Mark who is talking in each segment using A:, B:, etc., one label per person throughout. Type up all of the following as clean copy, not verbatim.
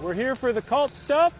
A: we're here for the cult stuff.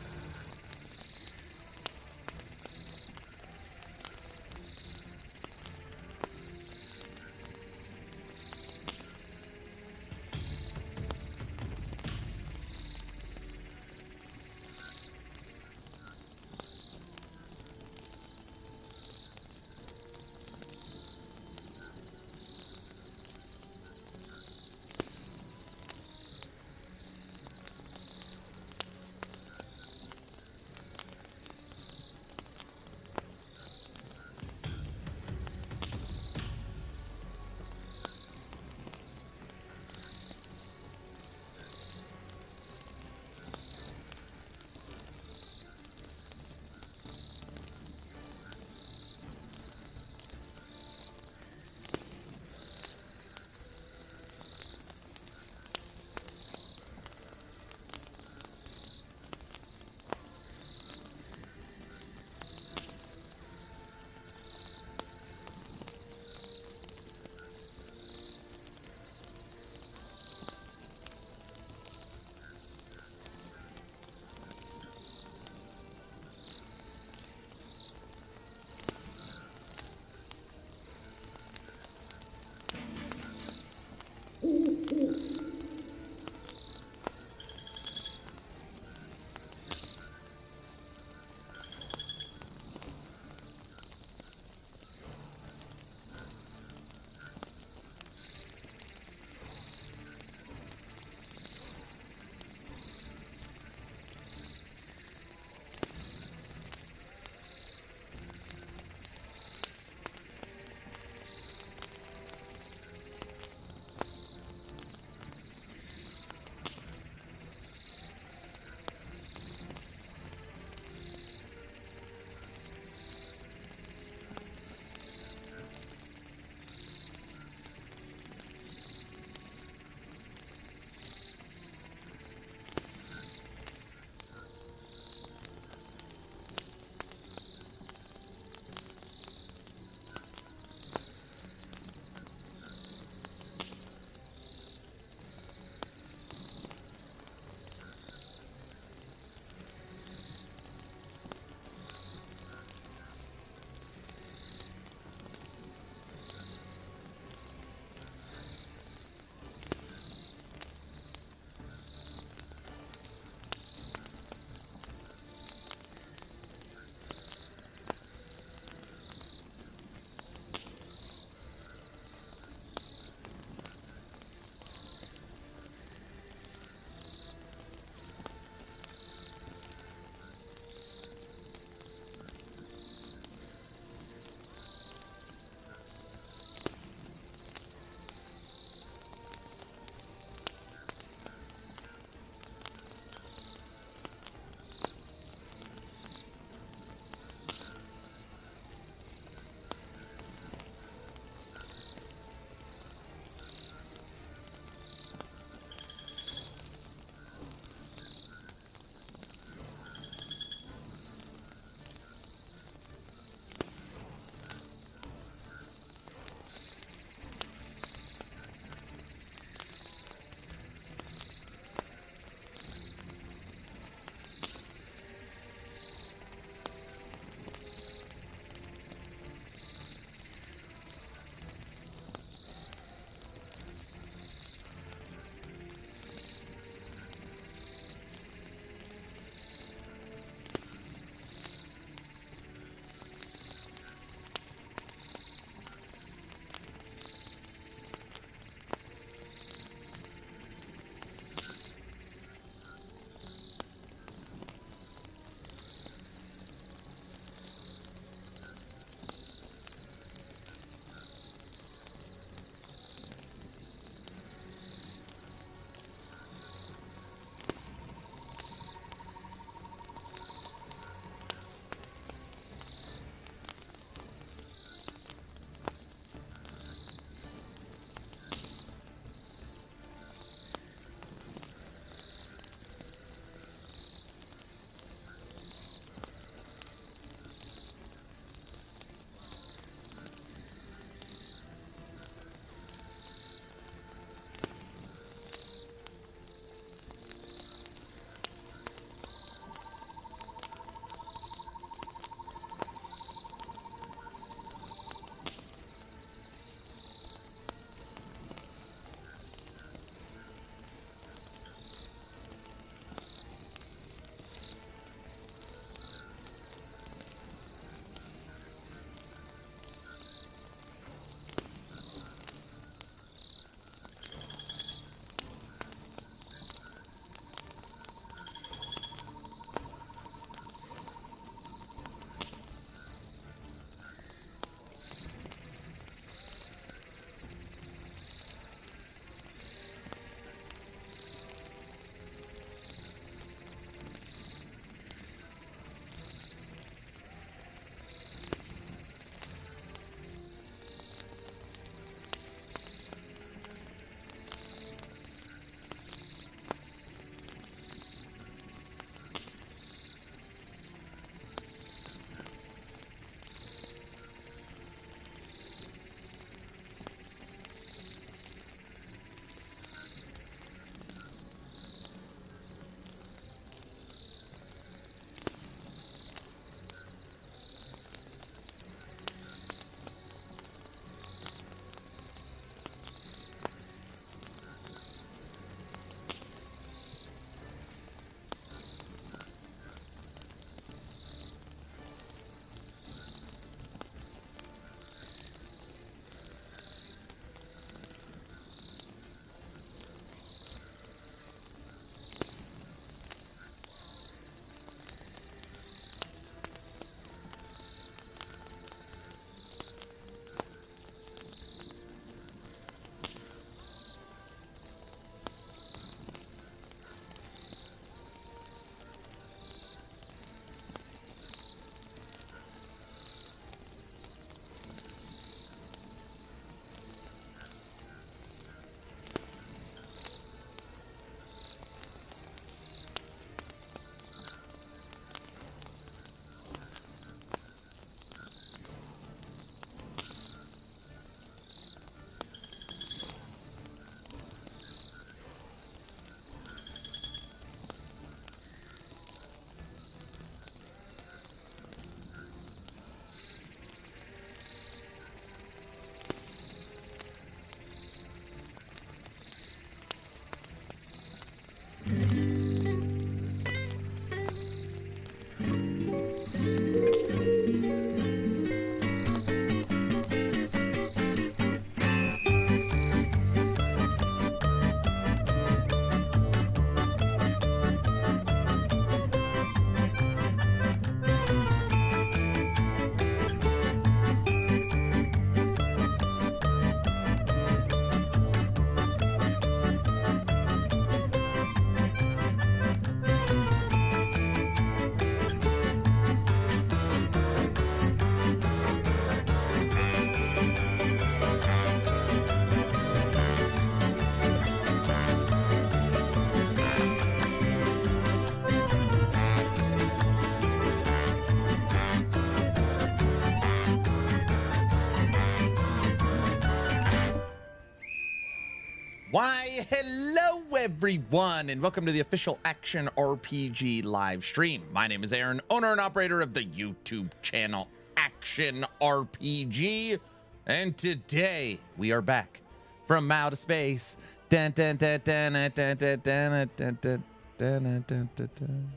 B: Why, hello everyone, and welcome to the official Action RPG live stream. My name is Aaron, owner and operator of the YouTube channel Action RPG, and today we are back from outer space. Dun, dun, dun, dun, dun, dun, dun, dun, dun, dun, dun, dun, dun, dun.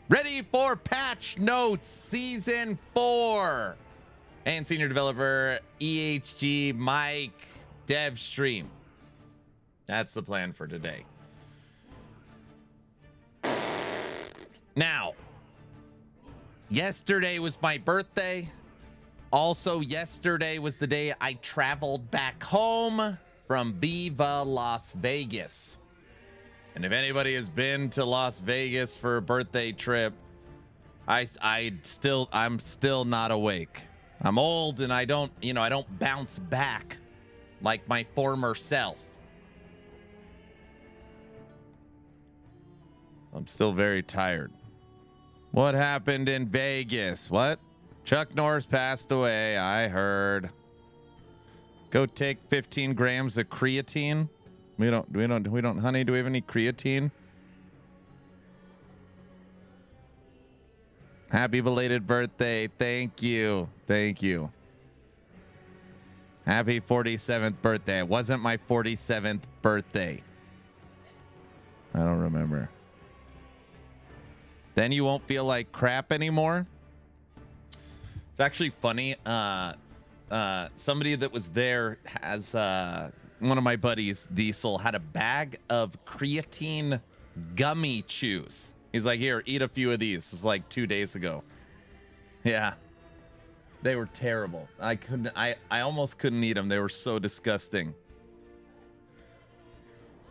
B: Ready for patch notes season 4. And senior developer EHG Mike dev stream. That's the plan for today. Now, yesterday was my birthday. Also, yesterday was the day I traveled back home from Viva Las Vegas. And if anybody has been to Las Vegas for a birthday trip, I'm still not awake. I'm old and I don't bounce back like my former self. I'm still very tired. What happened in Vegas? What? Chuck Norris passed away, I heard. Go take 15 grams of creatine. We don't, honey, do we have any creatine? Happy belated birthday. Thank you. Thank you. Happy 47th birthday. It wasn't my 47th birthday. I don't remember. Then you won't feel like crap anymore. It's actually funny. Somebody that was there has one of my buddies, Diesel, had a bag of creatine gummy chews. He's like, here, eat a few of these. It was like 2 days ago. Yeah. They were terrible. I almost couldn't eat them. They were so disgusting.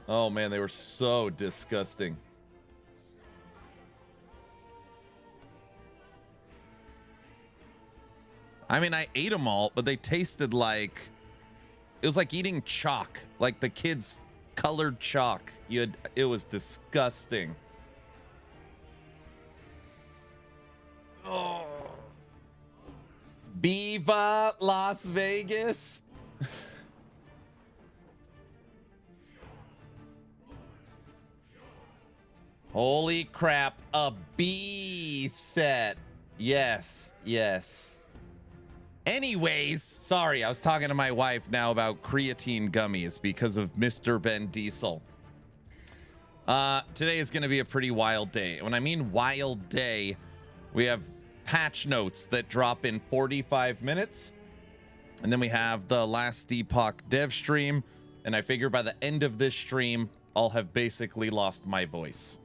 B: Oh man, they were so disgusting. I mean, I ate them all, but they tasted like, it was like eating chalk, like the kids colored chalk. It was disgusting. Oh. Viva Las Vegas. Holy crap, a B set. Yes, yes. Anyways, sorry, I was talking to my wife now about creatine gummies because of Mr. Ben Diesel. Today is going to be a pretty wild day. When I mean wild day, we have patch notes that drop in 45 minutes. And then we have the last Epoch dev stream. And I figure by the end of this stream, I'll have basically lost my voice.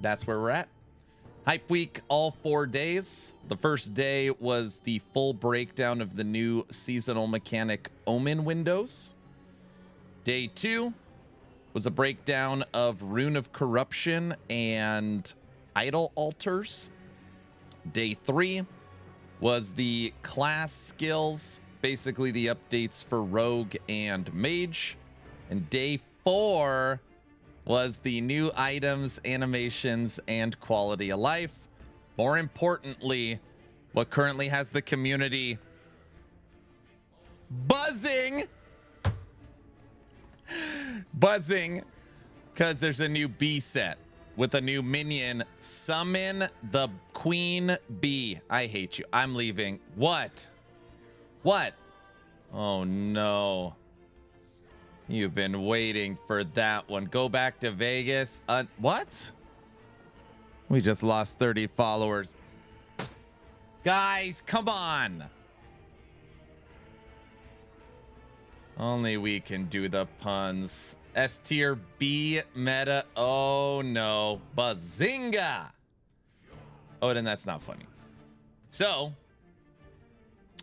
B: That's where we're at. Hype week, all 4 days. The first day was the full breakdown of the new seasonal mechanic Omen windows. Day 2 was a breakdown of Rune of Corruption and Idol Altars. Day 3 was the class skills, basically the updates for Rogue and Mage. And day 4 was the new items, animations, and quality of life. More importantly, what currently has the community buzzing because there's a new B set with a new minion. Summon the Queen Bee. I hate you. I'm leaving. What? Oh no. You've been waiting for that one. Go back to Vegas. What? We just lost 30 followers. Guys, come on. Only we can do the puns. S tier B meta. Oh no. Bazinga. Oh, then that's not funny. So,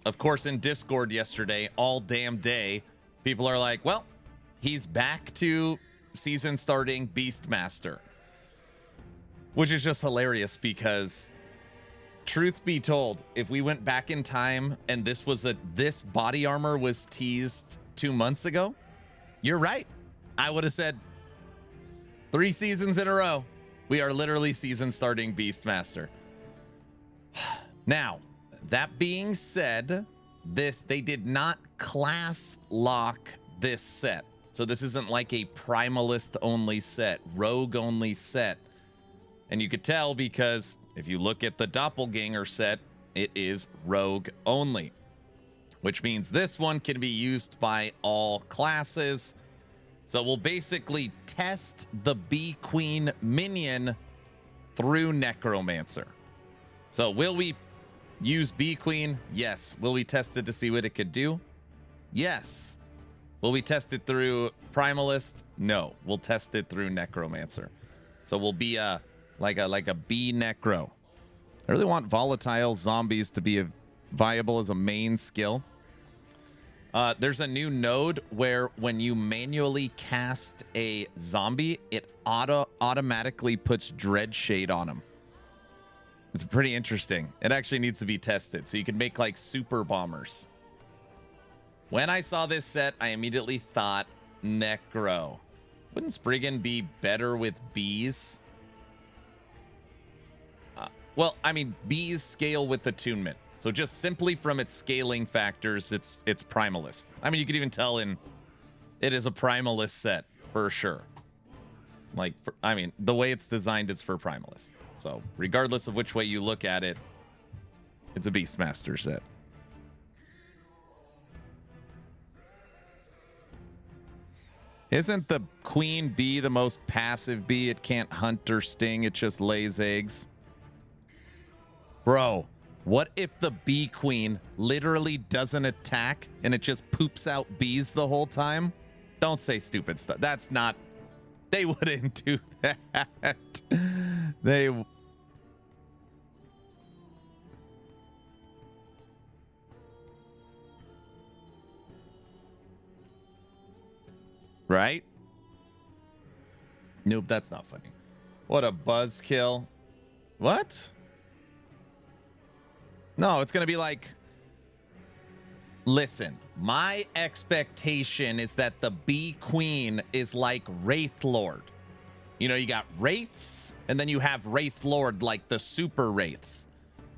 B: of course, in Discord yesterday, all damn day, people are like, well, he's back to season starting Beastmaster. Which is just hilarious because, truth be told, if we went back in time and this body armor was teased 2 months ago, you're right. I would have said 3 seasons in a row. We are literally season starting Beastmaster. Now, that being said, they did not class lock this set. So this isn't like a Primalist only set, rogue only set. And you could tell because if you look at the doppelganger set, it is rogue only, which means this one can be used by all classes. So we'll basically test the Bee Queen minion through Necromancer. So will we use Bee Queen? Yes. Will we test it to see what it could do? Yes. Will we test it through Primalist? No. We'll test it through Necromancer. So we'll be like a bee necro. I really want volatile zombies to be viable as a main skill. There's a new node where when you manually cast a zombie, it automatically puts Dread Shade on them. It's pretty interesting. It actually needs to be tested, so you can make like super bombers. When I saw this set, I immediately thought Necro. Wouldn't Spriggan be better with bees? Well, I mean, bees scale with attunement. So just simply from its scaling factors, it's Primalist. I mean, you could even tell it is a Primalist set for sure. Like, I mean, the way it's designed, it's for Primalist. So regardless of which way you look at it, it's a Beastmaster set. Isn't the queen bee the most passive bee? It can't hunt or sting. It just lays eggs. Bro, what if the bee queen literally doesn't attack and it just poops out bees the whole time? Don't say stupid stuff. That's not... They wouldn't do that. They... Right? Nope, that's not funny. What a buzzkill. What? No, it's going to be like, listen, my expectation is that the Bee Queen is like Wraith Lord. You know, you got Wraiths, and then you have Wraith Lord, like the super Wraiths.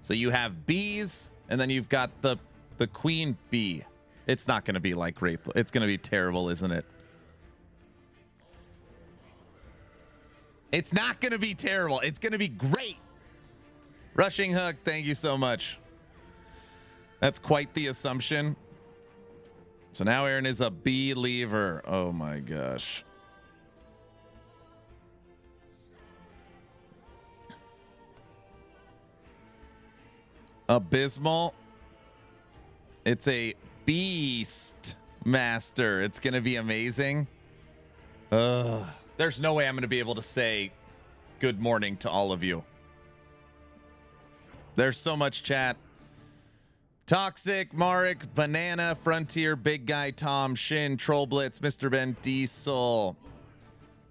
B: So you have bees, and then you've got the Queen Bee. It's not going to be like Wraith. It's going to be terrible, isn't it? It's not going to be terrible. It's going to be great. Rushing Hook, thank you so much. That's quite the assumption. So now Aaron is a believer. Oh my gosh. Abysmal. It's a Beastmaster. It's going to be amazing. There's no way I'm going to be able to say good morning to all of you. There's so much chat. Toxic, Marek, Banana, Frontier, Big Guy, Tom, Shin, Trollblitz, Mr. Ben, Diesel,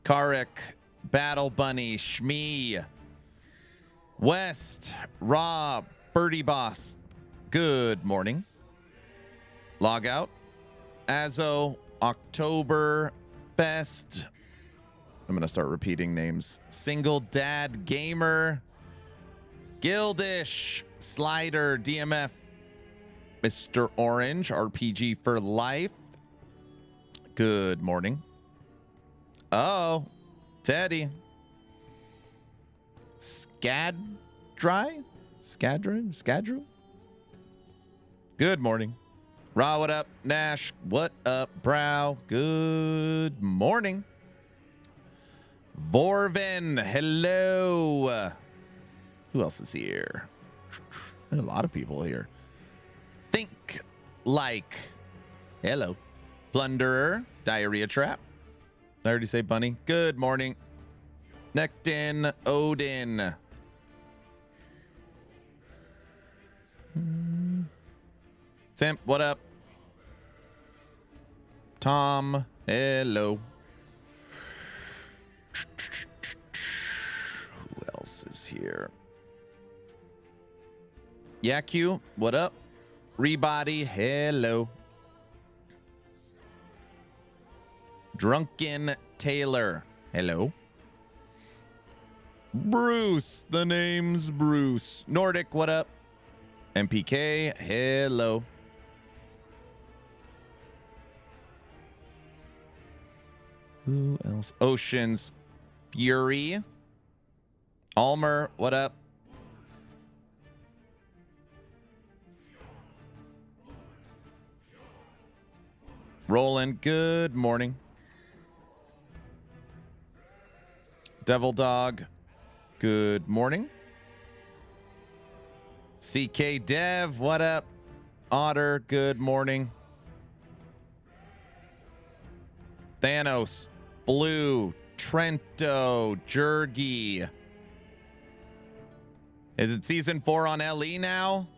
B: Karek, Battle Bunny, Shmee, West, Rob, Birdie Boss. Good morning. Log out. Azo, October Fest. I'm going to start repeating names. Single Dad Gamer, Gildish, Slider, DMF, Mr. Orange, RPG for Life. Good morning. Oh, Teddy. Skadru? Good morning. Ra, what up? Nash, what up, Brow? Good morning. Vorvin, hello. Who else is here? There's a lot of people here. Think like, hello. Plunderer, Diarrhea Trap. Did I already say Bunny? Good morning. Nectin, Odin. Simp, what up? Tom, hello. Who else is here? Yaku, what up? Rebody, hello. Drunken Taylor, hello. Bruce, the name's Bruce. Nordic, what up? MPK, hello. Who else? Ocean's Fury. Almer, what up? Roland, good morning. Devil Dog, good morning. CK Dev, what up? Otter, good morning. Thanos, Blue, Trento, Jergy. Is it season 4 on LE now?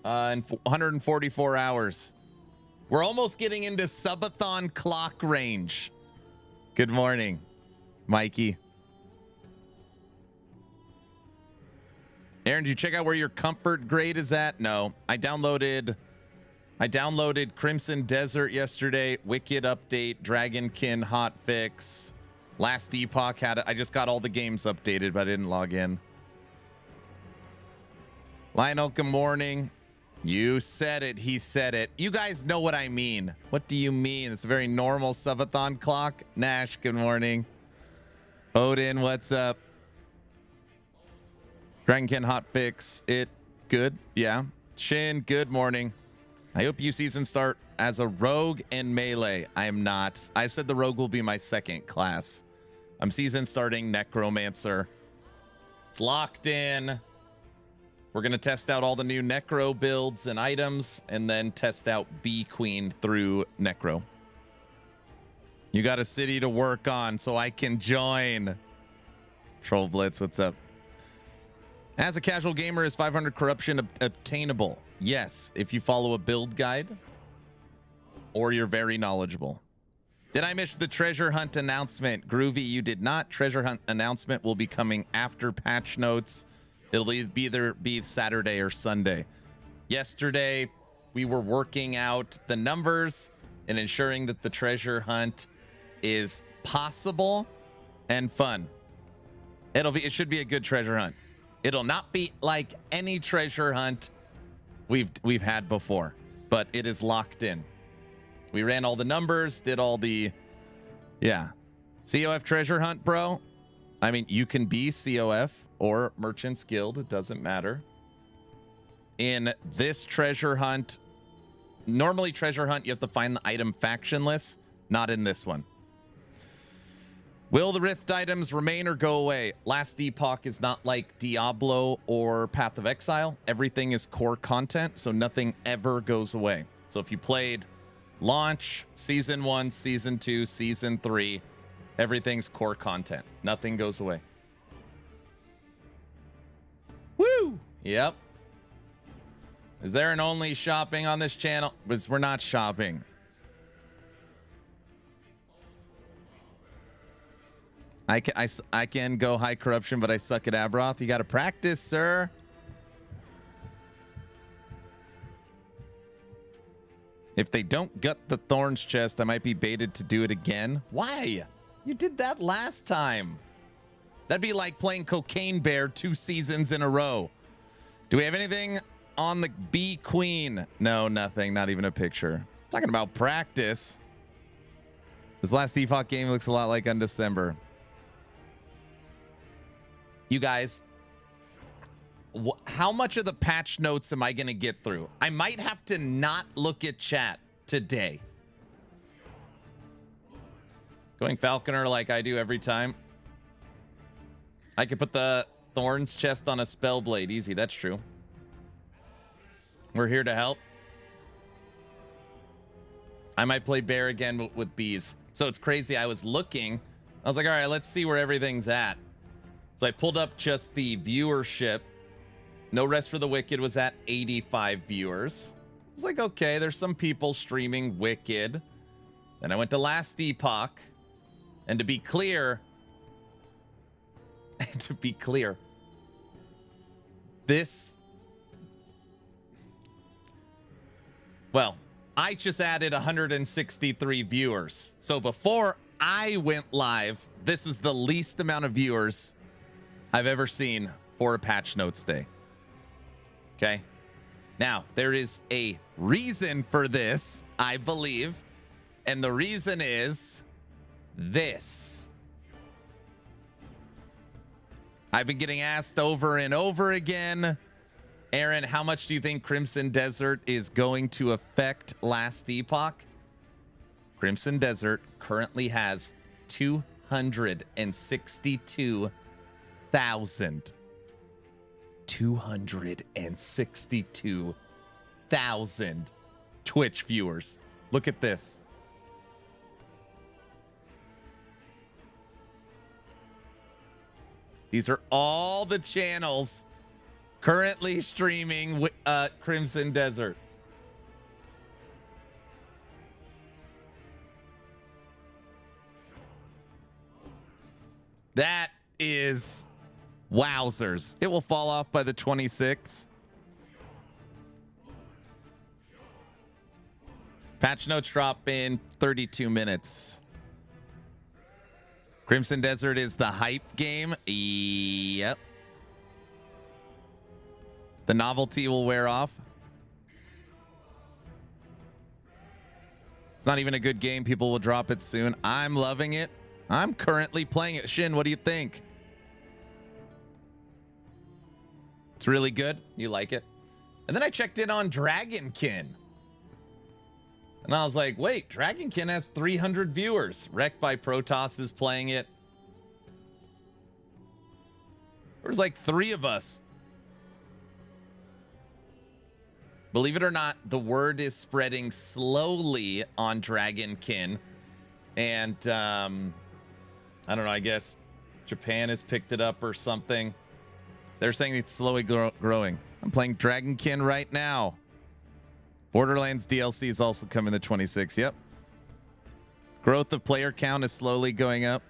B: In 144 hours. We're almost getting into subathon clock range. Good morning, Mikey. Aaron, did you check out where your comfort grade is at? No, I downloaded Crimson Desert yesterday, Wicked update, Dragonkin hotfix, Last Epoch had it. I just got all the games updated, but I didn't log in. Lionel, good morning. You said it. He said it. You guys know what I mean. What do you mean? It's a very normal subathon clock. Nash, good morning. Odin, what's up? Dragonkin hotfix, it good? Yeah. Shin, good morning. I hope you season start as a rogue and melee. I am not. I said the rogue will be my second class. I'm season starting Necromancer. It's locked in. We're going to test out all the new Necro builds and items, and then test out Bee Queen through Necro. You got a city to work on, so I can join. Troll Blitz, what's up? As a casual gamer, is 500 corruption obtainable? Yes, if you follow a build guide or you're very knowledgeable. Did I miss the treasure hunt announcement? Groovy, you did not. Treasure hunt announcement will be coming after patch notes. It'll either be Saturday or Sunday. Yesterday, we were working out the numbers and ensuring that the treasure hunt is possible and fun. It should be a good treasure hunt. It'll not be like any treasure hunt we've had before, but it is locked in. We ran all the numbers, did all the, yeah. COF treasure hunt, bro. I mean, you can be COF or Merchants Guild. It doesn't matter. In this treasure hunt, normally treasure hunt, you have to find the item factionless. Not in this one. Will the Rift items remain or go away? Last Epoch is not like Diablo or Path of Exile. Everything is core content, so nothing ever goes away. So if you played Launch, Season 1, Season 2, Season 3, everything's core content. Nothing goes away. Woo! Yep. Is there an only shopping on this channel? Because we're not shopping. I can go high corruption, but I suck at Abroth. You got to practice, sir. If they don't gut the Thorns chest, I might be baited to do it again. Why? You did that last time. That'd be like playing Cocaine Bear 2 seasons in a row. Do we have anything on the Bee Queen? No, nothing. Not even a picture. Talking about practice. This last Epoch game looks a lot like Undecember. You guys, how much of the patch notes am I going to get through? I might have to not look at chat today. Going Falconer like I do every time. I could put the Thorns chest on a Spellblade. Easy, that's true. We're here to help. I might play Bear again with bees. So it's crazy. I was looking. I was like, all right, let's see where everything's at. So I pulled up just the viewership. No Rest for the Wicked was at 85 viewers. It's like, okay, there's some people streaming Wicked. Then I went to Last Epoch. And to be clear, this, well, I just added 163 viewers. So before I went live, this was the least amount of viewers I've ever seen for a patch notes day. Okay. Now, there is a reason for this, I believe. And the reason is this. I've been getting asked over and over again, Aaron, how much do you think Crimson Desert is going to affect Last Epoch? Crimson Desert currently has 262,000 Twitch viewers. Look at this. These are all the channels currently streaming Crimson Desert. That is wowzers. It will fall off by the 26th. Patch notes drop in 32 minutes. Crimson Desert is the hype game. Yep. The novelty will wear off. It's not even a good game. People will drop it soon. I'm loving it. I'm currently playing it. Shin, what do you think? It's really good. You like it? And then I checked in on Dragonkin. And I was like, wait, Dragonkin has 300 viewers. Wrecked by Protoss is playing it. There's like 3 of us. Believe it or not, the word is spreading slowly on Dragonkin. And I don't know, I guess Japan has picked it up or something. They're saying it's slowly growing. I'm playing Dragonkin right now. Borderlands DLC is also coming the 26th. Yep. Growth of player count is slowly going up.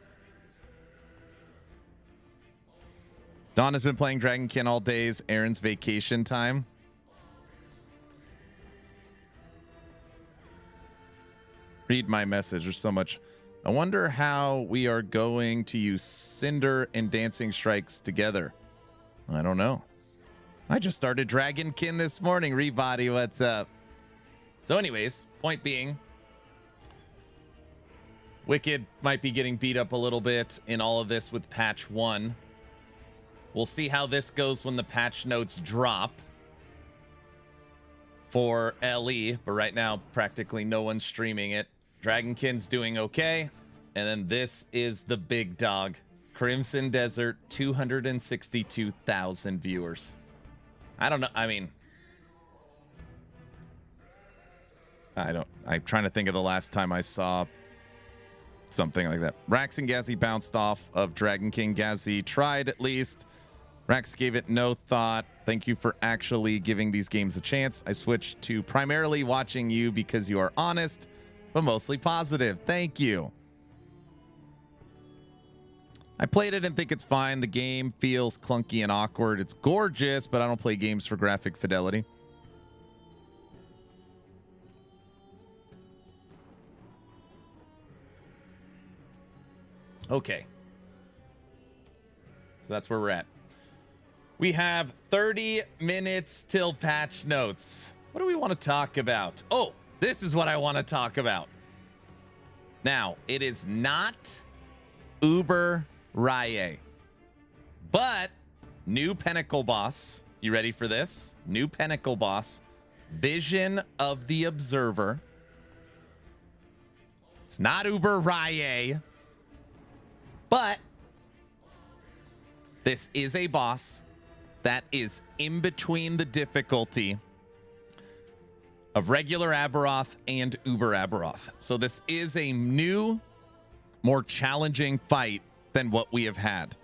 B: Dawn has been playing Dragonkin all days. Aaron's vacation time. Read my message. There's so much. I wonder how we are going to use Cinder and Dancing Strikes together. I don't know. I just started Dragonkin this morning. Rebody, what's up? So anyways, point being, Wicked might be getting beat up a little bit in all of this with patch 1. We'll see how this goes when the patch notes drop for LE, but right now practically no one's streaming it. Dragonkin's doing okay, and then this is the big dog. Crimson Desert, 262,000 viewers. I don't know, I mean, I'm trying to think of the last time I saw something like that. Rax and Gazzy bounced off of Dragon King. Gazzy tried at least. Rax gave it no thought. Thank you for actually giving these games a chance. I switched to primarily watching you because you are honest, but mostly positive. Thank you. I played it and think it's fine. The game feels clunky and awkward. It's gorgeous, but I don't play games for graphic fidelity. Okay. So that's where we're at. We have 30 minutes till patch notes. What do we want to talk about? Oh, this is what I want to talk about. Now, it is not Uber Rye, but new Pinnacle boss. You ready for this? New Pinnacle boss. Vision of the Observer. It's not Uber Rye, but this is a boss that is in between the difficulty of regular Aberoth and Uber Aberoth. So this is a new, more challenging fight than what we have had.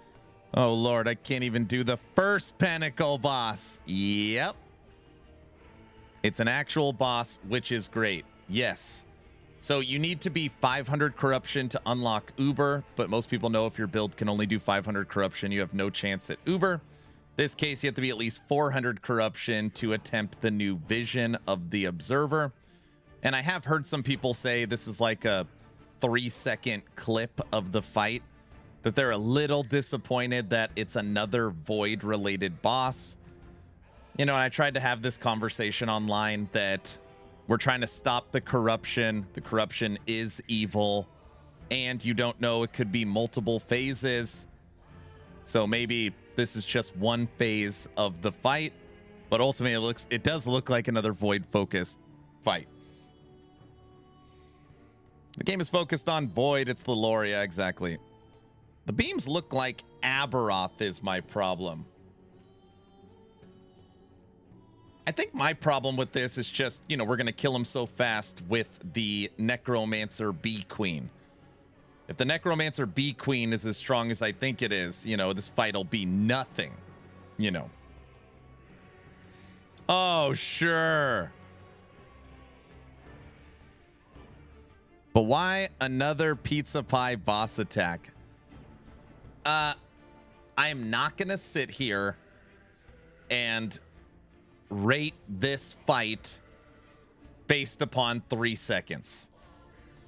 B: Oh, Lord, I can't even do the first Pinnacle boss. Yep. It's an actual boss, which is great. Yes. So you need to be 500 corruption to unlock Uber, but most people know if your build can only do 500 corruption, you have no chance at Uber. This case, you have to be at least 400 corruption to attempt the new Vision of the Observer. And I have heard some people say this is like a 3-second clip of the fight, that they're a little disappointed that it's another Void-related boss. You know, and I tried to have this conversation online that we're trying to stop the corruption. The corruption is evil. and you don't know, it could be multiple phases. So maybe this is just one phase of the fight, but ultimately it does look like another void focused fight. The game is focused on void. It's the lore. Yeah, exactly. The beams look like Aberoth is my problem. I think my problem with this is just, you know, we're going to kill him so fast with the Necromancer Bee Queen. If the Necromancer Bee Queen is as strong as I think it is, you know, this fight will be nothing, you know. Oh, sure. But why another pizza pie boss attack? I am not going to sit here and rate this fight based upon 3 seconds.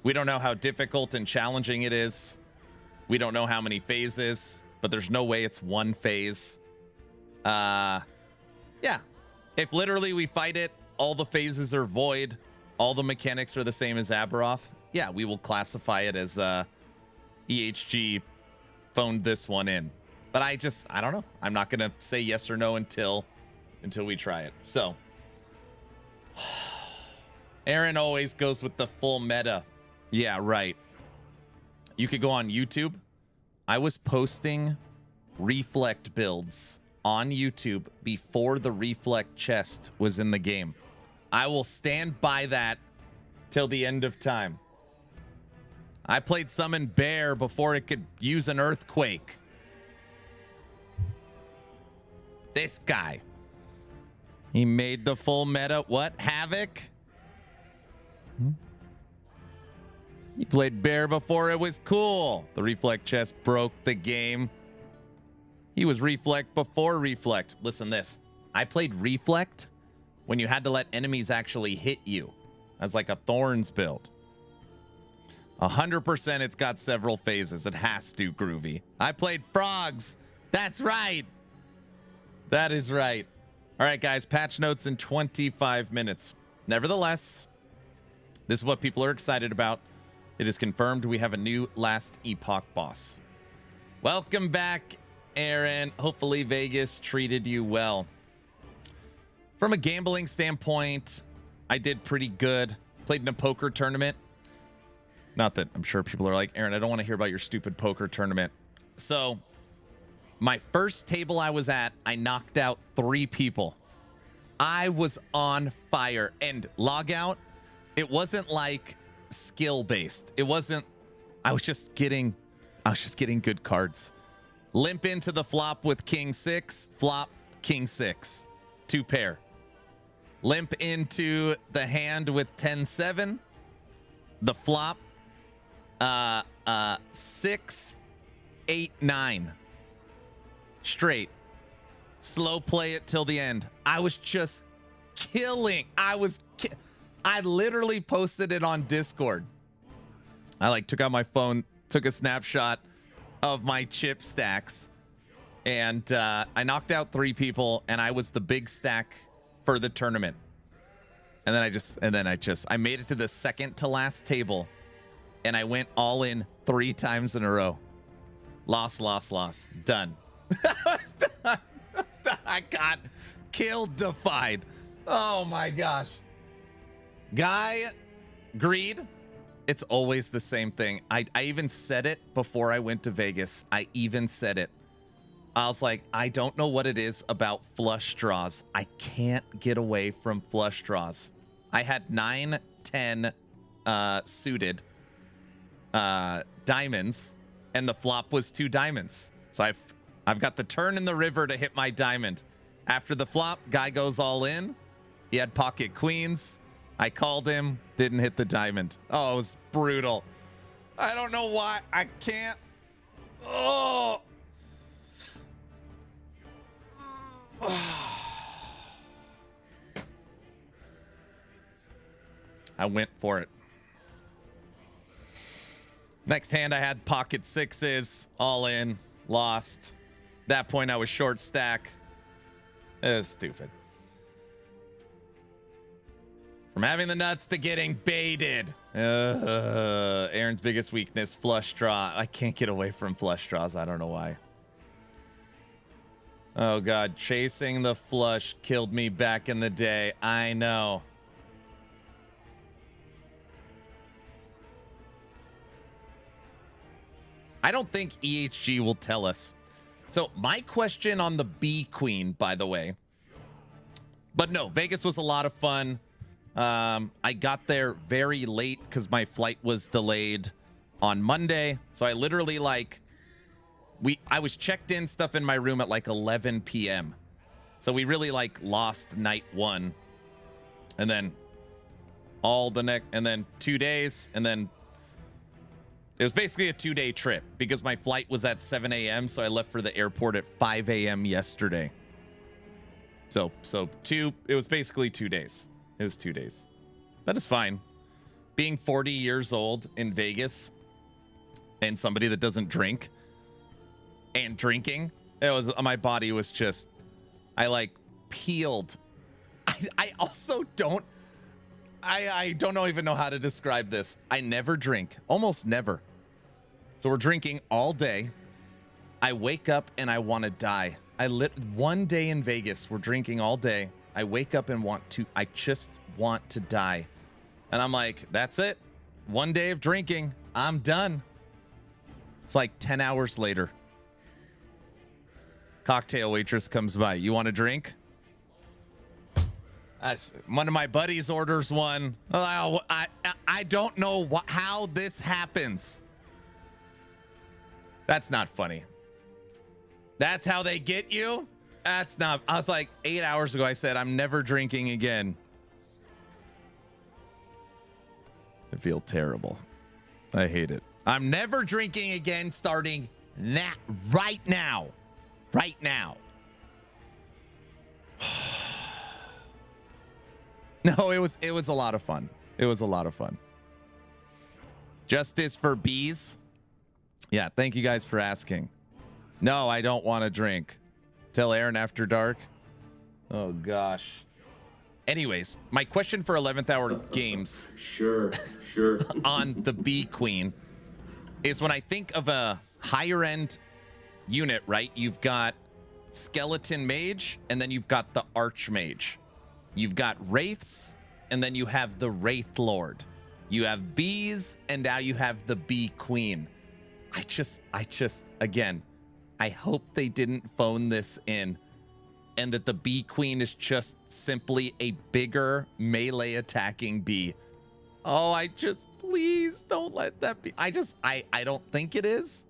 B: We don't know how difficult and challenging it is. We don't know how many phases, but there's no way it's one phase. Yeah. If literally we fight it, all the phases are void, all the mechanics are the same as Aberoth, yeah, we will classify it as EHG phoned this one in. But I don't know. I'm not going to say yes or no until we try it. So Aaron always goes with the full meta. Yeah, right. You could go on YouTube. I was posting reflect builds on YouTube before the reflect chest was in the game. I will stand by that till the end of time. I played Summon Bear before it could use an earthquake. This guy. He made the full meta. What? Havoc? He played Bear before it was cool. The reflect chest broke the game. He was reflect before reflect. Listen this. I played reflect when you had to let enemies actually hit you as like a Thorns build. 100% it's got several phases. It has to, Groovy. I played frogs. That's right. That is right. All right, guys, patch notes in 25 minutes. Nevertheless, this is what people are excited about. It is confirmed we have a new last Epoch boss. Welcome back, Aaron. Hopefully Vegas treated you well. From a gambling standpoint, I did pretty good. Played in a poker tournament. Not that I'm sure people are like, Aaron, I don't want to hear about your stupid poker tournament. So my first table I was at, I knocked out 3 people. I was on fire. And log out, it wasn't like skill based. It wasn't, I was just getting good cards. Limp into the flop with King 6, flop King 6, 2 pair. Limp into the hand with 10-7, the flop 6, 8, 9 straight. Slow play it till the end. I was just killing. I literally posted it on Discord. I like took out my phone, took a snapshot of my chip stacks, and I knocked out 3 people, and I was the big stack for the tournament. And then I made it to the second to last table, and I went all in 3 times in a row. Lost. Done. I got killed, defied. Oh my gosh. Guy, greed. It's always the same thing. I even said it before I went to Vegas. I even said it. I was like, I don't know what it is about flush draws. I can't get away from flush draws. I had 9, 10 suited diamonds, and the flop was 2 diamonds. So I've got the turn in the river to hit my diamond. After the flop, guy goes all in. He had pocket queens. I called him, didn't hit the diamond. Oh, it was brutal. I don't know why. I can't. Oh. I went for it. Next hand, I had pocket 6s, all in, lost. That point, I was short stack. It was stupid. From having the nuts to getting baited. Aaron's biggest weakness, flush draw. I can't get away from flush draws. I don't know why. Oh, God. Chasing the flush killed me back in the day. I know. I don't think EHG will tell us. So my question on the B Queen, by the way. But no, Vegas was a lot of fun. I got there very late because my flight was delayed on Monday. So I literally I was checked in stuff in my room at like 11 p.m. So we really lost night one. And then and then 2 days. And then it was basically a 2-day trip because my flight was at 7 a.m. So I left for the airport at 5 a.m. yesterday. So it was basically 2 days. It was 2 days. That is fine. Being 40 years old in Vegas and somebody that doesn't drink and drinking, my body was just, I peeled. I also don't, I don't even know how to describe this. I never drink, almost never. So we're drinking all day. I wake up and I want to die. One day in Vegas, we're drinking all day. I wake up and I just want to die. And I'm like, that's it. 1 day of drinking. I'm done. It's like 10 hours later. Cocktail waitress comes by. You want a drink? One of my buddies orders one. I don't know how this happens. That's not funny. That's how they get you? That's not. I was like 8 hours ago. I said, I'm never drinking again. I feel terrible. I hate it. I'm never drinking again starting right now. Right now. No, it was a lot of fun. It was a lot of fun. Justice for bees. Yeah, thank you guys for asking. No, I don't want to drink. Tell Aaron after dark. Oh, gosh. Anyways, my question for 11th hour games.
C: Sure.
B: On the B Queen is when I think of a higher end unit, right? You've got Skeleton Mage, and then you've got the Archmage. You've got Wraiths, and then you have the Wraith Lord. You have bees, and now you have the Bee Queen. Again, I hope they didn't phone this in and that the Bee Queen is just simply a bigger melee attacking bee. Oh, please don't let that be. I don't think it is,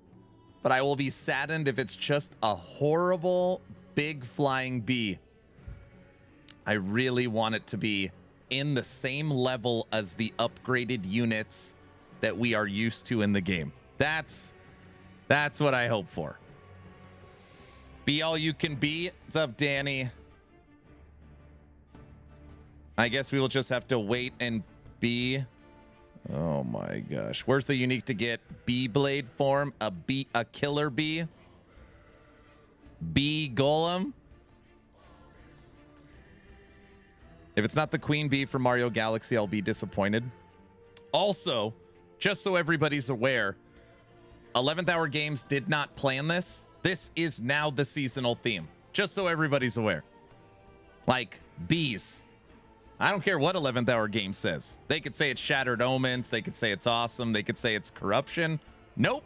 B: but I will be saddened if it's just a horrible big flying bee. I really want it to be in the same level as the upgraded units that we are used to in the game. That's what I hope for. Be all you can be. What's up, Danny? I guess we will just have to wait and be. Oh my gosh. Where's the unique to get? Bee blade form? A killer bee? Bee golem? If it's not the queen bee from Mario Galaxy, I'll be disappointed. Also, just so everybody's aware, 11th Hour Games did not plan this. This is now the seasonal theme. Just so everybody's aware. Like, bees. I don't care what 11th Hour Games says. They could say it's Shattered Omens. They could say it's awesome. They could say it's corruption. Nope.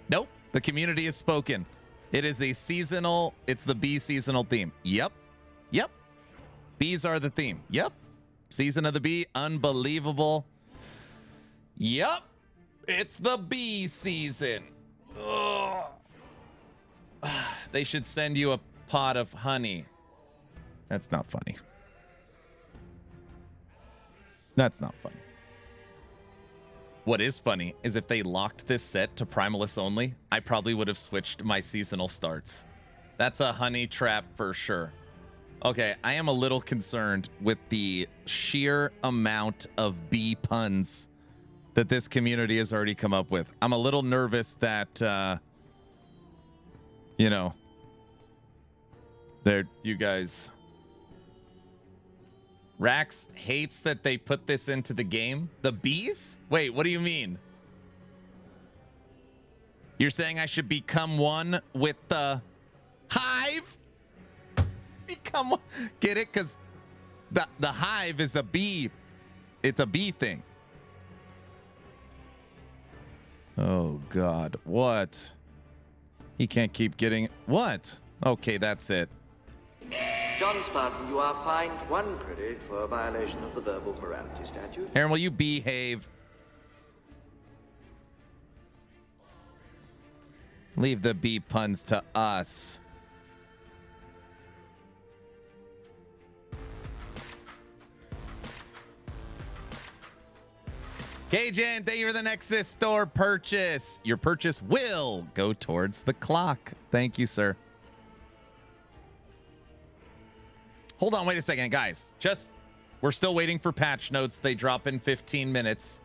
B: Nope. The community has spoken. It is a seasonal, it's the bee seasonal theme. Yep. Yep. Bees are the theme. Yep. Season of the bee. Unbelievable. Yep. It's the bee season. Ugh. They should send you a pot of honey. That's not funny. That's not funny. What is funny is if they locked this set to Primalist only, I probably would have switched my seasonal starts. That's a honey trap for sure. Okay, I am a little concerned with the sheer amount of bee puns that this community has already come up with. I'm a little nervous that, you know, you guys Rax hates that they put this into the game. The bees? Wait, what do you mean? You're saying I should become one with the hive? Become one? Get it? Because the hive is a bee. It's a bee thing. Oh, God. What? He can't keep getting... What? Okay, that's it.
C: John Spartan, you are fined 1 credit for a violation of the verbal morality statute.
B: Aaron, will you behave? Leave the bee puns to us. Cajun, thank you for the Nexus store purchase. Your purchase will go towards the clock. Thank you, sir. Hold on, wait a second, guys. We're still waiting for patch notes. They drop in 15 minutes.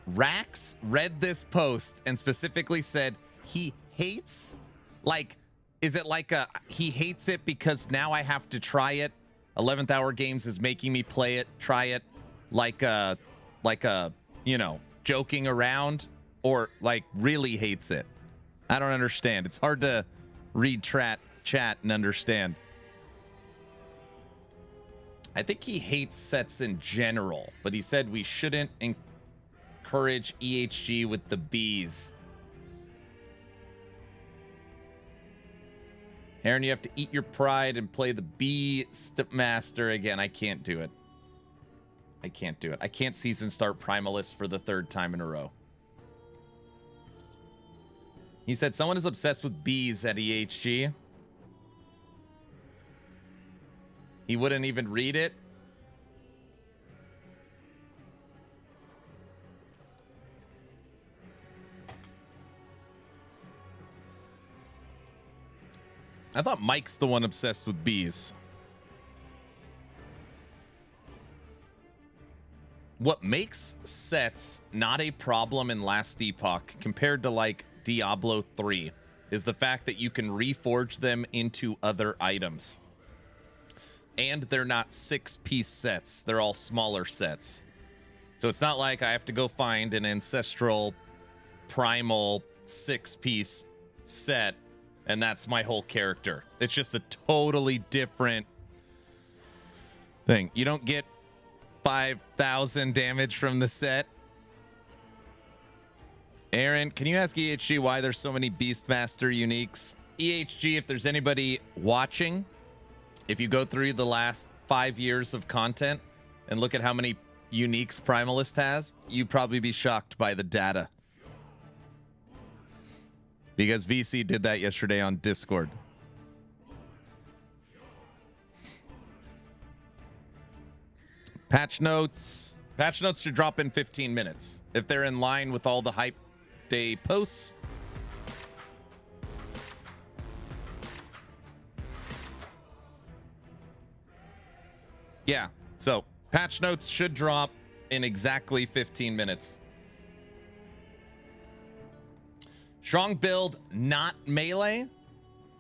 B: Rax read this post and specifically said he hates, like, is it like he hates it because now I have to try it? 11th Hour Games is making me try it like a, you know, joking around, or like really hates it. I don't understand. It's hard to read chat and understand. I think he hates sets in general, but he said we shouldn't encourage EHG with the bees. Aaron, you have to eat your pride and play the Beastmaster again. I can't do it. I can't do it. I can't season start Primalist for the 3rd time in a row. He said someone is obsessed with bees at EHG. He wouldn't even read it. I thought Mike's the one obsessed with bees. What makes sets not a problem in Last Epoch compared to like Diablo 3 is the fact that you can reforge them into other items. And they're not 6-piece sets. They're all smaller sets. So it's not like I have to go find an ancestral primal 6-piece set and that's my whole character. It's just a totally different thing. You don't get 5,000 damage from the set. Aaron, can you ask EHG why there's so many Beastmaster uniques? EHG, if there's anybody watching, if you go through the last 5 years of content and look at how many uniques Primalist has, you'd probably be shocked by the data. Because VC did that yesterday on Discord. Patch notes should drop in 15 minutes. If they're in line with all the hype day posts. Yeah, so patch notes should drop in exactly 15 minutes. Strong build, not melee.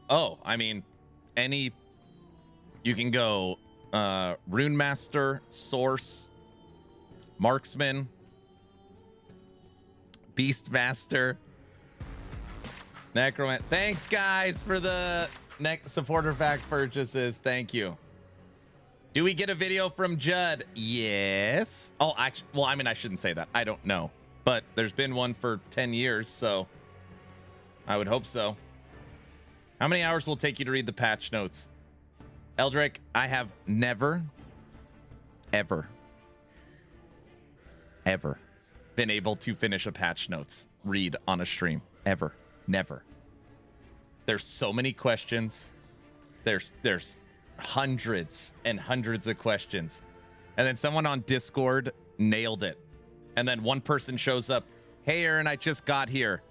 B: Oh, I mean, you can go Rune Master, Source, Marksman, Beastmaster, Necromancer. Thanks, guys, for the supporter pack purchases. Thank you. Do we get a video from Judd? Yes. Oh, actually, well, I mean, I shouldn't say that. I don't know. But there's been one for 10 years, so I would hope so. How many hours will it take you to read the patch notes? Eldrick, I have never, ever been able to finish a patch notes read on a stream. Ever. Never. There's so many questions. There's hundreds and hundreds of questions. And then someone on Discord nailed it. And then one person shows up. Hey, Aaron, I just got here.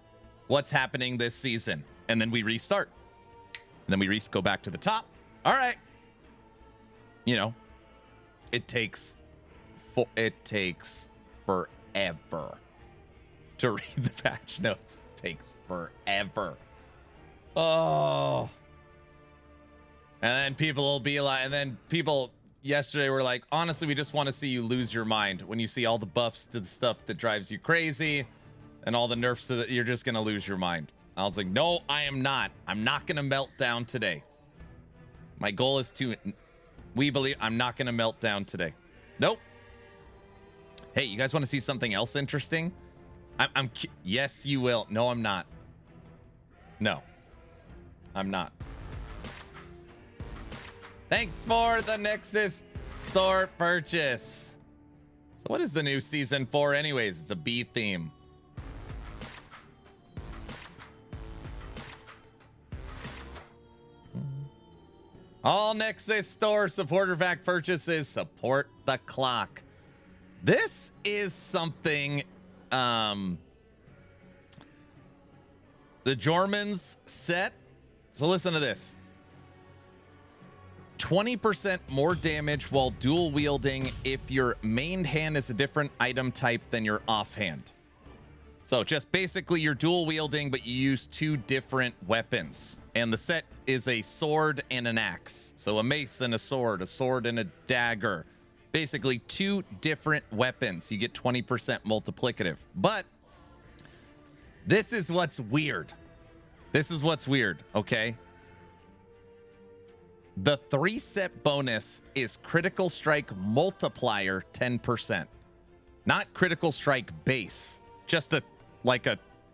B: What's happening this season? And then we restart. And then we go back to the top. All right. You know, it takes forever to read the patch notes. It takes forever. Oh. And then people will be like, and then people, yesterday were like, honestly, we just want to see you lose your mind when you see all the buffs to the stuff that drives you crazy and all the nerfs to the, you're just going to lose your mind. I was like, no, I am not. I'm not going to melt down today. My goal is to, I'm not going to melt down today. Nope. Hey, you guys want to see something else interesting? Yes, you will. No, I'm not. No, I'm not. Thanks for the Nexus store purchase. So what is the new season for anyways? It's a bee theme. All Nexus store supporter pack purchases support the clock. This is something the Jormans set. So listen to this. 20% more damage while dual wielding if your main hand is a different item type than your offhand. So just basically you're dual wielding, but you use two different weapons. And the set is a sword and an axe. So a mace and a sword and a dagger. Basically two different weapons. You get 20% multiplicative. But this is what's weird. This is what's weird, okay? The 3-set bonus is critical strike multiplier 10%. Not critical strike base. Just a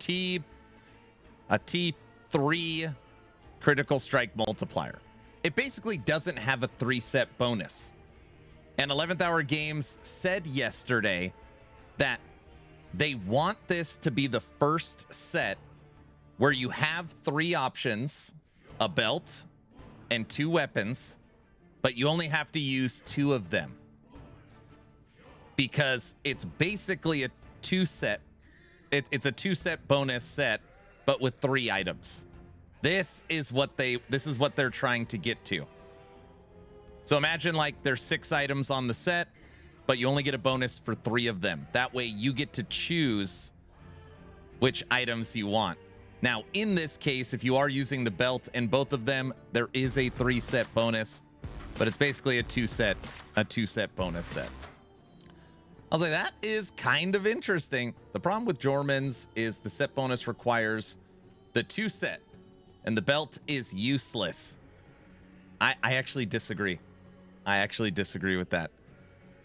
B: T3 critical strike multiplier. It basically doesn't have a 3-set bonus. And 11th Hour Games said yesterday that they want this to be the first set where you have 3 options, a belt and 2 weapons, but you only have to use 2 of them. Because it's basically a 2-set. It's a 2-set bonus set, but with 3 items. This is what they're trying to get to. So imagine like there's 6 items on the set, but you only get a bonus for 3 of them. That way you get to choose which items you want. Now, in this case, if you are using the belt and both of them, there is a 3-set bonus, but it's basically a 2-set bonus set. I was like, that is kind of interesting. The problem with Jormans is the set bonus requires the 2-set, and the belt is useless. I actually disagree. I actually disagree with that.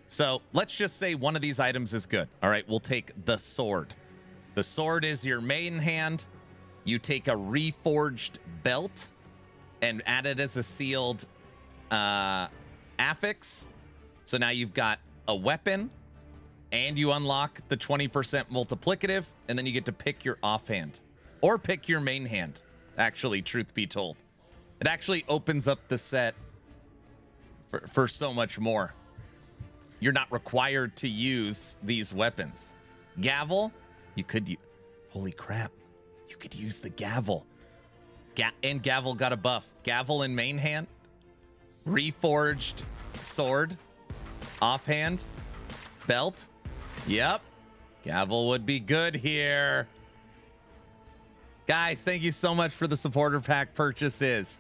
B: So let's just say one of these items is good. All right, we'll take the sword. The sword is your main hand. You take a reforged belt and add it as a sealed affix. So now you've got a weapon and you unlock the 20% multiplicative, and then you get to pick your offhand or pick your main hand. Actually, truth be told, it actually opens up the set for so much more. You're not required to use these weapons. Gavel, you could use. Holy crap. You could use the gavel. And gavel got a buff. Gavel in main hand. Reforged sword. Offhand. Belt. Yep. Gavel would be good here. Guys, thank you so much for the supporter pack purchases.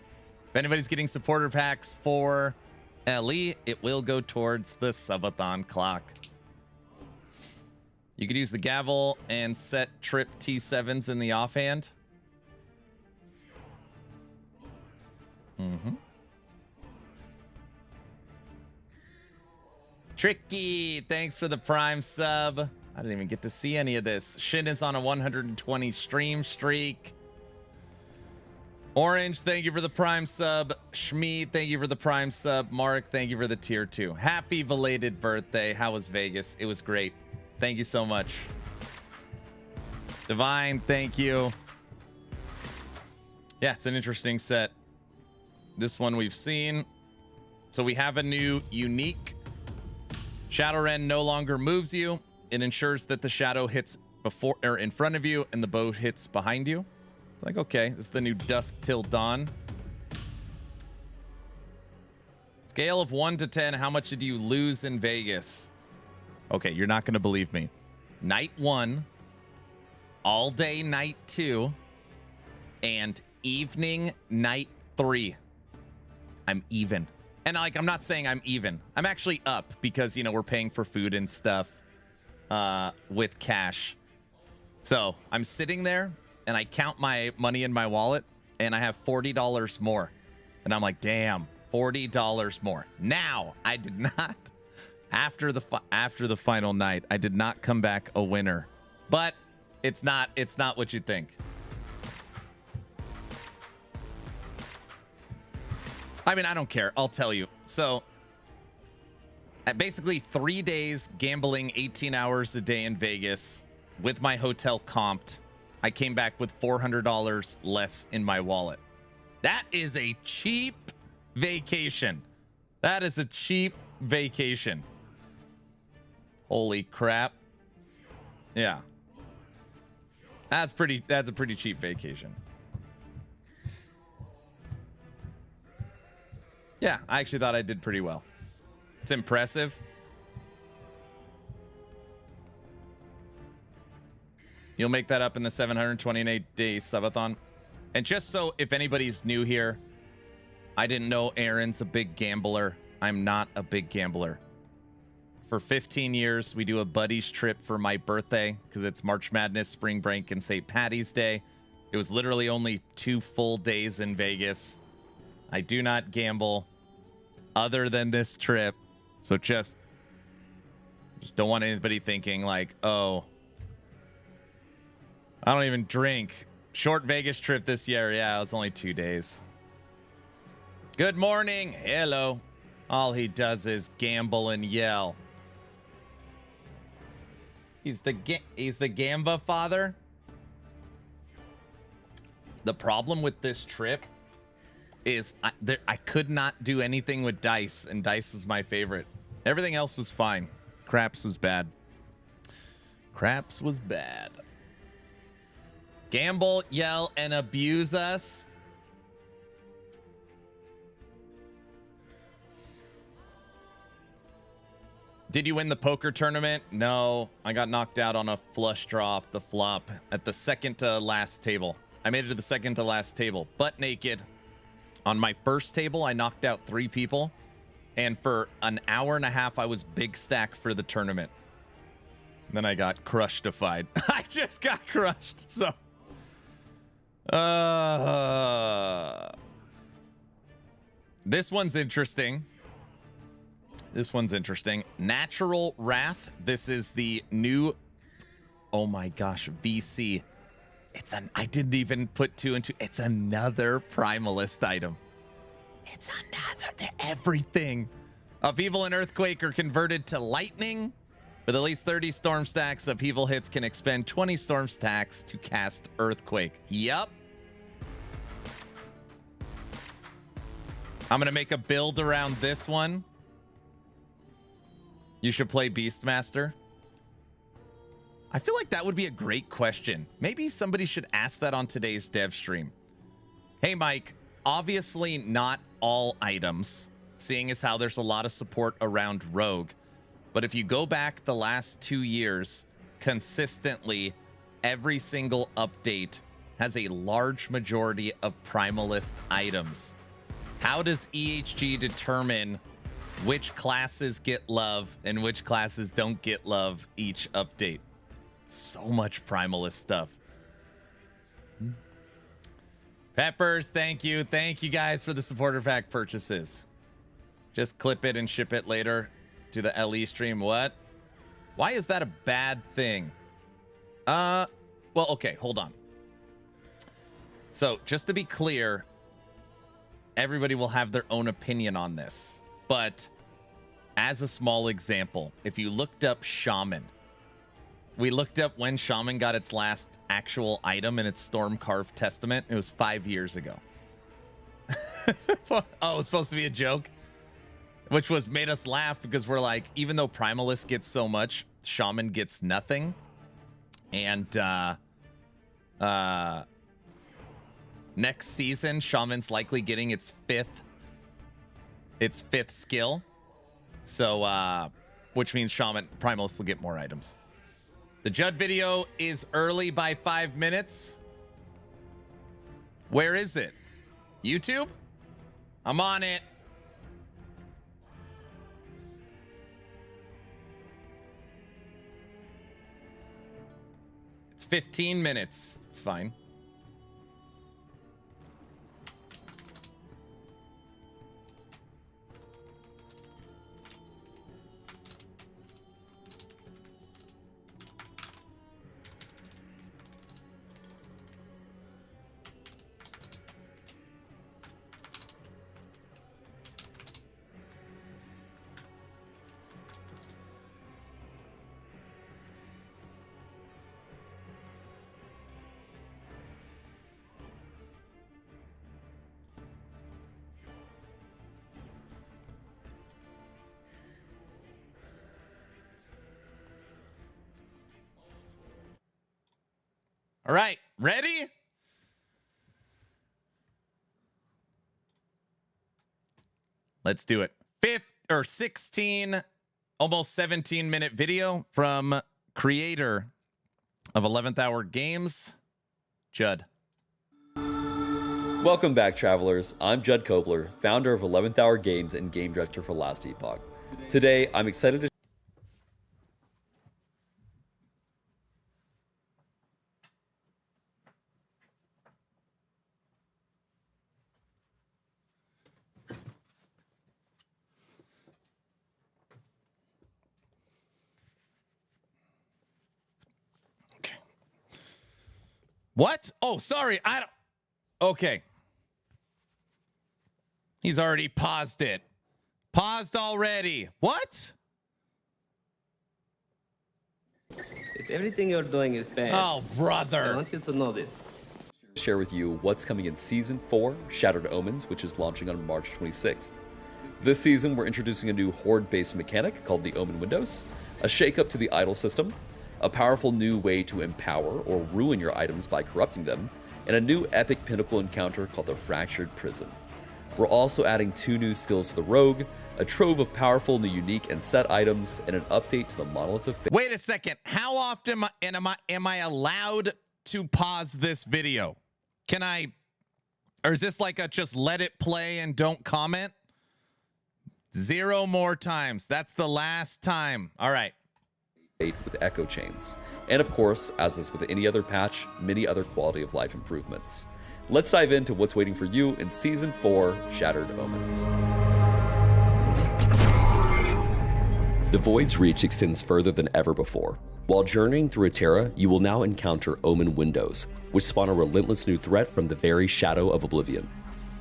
B: If anybody's getting supporter packs for LE, it will go towards the subathon clock. You could use the gavel and set trip T7s in the offhand. Tricky, thanks for the Prime sub. I didn't even get to see any of this. Shin is on a 120 stream streak. Orange, thank you for the Prime sub. Shmi, thank you for the Prime sub. Mark, thank you for the tier 2. Happy belated birthday. How was Vegas? It was great. Thank you so much. Divine, thank you. Yeah, it's an interesting set. This one we've seen. So we have a new unique. Shadowren no longer moves you. It ensures that the shadow hits before or in front of you and the bow hits behind you. It's like, okay, this is the new Dusk Till Dawn. Scale of 1 to 10, how much did you lose in Vegas? Okay, you're not going to believe me. Night 1, all day night 2, and evening night 3. I'm even. And like, I'm not saying I'm even. I'm actually up because, you know, we're paying for food and stuff with cash. So I'm sitting there and I count my money in my wallet and I have $40 more. And I'm like, damn, $40 more. Now, I did not, after the final night, I did not come back a winner. But it's not what you think. I mean, I don't care. I'll tell you. So, at basically 3 days gambling 18 hours a day in Vegas with my hotel comped, I came back with $400 less in my wallet. That is a cheap vacation. That is a cheap vacation. Holy crap. Yeah. That's a pretty cheap vacation. Yeah, I actually thought I did pretty well. It's impressive. You'll make that up in the 728-day subathon. And just so if anybody's new here, I didn't know Aaron's a big gambler. I'm not a big gambler. For 15 years, we do a buddies trip for my birthday because it's March Madness, Spring Break, and St. Patty's Day. It was literally only 2 full days in Vegas. I do not gamble other than this trip. So just don't want anybody thinking like, oh, I don't even drink. Short Vegas trip this year. Yeah, it was only 2 days. Good morning. Hello. All he does is gamble and yell. He's the Gamba father. The problem with this trip is I could not do anything with dice, and dice was my favorite. Everything else was fine. Craps was bad. Craps was bad. Gamble, yell, and abuse us. Did you win the poker tournament? No, I got knocked out on a flush draw off the flop at the second to last table. I made it to the second to last table, butt naked. On my first table, I knocked out 3 people. And for an hour and a half, I was big stack for the tournament. Then I got crushed-ified. I just got crushed, so... This one's interesting. This one's interesting. Natural Wrath. This is the new... Oh my gosh, VC. I didn't even put 2 and 2. It's another Primalist item. It's another. They're everything. Upheaval and Earthquake are converted to lightning. With at least 30 storm stacks, upheaval hits can expend 20 storm stacks to cast Earthquake. Yup. I'm going to make a build around this one. You should play Beastmaster. I feel like that would be a great question. Maybe somebody should ask that on today's dev stream. Hey, Mike, obviously not all items, seeing as how there's a lot of support around Rogue. But if you go back the last 2 years, consistently, every single update has a large majority of Primalist items. How does EHG determine which classes get love and which classes don't get love each update? So much Primalist stuff. Peppers, thank you. Thank you guys for the supporter pack purchases. Just clip it and ship it later to the LE stream. What? Why is that a bad thing? Well, okay, hold on. So just to be clear, everybody will have their own opinion on this. But as a small example, if you looked up Shaman, we looked up when Shaman got its last actual item in its Stormcarved Testament. It was 5 years ago. Oh, it was supposed to be a joke, which was made us laugh because we're like, even though Primalist gets so much, Shaman gets nothing. And next season, Shaman's likely getting its fifth skill. So, which means Primalist will get more items. The Judd video is early by 5 minutes. Where is it? YouTube? I'm on it. 15 minutes. It's fine. All right, ready? Let's do it. 16, almost 17-minute video from creator of 11th Hour Games, Judd.
D: Welcome back, travelers. I'm Judd Kobler, founder of 11th Hour Games and game director for Last Epoch. Today, I'm excited to
B: What? Oh, sorry. I don't. Okay. He's already paused it. Paused already. What?
E: If everything you're doing is bad,
B: Oh,
E: I
B: brother.
E: want you to know this.
D: share with you what's coming in Season 4, Shattered Omens, which is launching on March 26th. This season, we're introducing a new horde-based mechanic called the Omen Windows, a shake-up to the idol system, a powerful new way to empower or ruin your items by corrupting them, and a new epic pinnacle encounter called the Fractured Prison. We're also adding 2 new skills for the Rogue, a trove of powerful new unique and set items, and an update to the Monolith of Fate.
B: Wait a second. How often am I allowed to pause this video? Can I, or is this like a just let it play and don't comment? 0 more times. That's the last time. All right.
D: With echo chains. And of course, as is with any other patch, many other quality of life improvements. Let's dive into what's waiting for you in Season 4, Shattered Omens. The Void's reach extends further than ever before. While journeying through Atera, you will now encounter Omen Windows, which spawn a relentless new threat from the very shadow of Oblivion.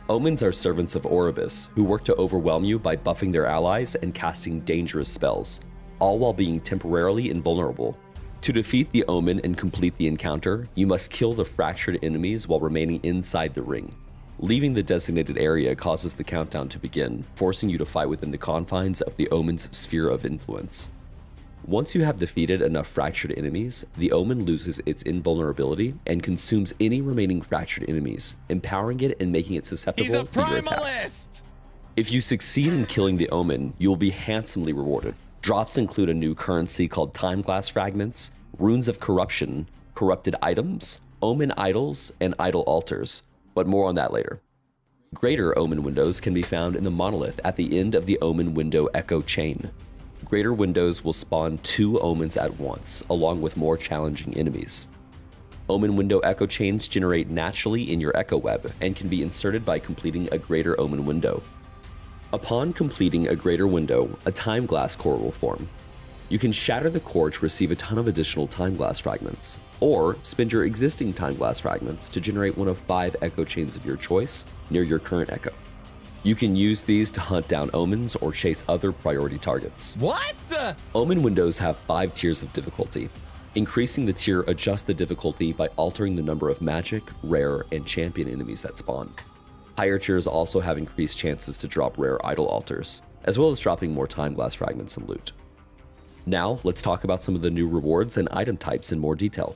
D: Omens are servants of Oribus, who work to overwhelm you by buffing their allies and casting dangerous spells, all while being temporarily invulnerable. To defeat the Omen and complete the encounter, you must kill the fractured enemies while remaining inside the ring. Leaving the designated area causes the countdown to begin, forcing you to fight within the confines of the Omen's sphere of influence. Once you have defeated enough fractured enemies, the Omen loses its invulnerability and consumes any remaining fractured enemies, empowering it and making it susceptible to your attacks. If you succeed in killing the Omen, you will be handsomely rewarded. Drops include a new currency called Time Glass Fragments, Runes of Corruption, Corrupted Items, Omen Idols, and Idol Altars, but more on that later. Greater Omen windows can be found in the Monolith at the end of the Omen window echo chain. Greater windows will spawn 2 Omens at once, along with more challenging enemies. Omen window echo chains generate naturally in your echo web and can be inserted by completing a Greater Omen window. Upon completing a Greater window, a Time Glass core will form. You can shatter the core to receive a ton of additional Time Glass fragments, or spend your existing Time Glass fragments to generate one of 5 echo chains of your choice near your current echo. You can use these to hunt down Omens or chase other priority targets.
B: What?
D: Omen windows have 5 tiers of difficulty. Increasing the tier adjusts the difficulty by altering the number of magic, rare, and champion enemies that spawn. Higher tiers also have increased chances to drop rare idol altars, as well as dropping more Time Glass fragments and loot. Now, let's talk about some of the new rewards and item types in more detail.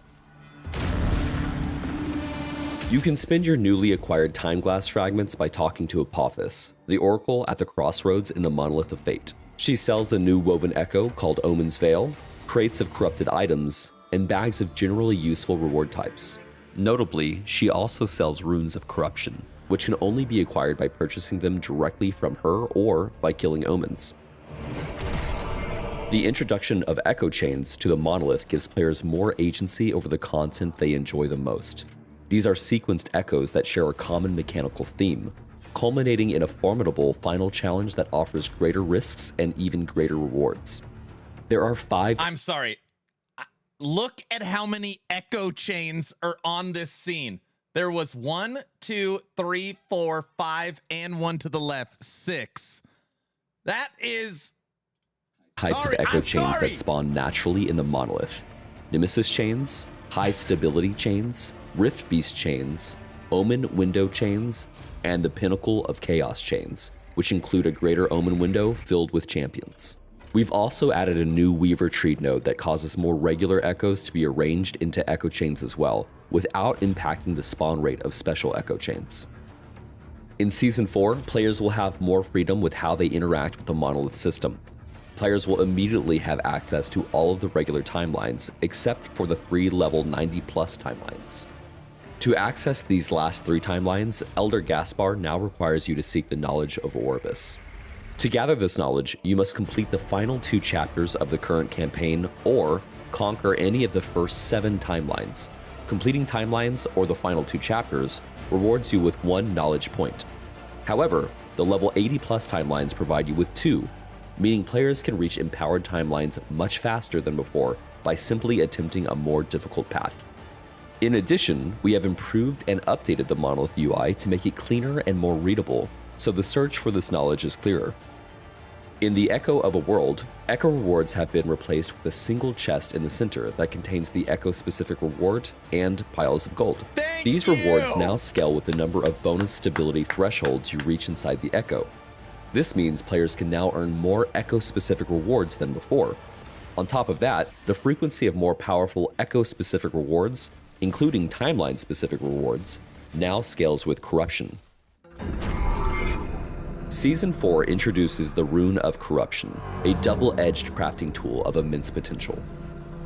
D: You can spend your newly acquired Time Glass fragments by talking to Apophis, the Oracle at the crossroads in the Monolith of Fate. She sells a new woven echo called Omen's Veil, crates of corrupted items, and bags of generally useful reward types. Notably, she also sells Runes of Corruption, which can only be acquired by purchasing them directly from her or by killing Omens. The introduction of echo chains to the Monolith gives players more agency over the content they enjoy the most. These are sequenced echoes that share a common mechanical theme, culminating in a formidable final challenge that offers greater risks and even greater rewards. There are 5...
B: I'm sorry. Look at how many echo chains are on this scene. There was 1, 2, 3, 4, 5, and 1 to the left. 6. That is...
D: types of echo chains that spawn naturally in the Monolith. Nemesis chains, high stability chains, Rift Beast chains, Omen window chains, and the Pinnacle of Chaos chains, which include a greater Omen window filled with champions. We've also added a new Weaver tree node that causes more regular echoes to be arranged into echo chains as well, without impacting the spawn rate of special echo chains. In Season 4, players will have more freedom with how they interact with the Monolith system. Players will immediately have access to all of the regular timelines, except for the 3 level 90+ timelines. To access these last 3 timelines, Elder Gaspar now requires you to seek the knowledge of Orbis. To gather this knowledge, you must complete the final 2 chapters of the current campaign or conquer any of the first 7 timelines. Completing timelines or the final 2 chapters rewards you with 1 knowledge point. However, the level 80+ timelines provide you with 2, meaning players can reach empowered timelines much faster than before by simply attempting a more difficult path. In addition, we have improved and updated the Monolith UI to make it cleaner and more readable, so the search for this knowledge is clearer. In the Echo of a World, Echo rewards have been replaced with a single chest in the center that contains the Echo-specific reward and piles of gold. These rewards now scale with the number of bonus stability thresholds you reach inside the Echo. This means players can now earn more Echo-specific rewards than before. On top of that, the frequency of more powerful Echo-specific rewards, including timeline-specific rewards, now scales with Corruption. Season 4 introduces the Rune of Corruption, a double-edged crafting tool of immense potential.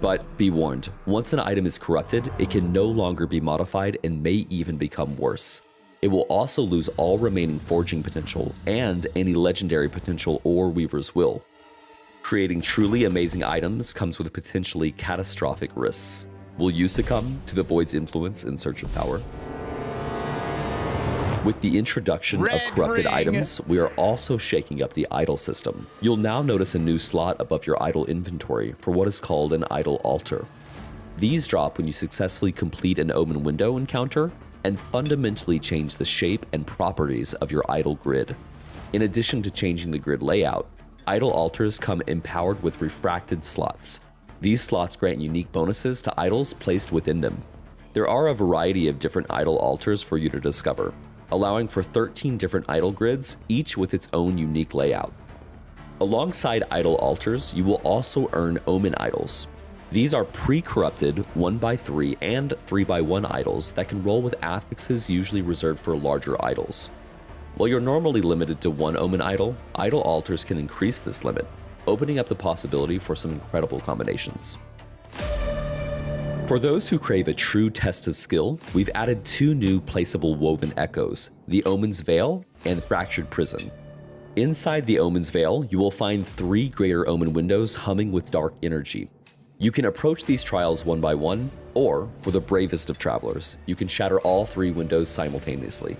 D: But be warned, once an item is corrupted, it can no longer be modified and may even become worse. It will also lose all remaining forging potential and any legendary potential or Weaver's Will. Creating truly amazing items comes with potentially catastrophic risks. Will you succumb to the Void's influence in search of power? With the introduction of corrupted items, we are also shaking up the idol system. You'll now notice a new slot above your idol inventory for what is called an idol altar. These drop when you successfully complete an Omen window encounter and fundamentally change the shape and properties of your idol grid. In addition to changing the grid layout, idol altars come empowered with refracted slots. These slots grant unique bonuses to idols placed within them. There are a variety of different idol altars for you to discover, allowing for 13 different idol grids, each with its own unique layout. Alongside idol altars, you will also earn Omen idols. These are pre-corrupted 1x3 and 3x1 idols that can roll with affixes usually reserved for larger idols. While you're normally limited to 1 Omen idol, idol altars can increase this limit, opening up the possibility for some incredible combinations. For those who crave a true test of skill, we've added 2 new placeable woven echoes, the Omen's Veil and Fractured Prison. Inside the Omen's Veil, you will find 3 greater Omen windows humming with dark energy. You can approach these trials one by one, or, for the bravest of travelers, you can shatter all 3 windows simultaneously.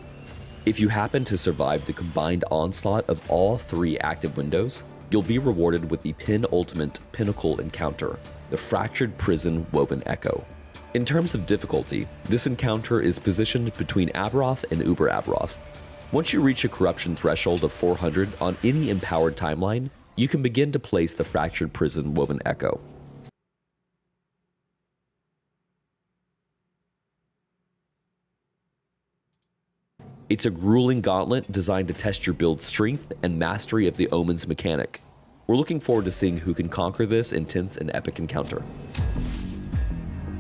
D: If you happen to survive the combined onslaught of all 3 active windows, you'll be rewarded with the penultimate pinnacle encounter, the Fractured Prison Woven Echo. In terms of difficulty, this encounter is positioned between Aberoth and Uber Aberoth. Once you reach a corruption threshold of 400 on any empowered timeline, you can begin to place the Fractured Prison Woven Echo. It's a grueling gauntlet designed to test your build's strength and mastery of the Omen's mechanic. We're looking forward to seeing who can conquer this intense and epic encounter.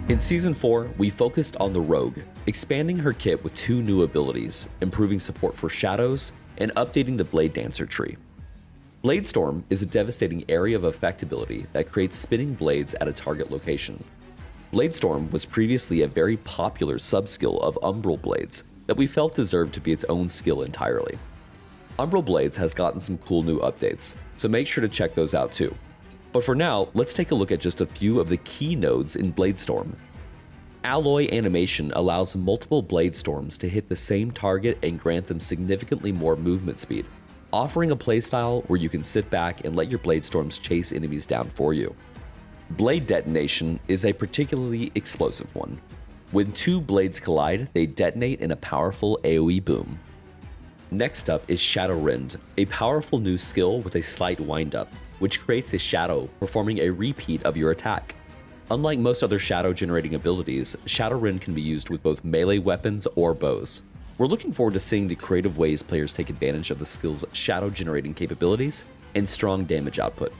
D: In Season 4, we focused on the Rogue, expanding her kit with 2 new abilities, improving support for shadows, and updating the Blade Dancer tree. Bladestorm is a devastating area of effect ability that creates spinning blades at a target location. Bladestorm was previously a very popular subskill of Umbral Blades that we felt deserved to be its own skill entirely. Umbral Blades has gotten some cool new updates, so make sure to check those out too. But for now, let's take a look at just a few of the key nodes in Bladestorm. Alloy animation allows multiple blade storms to hit the same target and grant them significantly more movement speed, offering a playstyle where you can sit back and let your blade storms chase enemies down for you. Blade detonation is a particularly explosive one. When two blades collide, they detonate in a powerful AoE boom. Next up is Shadow Rend, a powerful new skill with a slight wind-up, which creates a shadow performing a repeat of your attack. Unlike most other shadow-generating abilities, Shadow Rend can be used with both melee weapons or bows. We're looking forward to seeing the creative ways players take advantage of the skill's shadow-generating capabilities and strong damage output.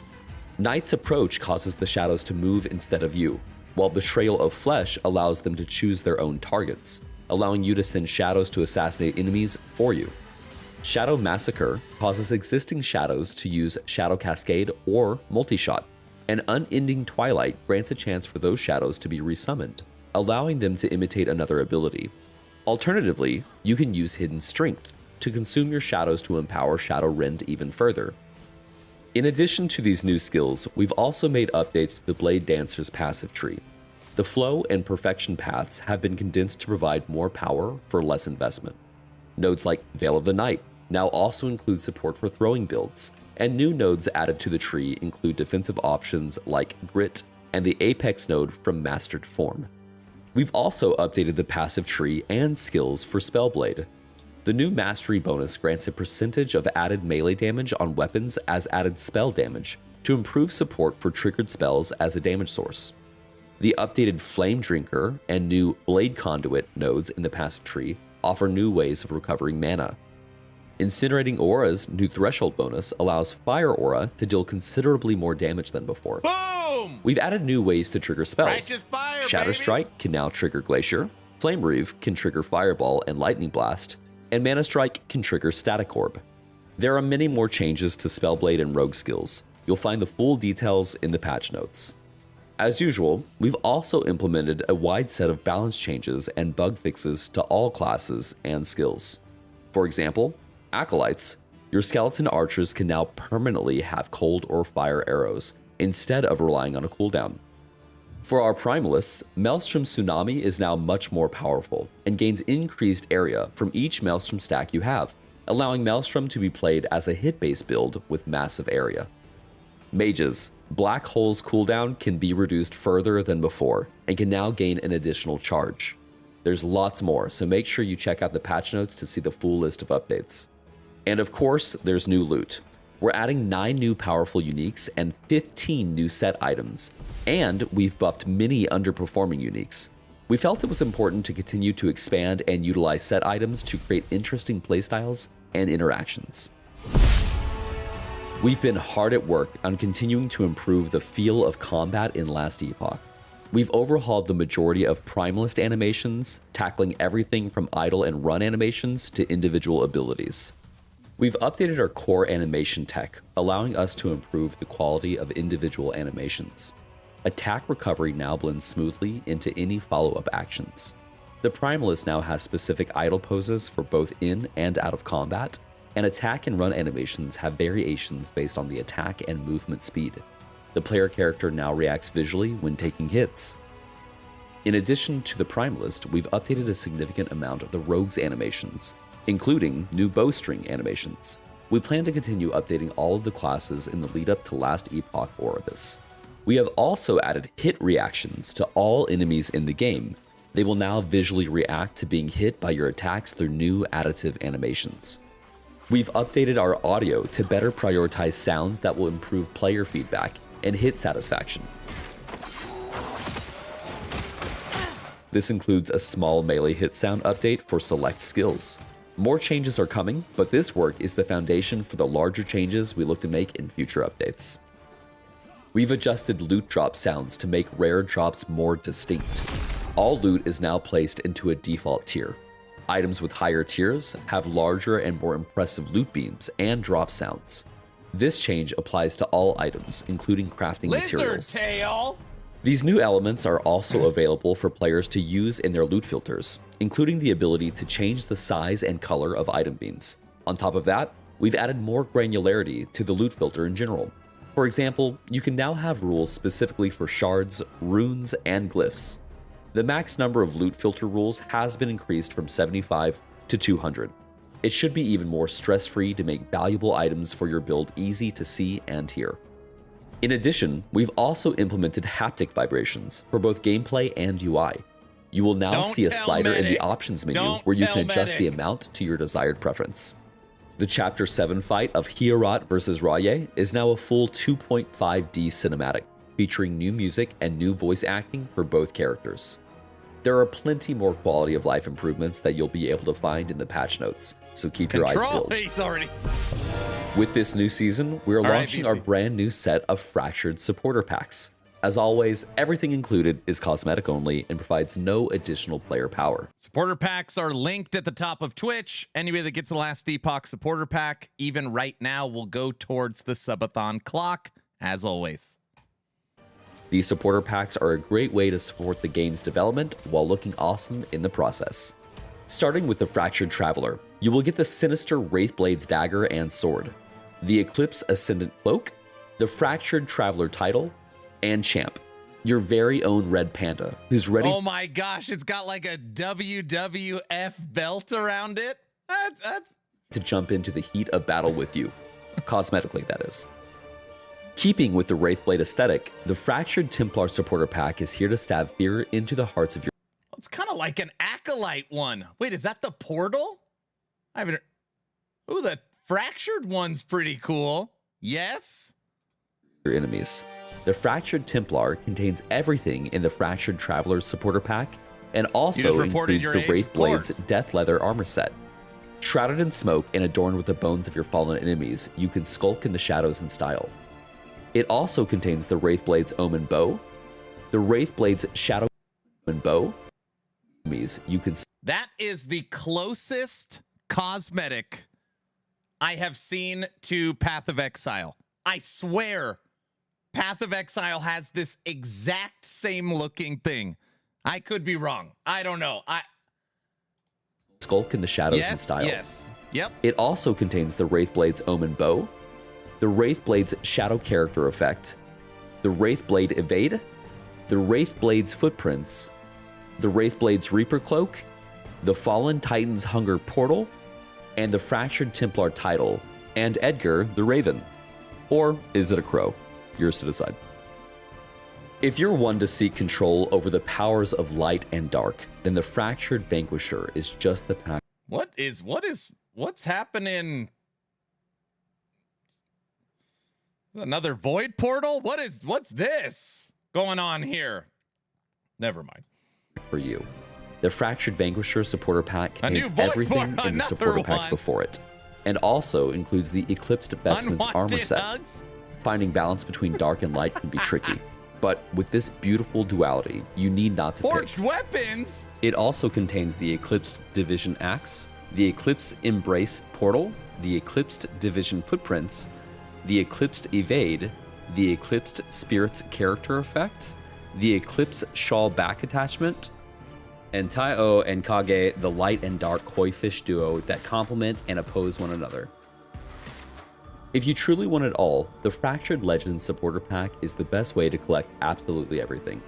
D: Knight's Approach causes the shadows to move instead of you, while Betrayal of Flesh allows them to choose their own targets, allowing you to send shadows to assassinate enemies for you. Shadow Massacre causes existing shadows to use Shadow Cascade or Multi-Shot, and Unending Twilight grants a chance for those shadows to be resummoned, allowing them to imitate another ability. Alternatively, you can use Hidden Strength to consume your shadows to empower Shadow Rend even further. In addition to these new skills, we've also made updates to the Blade Dancer's passive tree. The flow and perfection paths have been condensed to provide more power for less investment. Nodes like Veil of the Night now also include support for throwing builds, and new nodes added to the tree include defensive options like Grit and the Apex node from Mastered Form. We've also updated the passive tree and skills for Spellblade. The new Mastery bonus grants a percentage of added melee damage on weapons as added spell damage to improve support for triggered spells as a damage source. The updated Flame Drinker and new Blade Conduit nodes in the passive tree offer new ways of recovering mana. Incinerating Aura's new Threshold bonus allows Fire Aura to deal considerably more damage than before.
B: Boom!
D: We've added new ways to trigger spells.
B: Righteous fire,
D: Shatter
B: baby!
D: Strike can now trigger Glacier, Flame Reeve can trigger Fireball and Lightning Blast, and Mana Strike can trigger Static Orb. There are many more changes to Spellblade and Rogue skills. You'll find the full details in the patch notes. As usual, we've also implemented a wide set of balance changes and bug fixes to all classes and skills. For example, Acolytes, your skeleton archers can now permanently have cold or fire arrows instead of relying on a cooldown. For our Primalists, Maelstrom Tsunami is now much more powerful and gains increased area from each Maelstrom stack you have, allowing Maelstrom to be played as a hit-based build with massive area. Mages, Black Hole's cooldown can be reduced further than before and can now gain an additional charge. There's lots more, so make sure you check out the patch notes to see the full list of updates. And of course, there's new loot. We're adding 9 new powerful uniques and 15 new set items, and we've buffed many underperforming uniques. We felt it was important to continue to expand and utilize set items to create interesting playstyles and interactions. We've been hard at work on continuing to improve the feel of combat in Last Epoch. We've overhauled the majority of Primalist animations, tackling everything from idle and run animations to individual abilities. We've updated our core animation tech, allowing us to improve the quality of individual animations. Attack recovery now blends smoothly into any follow-up actions. The Primalist now has specific idle poses for both in and out of combat, and attack and run animations have variations based on the attack and movement speed. The player character now reacts visually when taking hits. In addition to the Primalist, we've updated a significant amount of the Rogue's animations, including new bowstring animations. We plan to continue updating all of the classes in the lead up to Last Epoch Oribus. We have also added hit reactions to all enemies in the game. They will now visually react to being hit by your attacks through new additive animations. We've updated our audio to better prioritize sounds that will improve player feedback and hit satisfaction. This includes a small melee hit sound update for select skills. More changes are coming, but this work is the foundation for the larger changes we look to make in future updates. We've adjusted loot drop sounds to make rare drops more distinct. All loot is now placed into a default tier. Items with higher tiers have larger and more impressive loot beams and drop sounds. This change applies to all items, including crafting materials.
B: Tail!
D: These new elements are also available for players to use in their loot filters, including the ability to change the size and color of item beams. On top of that, we've added more granularity to the loot filter in general. For example, you can now have rules specifically for shards, runes, and glyphs. The max number of loot filter rules has been increased from 75 to 200. It should be even more stress-free to make valuable items for your build easy to see and hear. In addition, we've also implemented haptic vibrations for both gameplay and UI. You will now see a slider in the options menu where you can adjust the amount to your desired preference. The Chapter 7 fight of Hierot vs. Raye is now a full 2.5D cinematic, featuring new music and new voice acting for both characters. There are plenty more quality of life improvements that you'll be able to find in the patch notes, so keep your eyes peeled. With this new season, we're launching our brand new set of Fractured Supporter Packs. As always, everything included is cosmetic only and provides no additional player power.
B: Supporter packs are linked at the top of Twitch. Anybody that gets the last Epoch supporter pack, even right now, will go towards the subathon clock, as always.
D: These supporter packs are a great way to support the game's development while looking awesome in the process. Starting with the Fractured Traveler, you will get the Sinister Wraithblade's dagger and sword, the Eclipse Ascendant cloak, the Fractured Traveler title, and champ, your very own Red Panda, who's ready.
B: Oh my gosh, it's got like a WWF belt around it.
D: To jump into the heat of battle with you, cosmetically that is. Keeping with the Wraithblade aesthetic, the Fractured Templar supporter pack is here to stab fear into the hearts of your.
B: It's kind of like an Acolyte one. Wait, is that the portal? I haven't. Ooh, the Fractured one's pretty cool. Yes.
D: Your enemies. The Fractured Templar contains everything in the Fractured Traveler's supporter pack and also includes the Wraithblade's Death Leather armor set. Shrouded in smoke and adorned with the bones of your fallen enemies, you can skulk in the shadows in style. It also contains the Wraithblade's Omen Bow, the Wraithblade's Shadow Omen Bow. You can.
B: That is the closest cosmetic I have seen to Path of Exile. I swear, Path of Exile has this exact same looking thing. I could be wrong. I don't know.
D: Skulk in the shadows in style.
B: Yes. Yep.
D: It also contains the Wraithblade's Omen Bow, the Wraithblade's Shadow Character Effect, the Wraithblade Evade, the Wraithblade's Footprints, the Wraithblade's Reaper Cloak, the Fallen Titan's Hunger Portal, and the Fractured Templar title, and Edgar the Raven. Or is it a crow? Yours to decide. If you're one to seek control over the powers of light and dark, then the Fractured Vanquisher is just the pack.
B: What's happening? Another void portal? What's this going on here? Never mind.
D: For you. The Fractured Vanquisher supporter pack contains everything in the supporter packs before it, and also includes the Eclipsed Vestments armor set. Finding balance between dark and light can be tricky, but with this beautiful duality, you need not to
B: Forged
D: pick.
B: weapons!
D: It also contains the Eclipsed Division Axe, the Eclipse Embrace Portal, the Eclipsed Division Footprints, the Eclipsed Evade, the Eclipsed Spirit's Character Effect, the Eclipse Shawl Back Attachment, and Tai-O and Kage, the light and dark koi fish duo that complement and oppose one another. If you truly want it all, the Fractured Legends supporter pack is the best way to collect absolutely everything.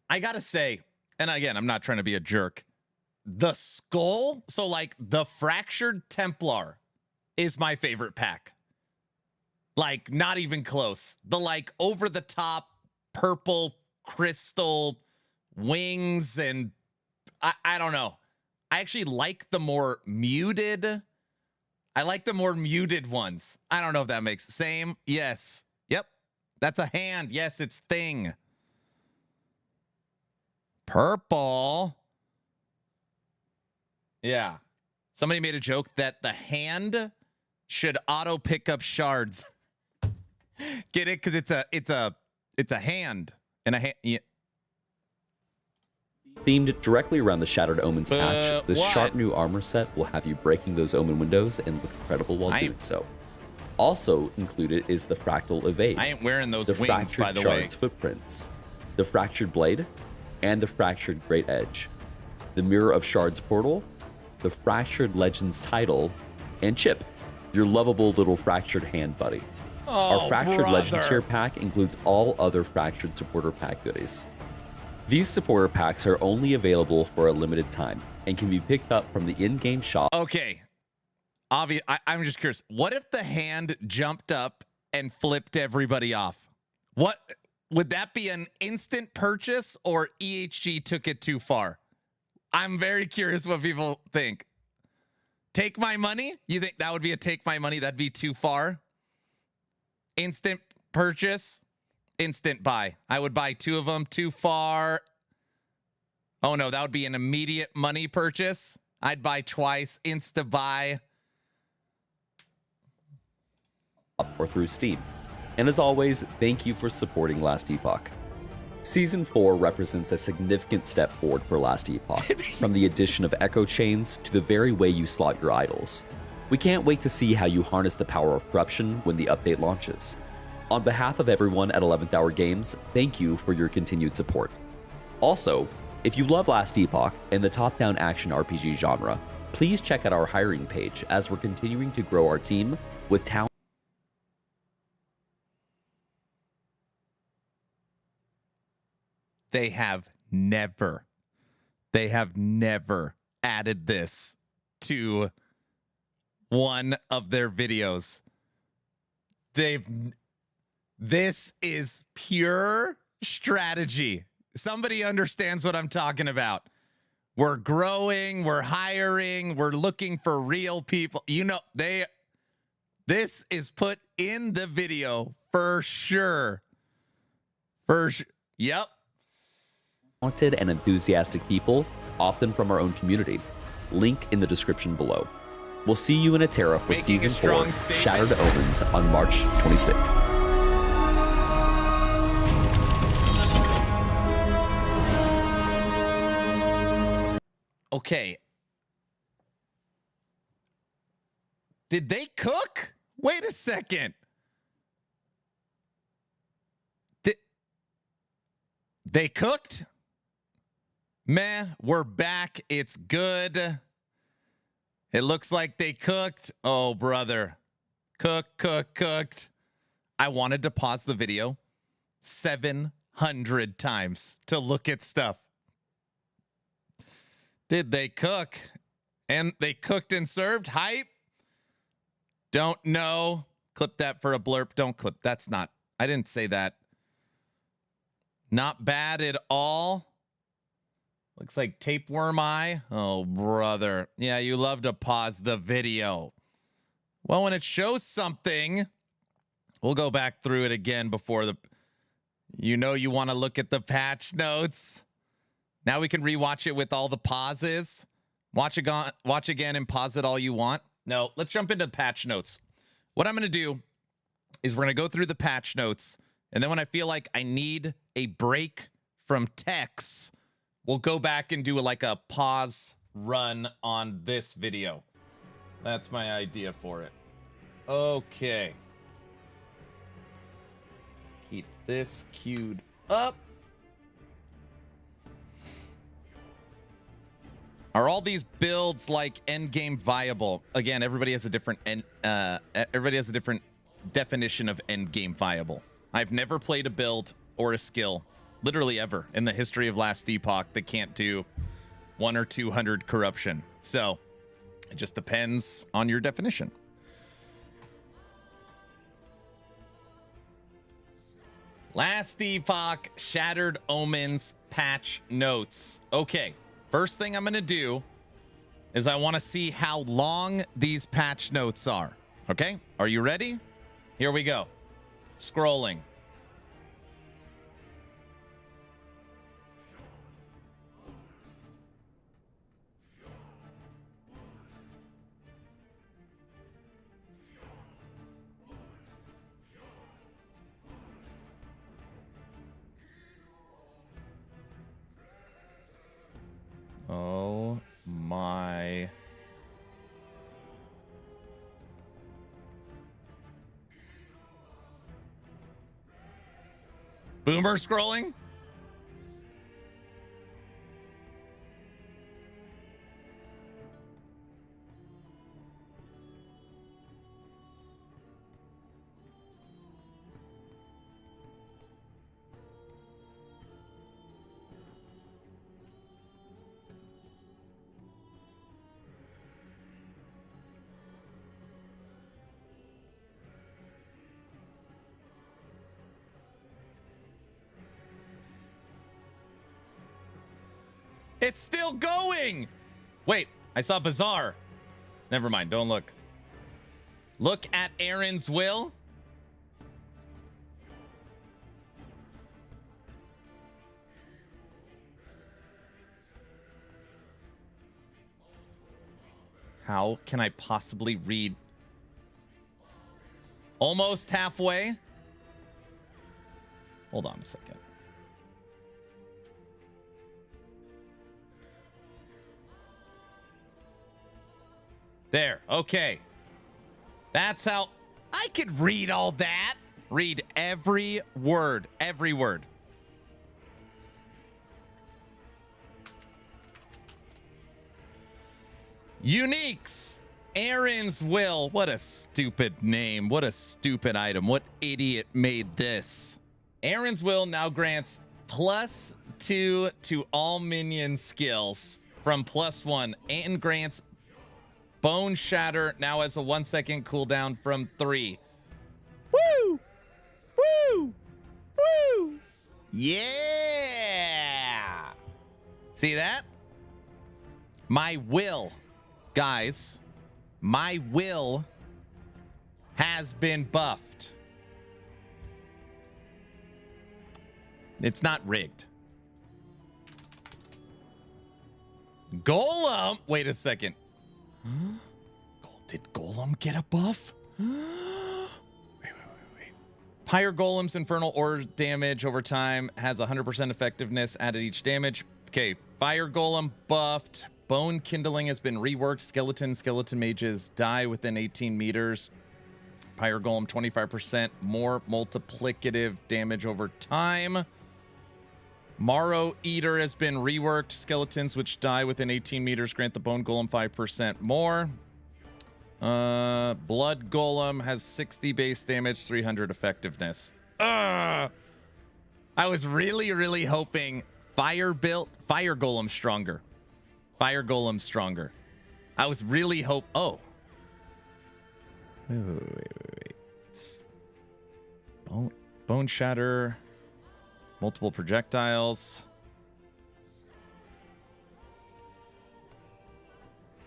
B: I gotta say, and again, I'm not trying to be a jerk, the skull, so like the Fractured Templar is my favorite pack. Like, not even close. The like over the top purple crystal wings, and I don't know. I actually like the more muted. I like the more muted ones. I don't know if that makes same. Yes. Yep. That's a hand. Yes, it's thing. Purple. Yeah. Somebody made a joke that the hand should auto pick up shards. Get it? Because it's a hand and a hand. Yeah.
D: Themed directly around the Shattered Omens patch, this sharp new armor set will have you breaking those Omen windows and look incredible while doing so. Also included is the Fractal Evade.
B: I ain't wearing those
D: the
B: wings,
D: Fractured
B: by the way.
D: Shards Footprints, the Fractured Blade, and the Fractured Great Edge, the Mirror of Shards Portal, the Fractured Legends title, and Chip. your lovable little fractured hand buddy. Our Fractured Legend tier pack includes all other Fractured supporter pack goodies. These supporter packs are only available for a limited time and can be picked up from the in-game shop.
B: Okay. I'm just curious. What if the hand jumped up and flipped everybody off? What would that be, an instant purchase, or EHG took it too far? I'm very curious what people think. Take my money? You think that would be a take my money? That'd be too far? Instant purchase, instant buy. I would buy 2 of them. Too far. Oh no, that would be an immediate money purchase. I'd buy twice. Insta buy.
D: Or through Steam. And as always, thank you for supporting Last Epoch. Season 4 represents a significant step forward for Last Epoch, from the addition of echo chains to the very way you slot your idols. We can't wait to see how you harness the power of corruption when the update launches. On behalf of everyone at 11th Hour Games, thank you for your continued support. Also, if you love Last Epoch and the top-down action RPG genre, please check out our hiring page as we're continuing to grow our team with talent.
B: They have never added this to one of their videos. This is pure strategy. Somebody understands what I'm talking about. We're growing, we're hiring, we're looking for real people. You know, this is put in the video for sure. Yep.
D: Talented and enthusiastic people, often from our own community. Link in the description below. We'll see you in Atera for
B: Making
D: Season
B: a strong
D: 4,
B: statement.
D: Shattered Omens, on March 26th.
B: Okay. Did they cook? Wait a second. They cooked? Meh, we're back. It's good. It looks like they cooked. Oh, brother. Cooked. I wanted to pause the video 700 times to look at stuff. Did they cook? And they cooked and served? Hype? Don't know. Clip that for a blurb. Don't clip. That's not. I didn't say that. Not bad at all. Looks like tapeworm eye. Oh, brother. Yeah, you love to pause the video. Well, when it shows something, we'll go back through it again before the... You know you want to look at the patch notes. Now we can rewatch it with all the pauses. Watch again and pause it all you want. No, let's jump into patch notes. What I'm going to do is we're going to go through the patch notes, and then when I feel like I need a break from text, we'll go back and do like a pause run on this video. That's my idea for it. Okay. Keep this queued up. Are all these builds like end game viable? Again, everybody has a different definition of end game viable. I've never played a build or a skill, literally ever, in the history of Last Epoch that can't do 100 or 200 corruption. So it just depends on your definition. Last Epoch Shattered Omens patch notes. Okay. First thing I'm going to do is I want to see how long these patch notes are. Okay? Are you ready? Here we go. Scrolling. Oh my. Boomer scrolling? It's still going. Wait, I saw Bazaar. Never mind. Don't look. Look at Aaron's will. How can I possibly read? Almost halfway. Hold on a second. There. Okay. That's how I could read all that. Read every word. Every word. Uniques. Aaron's Will. What a stupid name. What a stupid item. What idiot made this? Aaron's Will now grants +2 to all minion skills from +1 and grants Bone Shatter now has a 1-second cooldown from 3. Woo! Woo! Woo! Yeah! See that? My will, guys, my will has been buffed. It's not rigged. Golem. Wait a second. Did Golem get a buff? Wait. Pyre Golem's infernal ore damage over time has 100% effectiveness added each damage. Okay, Fire Golem buffed. Bone Kindling has been reworked. Skeleton mages die within 18 meters. Pyre Golem 25% more multiplicative damage over time. Marrow Eater has been reworked. Skeletons which die within 18 meters grant the Bone Golem 5% more. Blood Golem has 60 base damage, 300 effectiveness. I was really hoping Fire Golem stronger. Fire Golem stronger. I was really Oh. Wait. It's Bone Shatter. Multiple projectiles.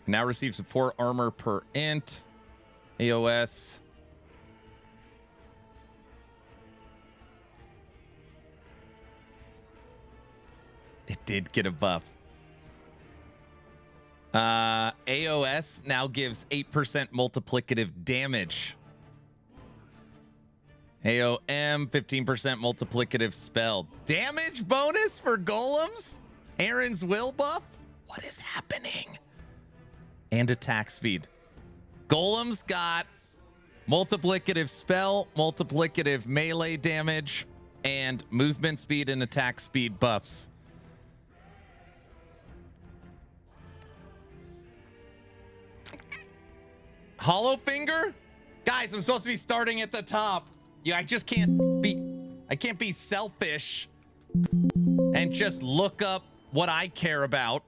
B: Now receives 4 armor per int. AOS. It did get a buff. AOS now gives 8% multiplicative damage. AOM, 15% multiplicative spell. Damage bonus for golems? Aaron's Will buff? What is happening? And attack speed. Golems got multiplicative spell, multiplicative melee damage, and movement speed and attack speed buffs. Hollow Finger? Guys, I'm supposed to be starting at the top. Yeah, I can't be selfish and just look up what I care about.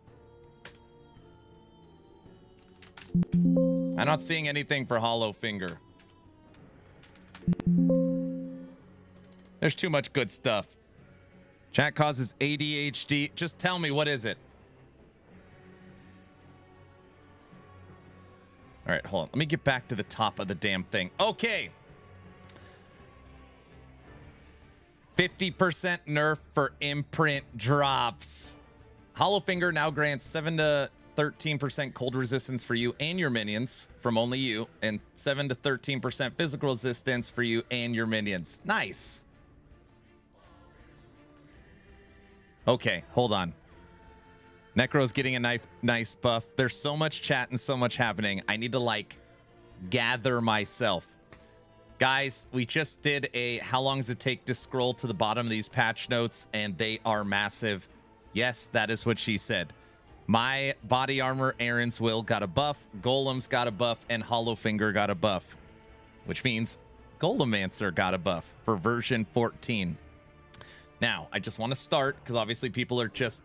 B: I'm not seeing anything for Hollow Finger. There's too much good stuff. Chat causes ADHD. Just tell me, what is it? All right, hold on. Let me get back to the top of the damn thing. Okay. 50% nerf for imprint drops. Hollow Finger now grants 7 to 13% cold resistance for you and your minions from only you, and 7 to 13% physical resistance for you and your minions. Nice. Okay, hold on. Necro's getting a nice buff. There's so much chat and so much happening. I need to gather myself. Guys, we just did a how long does it take to scroll to the bottom of these patch notes, and they are massive. Yes, that is what she said. My body armor, Aaron's Will, got a buff. Golem's got a buff, and Hollow Finger got a buff, which means Golemancers got a buff for version 14. Now, I just want to start, because obviously people are just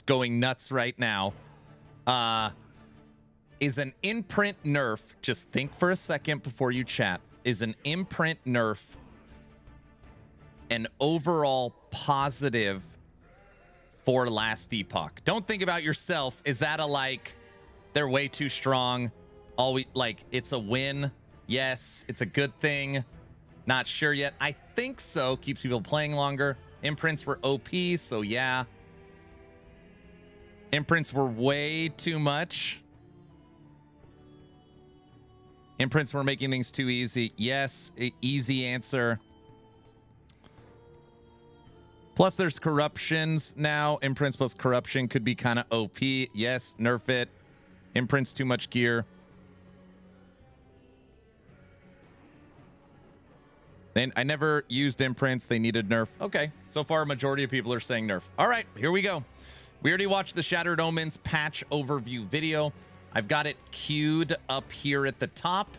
B: going nuts right now. Is an imprint nerf, just think for a second before you chat, is an imprint nerf an overall positive for last Epoch. Don't think about yourself. Is that a like, they're way too strong? Always like, it's a win. Yes, it's a good thing. Not sure yet. I think so. Keeps people playing longer. Imprints were OP, so yeah. Imprints were way too much. Imprints were making things too easy. Yes, easy answer. Plus, there's corruptions now. Imprints plus corruption could be kind of OP. Yes, nerf it. Imprints too much gear. And I never used imprints. They needed nerf. Okay, so far, a majority of people are saying nerf. All right, here we go. We already watched the Shattered Omens patch overview video. I've got it queued up here at the top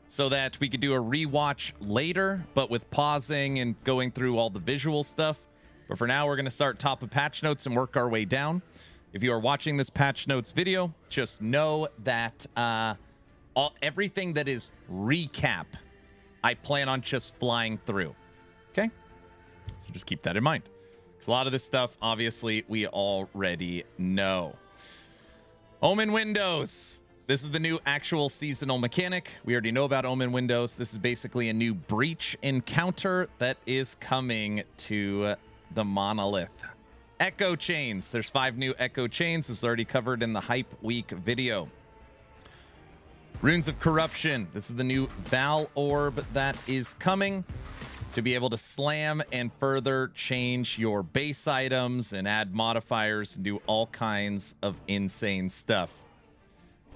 B: so that we could do a rewatch later, but with pausing and going through all the visual stuff. But for now, we're going to start top of patch notes and work our way down. If you are watching this patch notes video, just know that everything that is recap, I plan on just flying through. Okay? So just keep that in mind. Because a lot of this stuff, obviously, we already know. Omen windows. This is the new actual seasonal mechanic. We already know about Omen windows. This is basically a new breach encounter that is coming to the Monolith. Echo chains. There's 5 new echo chains. This was already covered in the Hype Week video. Runes of Corruption. This is the new Val Orb that is coming to be able to slam and further change your base items and add modifiers and do all kinds of insane stuff.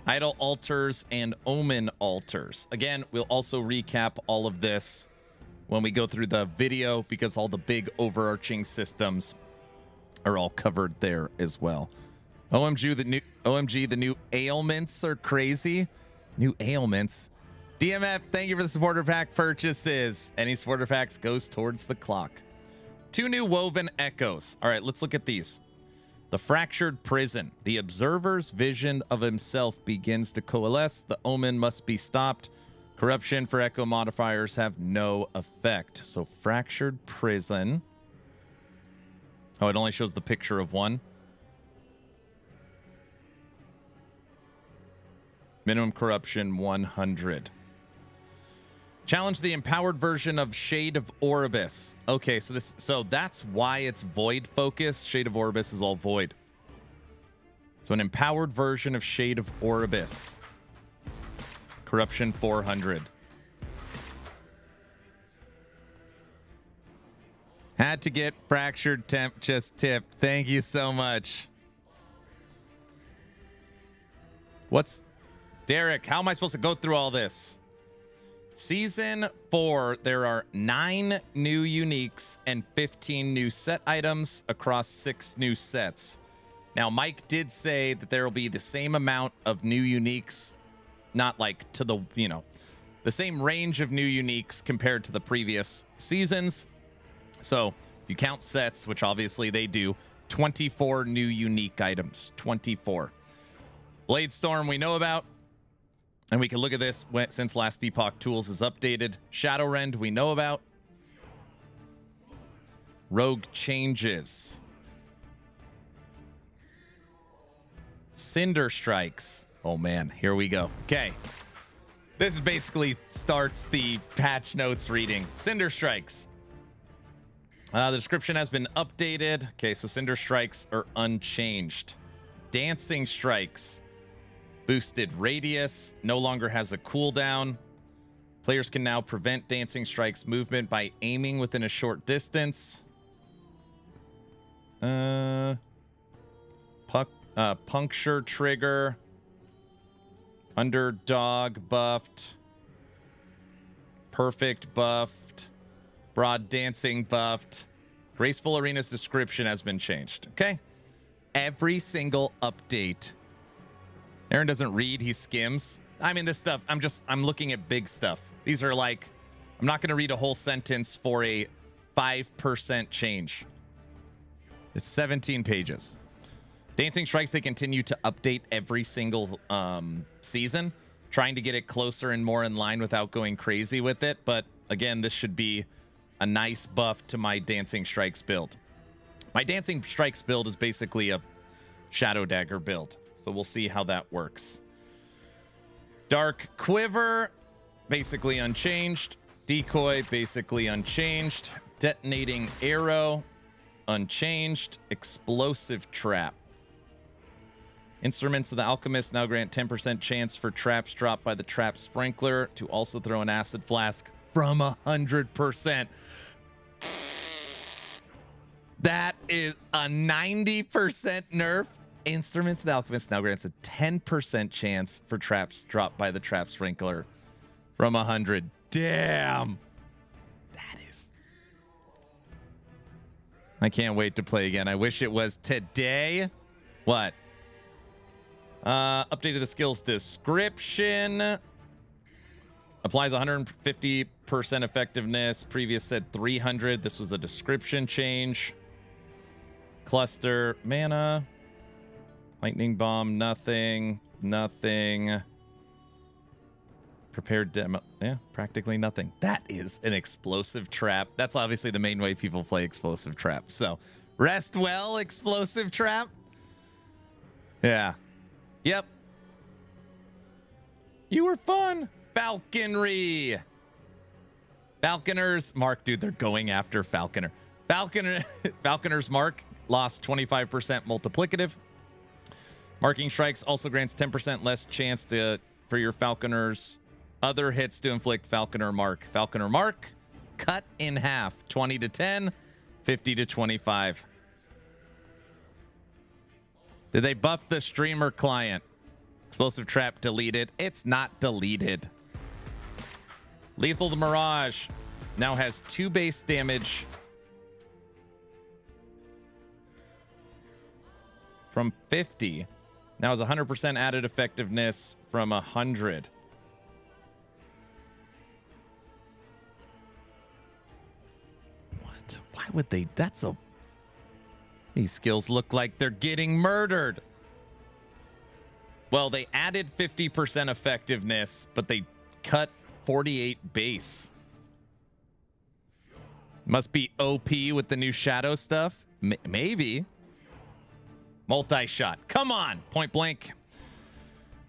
B: Idol altars and omen altars. Again, we'll also recap all of this when we go through the video because all the big overarching systems are all covered there as well. OMG, the new ailments are crazy. New ailments. DMF, thank you for the supporter pack purchases. Any supporter packs goes towards the clock. 2 new woven echoes. All right, let's look at these. The Fractured Prison. The observer's vision of himself begins to coalesce. The omen must be stopped. Corruption for echo modifiers have no effect. So Fractured Prison. Oh, it only shows the picture of one. Minimum corruption 100. Challenge the empowered version of Shade of Orbis. Okay, so that's why it's void focus. Shade of Orbis is all void. So an empowered version of Shade of Orbis. Corruption 400. Had to get Fractured Temp just tipped. Thank you so much. Derek, how am I supposed to go through all this? Season 4, there are 9 new uniques and 15 new set items across 6 new sets. Now, Mike did say that there will be the same amount of new uniques, not like to the, the same range of new uniques compared to the previous seasons. So, if you count sets, which obviously they do, 24 new unique items. 24. Bladestorm we know about. And we can look at this since last Epoch Tools is updated. Shadowrend we know about. Rogue changes. Cinder Strikes. Oh man, here we go. Okay. This basically starts the patch notes reading. Cinder Strikes. The description has been updated. Okay, so Cinder Strikes are unchanged. Dancing Strikes. Boosted radius, no longer has a cooldown. Players can now prevent Dancing Strike's movement by aiming within a short distance. Puncture trigger. Underdog buffed. Perfect buffed. Broad dancing buffed. Graceful Arena's description has been changed. Okay. Every single update. Aaron doesn't read, he skims. I mean, this stuff, I'm looking at big stuff. These are like, I'm not going to read a whole sentence for a 5% change. It's 17 pages. Dancing Strikes, they continue to update every single season, trying to get it closer and more in line without going crazy with it. But again, this should be a nice buff to my Dancing Strikes build. My Dancing Strikes build is basically a Shadow Dagger build, so we'll see how that works. Dark Quiver, basically unchanged. Decoy, basically unchanged. Detonating Arrow, unchanged. Explosive Trap. Instruments of the Alchemist now grant 10% chance for traps dropped by the Trap Sprinkler to also throw an Acid Flask from 100%. That is a 90% nerf. Instruments of the Alchemist now grants a 10% chance for traps dropped by the Trap Sprinkler from 100. Damn. That is... I can't wait to play again. I wish it was today. What? Updated the skills description. Applies 150% effectiveness. Previous said 300. This was a description change. Cluster, mana. Lightning bomb, nothing. Nothing. Prepared demo. Yeah, practically nothing. That is an explosive trap. That's obviously the main way people play explosive trap. So, rest well, explosive trap. Yeah. Yep. You were fun. Falconry. Falconers. Mark, dude, they're going after Falconer. Falconer's Mark lost 25% multiplicative. Marking strikes also grants 10% less chance for your Falconer's other hits to inflict Falconer Mark. Falconer Mark cut in half. 20 to 10, 50 to 25. Did they buff the streamer client? Explosive trap deleted. It's not deleted. Lethal the Mirage now has 2 base damage from 50. Now has 100% added effectiveness from 100. What? Why would they? That's a... These skills look like they're getting murdered. Well, they added 50% effectiveness, but they cut 48 base. Must be OP with the new shadow stuff. Maybe. Multi-shot. Come on. Point blank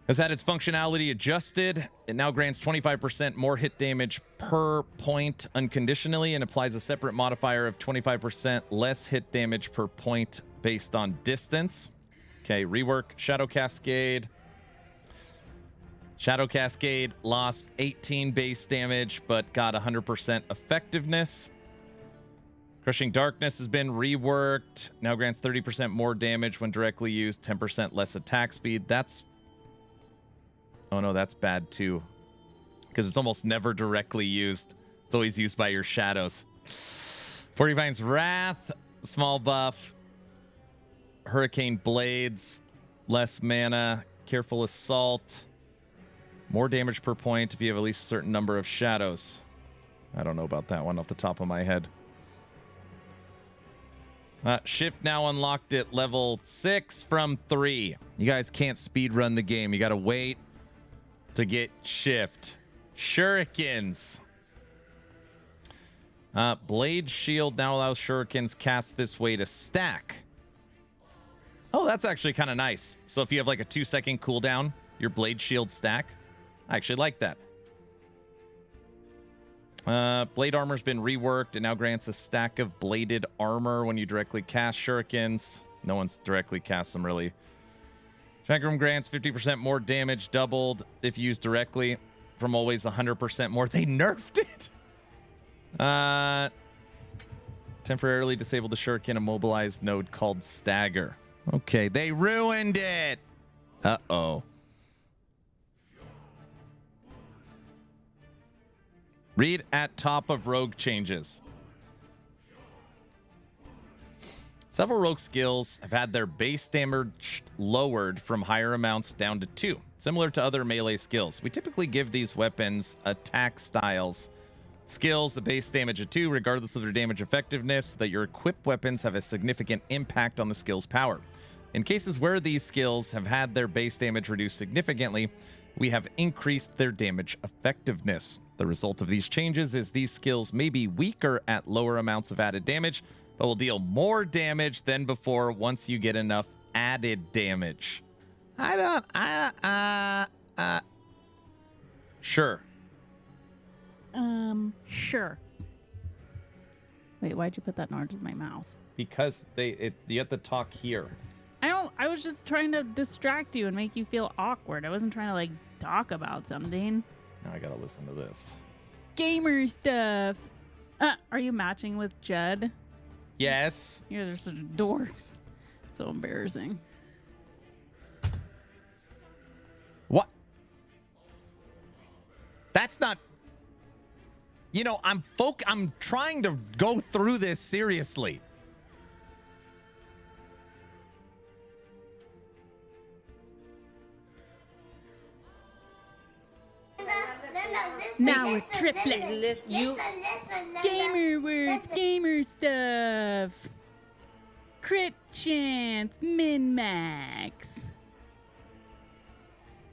B: has had its functionality adjusted. It now grants 25% more hit damage per point unconditionally and applies a separate modifier of 25% less hit damage per point based on distance. Okay, rework. Shadow Cascade. Shadow Cascade lost 18 base damage, but got 100% effectiveness. Crushing Darkness has been reworked. Now grants 30% more damage when directly used, 10% less attack speed. That's... Oh no, that's bad too. Because it's almost never directly used. It's always used by your shadows. 45's Wrath, small buff. Hurricane Blades, less mana. Careful Assault. More damage per point if you have at least a certain number of shadows. I don't know about that one off the top of my head. Shift now unlocked at level 6 from 3. You guys can't speed run the game. You got to wait to get Shift. Shurikens. Blade Shield now allows Shurikens cast this way to stack. Oh, that's actually kind of nice. So if you have like a 2-second cooldown, your Blade Shield stack. I actually like that. Blade Armor's been reworked and now grants a stack of bladed armor when you directly cast shurikens. No one's directly cast them, really. Chakram grants 50% more damage doubled if used directly from always 100% more. They nerfed it! Temporarily disable the shuriken immobilized node called Stagger. Okay, they ruined it! Uh-oh. Read at top of rogue changes. Several rogue skills have had their base damage lowered from higher amounts down to 2, similar to other melee skills. We typically give these weapons attack styles skills a base damage of 2, regardless of their damage effectiveness, so that your equipped weapons have a significant impact on the skill's power. In cases where these skills have had their base damage reduced significantly, we have increased their damage effectiveness. The result of these changes is these skills may be weaker at lower amounts of added damage, but will deal more damage than before once you get enough added damage. Sure.
F: Sure. Wait, why'd you put that in my mouth?
B: Because you have to talk here.
F: I was just trying to distract you and make you feel awkward. I wasn't trying to, like, talk about something.
B: Now I gotta listen to this.
F: Gamer stuff. Are you matching with Judd?
B: Yes.
F: You guys are such dorks. So embarrassing.
B: What? That's not... You know, I'm trying to go through this seriously.
F: Now with triplets. Gamer words, gamer stuff. Crit chance, min-max.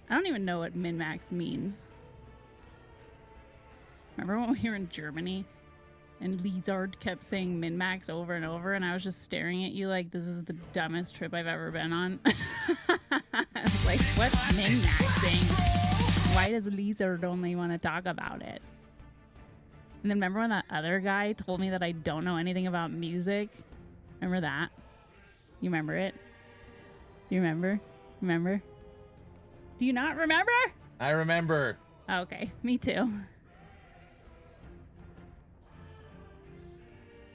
F: I don't even know what min-max means. Remember when we were in Germany and Lizard kept saying min-max over and over, and I was just staring at you like, this is the dumbest trip I've ever been on. I was like, what's min-maxing? Why does Lizard only want to talk about it? And then remember when that other guy told me that I don't know anything about music? Remember that? You remember it? You remember? Remember? Do you not remember?
B: I remember.
F: Okay, me too.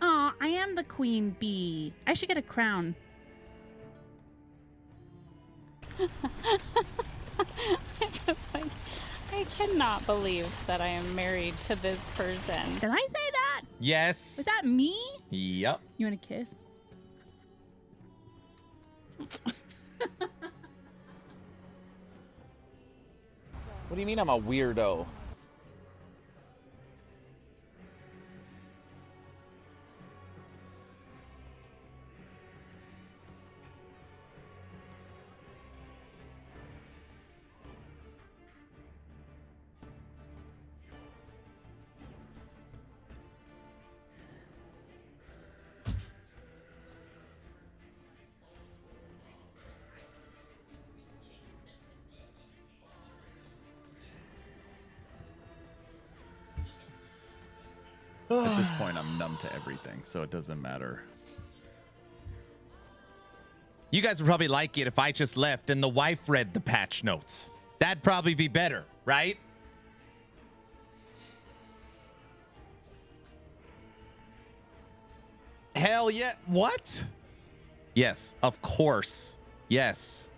F: Aw, I am the queen bee. I should get a crown. Just like, I cannot believe that I am married to this person. Did I say that?
B: Yes.
F: Was that me?
B: Yep.
F: You want a kiss?
A: What do you mean I'm a weirdo?
B: At this point, I'm numb to everything, so it doesn't matter. You guys would probably like it if I just left and the wife read the patch notes. That'd probably be better, right? Hell yeah. What? Yes, of course. Yes.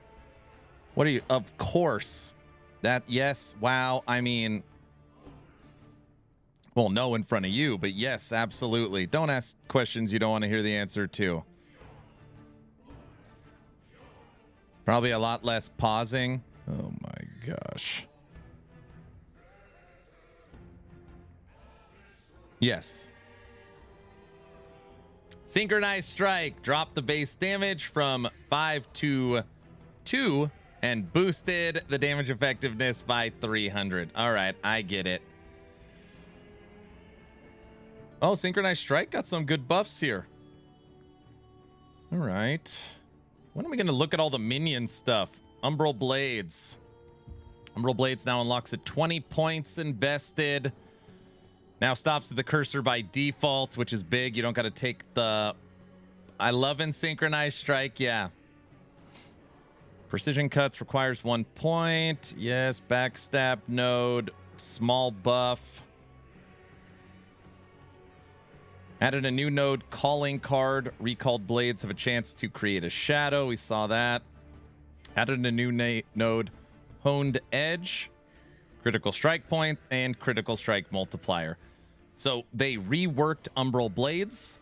B: What are you? Of course. That, yes. Wow. I mean... Well, no in front of you, but yes, absolutely. Don't ask questions you don't want to hear the answer to. Probably a lot less pausing. Oh my gosh. Yes. Synchronized strike. Drop the base damage from 5 to 2 and boosted the damage effectiveness by 300. All right, I get it. Oh, Synchronized Strike got some good buffs here. All right. When are we going to look at all the minion stuff? Umbral Blades. Umbral Blades now unlocks at 20 points invested. Now stops at the cursor by default, which is big. You don't got to take the... I love in Synchronized Strike, yeah. Precision Cuts requires 1 point. Yes, Backstab node. Small buff. Added a new node, Calling Card. Recalled blades have a chance to create a shadow. We saw that. Added a new node, Honed Edge. Critical Strike Point and Critical Strike Multiplier. So they reworked Umbral Blades,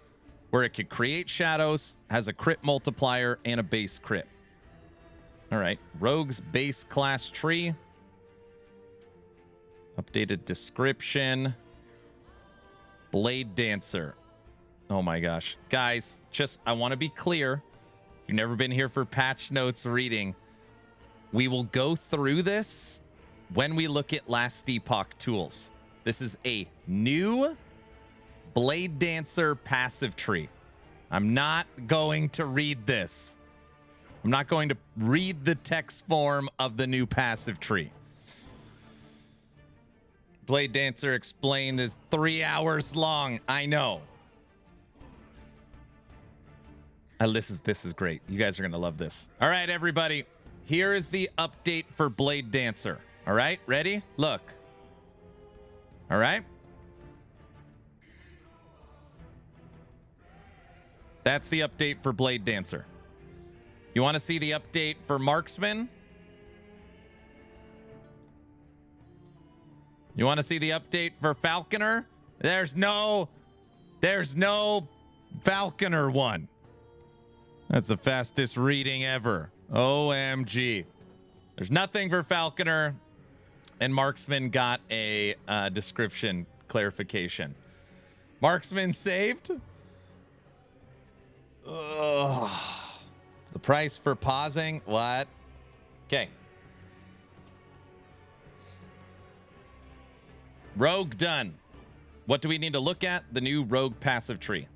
B: where it could create shadows, has a crit multiplier, and a base crit. All right. Rogue's base class tree. Updated description. Blade Dancer. Oh my gosh. Guys, just, I want to be clear. If you've never been here for patch notes reading, we will go through this when we look at last Epoch tools. This is a new Blade Dancer passive tree. I'm not going to read this. I'm not going to read the text form of the new passive tree. Blade Dancer explained is 3 hours long. I know. This is great. You guys are going to love this. All right, everybody. Here is the update for Blade Dancer. All right, ready? Look. All right. That's the update for Blade Dancer. You want to see the update for Marksman? You want to see the update for Falconer? There's no Falconer one. That's the fastest reading ever. OMG. There's nothing for Falconer, and Marksman got a description clarification. Marksman saved? Ugh. The price for pausing? What? Okay. Rogue done. What do we need to look at? The new Rogue passive tree.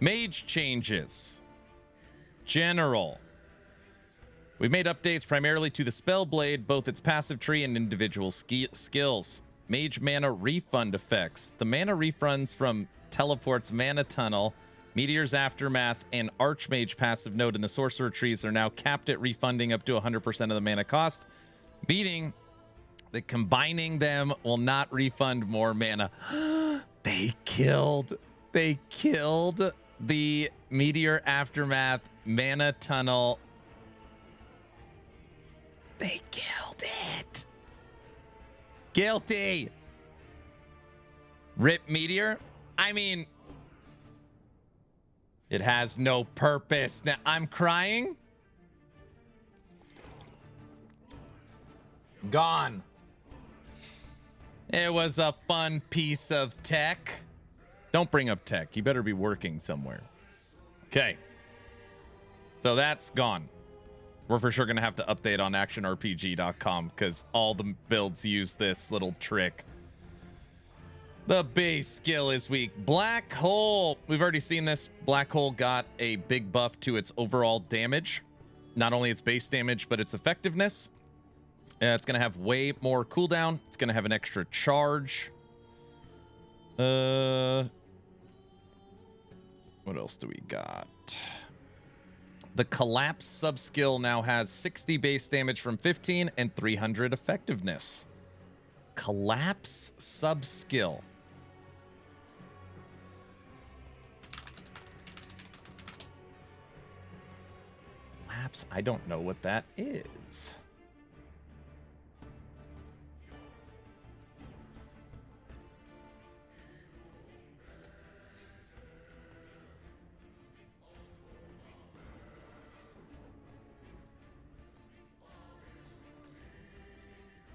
B: Mage changes. General. We've made updates primarily to the Spellblade, both its passive tree and individual skills. Mage mana refund effects. The mana refunds from Teleport's Mana Tunnel, Meteor's Aftermath, and Archmage passive node in the Sorcerer trees are now capped at refunding up to 100% of the mana cost, meaning that combining them will not refund more mana. They killed the Meteor Aftermath Mana Tunnel. They killed it. Guilty. Rip Meteor. I mean, it has no purpose. Now I'm crying. Gone. It was a fun piece of tech. Don't bring up tech. You better be working somewhere. Okay. So that's gone. We're for sure going to have to update on actionrpg.com because all the builds use this little trick. The base skill is weak. Black Hole. We've already seen this. Black Hole got a big buff to its overall damage. Not only its base damage, but its effectiveness. It's going to have way more cooldown. It's going to have an extra charge. What else do we got? The Collapse subskill now has 60 base damage from 15 and 300 effectiveness. Collapse subskill. Collapse, I don't know what that is.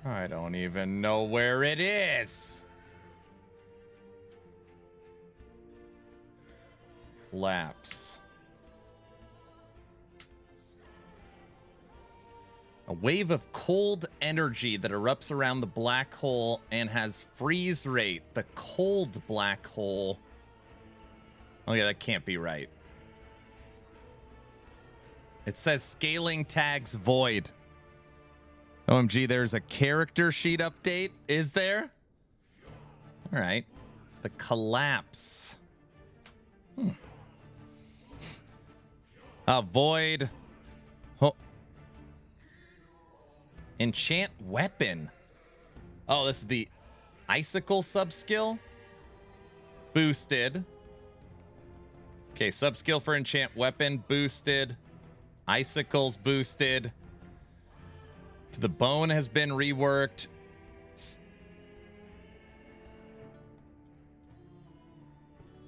B: I don't even know where it is. Collapse. A wave of cold energy that erupts around the black hole and has freeze rate. The cold black hole. Oh yeah, that can't be right. It says scaling tags void. OMG, there's a character sheet update. Is there? All right. The Collapse. Void. Oh. Enchant Weapon. Oh, this is the Icicle subskill. Boosted. Okay, subskill for Enchant Weapon. Boosted. Icicles boosted. The bone has been reworked.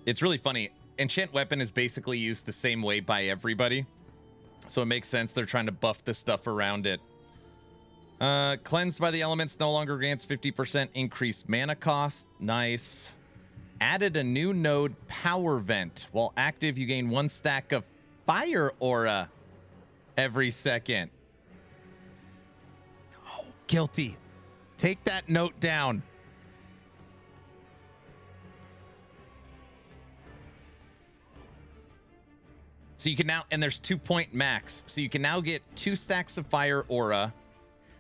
B: It's really funny. Enchant Weapon is basically used the same way by everybody. So it makes sense they're trying to buff the stuff around it. Cleansed by the elements no longer grants 50% increased mana cost. Nice. Added a new node, Power Vent. While active, you gain 1 stack of Fire Aura every second. Guilty. Take that note down. So you can now, and there's 2-point max. So you can now get 2 stacks of fire aura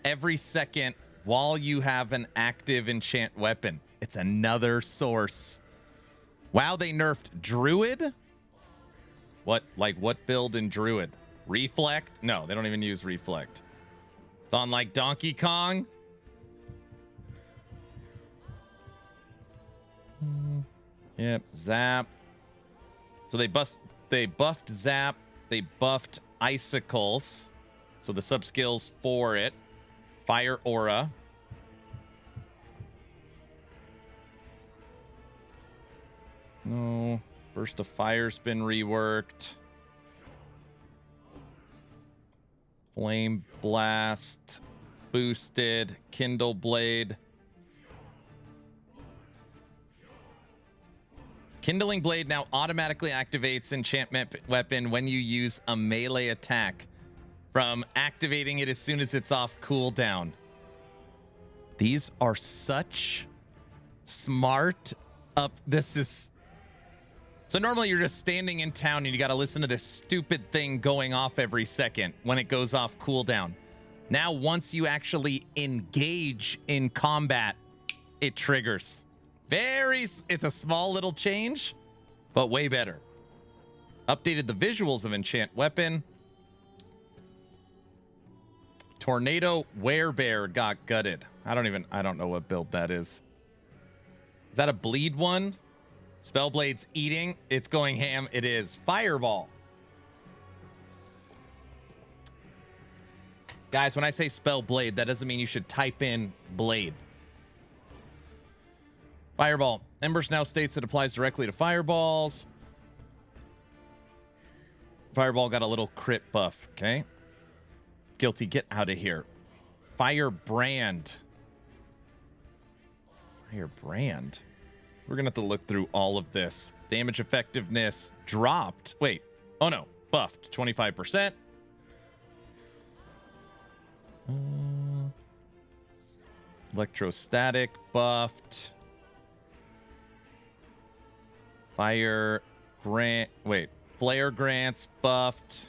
B: every second while you have an active enchant weapon. It's another source. Wow, they nerfed Druid? What build in Druid? Reflect? No, they don't even use Reflect. It's on like Donkey Kong. Yep, Zap. So they buffed Zap. They buffed Icicles. So the subskills for it. Fire Aura. No. Burst of Fire's been reworked. Flame Blast. Boosted. Kindle Blade. Kindling Blade now automatically activates enchantment weapon when you use a melee attack, from activating it as soon as it's off cooldown. These are such smart up. This is so normally you're just standing in town and you got to listen to this stupid thing going off every second when it goes off cooldown. Now, once you actually engage in combat, it triggers. It's a small little change, but way better. Updated the visuals of enchant weapon. Tornado Werebear got gutted. I don't know what build that is. Is that a bleed one? Spellblade's eating. It's going ham. It is. Fireball. Guys, when I say Spellblade, that doesn't mean you should type in blade. Fireball. Embers now states it applies directly to fireballs. Fireball got a little crit buff. Okay. Guilty, get out of here. Firebrand. Firebrand. We're going to have to look through all of this. Damage effectiveness dropped. Wait. Oh, no. Buffed. 25%. Electrostatic buffed. Flare grants buffed.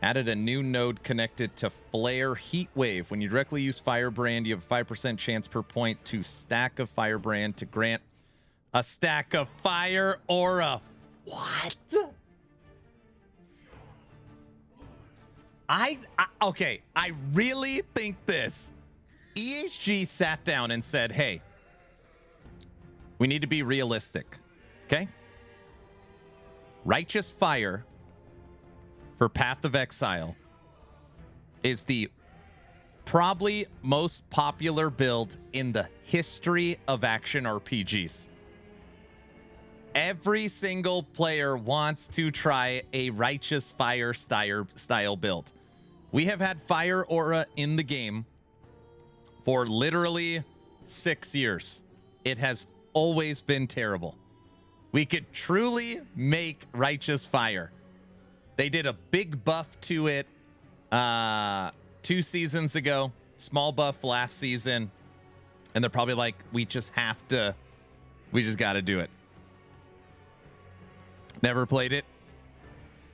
B: Added a new node connected to Flare Heatwave. When you directly use Firebrand, you have a 5% chance per point to stack of Firebrand to grant a stack of Fire Aura. What? Okay, I really think this. EHG sat down and said, hey, we need to be realistic, okay? Righteous Fire for Path of Exile is the probably most popular build in the history of action RPGs. Every single player wants to try a Righteous Fire style build. We have had Fire Aura in the game for literally 6 years. It has always been terrible. We could truly make Righteous Fire. They did a big buff to it 2 seasons ago, small buff last season, and they're probably like, we just got to do it. Never played it.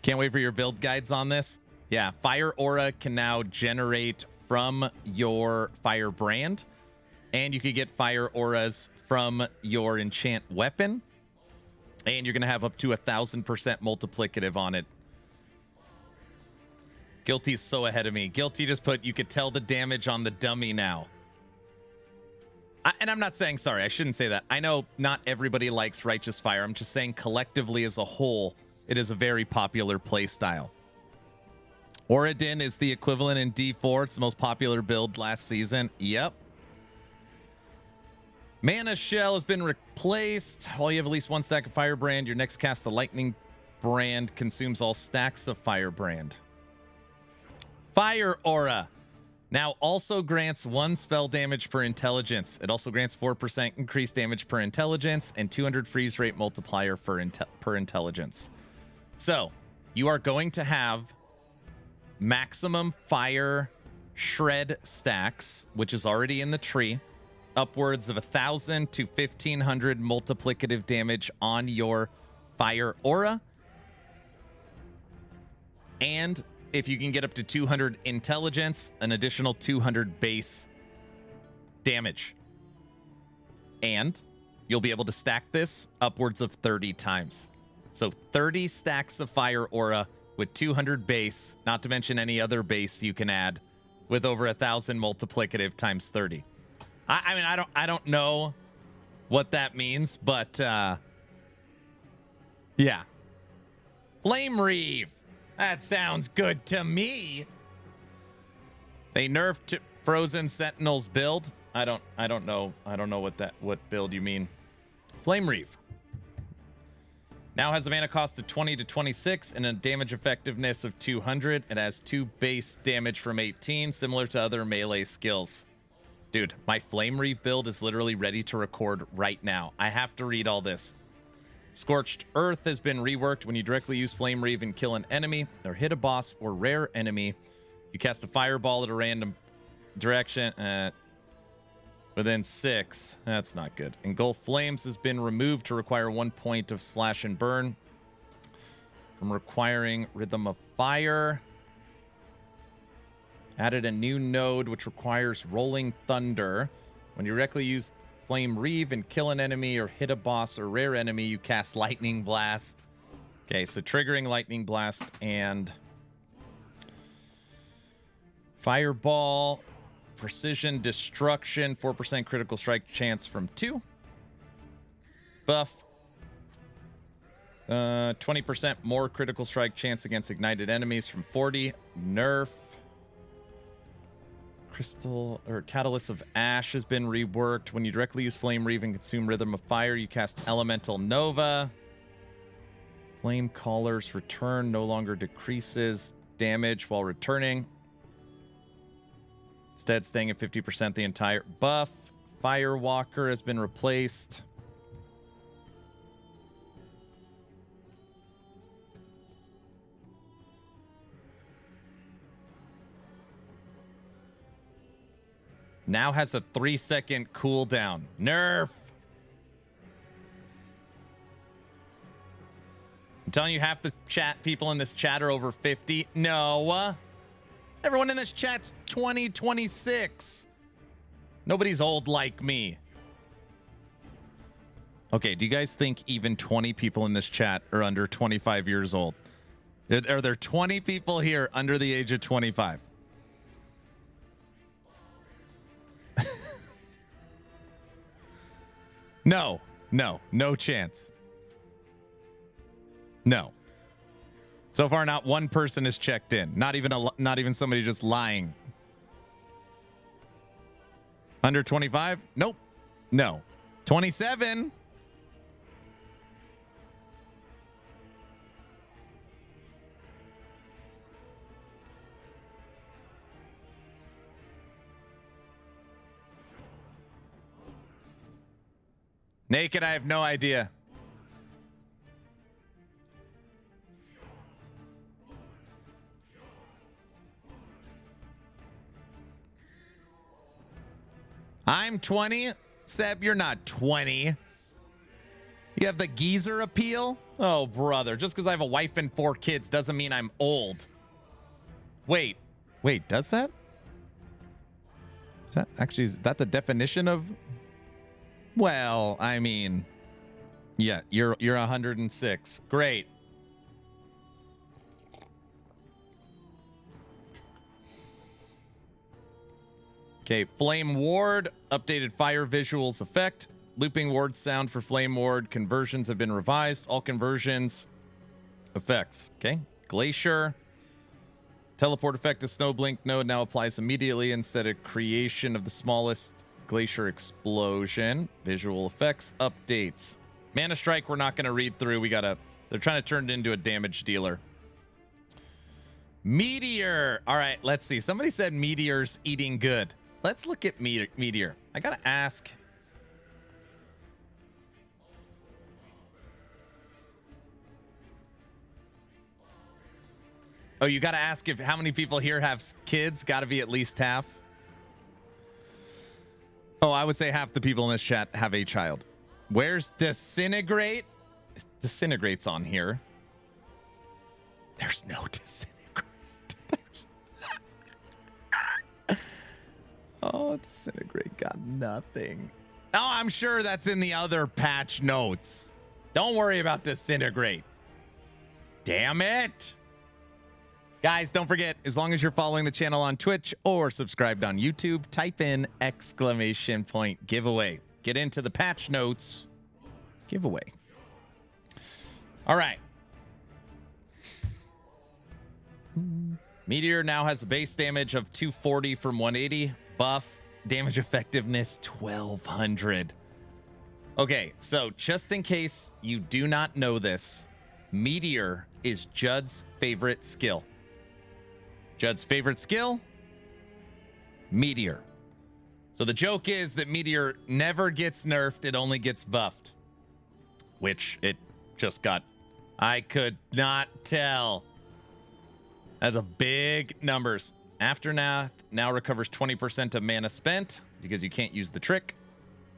B: Can't wait for your build guides on this. Yeah, Fire Aura can now generate from your Firebrand, and you can get Fire Auras from your enchant weapon, and you're going to have up to 1,000% multiplicative on it. Guilty's so ahead of me. Guilty just put, you could tell the damage on the dummy now. And I'm not saying, sorry, I shouldn't say that. I know not everybody likes Righteous Fire. I'm just saying collectively as a whole, it is a very popular play style. Oradin is the equivalent in D4. It's the most popular build last season. Yep. Mana Shell has been replaced. While you have at least 1 stack of Firebrand, your next cast of Lightning Brand consumes all stacks of Firebrand. Fire Aura now also grants 1 spell damage per intelligence. It also grants 4% increased damage per intelligence and 200 freeze rate multiplier for per intelligence. So you are going to have maximum fire shred stacks, which is already in the tree, upwards of 1,000 to 1,500 multiplicative damage on your fire aura. And if you can get up to 200 intelligence, an additional 200 base damage. And you'll be able to stack this upwards of 30 times. So 30 stacks of fire aura with 200 base, not to mention any other base you can add, with over 1,000 multiplicative times 30. I mean, I don't know what that means, but yeah. Flame Reeve. That sounds good to me. They nerfed Frozen Sentinel's build. I don't know. I don't know what build you mean. Flame Reeve now has a mana cost of 20 to 26 and a damage effectiveness of 200. It has 2 base damage from 18, similar to other melee skills. Dude, my Flame Reeve build is literally ready to record right now. I have to read all this. Scorched Earth has been reworked. When you directly use Flame Reeve and kill an enemy or hit a boss or rare enemy, you cast a fireball at a random direction within 6. That's not good. Engulf Flames has been removed to require 1 point of slash and burn from requiring Rhythm of Fire. Added a new node which requires Rolling Thunder. When you directly use Flame Reeve and kill an enemy or hit a boss or rare enemy, you cast Lightning Blast. Okay, so triggering Lightning Blast and Fireball. Precision Destruction, 4% critical strike chance from 2. Buff. 20% more critical strike chance against ignited enemies from 40. Nerf. Crystal or Catalyst of Ash has been reworked. When you directly use Flame Reeve and consume Rhythm of Fire, you cast Elemental Nova. Flame Caller's return no longer decreases damage while returning. Instead, staying at 50% the entire buff. Firewalker has been replaced. Now has a 3-second cooldown. Nerf. I'm telling you, half the chat people in this chat are over 50. No. Everyone in this chat's 20, 26. Nobody's old like me. Okay, do you guys think even 20 people in this chat are under 25 years old? Are there 20 people here under the age of 25? No chance. No. So far, not one person has checked in. Not even somebody just lying. Under 25? Nope. No. 27? Naked, I have no idea. I'm 20. Seb, you're not 20. You have the geezer appeal? Oh, brother. Just because I have a wife and 4 kids doesn't mean I'm old. Wait, does that? Is that the definition of? Well, I mean, yeah, you're 106. Great. Okay, Flame Ward, updated fire visuals effect. Looping ward sound for Flame Ward. Conversions have been revised. All conversions effects. Okay, Glacier. Teleport effect to Snowblink node now applies immediately instead of creation of the smallest Glacier explosion. Visual effects updates. Mana Strike we're not going to read through. They're trying to turn it into a damage dealer. Meteor. All right, let's see. Somebody said Meteor's eating good. Let's look at Meteor. I got to ask. Oh, you got to ask if how many people here have kids? Got to be at least half. Oh, I would say half the people in this chat have a child. Where's Disintegrate? Disintegrate's on here. There's no Disintegrate. Oh, Disintegrate got nothing. Oh, I'm sure that's in the other patch notes. Don't worry about Disintegrate. Damn it. Guys, don't forget, as long as you're following the channel on Twitch or subscribed on YouTube, type in !giveaway. Get into the patch notes. Giveaway. All right. Meteor now has a base damage of 240 from 180. Buff, damage effectiveness 1200. Okay, so just in case you do not know this, Meteor is Judd's favorite skill. Judd's favorite skill? Meteor. So the joke is that Meteor never gets nerfed, it only gets buffed. Which it just got. I could not tell. That's a big numbers. Aftermath now recovers 20% of mana spent because you can't use the trick.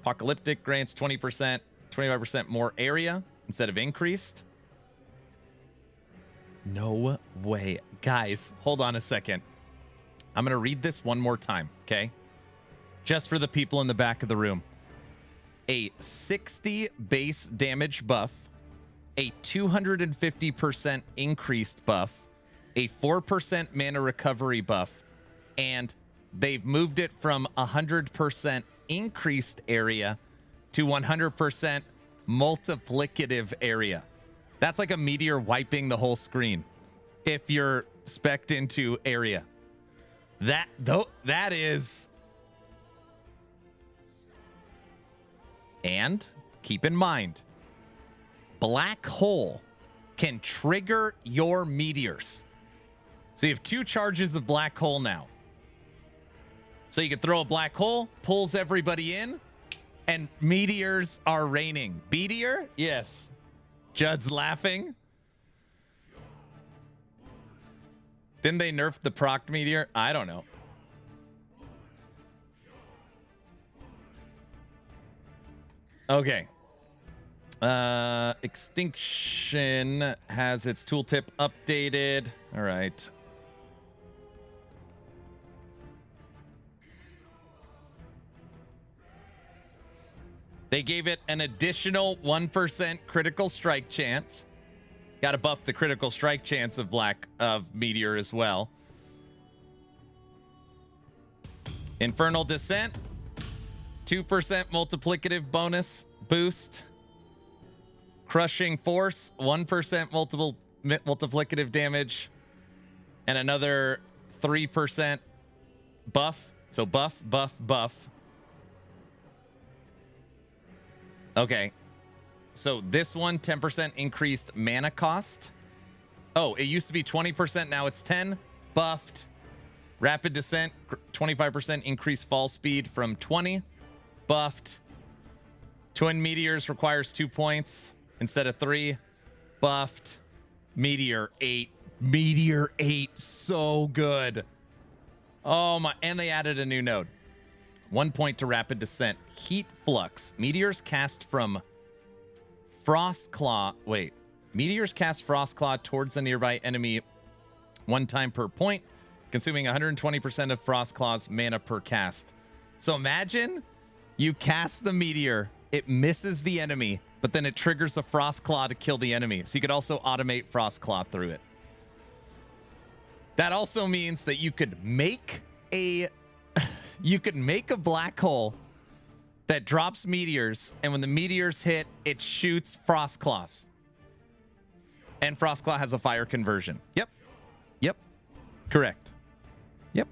B: Apocalyptic grants 20%, 25% more area instead of increased. No way. Guys, hold on a second. I'm going to read this one more time, okay? Just for the people in the back of the room. A 60 base damage buff, a 250% increased buff, a 4% mana recovery buff, and they've moved it from 100% increased area to 100% multiplicative area. That's like a meteor wiping the whole screen if you're spec'd into area. That is. And keep in mind, black hole can trigger your meteors. So you have 2 charges of black hole now. So you can throw a black hole, pulls everybody in, and meteors are raining. Meteor? Yes. Judd's laughing. Didn't they nerf the proc meteor? I don't know. Okay. Extinction has its tooltip updated. All right. They gave it an additional 1% critical strike chance. Got to buff the critical strike chance of Meteor as well. Infernal Descent, 2% multiplicative bonus boost. Crushing Force, 1% multiplicative damage, and another 3% buff. So buff, buff, buff. Okay. So this one, 10% increased mana cost. Oh, it used to be 20%. Now it's 10. Buffed. Rapid Descent, 25% increased fall speed from 20. Buffed. Twin Meteors requires 2 points instead of 3. Buffed. Meteor 8. Meteor 8. So good. Oh my. And they added a new node. 1 point to Rapid Descent. Heat Flux. Meteors cast from Frostclaw. Wait. Meteors cast Frostclaw towards a nearby enemy 1 time per point, consuming 120% of Frostclaw's mana per cast. So imagine you cast the meteor, it misses the enemy, but then it triggers a Frostclaw to kill the enemy. So you could also automate Frostclaw through it. That also means that you could make a black hole that drops meteors, and when the meteors hit, it shoots Frostclaws. And Frostclaw has a fire conversion. Yep. Yep. Correct. Yep.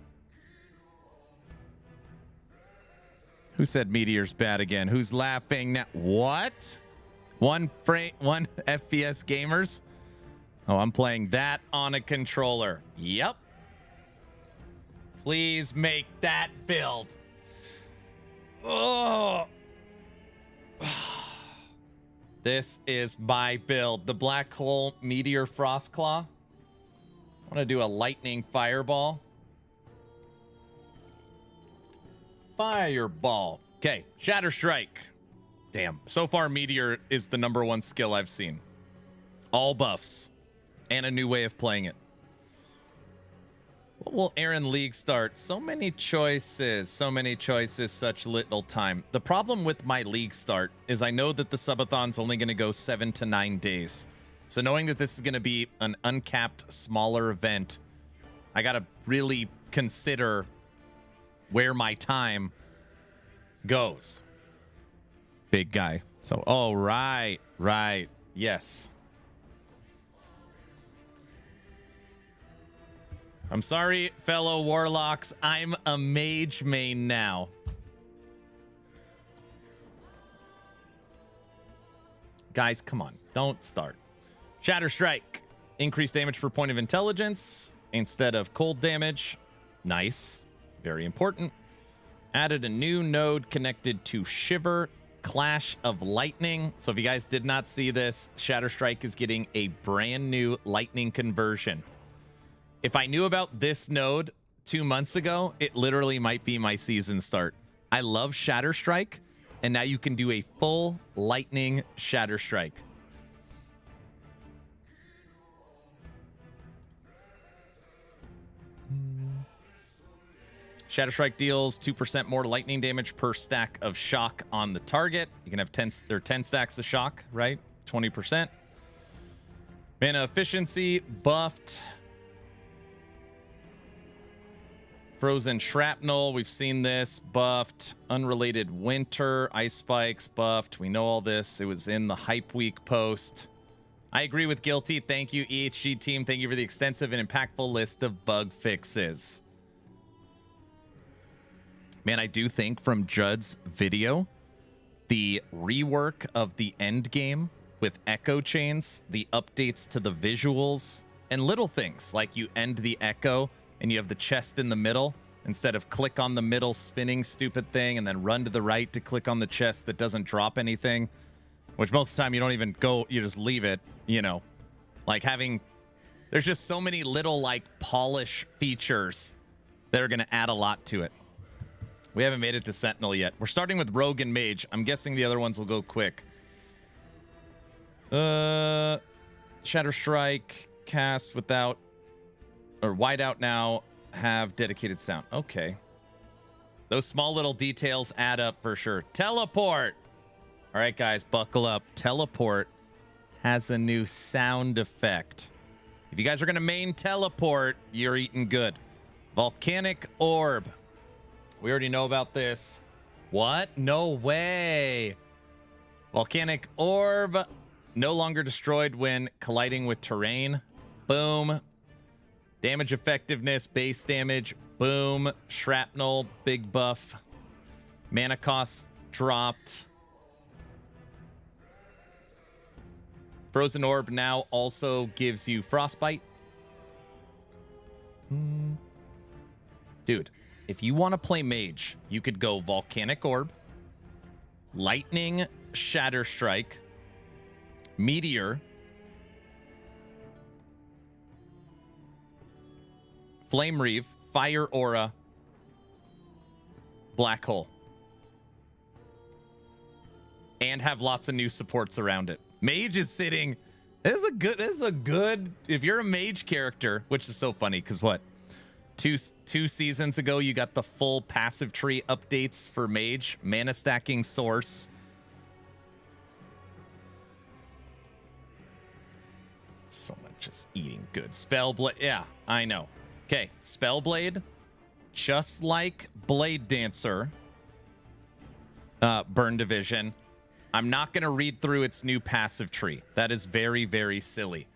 B: Who said meteor's bad again? Who's laughing now? What? One FPS gamers? Oh, I'm playing that on a controller. Yep. Please make that build. Oh. This is my build. The Black Hole Meteor Frostclaw. I want to do a lightning fireball. Fireball. Okay, Shatter Strike. Damn. So far, Meteor is the #1 skill I've seen. All buffs and a new way of playing it. What will Aaron League start? So many choices, such little time. The problem with my League start is I know that the subathon's only going to go 7 to 9 days. So knowing that this is going to be an uncapped, smaller event, I got to really consider where my time goes. Big guy. So, oh, right. Yes. I'm sorry, fellow warlocks. I'm a mage main now. Guys, come on. Don't start. Shatter Strike. Increased damage per point of intelligence instead of cold damage. Nice. Very important. Added a new node connected to Shiver. Clash of Lightning. So if you guys did not see this, Shatter Strike is getting a brand new lightning conversion. If I knew about this node 2 months ago, it literally might be my season start. I love Shatter Strike, and now you can do a full lightning Shatter Strike. Shatter Strike deals 2% more lightning damage per stack of shock on the target. You can have 10 stacks of shock, right? 20%. Mana efficiency buffed. Frozen Shrapnel, we've seen this, buffed. Unrelated Winter, Ice Spikes, buffed. We know all this. It was in the Hype Week post. I agree with Guilty. Thank you, EHG team. Thank you for the extensive and impactful list of bug fixes. Man, I do think from Judd's video, the rework of the end game with echo chains, the updates to the visuals, and little things like you end the echo and you have the chest in the middle instead of click on the middle spinning stupid thing and then run to the right to click on the chest that doesn't drop anything, which most of the time you don't even go, you just leave it, you know, like there's just so many little like polish features that are going to add a lot to it. We haven't made it to Sentinel yet. We're starting with Rogue and Mage. I'm guessing the other ones will go quick. Shatter Strike, cast without or wide out now, have dedicated sound. Okay. Those small little details add up for sure. Teleport. All right, guys, buckle up. Teleport has a new sound effect. If you guys are going to main teleport, you're eating good. Volcanic Orb. We already know about this. What? No way. Volcanic Orb. No longer destroyed when colliding with terrain. Boom. Damage effectiveness, base damage. Boom. Shrapnel, big buff. Mana cost dropped. Frozen Orb now also gives you Frostbite. Dude, if you want to play Mage, you could go Volcanic Orb, Lightning Shatter Strike, Meteor, Flame Reeve, Fire Aura, Black Hole. And have lots of new supports around it. Mage is sitting. This is a good, if you're a Mage character, which is so funny, because what? Two seasons ago, you got the full passive tree updates for Mage, mana stacking source. So much just eating good. Spellblade, yeah, I know. Okay, Spellblade, just like Blade Dancer, Burn Division. I'm not going to read through its new passive tree. That is very, very silly.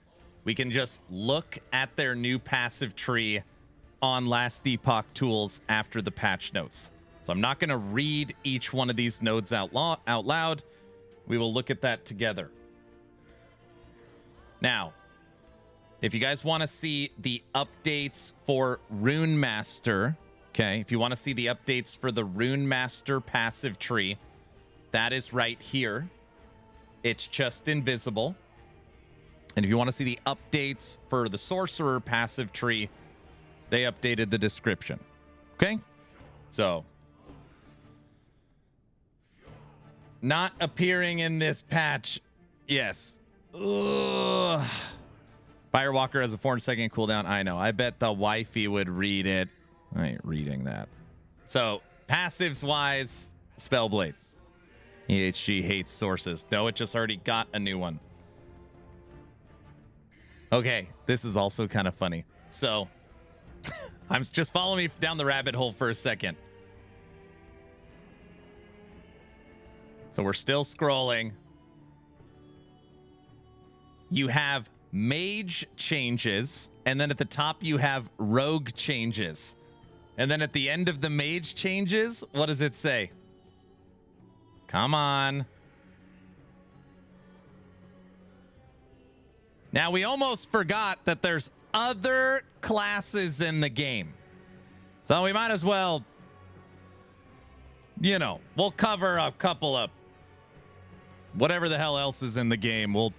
B: We can just look at their new passive tree on Last Epoch tools after the patch notes. So I'm not going to read each one of these nodes out loud. We will look at that together. Now, if you guys want to see the updates for Rune Master, okay, if you want to see the updates for the Rune Master passive tree, that is right here. It's just invisible. And if you want to see the updates for the Sorcerer passive tree, they updated the description. Okay? So, Not appearing in this patch. Yes. Ugh. Firewalker has a 4-second cooldown. I know. I bet the wifey would read it. I ain't reading that. So, passives wise, Spellblade. EHG hates sources. No, it just already got a new one. Okay, this is also kind of funny. So, I'm just follow me down the rabbit hole for a second. So we're still scrolling. You have Mage changes, and then at the top you have Rogue changes. And then at the end of the Mage changes, what does it say? Come on. Now, we almost forgot that there's other classes in the game. So we might as well, you know, we'll cover a couple of whatever the hell else is in the game. We'll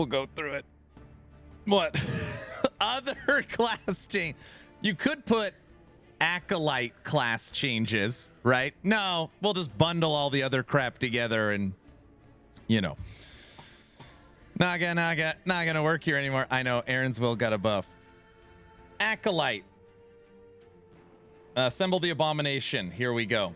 B: go through it. What? Other class change. You could put Acolyte class changes, right? No, we'll just bundle all the other crap together and, you know. Not gonna work here anymore. I know, Aaronsville got a buff. Acolyte. Assemble the abomination. Here we go.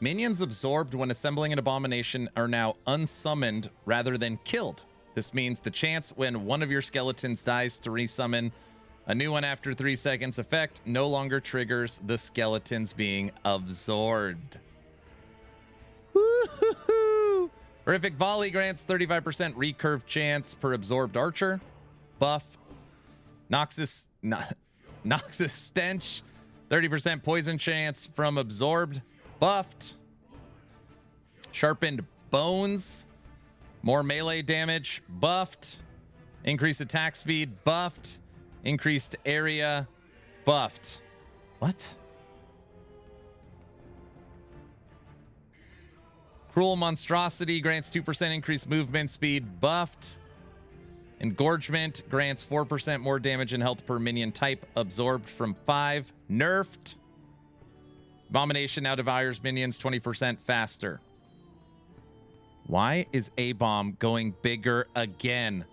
B: Minions absorbed when assembling an abomination are now unsummoned rather than killed. This means the chance when one of your skeletons dies to resummon a new one after 3 seconds effect no longer triggers the skeletons being absorbed. Woo-hoo-hoo. Horrific Volley grants 35% recurve chance per absorbed archer. Buff. Noxus Stench. 30% poison chance from absorbed. Buffed. Sharpened Bones. More melee damage. Buffed. Increased attack speed. Buffed. Increased area. Buffed. What? Cruel Monstrosity grants 2% increased movement speed. Buffed. Engorgement grants 4% more damage and health per minion type. Absorbed from 5. Nerfed. Abomination now devours minions 20% faster. Why is A-Bomb going bigger again?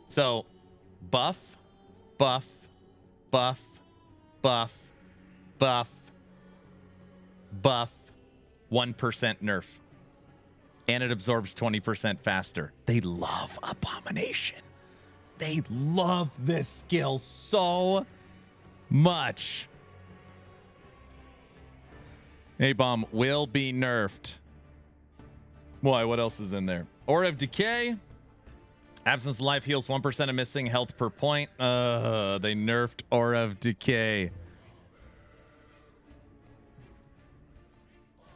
B: So, buff, buff, buff, buff, buff, buff, 1% nerf. And it absorbs 20% faster. They love Abomination. They love this skill so much. A-Bomb will be nerfed. Why? What else is in there? Aura of Decay. Absence of life heals 1% of missing health per point. They nerfed Aura of Decay.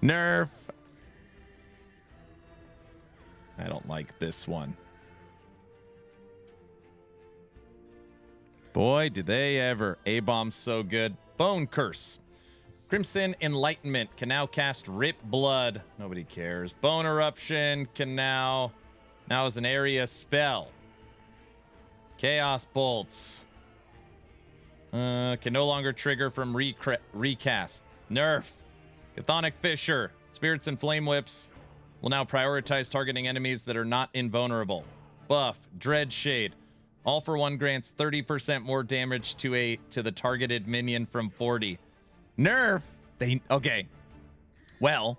B: Nerf. I don't like this one. Boy, did they ever. A-Bomb's so good. Bone Curse. Crimson Enlightenment can now cast Rip Blood. Nobody cares. Bone Eruption can now is an area spell. Chaos Bolts. Can no longer trigger from recast. Nerf. Chthonic Fissure. Spirits and Flame Whips will now prioritize targeting enemies that are not invulnerable. Buff. Dreadshade. All for one grants 30% more damage to the targeted minion from 40. Nerf. Okay. Well,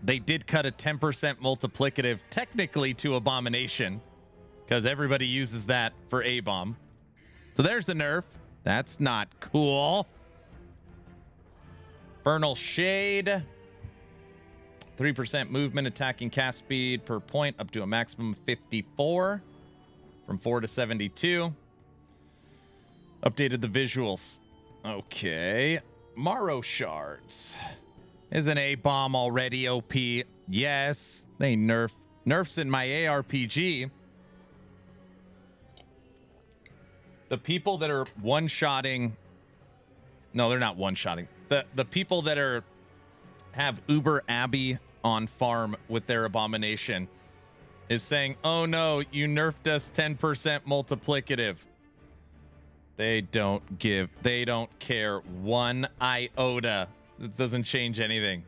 B: they did cut a 10% multiplicative technically to Abomination because everybody uses that for A-Bomb. So there's a nerf. That's not cool. Infernal Shade. 3% movement, attack, and cast speed per point up to a maximum of 54 from 4 to 72. Updated the visuals. Okay. Morrow Shards. Isn't A-Bomb already OP? Yes. They nerfs in my ARPG. The people that are one-shotting... No, they're not one-shotting. The people that have Uber Abbey on farm with their Abomination is saying, oh no, you nerfed us 10% multiplicative. They don't care one iota It doesn't change anything.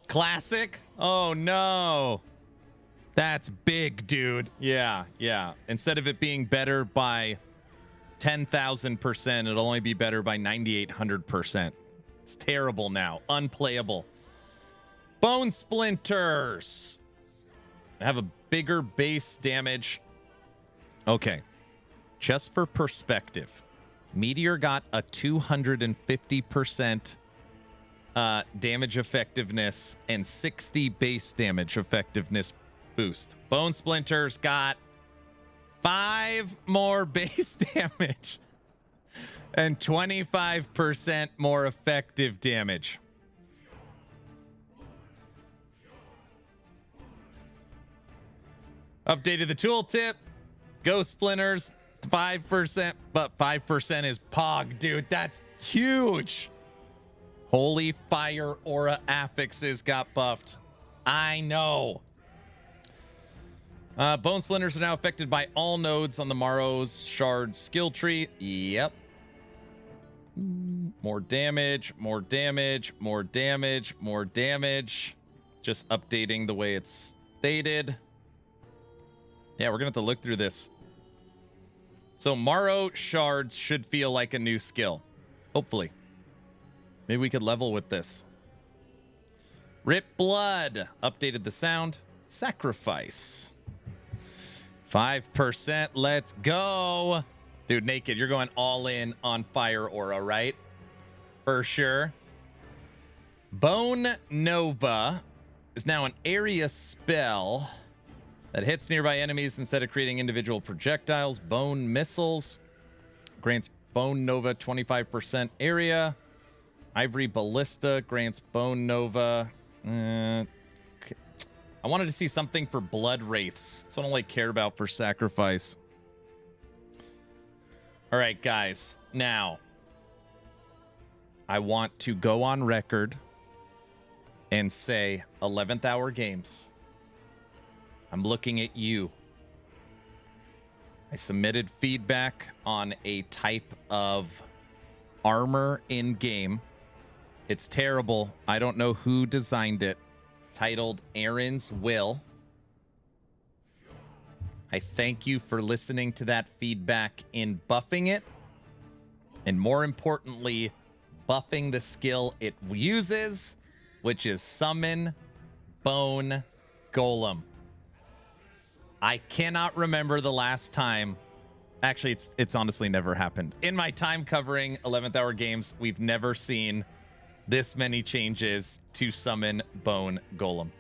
B: Classic? Oh no. That's big, dude. Yeah. Instead of it being better by 10,000%, it'll only be better by 9,800%. It's terrible now. Unplayable. Bone Splinters have a bigger base damage. Okay. Just for perspective, Meteor got a 250% damage effectiveness and 60 base damage effectiveness boost. Bone Splinters got 5 more base damage and 25% more effective damage. Updated the tooltip. Ghost Splinters, 5%, but 5% is Pog, dude. That's huge. Holy Fire Aura affixes got buffed. I know. Bone Splinters are now affected by all nodes on the Morrow's Shard skill tree. Yep. More damage, more damage, more damage, more damage. Just updating the way it's stated. Yeah, we're going to have to look through this. So Morrow Shards should feel like a new skill. Hopefully. Maybe we could level with this. Rip Blood. Updated the sound. Sacrifice. 5%. Let's go. Dude, Naked, you're going all in on Fire Aura, right? For sure. Bone Nova is now an area spell that hits nearby enemies instead of creating individual projectiles. Bone Missiles grants Bone Nova 25% area. Ivory Ballista grants Bone Nova. I wanted to see something for Blood Wraiths. That's what I like care about for Sacrifice. All right, guys. Now, I want to go on record and say 11th Hour Games. I'm looking at you. I submitted feedback on a type of armor in game. It's terrible. I don't know who designed it. Titled Aaron's Will. I thank you for listening to that feedback in buffing it. And more importantly, buffing the skill it uses, which is Summon Bone Golem. I cannot remember the last time. Actually, it's honestly never happened. In my time covering 11th Hour Games, we've never seen this many changes to Summon Bone Golem.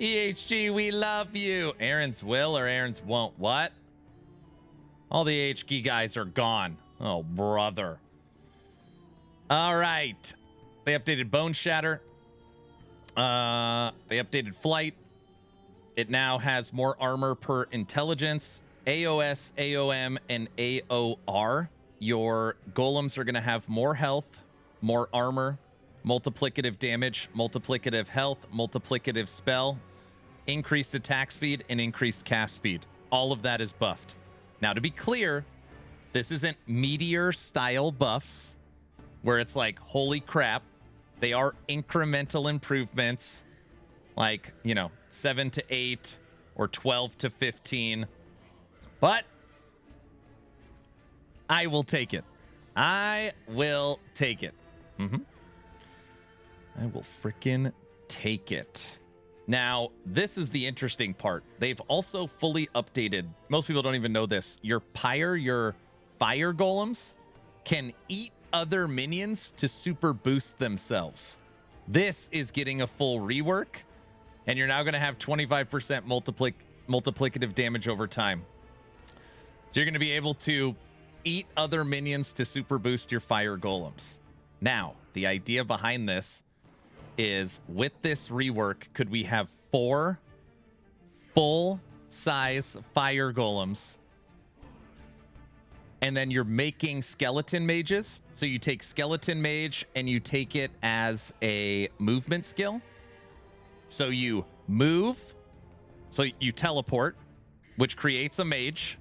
B: EHG, we love you. Aaron's will or Aaron's won't. What? All the HG guys are gone. Oh, brother. All right. They updated Bone Shatter. They updated Flight. It now has more armor per intelligence. AOS, AOM, and AOR. Your golems are going to have more health, more armor, multiplicative damage, multiplicative health, multiplicative spell, increased attack speed, and increased cast speed. All of that is buffed. Now, to be clear, this isn't Meteor-style buffs where it's like, holy crap. They are incremental improvements, like, 7 to 8 or 12 to 15. But I will take it. I will take it. I will freaking take it. Now, this is the interesting part. They've also fully updated. Most people don't even know this. Your fire golems can eat other minions to super boost themselves. This is getting a full rework, and you're now going to have 25% multiplicative damage over time. So you're going to be able to eat other minions to super boost your fire golems. Now, the idea behind this is, with this rework, could we have 4 full-size fire golems, and then you're making skeleton mages? So you take skeleton mage and you take it as a movement skill. So you move, so you teleport, which creates a mage.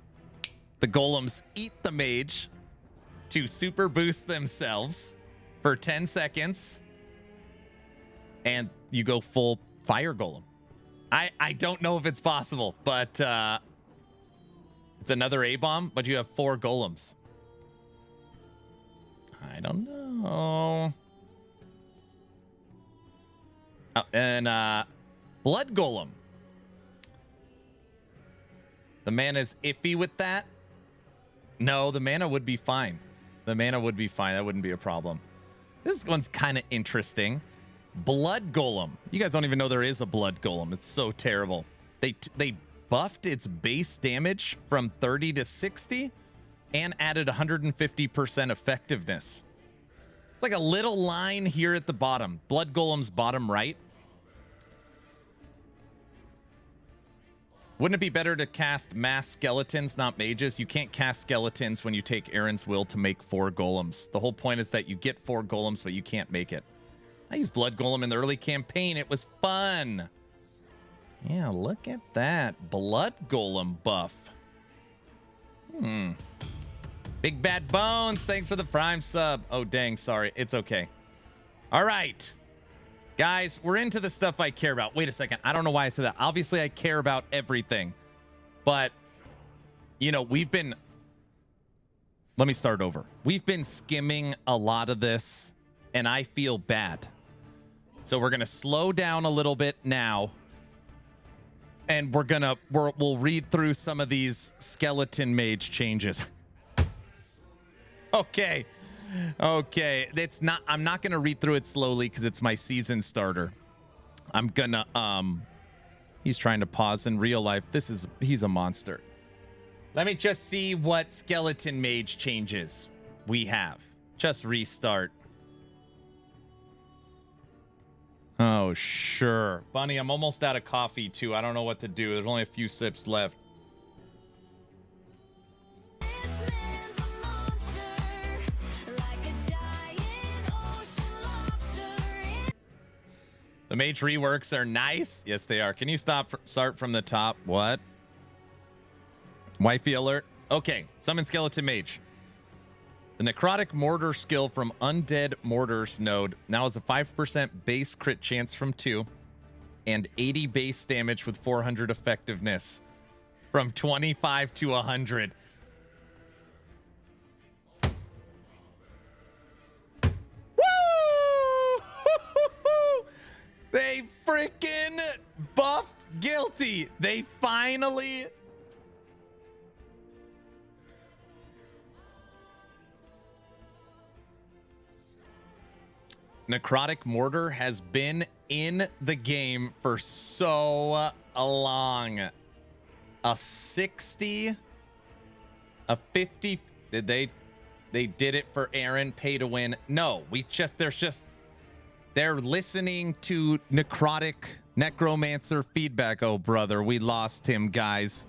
B: The golems eat the mage, to super boost themselves for 10 seconds, and you go full fire golem. I don't know if it's possible, but it's another A-bomb, but you have 4 golems. I don't know. Oh, and blood golem. The mana's iffy with that. No, the mana would be fine. The mana would be fine. That wouldn't be a problem. This one's kind of interesting. Blood golem. You guys don't even know there is a blood golem. It's so terrible. They buffed its base damage from 30 to 60 and added 150% effectiveness. It's like a little line here at the bottom. Blood golem's bottom right. Wouldn't it be better to cast mass skeletons, not mages? You can't cast skeletons when you take Aaron's will to make 4 golems. The whole point is that you get 4 golems, but you can't make it. I used blood golem in the early campaign. It was fun. Yeah, look at that. Blood golem buff. Big Bad Bones, thanks for the prime sub. Oh, dang, sorry. It's okay. All right. Guys, we're into the stuff I care about. Wait a second. I don't know why I said that. Obviously, I care about everything. But, you know, we've been... Let me start over. We've been skimming a lot of this, and I feel bad. So we're going to slow down a little bit now. And we'll read through some of these skeleton mage changes. Okay. I'm not gonna read through it slowly because it's my season starter. I'm gonna he's trying to pause in real life. He's a monster. Let me just see what skeleton mage changes we have. Just restart. Oh, sure. Bunny, I'm almost out of coffee too. I don't know what to do. There's only a few sips left. The mage reworks are nice. Yes, they are. Can you start from the top? What? Wifey alert. Okay, summon skeleton mage. The necrotic mortar skill from undead mortars node now has a 5% base crit chance from 2 and 80 base damage with 400 effectiveness from 25 to 100. They freaking buffed guilty. They finally... Necrotic Mortar has been in the game for so long. A 60, a 50. They did it for Aaron, pay to win. No, they're listening to Necromancer feedback. Oh, brother, we lost him, guys.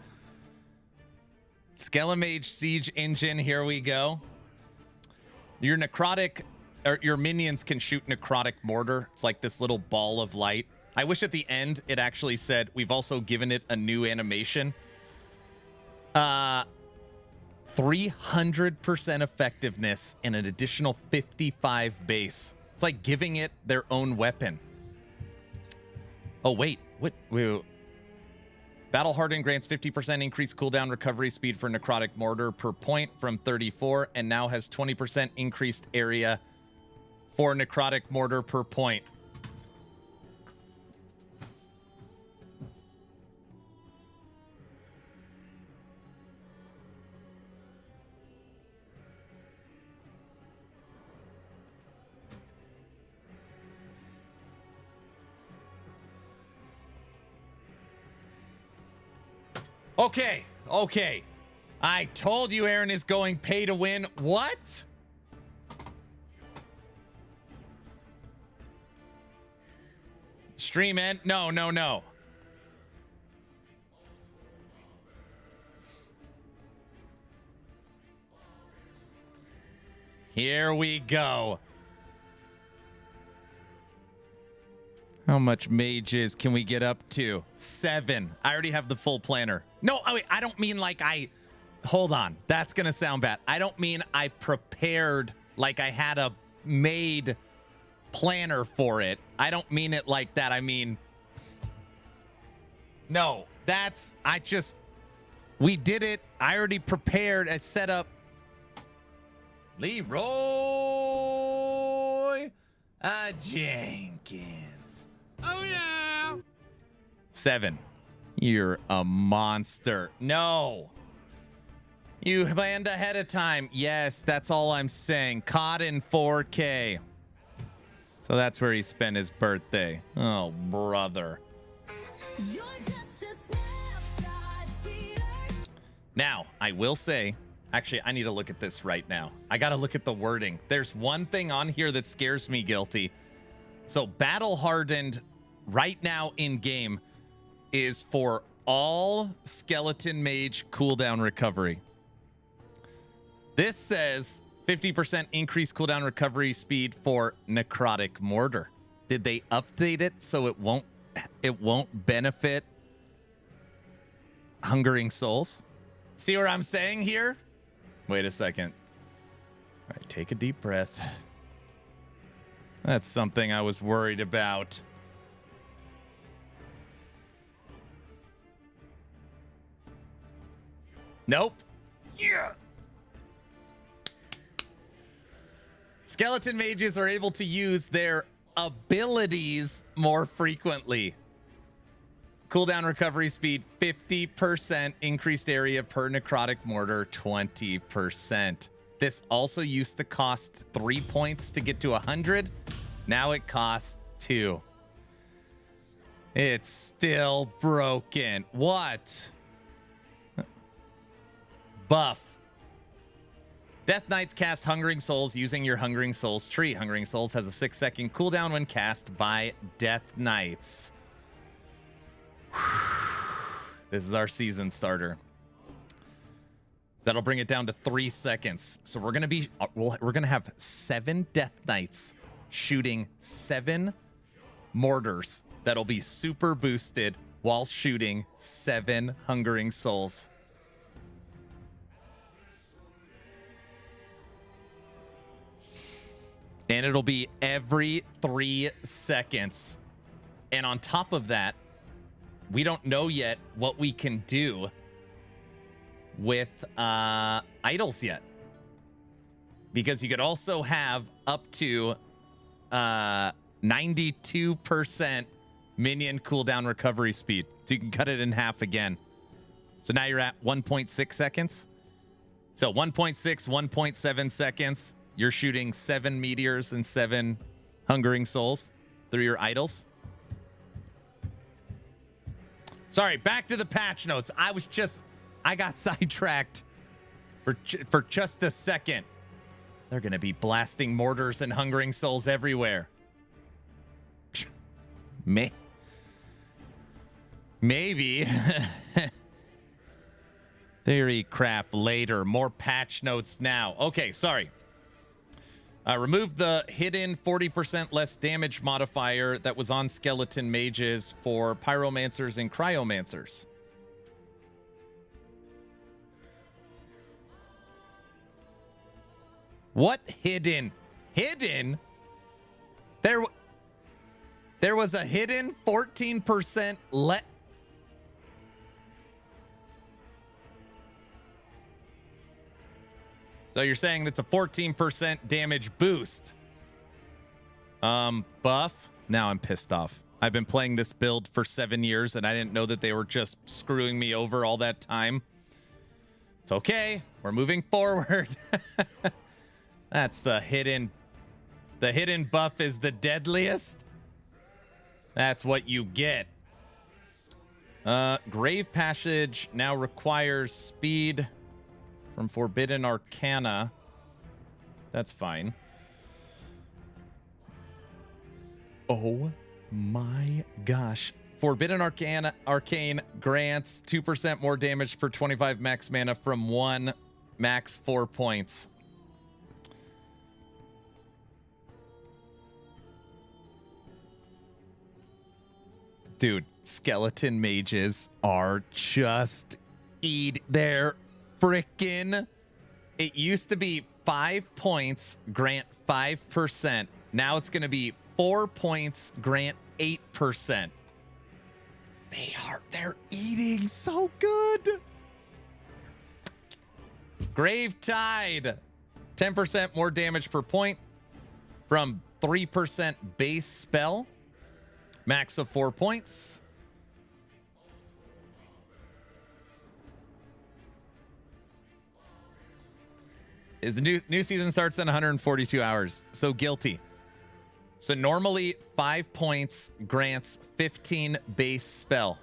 B: Skelemage Siege Engine, here we go. Your necrotic, or your minions can shoot necrotic mortar. It's like this little ball of light. I wish at the end it actually said, we've also given it a new animation. 300% effectiveness and an additional 55 base. It's like giving it their own weapon. Oh, wait. What? Battle Hardened grants 50% increased cooldown recovery speed for necrotic mortar per point from 34 and now has 20% increased area for necrotic mortar per point. Okay. I told you Aaron is going pay to win. What? Stream end? No. Here we go. How much mages can we get up to? 7. I already have the full planner. No, wait, I don't mean like Hold on. That's going to sound bad. I don't mean I prepared like I had a made planner for it. I don't mean it like that. I mean, no, we did it. I already prepared a setup. Leroy Jenkins. Oh, yeah. 7. You're a monster. No. You planned ahead of time. Yes, that's all I'm saying. Caught in 4K. So that's where he spent his birthday. Oh, brother. Now, I will say, actually, I need to look at this right now. I got to look at the wording. There's one thing on here that scares me guilty. So battle hardened right now in game is for all skeleton mage cooldown recovery. This says 50% increased cooldown recovery speed for necrotic mortar. Did they update it so it won't benefit hungering souls? See what I'm saying here? Wait a second. All right, take a deep breath. That's something I was worried about. Nope. Yeah. Skeleton mages are able to use their abilities more frequently. Cooldown recovery speed 50%, increased area per necrotic mortar 20%. This also used to cost 3 points to get to 100. Now it costs 2. It's still broken. What? Buff. Death Knights cast Hungering Souls using your Hungering Souls tree. Hungering Souls has a 6-second cooldown when cast by Death Knights. This is our season starter. That'll bring it down to 3 seconds. So we're gonna have 7 Death Knights shooting 7 mortars that'll be super boosted while shooting 7 Hungering Souls. And it'll be every 3 seconds. And on top of that, we don't know yet what we can do with idols yet. Because you could also have up to 92% minion cooldown recovery speed. So you can cut it in half again. So now you're at 1.6 seconds. So 1.6, 1.7 seconds. You're shooting 7 meteors and 7 hungering souls through your idols. Sorry, back to the patch notes. I got sidetracked for just a second. They're going to be blasting mortars and hungering souls everywhere. Maybe. Theory craft later. More patch notes now. Okay, sorry. Remove the hidden 40% less damage modifier that was on skeleton mages for pyromancers and cryomancers. What hidden? Hidden? There was a hidden 14% So you're saying that's a 14% damage boost. Buff. Now I'm pissed off. I've been playing this build for 7 years and I didn't know that they were just screwing me over all that time. It's okay. We're moving forward. That's the hidden buff is the deadliest. That's what you get. Grave Passage now requires speed from Forbidden Arcana. That's fine. Oh my gosh. Forbidden Arcane grants 2% more damage per 25 max mana from 1 max 4 points. Dude, skeleton mages are just they're frickin'. It used to be 5 points, grant 5%. Now it's going to be 4 points, grant 8%. They're eating so good. Grave Tide. 10% more damage per point from 3% base spell. Max of 4 points. Is the new season starts in 142 hours. So guilty. So normally 5 points grants 15 base spell,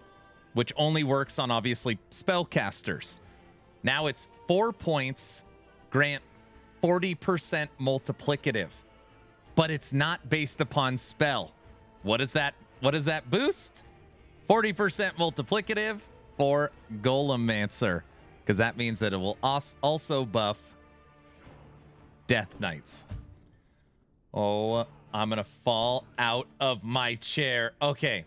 B: which only works on obviously spellcasters. Now it's 4 points grant 40% multiplicative, but it's not based upon spell. What is that? What does that boost? 40% multiplicative for Golemancer, because that means that it will also buff Death Knights. Oh, I'm gonna fall out of my chair. Okay.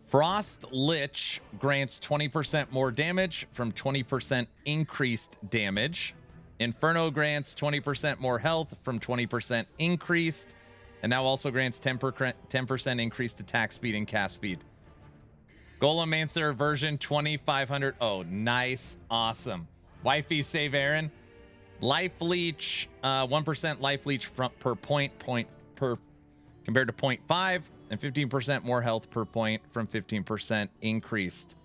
B: Frost Lich grants 20% more damage from 20% increased damage. Inferno grants 20% more health from 20% increased, and now also grants 10% increased attack speed and cast speed. Golemancer version 2500. Oh, nice. Awesome. Wifey save Aaron. Life leech, 1% life leech per point per compared to 0.5, and 15% more health per point from 15% increased.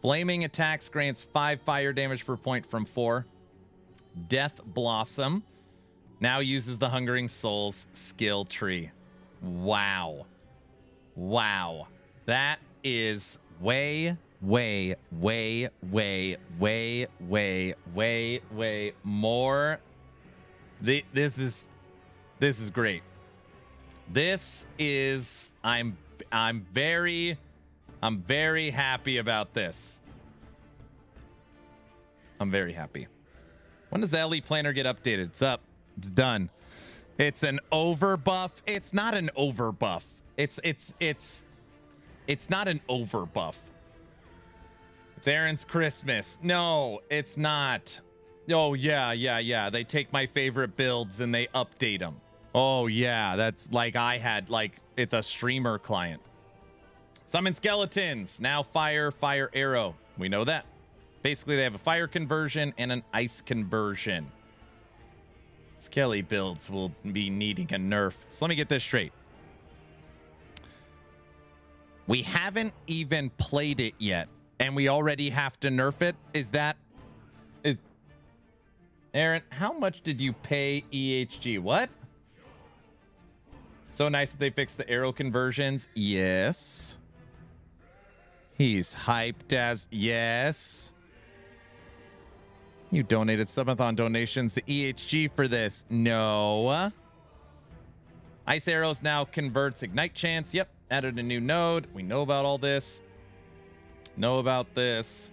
B: Flaming attacks grants 5 fire damage per point from 4. Death Blossom now uses the Hungering Souls skill tree. Wow. Wow. That is way more. This is great. This is I'm very happy about this. I'm very happy. When does the Elite Planner get updated? It's up. It's done. It's an overbuff. It's not an overbuff. It's not an overbuff. It's Aaron's Christmas. No, it's not. Oh, yeah. They take my favorite builds and they update them. Oh, yeah. That's like I had, like, it's a streamer client. Summon skeletons. Now fire arrow. We know that. Basically, they have a fire conversion and an ice conversion. Skelly builds will be needing a nerf. So let me get this straight. We haven't even played it yet, and we already have to nerf it. Is Aaron, how much did you pay EHG? What? So nice that they fixed the arrow conversions. Yes. He's hyped as yes. You donated subathon donations to EHG for this. No. Ice arrows now converts ignite chance. Yep. Added a new node. We know about all this. Know about this.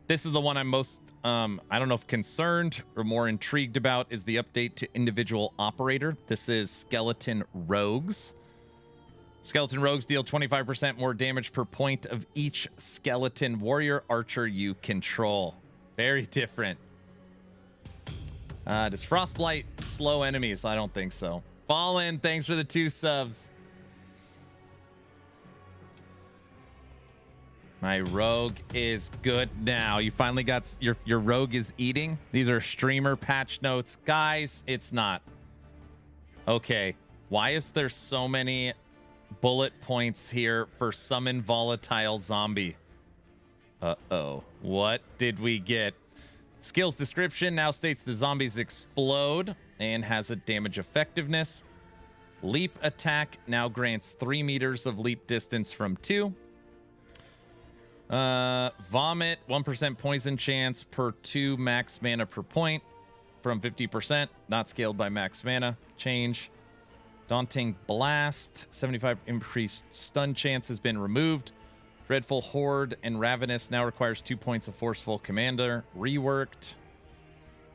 B: This is the one I'm most, I don't know if concerned or more intrigued about, is the update to individual operator. This is Skeleton Rogues. Skeleton Rogues deal 25% more damage per point of each skeleton warrior archer you control. Very different. Does Frostblight slow enemies? I don't think so. Fallen, thanks for the 2 subs. My rogue is good now. You finally got your rogue is eating. These are streamer patch notes. Guys, it's not. Okay. Why is there so many bullet points here for summon volatile zombie? Uh-oh. What did we get? Skills description now states the zombies explode and has a damage effectiveness. Leap attack now grants 3 meters of leap distance from 2. Vomit, 1% poison chance per 2 max mana per point from 50%. Not scaled by max mana. Change. Daunting Blast, 75 increased stun chance has been removed. Dreadful Horde and Ravenous now requires 2 points of Forceful Commander. Reworked.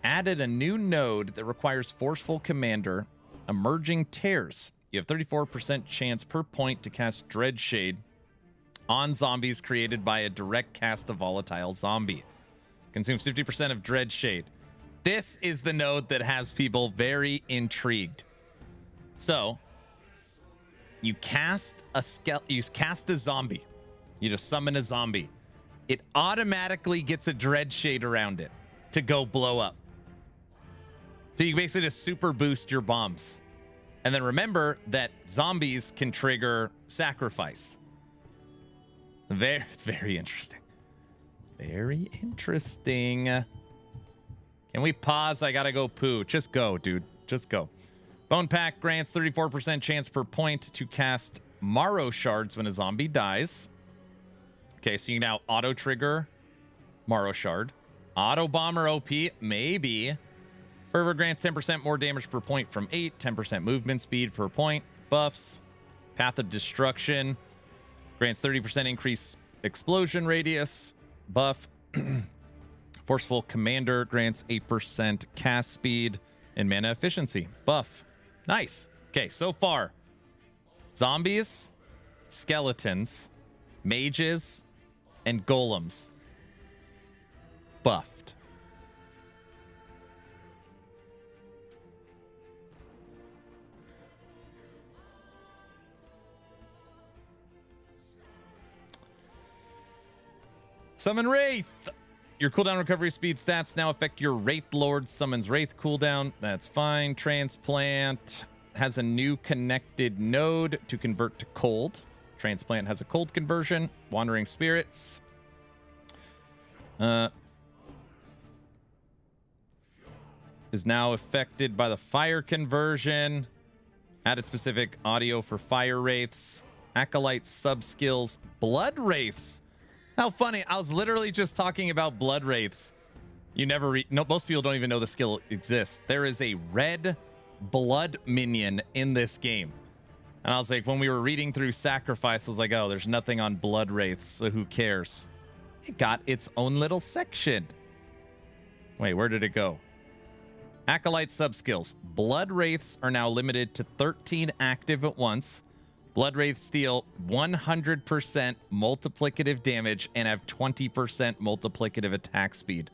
B: Added a new node that requires Forceful Commander. Emerging Tears. You have 34% chance per point to cast Dread Shade on zombies created by a direct cast of volatile zombie. Consumes 50% of Dread Shade. This is the node that has people very intrigued. So you cast a zombie. You just summon a zombie. It automatically gets a Dread Shade around it to go blow up. So you basically just super boost your bombs. And then remember that zombies can trigger sacrifice. It's very interesting. Very interesting. Can we pause? I gotta go poo. Just go, dude. Just go. Bone Pack grants 34% chance per point to cast Marrow Shards when a zombie dies. Okay, so you now auto-trigger Marrow Shard. Auto Bomber OP, maybe. Fervor grants 10% more damage per point from 8, 10% movement speed per point. Buffs. Path of Destruction grants 30% increased explosion radius. Buff. Forceful Commander grants 8% cast speed and mana efficiency. Buff. Nice. Okay, so far. Zombies, skeletons, mages, and golems. Buffed. Summon Wraith. Your cooldown recovery speed stats now affect your Wraith Lord summons Wraith cooldown. That's fine. Transplant has a new connected node to convert to cold. Transplant has a cold conversion. Wandering Spirits. Is now affected by the fire conversion. Added specific audio for fire wraiths. Acolyte sub-skills. Blood wraiths. How funny. I was literally just talking about blood wraiths. You never read. No, most people don't even know the skill exists. There is a red blood minion in this game. And I was like, when we were reading through Sacrifice, I was like, oh, there's nothing on blood wraiths, so who cares? It got its own little section. Wait, where did it go? Acolyte subskills. Blood wraiths are now limited to 13 active at once. Blood wraiths deal 100% multiplicative damage and have 20% multiplicative attack speed.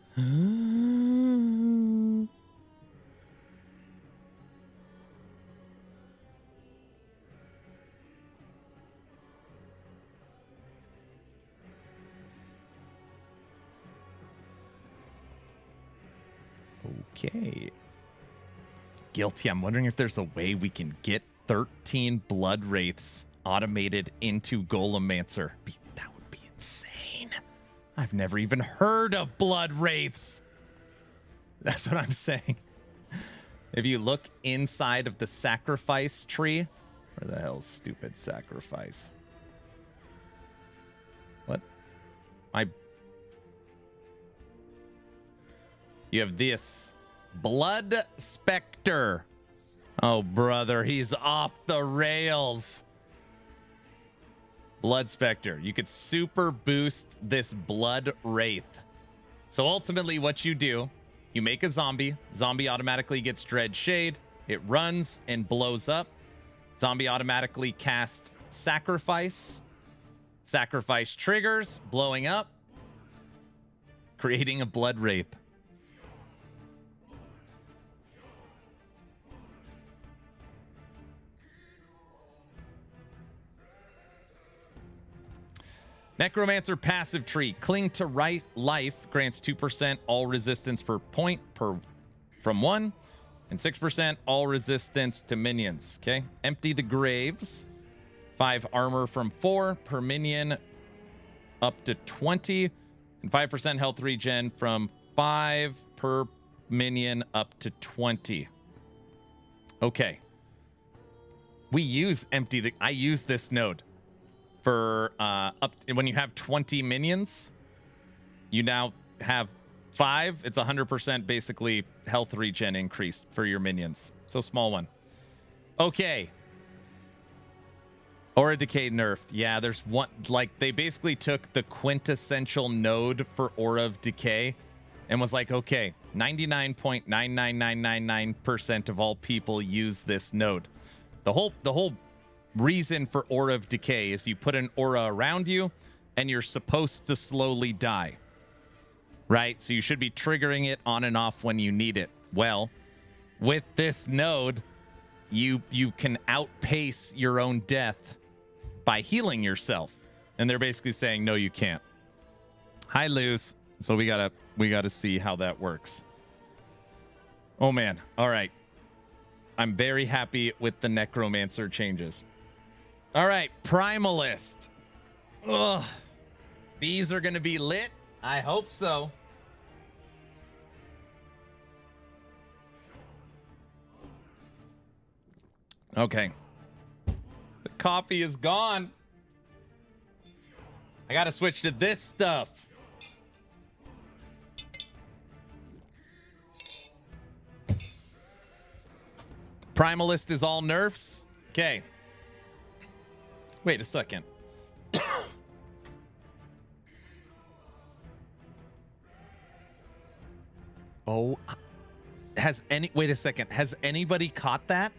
B: Okay. Guilty. I'm wondering if there's a way we can get 13 blood wraiths automated into Golemancer. That would be insane. I've never even heard of blood wraiths. That's what I'm saying. If you look inside of the sacrifice tree, where the hell's stupid sacrifice? What? You have this Blood Spectre. Oh, brother, he's off the rails. Blood Spectre. You could super boost this Blood Wraith. So ultimately what you do, you make a zombie. Zombie automatically gets Dread Shade. It runs and blows up. Zombie automatically casts Sacrifice. Sacrifice triggers, blowing up, creating a Blood Wraith. Necromancer passive tree. Cling to right life grants 2% all resistance per point from 1 and 6% all resistance to minions. Okay. Empty the graves. 5 armor from 4 per minion up to 20 and 5% health regen from 5 per minion up to 20. Okay. We use I use this node. For when you have 20 minions, you now have 5. It's 100% basically health regen increased for your minions. So small one. Okay. Aura Decay nerfed. Yeah, there's one. Like, they basically took the quintessential node for Aura of Decay and was like, okay, 99.99999% of all people use this node. The whole reason for Aura of Decay is you put an aura around you and you're supposed to slowly die, right? So you should be triggering it on and off when you need it. Well, with this node, you can outpace your own death by healing yourself. And they're basically saying, no, you can't. Hi, Luz. So we gotta see how that works. Oh man. All right. I'm very happy with the Necromancer changes. All right, Primalist. Ugh. Bees are gonna be lit. I hope so. Okay. The coffee is gone. I gotta switch to this stuff. Primalist is all nerfs. Okay. Wait a second. Oh, wait a second. Has anybody caught that?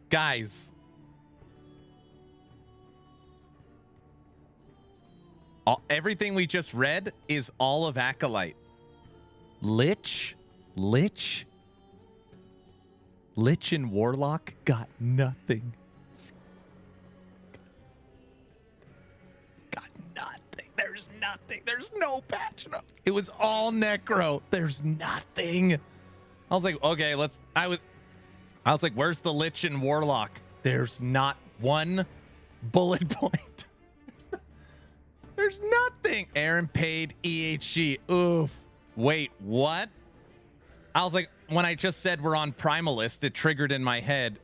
B: Guys. Everything we just read is all of Acolyte. Lich and Warlock got nothing. Got nothing. There's nothing. There's no patch notes. It was all Necro. There's nothing. I was like, okay, I was like, where's the Lich and Warlock? There's not one bullet point. There's nothing. Aaron paid EHG. Oof. Wait, what? I was like, when I just said we're on Primalist, it triggered in my head.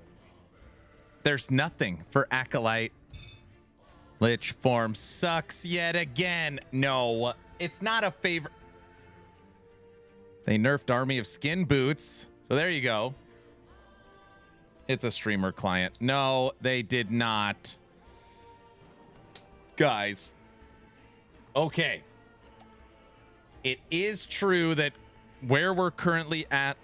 B: There's nothing for Acolyte. Lich form sucks yet again. No, it's not a favor. They nerfed Army of Skin Boots. So there you go. It's a streamer client. No, they did not. Guys. Okay. It is true that where we're currently at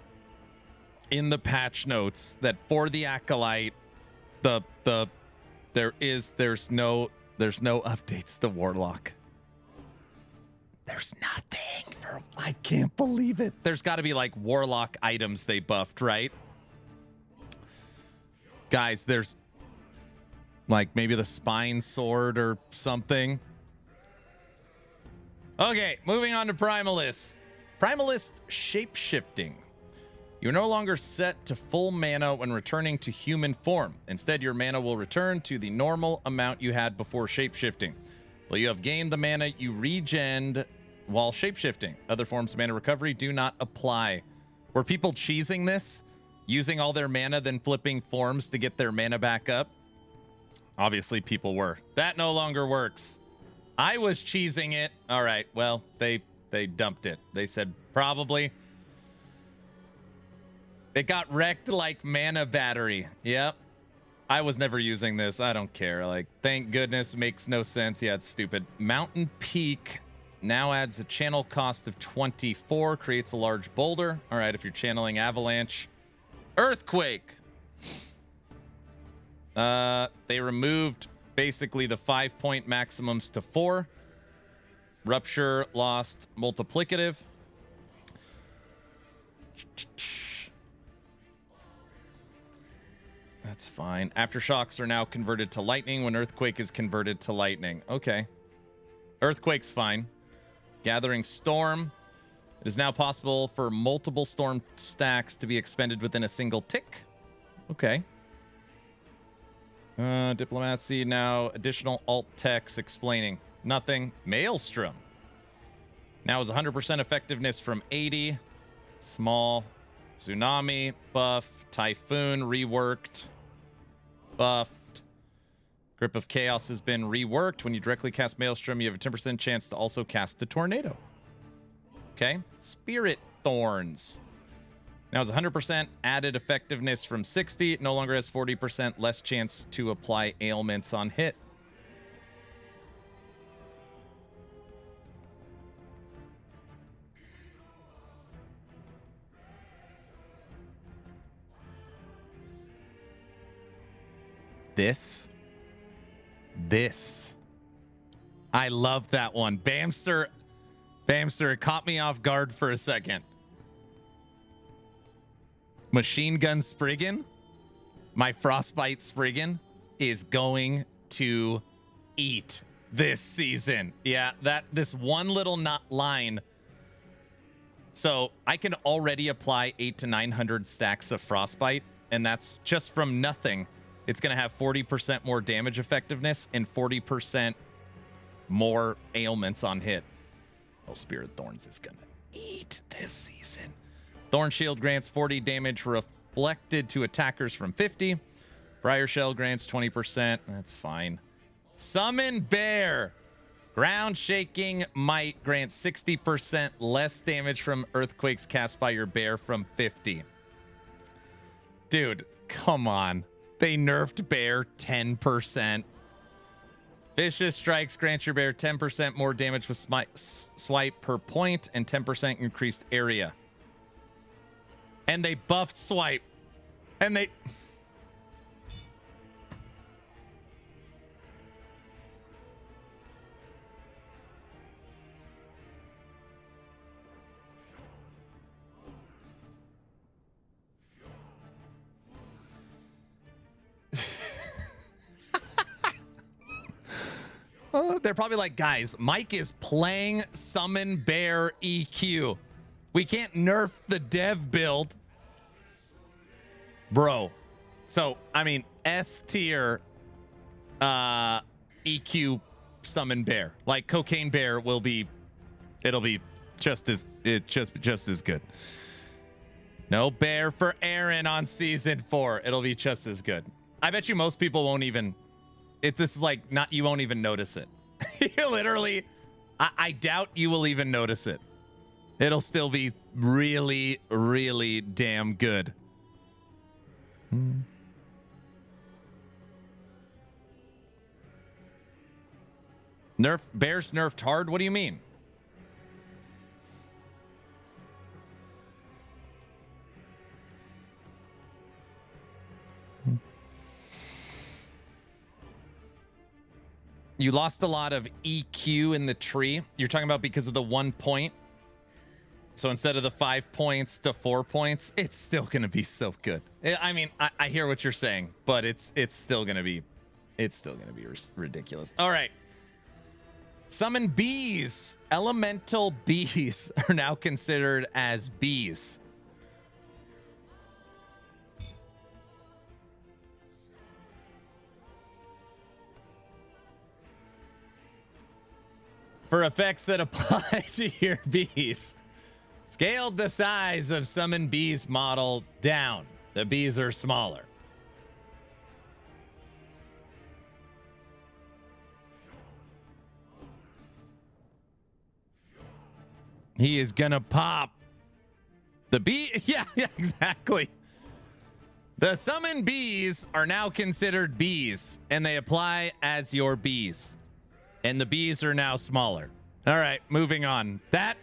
B: in the patch notes, that for the Acolyte, there's no updates to Warlock. There's nothing. I can't believe it. There's got to be like Warlock items they buffed, right? Guys, there's like maybe the Spine Sword or something. Okay, moving on to Primalist. Primalist Shapeshifting. You're no longer set to full mana when returning to human form. Instead, your mana will return to the normal amount you had before shapeshifting. Well, you have gained the mana you regened while shapeshifting. Other forms of mana recovery do not apply. Were people cheesing this? Using all their mana, then flipping forms to get their mana back up? Obviously, people were. That no longer works. I was cheesing it. All right, well, they dumped it. They said probably. It got wrecked like mana battery. Yep. I was never using this. I don't care. Like, thank goodness. Makes no sense. Yeah, it's stupid. Mountain Peak now adds a channel cost of 24. Creates a large boulder. All right, if you're channeling Avalanche. Earthquake. They removed basically the 5-point maximums to 4. Rupture lost multiplicative. That's fine. Aftershocks are now converted to lightning when Earthquake is converted to lightning. Okay. Earthquake's fine. Gathering Storm. It is now possible for multiple storm stacks to be expended within a single tick. Okay. Diplomacy now. Additional alt text explaining. Nothing. Maelstrom. Now is 100% effectiveness from 80. Small. Tsunami. Buff. Typhoon. Reworked. Buffed. Grip of Chaos has been reworked. When you directly cast Maelstrom, you have a 10% chance to also cast a Tornado. Okay. Spirit Thorns. Now it's 100% added effectiveness from 60. It no longer has 40% less chance to apply ailments on hit. This. I love that one. Bamster, it caught me off guard for a second. Machine Gun Spriggan, my Frostbite Spriggan, is going to eat this season. Yeah, this one little line. So I can already apply 800 to 900 stacks of Frostbite, and that's just from nothing. It's going to have 40% more damage effectiveness and 40% more ailments on hit. Oh, Spirit Thorns is going to eat this season. Thorn Shield grants 40 damage reflected to attackers from 50. Briar Shell grants 20%. That's fine. Summon Bear. Ground Shaking Might grants 60% less damage from earthquakes cast by your bear from 50. Dude, come on. They nerfed Bear 10%. Vicious Strikes grants your bear 10% more damage with swipe per point and 10% increased area. And they buffed swipe. And they... They're probably like, guys, Mike is playing Summon Bear EQ. We can't nerf the dev build. Bro. So, I mean, S tier EQ Summon Bear. Like Cocaine Bear will be, it'll be just as good. No bear for Aaron on season 4. It'll be just as good. I bet you most people won't even, this is like not, you won't even notice it. You literally, I doubt you will even notice it. It'll still be really, really damn good. Bears nerfed hard? What do you mean? You lost a lot of EQ in the tree. You're talking about because of the 1 point. So instead of the 5 points to 4 points, it's still going to be so good. I mean, I hear what you're saying, but it's still going to be ridiculous. All right. Summon bees. Elemental bees are now considered as bees. For effects that apply to your bees. Scaled the size of Summon Bees model down. The bees are smaller. He is gonna pop. The bee, yeah, exactly. The Summon Bees are now considered bees, and they apply as your bees. And the bees are now smaller. All right, moving on. That...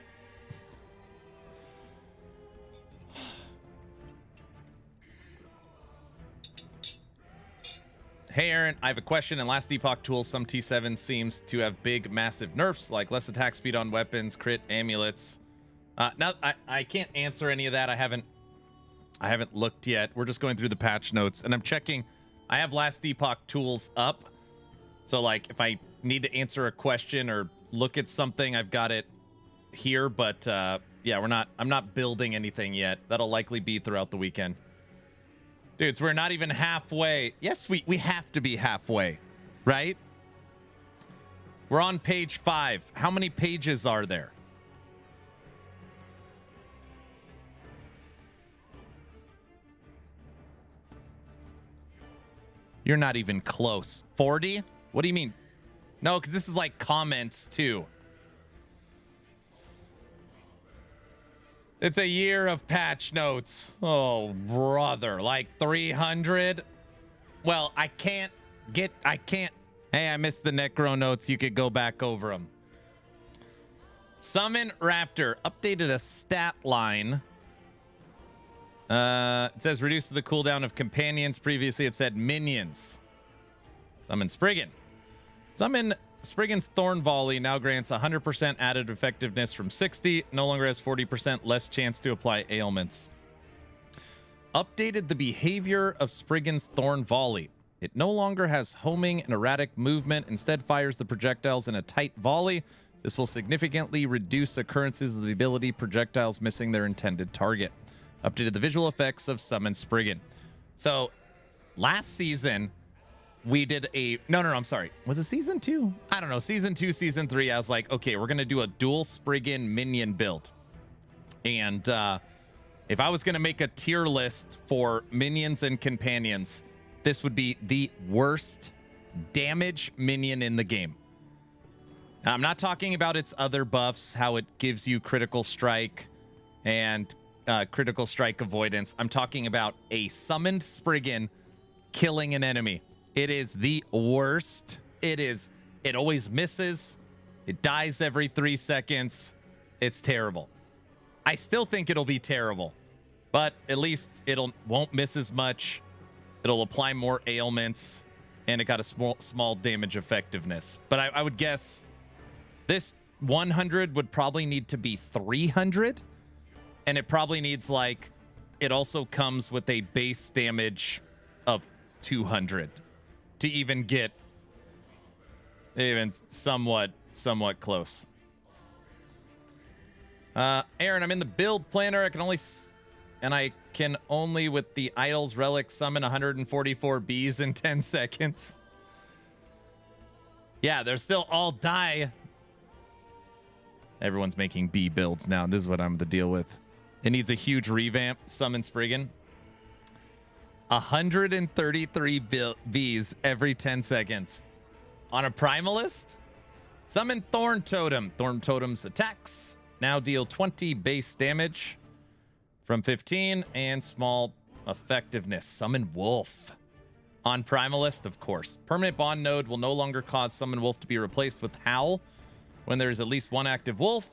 B: Hey, Aaron, I have a question. In last Epoch tools, some T7 seems to have big, massive nerfs, like less attack speed on weapons, crit, amulets. Now, I can't answer any of that. I haven't looked yet. We're just going through the patch notes, and I'm checking. I have last Epoch tools up. So, like, if I need to answer a question or look at something, I've got it here. But, yeah, I'm not building anything yet. That'll likely be throughout the weekend. Dudes, we're not even halfway. Yes, we have to be halfway, right? We're on page 5. How many pages are there? You're not even close. 40? What do you mean? No, because this is like comments too. It's a year of patch notes. Oh, brother. Like 300? Well, I can't. Hey, I missed the Necro notes. You could go back over them. Summon Raptor. Updated a stat line. It says reduce the cooldown of companions. Previously, it said minions. Summon Spriggan. Summon Spriggan's Thorn Volley now grants 100% added effectiveness from 60. No longer has 40% less chance to apply ailments. Updated the behavior of Spriggan's Thorn Volley. It no longer has homing and erratic movement. Instead fires the projectiles in a tight volley. This will significantly reduce occurrences of the ability projectiles missing their intended target. Updated the visual effects of Summon Spriggan. So last season we did a I'm sorry, was it season 2? I don't know, season 2, season 3. I was like, okay, we're gonna do a dual Spriggan minion build, and if I was gonna make a tier list for minions and companions, this would be the worst damage minion in the game. Now, I'm not talking about its other buffs, how it gives you critical strike and critical strike avoidance. I'm talking about a summoned Spriggan killing an enemy. It is the worst. It always misses. It dies every 3 seconds. It's terrible. I still think it'll be terrible, but at least won't miss as much. It'll apply more ailments, and it got a small damage effectiveness. But I would guess this 100 would probably need to be 300, and it probably needs, like, it also comes with a base damage of 200 to even get even somewhat close. Aaron, I'm in the build planner. I can only with the Idol's Relic summon 144 bees in 10 seconds. Yeah, they're still all die. Everyone's making bee builds now. This is what I'm to deal with. It needs a huge revamp. Summon Spriggan. 133 bees every 10 seconds. On a Primalist, summon Thorn Totem. Thorn Totem's attacks now deal 20 base damage from 15 and small effectiveness. Summon Wolf. On Primalist, of course. Permanent Bond node will no longer cause Summon Wolf to be replaced with Howl when there is at least one active wolf.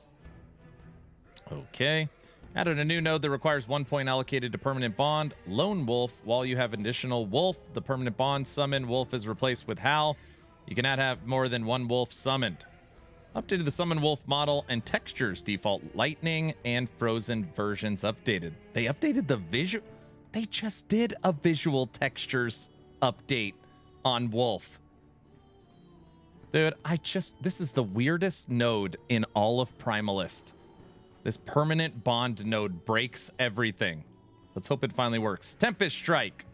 B: Okay. Added a new node that requires 1 point allocated to Permanent Bond. Lone Wolf. While you have additional wolf, the Permanent Bond summon wolf is replaced with Howl. You cannot have more than one wolf summoned. Updated the summon wolf model and textures. Default lightning and frozen versions updated. They updated the visual. They just did a visual textures update on wolf. Dude, this is the weirdest node in all of Primalist. This permanent bond node breaks everything. Let's hope it finally works. Tempest Strike.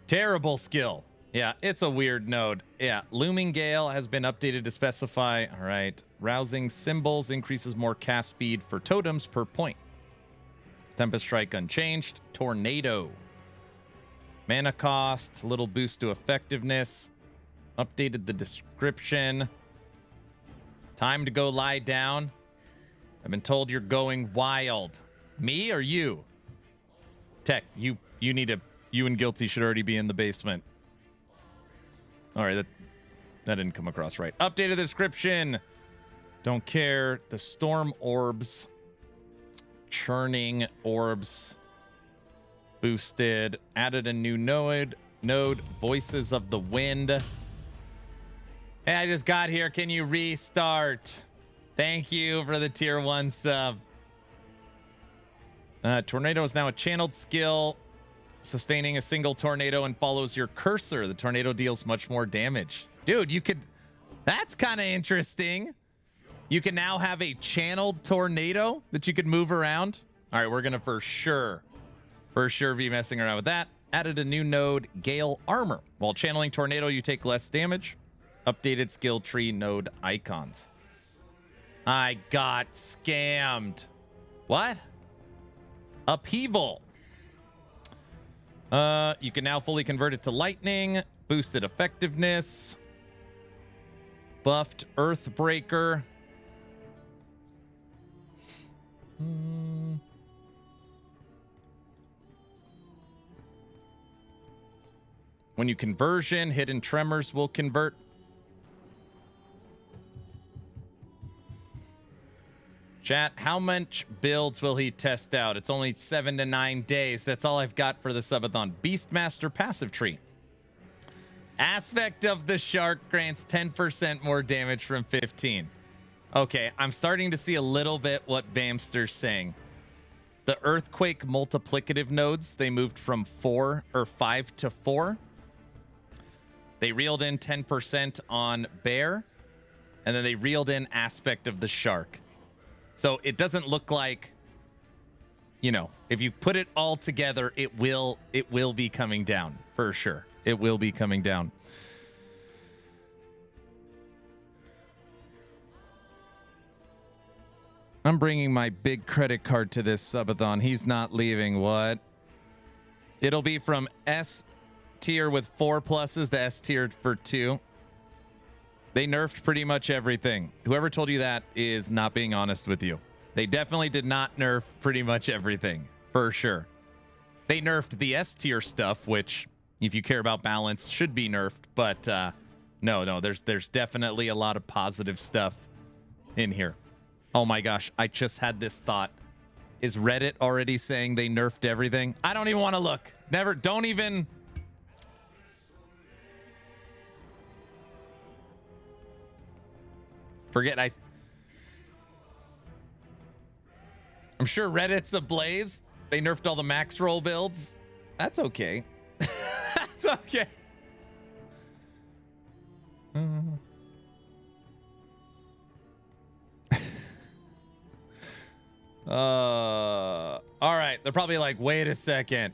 B: Terrible skill. Yeah, it's a weird node. Yeah, Looming Gale has been updated to specify. All right. Rousing Symbols increases more cast speed for totems per point. Tempest Strike unchanged. Tornado. Mana cost, little boost to effectiveness. Updated the description. Time to go lie down. I've been told you're going wild. Me or you? Tech, you and Guilty should already be in the basement. All right, that didn't come across right. Updated the description. Don't care. The storm orbs. Churning orbs. Boosted. Added a new node. Voices of the Wind. Hey, I just got here. Can you restart? Thank you for the tier 1 sub. Tornado is now a channeled skill, sustaining a single tornado and follows your cursor. The tornado deals much more damage. Dude, that's kind of interesting. You can now have a channeled tornado that you could move around. All right, we're going to for sure be messing around with that. Added a new node, Gale Armor. While channeling tornado, you take less damage. Updated skill tree node icons. I got scammed. What? Upheaval. You can now fully convert it to lightning. Boosted effectiveness. Buffed Earthbreaker. When you conversion, hidden tremors will convert. Chat, how much builds will he test out? It's only 7 to 9 days. That's all I've got for the subathon. Beastmaster passive tree. Aspect of the Shark grants 10% more damage from 15. Okay, I'm starting to see a little bit what Bamster's saying. The Earthquake multiplicative nodes, they moved from 5 to 4. They reeled in 10% on Bear, and then they reeled in Aspect of the Shark. So it doesn't look like, you know, if you put it all together, it will be coming down for sure. It will be coming down. I'm bringing my big credit card to this subathon. He's not leaving. What? It'll be from S tier with 4 pluses to S tier for 2. They nerfed pretty much everything. Whoever told you that is not being honest with you. They definitely did not nerf pretty much everything, for sure. They nerfed the S tier stuff, which, if you care about balance, should be nerfed. But no, there's definitely a lot of positive stuff in here. Oh my gosh, I just had this thought. Is Reddit already saying they nerfed everything? I don't even want to look. Never, don't even. Forget I'm sure Reddit's ablaze. They nerfed all the max roll builds. That's okay. That's okay. All right. They're probably like, wait a second.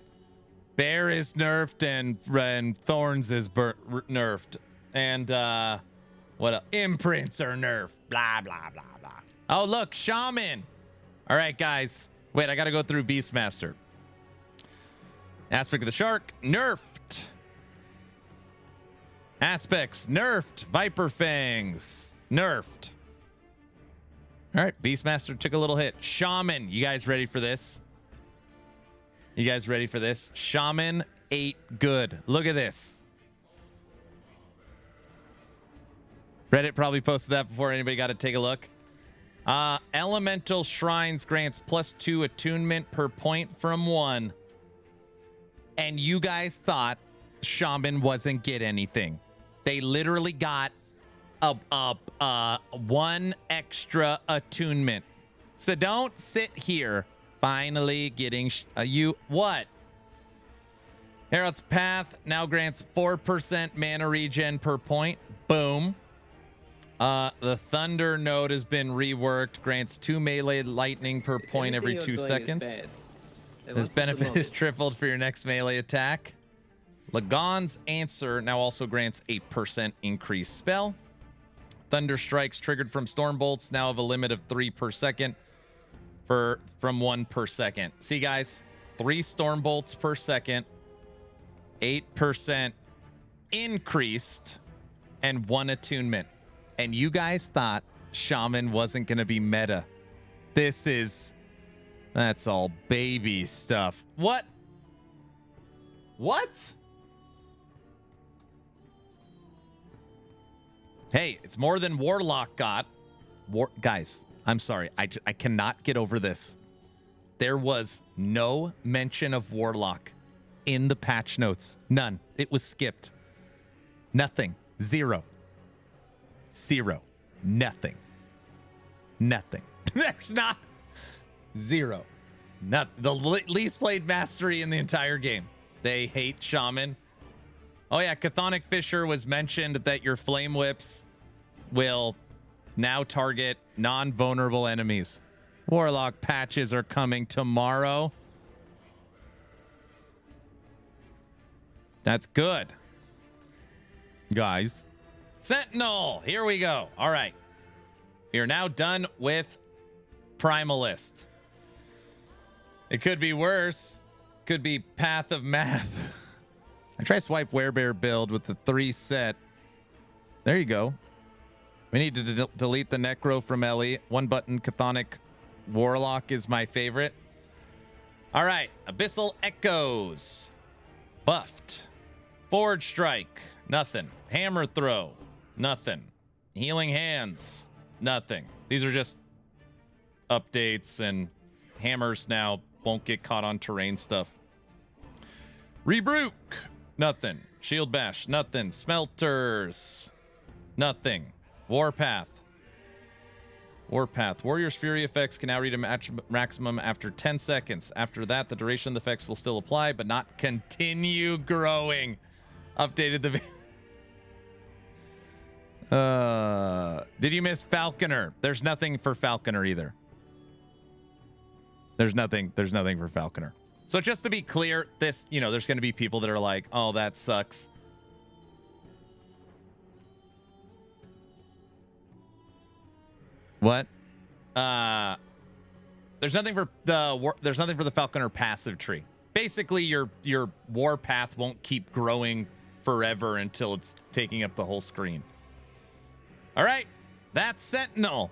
B: Bear is nerfed and Thorns is nerfed. And what else? Imprints are nerfed. Blah, blah, blah, blah. Oh, look, Shaman. All right, guys. Wait, I got to go through Beastmaster. Aspect of the Shark, nerfed. Aspects, nerfed. Viper Fangs, nerfed. All right, Beastmaster took a little hit. Shaman, you guys ready for this? You guys ready for this? Shaman ate good. Look at this. Reddit probably posted that before anybody got to take a look. Elemental Shrines grants +2 attunement per point from 1. And you guys thought Shaman wasn't get anything. They literally got one extra attunement. So don't sit here finally getting what? Herald's Path now grants 4% mana regen per point. Boom. The Thunder node has been reworked. Grants 2 melee lightning per point every 2 seconds. This benefit is tripled for your next melee attack. Lagon's Answer now also grants 8% increased spell. Thunder strikes triggered from storm bolts now have a limit of 3 per second from 1 per second. See, guys, 3 storm bolts per second, 8% increased, and 1 attunement. And you guys thought Shaman wasn't going to be meta. That's all baby stuff. What? What? Hey, it's more than Warlock got. Guys, I'm sorry. I cannot get over this. There was no mention of Warlock in the patch notes. None. It was skipped. Nothing. Zero. Nothing. There's not. Zero. Not the least played mastery in the entire game. They hate Shaman. Oh yeah, Chthonic Fissure was mentioned that your flame whips will now target non-vulnerable enemies. Warlock patches are coming tomorrow. That's good. Guys. Sentinel, here we go. All right. We are now done with Primalist. It could be worse. Could be Path of Math. I try swipe werebear build with the 3 set. There you go. We need to delete the Necro from Ellie. 1 button Chthonic Warlock is my favorite. All right. Abyssal Echoes. Buffed. Forge Strike. Nothing. Hammer Throw. Nothing. Healing Hands. Nothing. These are just updates, and hammers now won't get caught on terrain stuff. Rebruk. Nothing. Shield Bash. Nothing. Smelters. Nothing. Warpath. Warpath. Warrior's Fury effects can now read a maximum after 10 seconds. After that, the duration of the effects will still apply, but not continue growing. Updated the... Did you miss Falconer? There's nothing for Falconer either. There's nothing for Falconer. So just to be clear, this, you know, there's going to be people that are like, oh, that sucks. What? There's nothing for the Falconer passive tree. Basically, your warpath won't keep growing forever until it's taking up the whole screen. All right, that's Sentinel.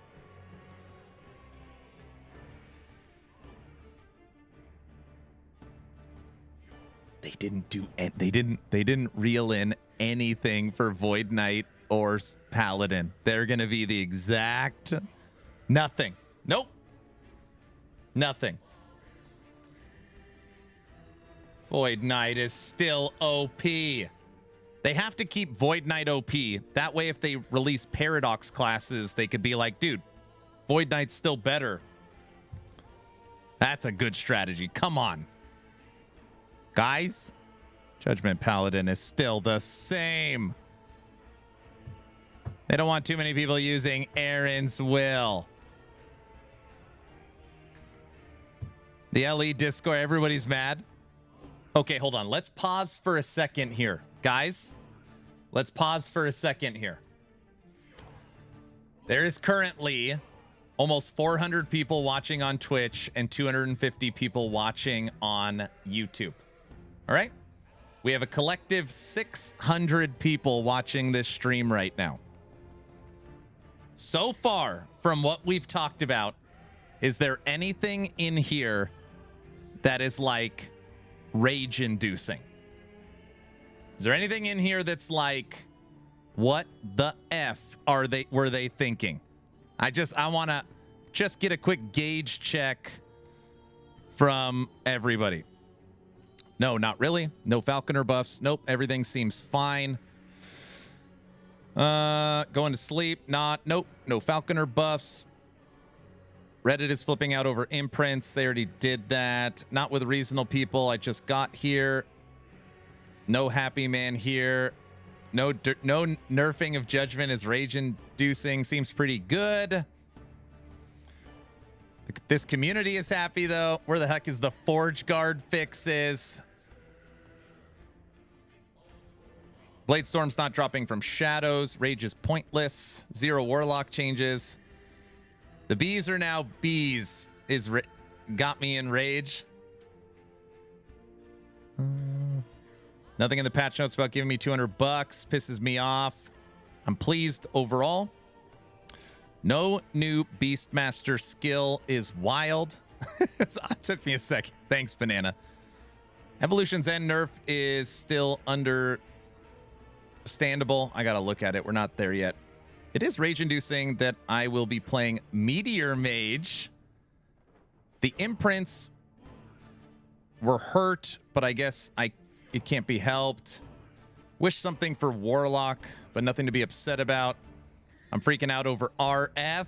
B: They didn't reel in anything for Void Knight or Paladin. They're gonna be the exact nothing. Nope. Nothing. Void Knight is still OP. They have to keep Void Knight OP. That way, if they release Paradox classes, they could be like, dude, Void Knight's still better. That's a good strategy. Come on. Guys, Judgment Paladin is still the same. They don't want too many people using Aaron's Will. The LE Discord, everybody's mad. Okay, hold on. Let's pause for a second here. Guys, let's pause for a second here. There is currently almost 400 people watching on Twitch and 250 people watching on YouTube. All right? We have a collective 600 people watching this stream right now. So far, from what we've talked about, is there anything in here that is like rage-inducing? Is there anything in here that's like, what the F were they thinking? I want to just get a quick gauge check from everybody. No, not really. No Falconer buffs. Nope, everything seems fine. Going to sleep. Nope, no Falconer buffs. Reddit is flipping out over imprints. They already did that. Not with reasonable people. I just got here. No Happy Man here. No nerfing of Judgment is rage-inducing. Seems pretty good. This community is happy, though. Where the heck is the Forge Guard fixes? Bladestorm's not dropping from shadows. Rage is pointless. 0 Warlock changes. The bees are now bees. Got me in rage. Nothing in the patch notes about giving me $200. Pisses me off. I'm pleased overall. No new Beastmaster skill is wild. It took me a second. Thanks, Banana. Evolution's End nerf is still understandable. I gotta look at it. We're not there yet. It is rage-inducing that I will be playing Meteor Mage. The imprints were hurt, but I guess it can't be helped. Wish something for Warlock, but nothing to be upset about. I'm freaking out over RF.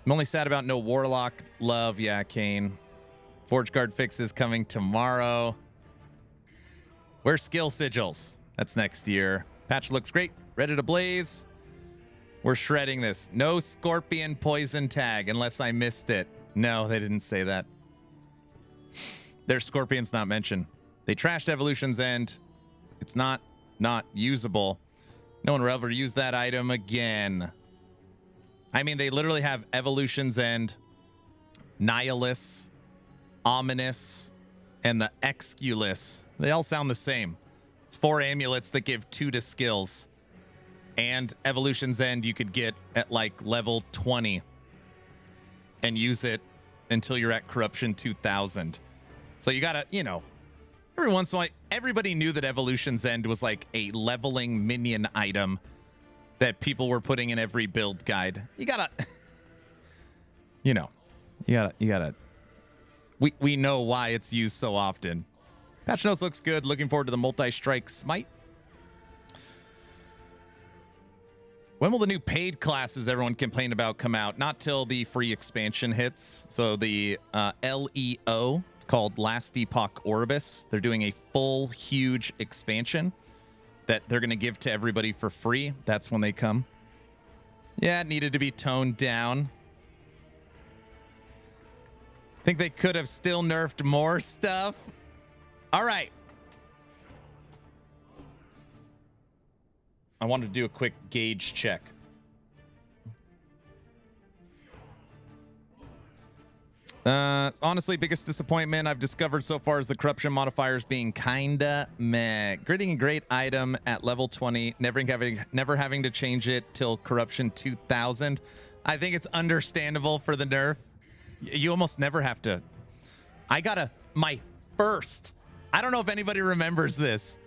B: I'm only sad about no Warlock love. Yeah, Kane. Forge Guard fixes coming tomorrow. Where's skill sigils? That's next year. Patch looks great. Ready to blaze. We're shredding this. No Scorpion poison tag unless I missed it. No, they didn't say that. There's Scorpion's not mentioned. They trashed Evolution's End. It's not usable. No one will ever use that item again. I mean, they literally have Evolution's End, Nihilus, Ominous, and the Exculus. They all sound the same. It's 4 amulets that give 2 to skills. And Evolution's End you could get at like level 20 and use it until you're at Corruption 2000. So you gotta, every once in a while, everybody knew that Evolution's End was like a leveling minion item that people were putting in every build guide. You gotta, we know why it's used so often. Patch notes looks good. Looking forward to the multi-strike smite. When will the new paid classes everyone complained about come out? Not till the free expansion hits. So the LEO, it's called Last Epoch Orbis. They're doing a full, huge expansion that they're going to give to everybody for free. That's when they come. Yeah, it needed to be toned down. Think they could have still nerfed more stuff. All right. I wanted to do a quick gauge check. Honestly, biggest disappointment I've discovered so far is the corruption modifiers being kinda meh. Gritting a great item at level 20, never having to change it till corruption 2000. I think it's understandable for the nerf. You almost never have to. I got my first, I don't know if anybody remembers this.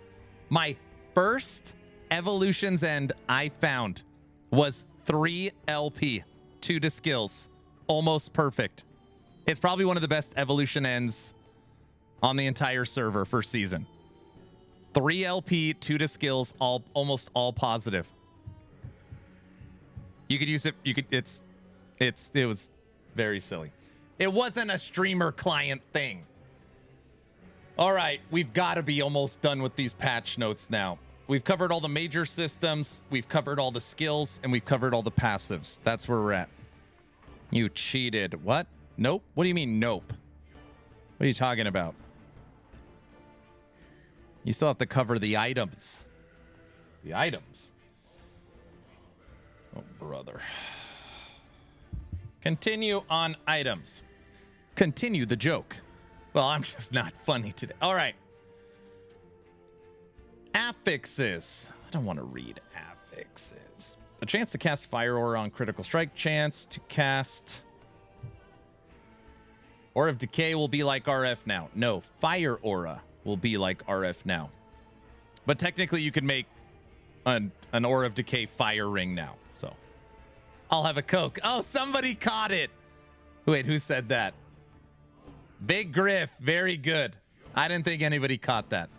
B: My first evolutions end I found was 3 LP, 2 to skills, almost perfect. It's probably one of the best evolution ends on the entire server for season. 3 LP, 2 to skills, almost all positive. You could use it. You could. It was very silly. It wasn't a streamer client thing. All right, we've got to be almost done with these patch notes now. We've covered all the major systems, we've covered all the skills, and we've covered all the passives. That's where we're at. You cheated. What? Nope. What do you mean, nope? What are you talking about? You still have to cover the items. The items. Oh, brother. Continue on items. Continue the joke. Well, I'm just not funny today. All right. Affixes. I don't want to read affixes. A chance to cast Fire Aura on critical strike. Chance to cast Aura of Decay will be like RF now. No, Fire Aura will be like RF now. But technically you could make an Aura of Decay fire ring now. So I'll have a Coke. Oh, somebody caught it. Wait, who said that? Big Griff. Very good. I didn't think anybody caught that.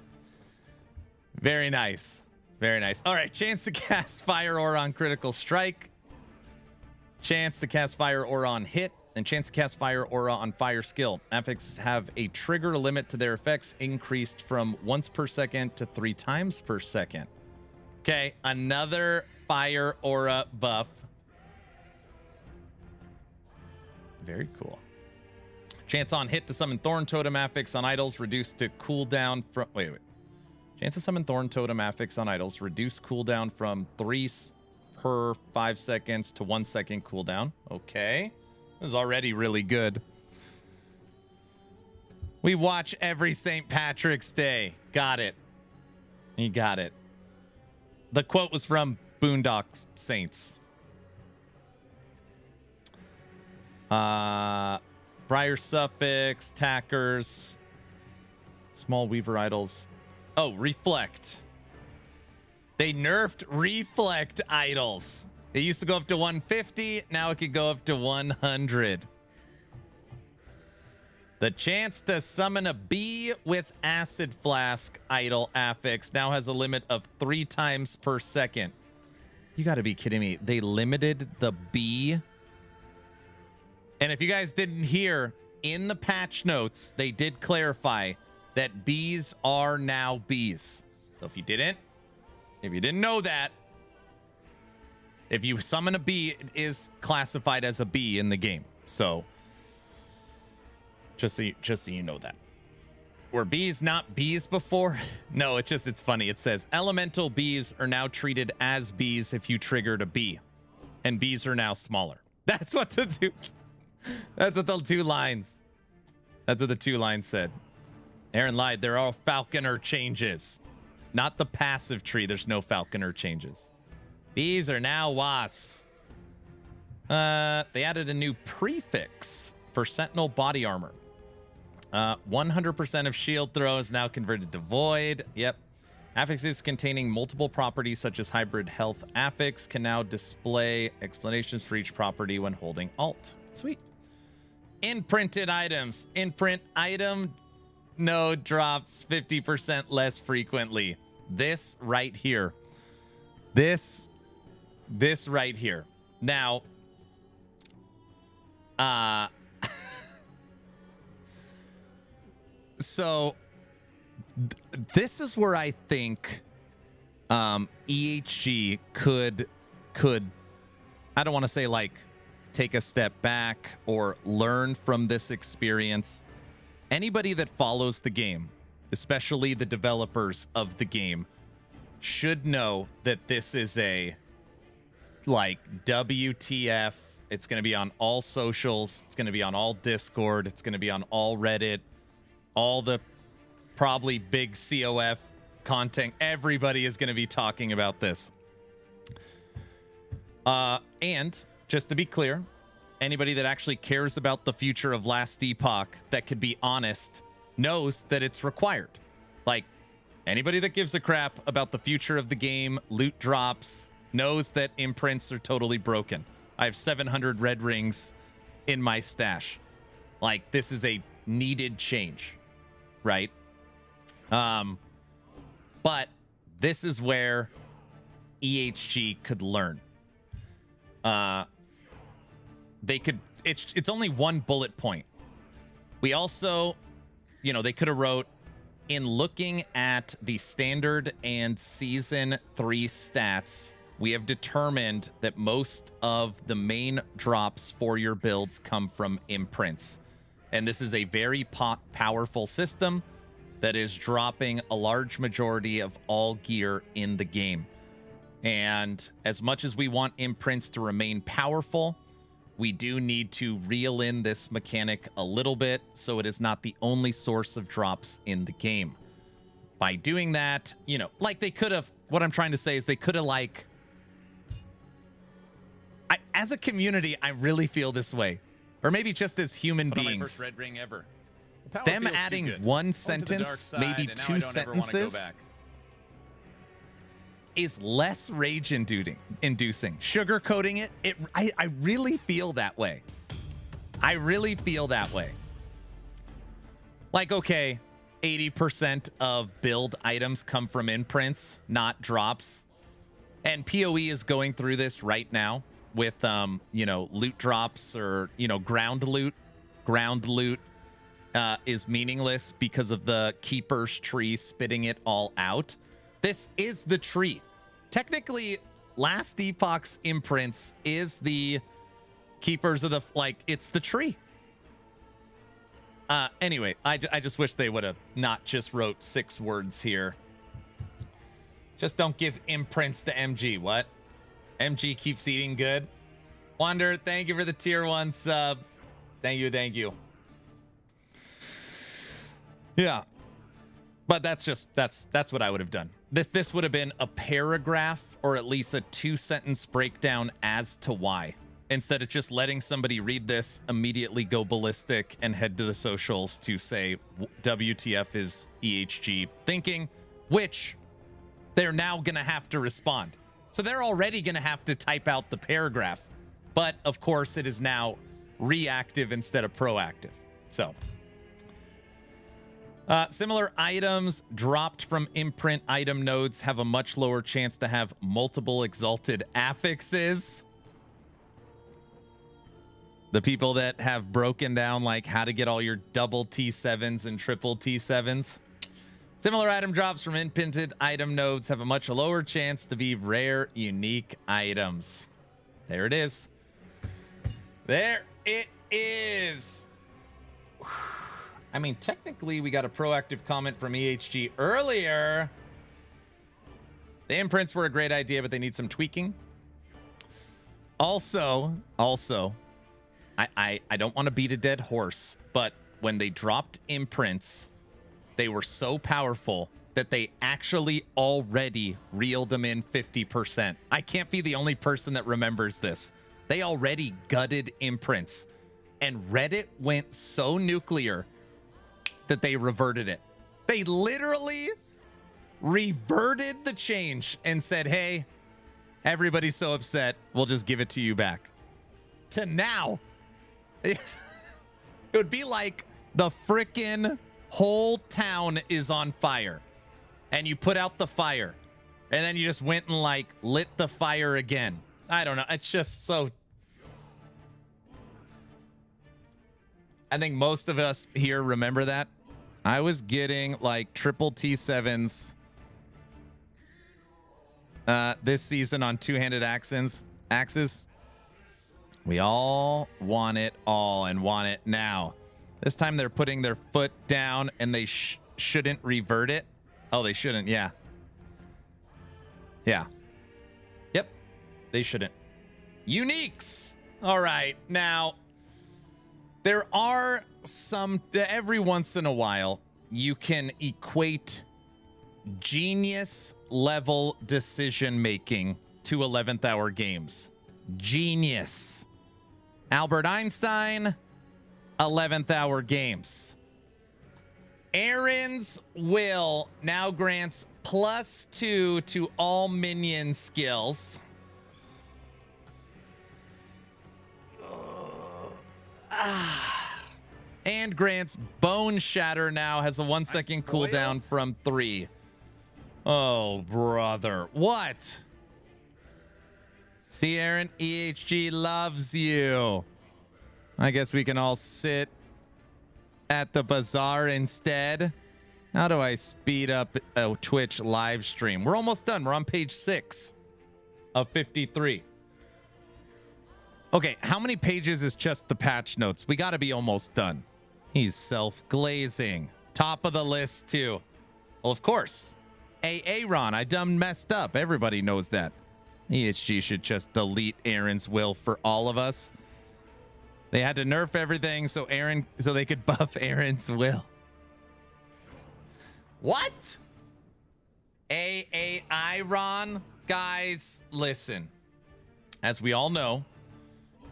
B: Very nice. Very nice. All right. Chance to cast Fire Aura on critical strike. Chance to cast Fire Aura on hit. And chance to cast Fire Aura on fire skill. Affixes have a trigger limit to their effects increased from once per second to 3 times per second. Okay. Another Fire Aura buff. Very cool. Chance on hit to summon Thorn Totem affix on idols reduced to cooldown from... Wait. Chance to summon Thorn Totem affix on idols. Reduce cooldown from 3 per 5 seconds to 1 second cooldown. Okay. This is already really good. We watch every St. Patrick's Day. Got it. You got it. The quote was from Boondock Saints. Briar suffix, tackers, small weaver idols. Oh, reflect. They nerfed reflect idols. It used to go up to 150. Now it could go up to 100. The chance to summon a bee with acid flask idol affix now has a limit of 3 times per second. You got to be kidding me. They limited the bee. And if you guys didn't hear, in the patch notes, they did clarify that bees are now bees. So if you didn't know that, if you summon a bee, it is classified as a bee in the game. So just so you know that. Were bees not bees before? No, it's funny. It says elemental bees are now treated as bees if you triggered a bee. And bees are now smaller. That's what the two lines. That's what the 2 lines said. Aaron lied. There are falconer changes. Not the passive tree. There's no falconer changes. Bees are now wasps. They added a new prefix for Sentinel body armor. 100% of shield throw is now converted to void. Yep. Affixes containing multiple properties such as hybrid health affix can now display explanations for each property when holding Alt. Sweet. Imprinted items. Imprint item node drops 50% less frequently. This right here. This right here. Now, so this is where I think EHG could I don't want to say like take a step back or learn from this experience. Anybody that follows the game, especially the developers of the game, should know that this is a like WTF. It's going to be on all socials. It's going to be on all Discord. It's going to be on all Reddit, all the probably big COF content. Everybody is going to be talking about this. And just to be clear, anybody that actually cares about the future of Last Epoch that could be honest knows that it's required. Like, anybody that gives a crap about the future of the game, loot drops, knows that imprints are totally broken. I have 700 red rings in my stash. Like, this is a needed change, right? But this is where EHG could learn. They could, it's only one bullet point. We also, you know, they could have wrote, in looking at the standard and season 3 stats, we have determined that most of the main drops for your builds come from imprints. And this is a very powerful system that is dropping a large majority of all gear in the game. And as much as we want imprints to remain powerful, we do need to reel in this mechanic a little bit so it is not the only source of drops in the game. By doing that, you know, like they could have, what I'm trying to say is they could have like, as a community, I really feel this way. Or maybe just as human beings. My first red ring ever. Them adding one sentence, maybe 2 sentences, is less rage inducing. Sugarcoating it, I really feel that way. I really feel that way. Like, okay, 80% of build items come from imprints, not drops. And PoE is going through this right now with, you know, loot drops or, you know, ground loot. Ground loot is meaningless because of the Keeper's tree spitting it all out. This is the tree. Technically, Last Epoch's imprints is the Keepers of the, like, it's the tree. Anyway, I just wish they would have not just wrote 6 words here. Just don't give imprints to MG. What? MG keeps eating good. Wander, thank you for the tier 1 sub. Thank you. Yeah. But that's what I would have done. This would have been a paragraph or at least a 2-sentence breakdown as to why. Instead of just letting somebody read this, immediately go ballistic and head to the socials to say WTF is EHG thinking, which they're now going to have to respond. So they're already going to have to type out the paragraph. But of course, it is now reactive instead of proactive. So similar items dropped from imprint item nodes have a much lower chance to have multiple exalted affixes. The people that have broken down like how to get all your double T7s and triple T7s. Similar item drops from imprinted item nodes have a much lower chance to be rare, unique items. There it is. There it is. I mean, technically, we got a proactive comment from EHG earlier. The imprints were a great idea, but they need some tweaking. Also, I don't want to beat a dead horse, but when they dropped imprints, they were so powerful that they actually already reeled them in 50%. I can't be the only person that remembers this. They already gutted imprints, and Reddit went so nuclear that they reverted it. They literally reverted the change and said, hey, everybody's so upset, we'll just give it to you back. To now, it would be like the frickin' whole town is on fire, and you put out the fire, and then you just went and like lit the fire again. I don't know. It's just so. I think most of us here remember that. I was getting like triple T7s this season on two-handed axes. We all want it all and want it now. This time they're putting their foot down and they shouldn't revert it. Oh, they shouldn't. Yeah. Yeah. Yep. They shouldn't. Uniques. All right. Now, there are some, every once in a while, you can equate genius level decision making to 11th hour games. Genius. Albert Einstein, 11th hour games. Aaron's will now grants +2 to all minion skills. And grants Bone Shatter now has a 1 second cooldown from 3. Oh, brother. What? See, Aaron, EHG loves you. I guess we can all sit at the bazaar instead. How do I speed up a Twitch live stream? We're almost done. We're on page 6 of 53. Okay, how many pages is just the patch notes? We got to be almost done. He's self-glazing. Top of the list, too. Well, of course. Aaron, I done messed up. Everybody knows that. EHG should just delete Aaron's will for all of us. They had to nerf everything so they could buff Aaron's will. What? Aaron? Guys, listen. As we all know,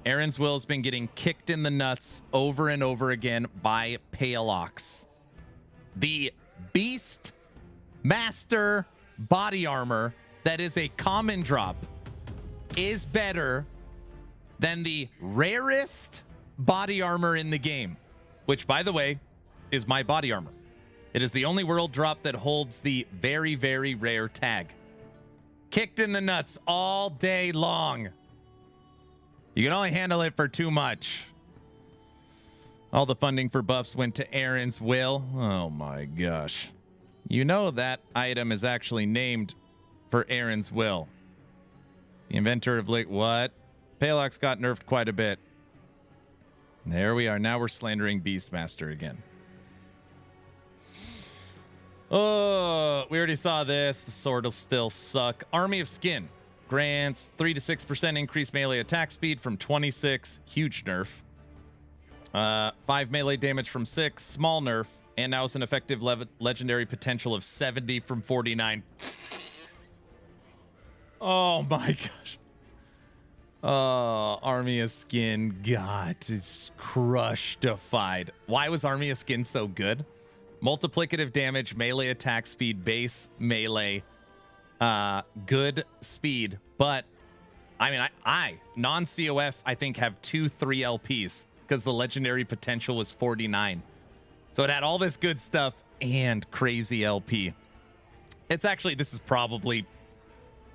B: Aaron's will has been getting kicked in the nuts over and over again by Paleox. The Beastmaster body armor that is a common drop is better than the rarest body armor in the game, which, by the way, is my body armor. It is the only world drop that holds the very, very rare tag. Kicked in the nuts all day long. You can only handle it for too much. All the funding for buffs went to Aaron's will. Oh my gosh. You know that item is actually named for Aaron's will. The inventor of what? Paleox got nerfed quite a bit. There we are. Now we're slandering Beastmaster again. Oh, we already saw this. The sword will still suck. Army of Skin grants 3 to 6% increased melee attack speed from 26. Huge nerf. 5 melee damage from 6. Small nerf. And now it's an effective legendary potential of 70 from 49. Oh my gosh. Army of Skin got crushed-ified. Why was Army of Skin so good? Multiplicative damage, melee attack speed, base melee, good speed. But I mean, I non-COF, I think, have 2 3 LPs because the legendary potential was 49. So it had all this good stuff and crazy LP. It's actually, this is probably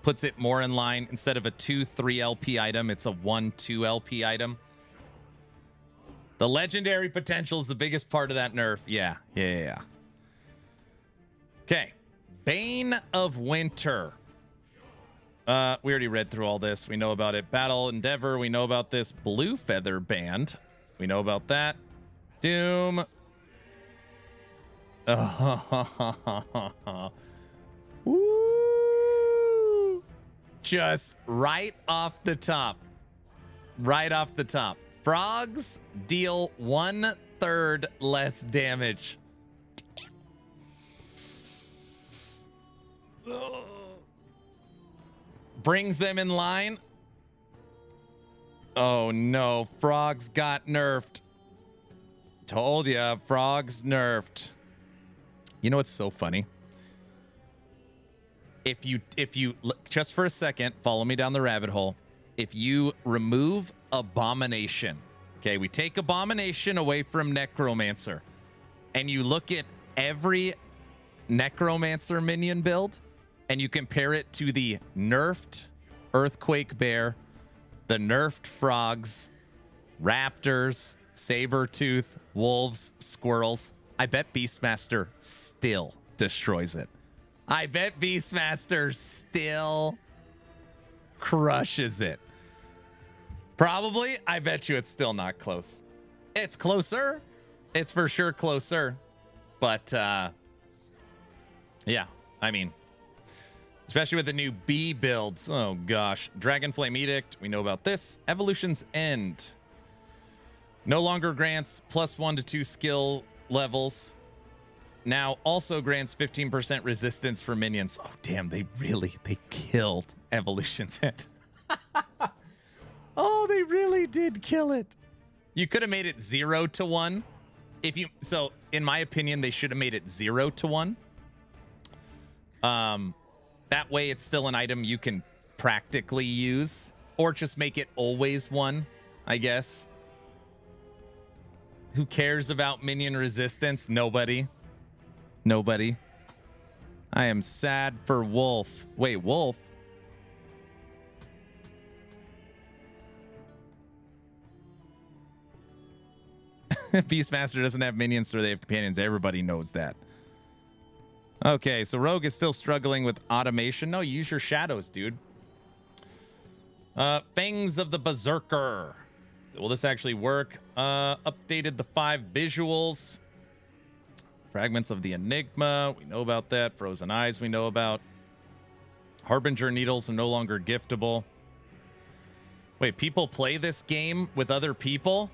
B: puts it more in line. Instead of a 2 3 LP item, it's a 1 2 LP item. The legendary potential is the biggest part of that nerf. Yeah. Okay. Bane of Winter. We already read through all this. We know about it. Battle Endeavor. We know about this. Blue Feather Band. We know about that. Doom. Woo! Just right off the top. Right off the top. Frogs deal 1/3 less damage. Brings them in line. Oh no, frogs got nerfed. Told ya, frogs nerfed. You know what's so funny? If you just for a second, follow me down the rabbit hole. If you remove Abomination, okay, we take Abomination away from Necromancer. and you look at every Necromancer minion build and you compare it to the nerfed Earthquake Bear, the nerfed Frogs, Raptors, Sabertooth, Wolves, Squirrels, I bet Beastmaster still destroys it. I bet Beastmaster still crushes it. Probably. I bet you it's still not close. It's closer. It's for sure closer. But, yeah, I mean, especially with the new B builds. Oh, gosh. Dragonflame Edict. We know about this. Evolution's End. No longer grants +1 to 2 skill levels. Now also grants 15% resistance for minions. Oh, damn. They killed Evolution's End. Oh, they really did kill it. You could have made it 0 to 1. So in my opinion, they should have made it 0 to 1. That way it's still an item you can practically use, or just make it always 1, I guess. Who cares about minion resistance? Nobody. Nobody. I am sad for Wolf. Wait, Wolf? Beastmaster doesn't have minions, so they have companions. Everybody knows that. Okay, so Rogue is still struggling with automation. No, use your shadows, dude. Fangs of the Berserker. Will this actually work? Updated the 5 visuals. Fragments of the Enigma. We know about that. Frozen Eyes we know about. Harbinger Needles are no longer giftable. Wait, people play this game with other people?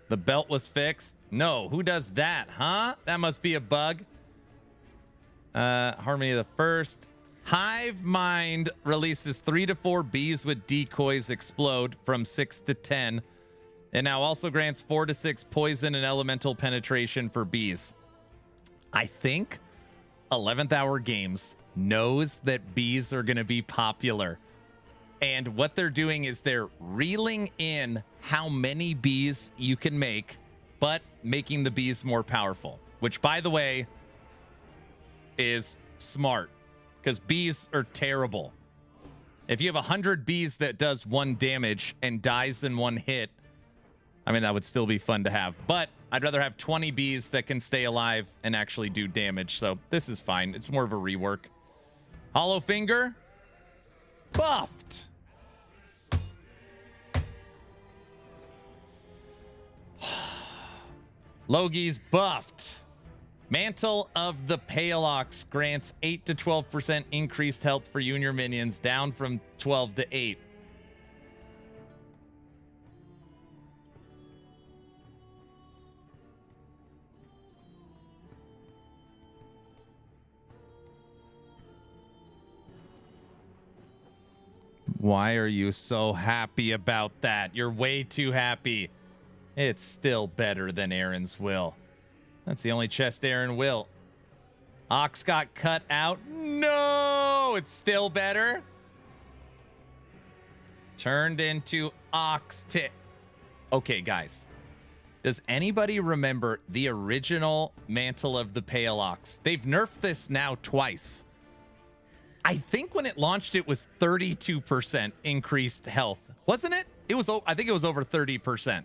B: The belt was fixed? No. Who does that, huh? That must be a bug. Harmony of the First. Hive Mind releases 3 to 4 bees with decoys explode from 6 to 10. And now also grants 4 to 6 poison and elemental penetration for bees. I think 11th Hour Games knows that bees are going to be popular. And what they're doing is they're reeling in how many bees you can make, but making the bees more powerful, which, by the way, is smart because bees are terrible. If you have 100 bees that does 1 damage and dies in 1 hit, I mean, that would still be fun to have, but I'd rather have 20 bees that can stay alive and actually do damage. So this is fine. It's more of a rework. Hollow Finger. Buffed. Logi's buffed. Mantle of the Pale Ox grants 8 to 12% increased health for you and your minions, down from 12 to 8. Why are you so happy about that? You're way too happy. It's still better than Aaron's will. That's the only chest Aaron will. Ox got cut out. No, it's still better. Turned into Ox Tit. Okay, guys. Does anybody remember the original Mantle of the Pale Ox? They've nerfed this now twice. I think when it launched, it was 32% increased health. Wasn't it? I think it was over 30%.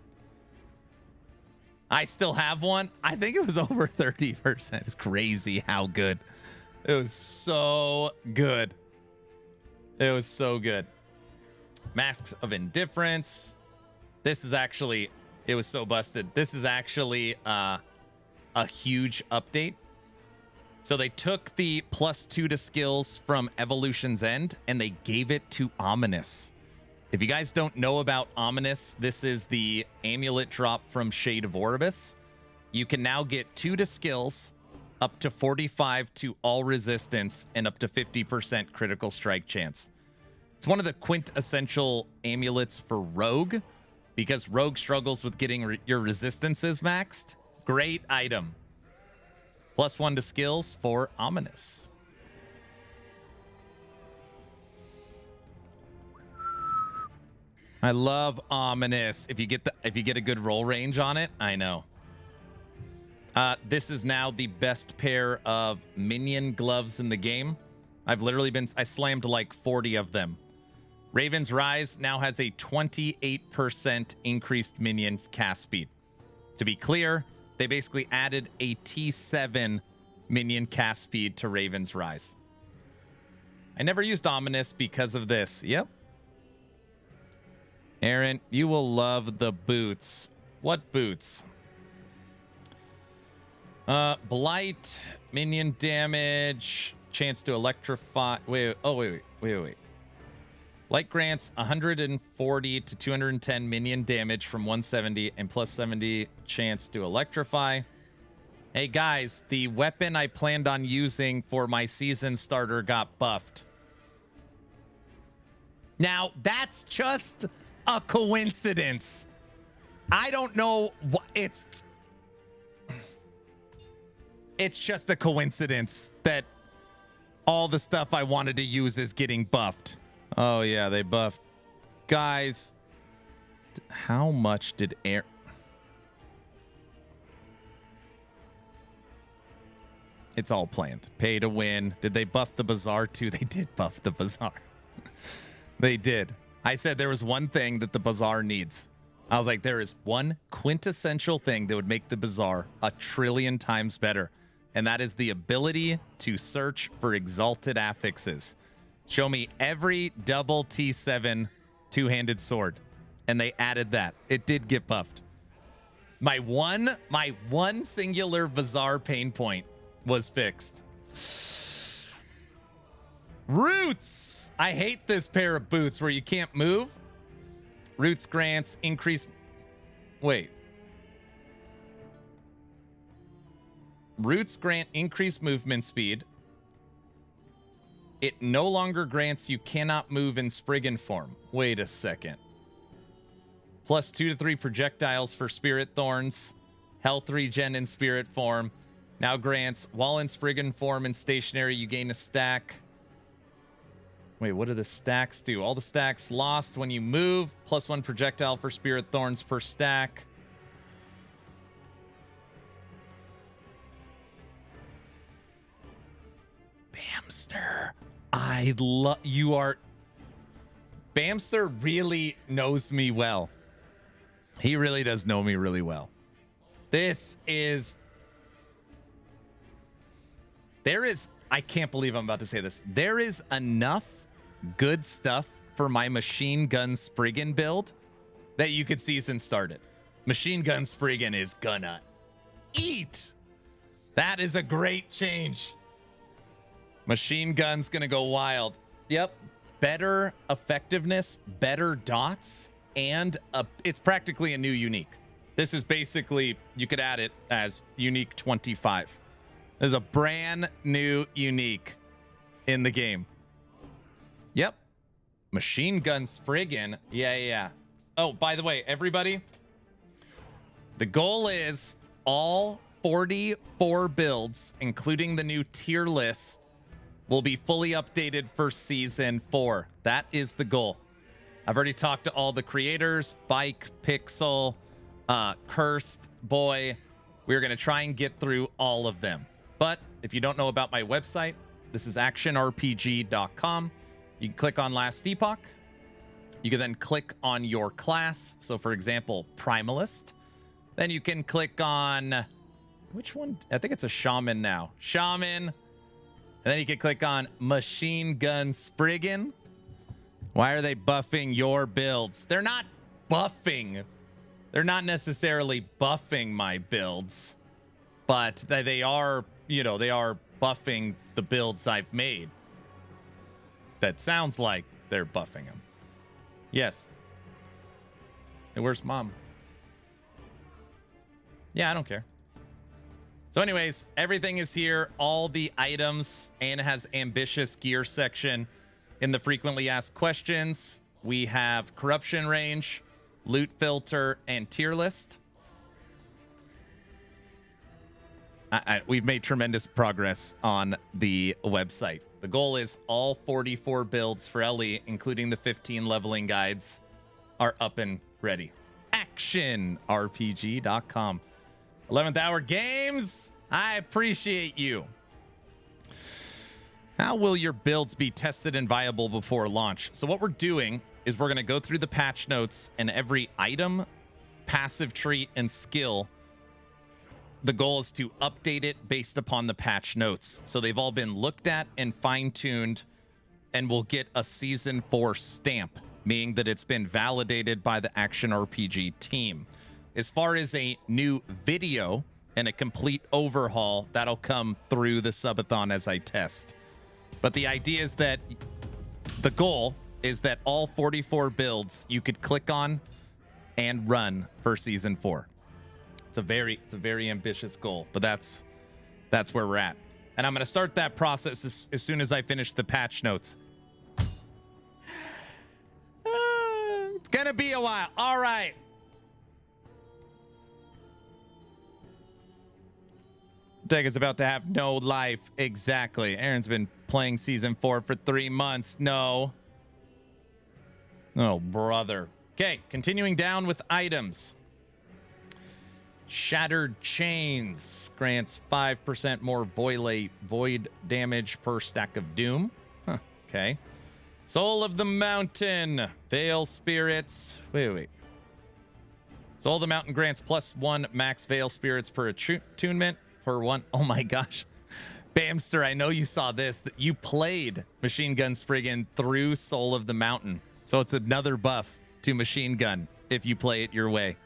B: I still have one. I think it was over 30%. It's crazy how good. It was so good. It was so good. Masks of Indifference. This is actually, it was so busted. This is actually a huge update. So they took the +2 to skills from Evolution's End and they gave it to Ominous. If you guys don't know about Ominous, this is the amulet drop from Shade of Orbis. You can now get 2 to skills, up to 45 to all resistance, and up to 50% critical strike chance. It's one of the quintessential amulets for Rogue, because Rogue struggles with getting your resistances maxed. Great item. +1 to skills for Ominous. I love ominous. If you get a good roll range on it, I know. This is now the best pair of minion gloves in the game. I slammed like 40 of them. Raven's Rise now has a 28% increased minions cast speed. To be clear, they basically added a T7 minion cast speed to Raven's Rise. I never used Ominous because of this. Yep. Aaron, you will love the boots. What boots? Blight, minion damage, chance to electrify. Wait. Blight grants 140 to 210 minion damage from 170 and plus 70 chance to electrify. Hey guys, the weapon I planned on using for my season starter got buffed. Now, that's just a coincidence. I don't know what it's just a coincidence that all the stuff I wanted to use is getting buffed. Oh yeah, they buffed. Guys, how much did air? It's all planned. Pay to win. Did they buff the bazaar too? They did buff the bazaar. They did. I said there was one thing that the bazaar needs. I was like, there is one quintessential thing that would make the bazaar a trillion times better. And that is the ability to search for exalted affixes. Show me every double T7 two-handed sword. And they added that. It did get buffed. My one singular bazaar pain point was fixed. Roots! I hate this pair of boots where you can't move. Roots grants increase... Wait. Roots grant increased movement speed. It no longer grants you cannot move in Spriggan form. Wait a second. Plus 2 to 3 projectiles for Spirit Thorns. Health regen in Spirit form. Now grants, while in Spriggan form and stationary, you gain a stack. Wait, what do the stacks do? All the stacks lost when you move. Plus 1 projectile for Spirit Thorns per stack. Bamster. Bamster really knows me well. He really does know me really well. I can't believe I'm about to say this. There is enough good stuff for my machine gun Spriggan build that you could season start it. Machine gun Spriggan is gonna eat. That is a great change. Machine gun's gonna go wild. Yep. Better effectiveness, better dots, and it's practically a new unique. This is basically, you could add it as unique 25. There's a brand new unique in the game. Yep. Machine gun Spriggan. Yeah. Oh, by the way, everybody, the goal is all 44 builds, including the new tier list, will be fully updated for season 4. That is the goal. I've already talked to all the creators, Bike, Pixel, Cursed, Boy. We're going to try and get through all of them. But if you don't know about my website, this is actionrpg.com. You can click on Last Epoch. You can then click on your class. So for example, Primalist. Then you can click on, which one? I think it's a Shaman now. Shaman. And then you can click on Machine Gun Spriggan. Why are they buffing your builds? They're not buffing. They're not necessarily buffing my builds, but they are, they are buffing the builds I've made. That sounds like they're buffing them. Yes. Hey, where's mom? Yeah, I don't care. So anyways, everything is here. All the items, and it has ambitious gear section. In the frequently asked questions, we have corruption range, loot filter, and tier list. We've made tremendous progress on the website. The goal is all 44 builds for Ellie, including the 15 leveling guides, are up and ready. ActionRPG.com. 11th Hour Games, I appreciate you. How will your builds be tested and viable before launch? So what we're doing is we're going to go through the patch notes, and every item, passive trait, and skill, the goal is to update it based upon the patch notes. So they've all been looked at and fine-tuned, and will get a Season 4 stamp, meaning that it's been validated by the Action RPG team. As far as a new video and a complete overhaul, that'll come through the subathon as I test. But the idea is that the goal is that all 44 builds you could click on and run for Season 4. It's a very ambitious goal, but that's where we're at. And I'm going to start that process as soon as I finish the patch notes. It's going to be a while. All right. Tech is about to have no life. Exactly. Aaron's been playing Season 4 for 3 months. No. Oh, brother. Okay, continuing down with items. Shattered Chains grants 5% more void damage per stack of doom. Huh, okay. Soul of the Mountain. Veil Spirits. Wait. Soul of the Mountain grants +1 max Veil Spirits per attunement. Per one. Oh my gosh. Bamster, I know you saw this. That you played Machine Gun Spriggan through Soul of the Mountain. So it's another buff to Machine Gun if you play it your way.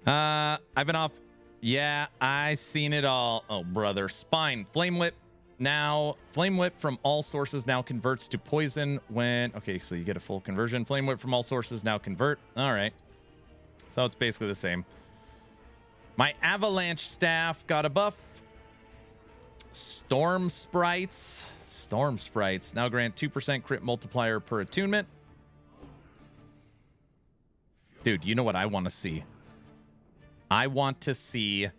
B: I've been off. Yeah, I seen it all. Oh, brother. Spine. Flame Whip. Now, Flame Whip from all sources now converts to poison when... Okay, so you get a full conversion. Flame Whip from all sources now convert. All right. So it's basically the same. My Avalanche Staff got a buff. Storm Sprites. Storm Sprites now grant 2% crit multiplier per attunement. Dude, you know what I want to see? I want to see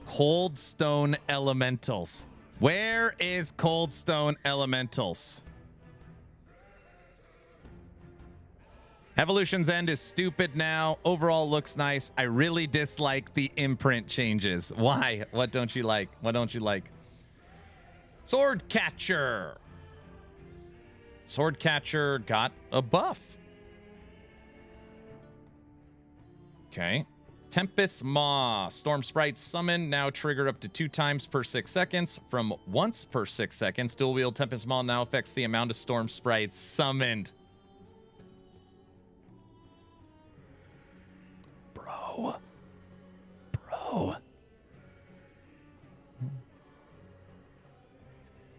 B: Cold Stone Elementals. Where is Cold Stone Elementals? Evolution's End is stupid now. Overall looks nice. I really dislike the imprint changes. Why? What don't you like? What don't you like? Sword Catcher. Sword Catcher got a buff. Okay. Tempest Maw. Storm Sprite summon now trigger up to 2 times per 6 seconds from once per 6 seconds. Dual wield Tempest Maw now affects the amount of Storm Sprites summoned. Bro.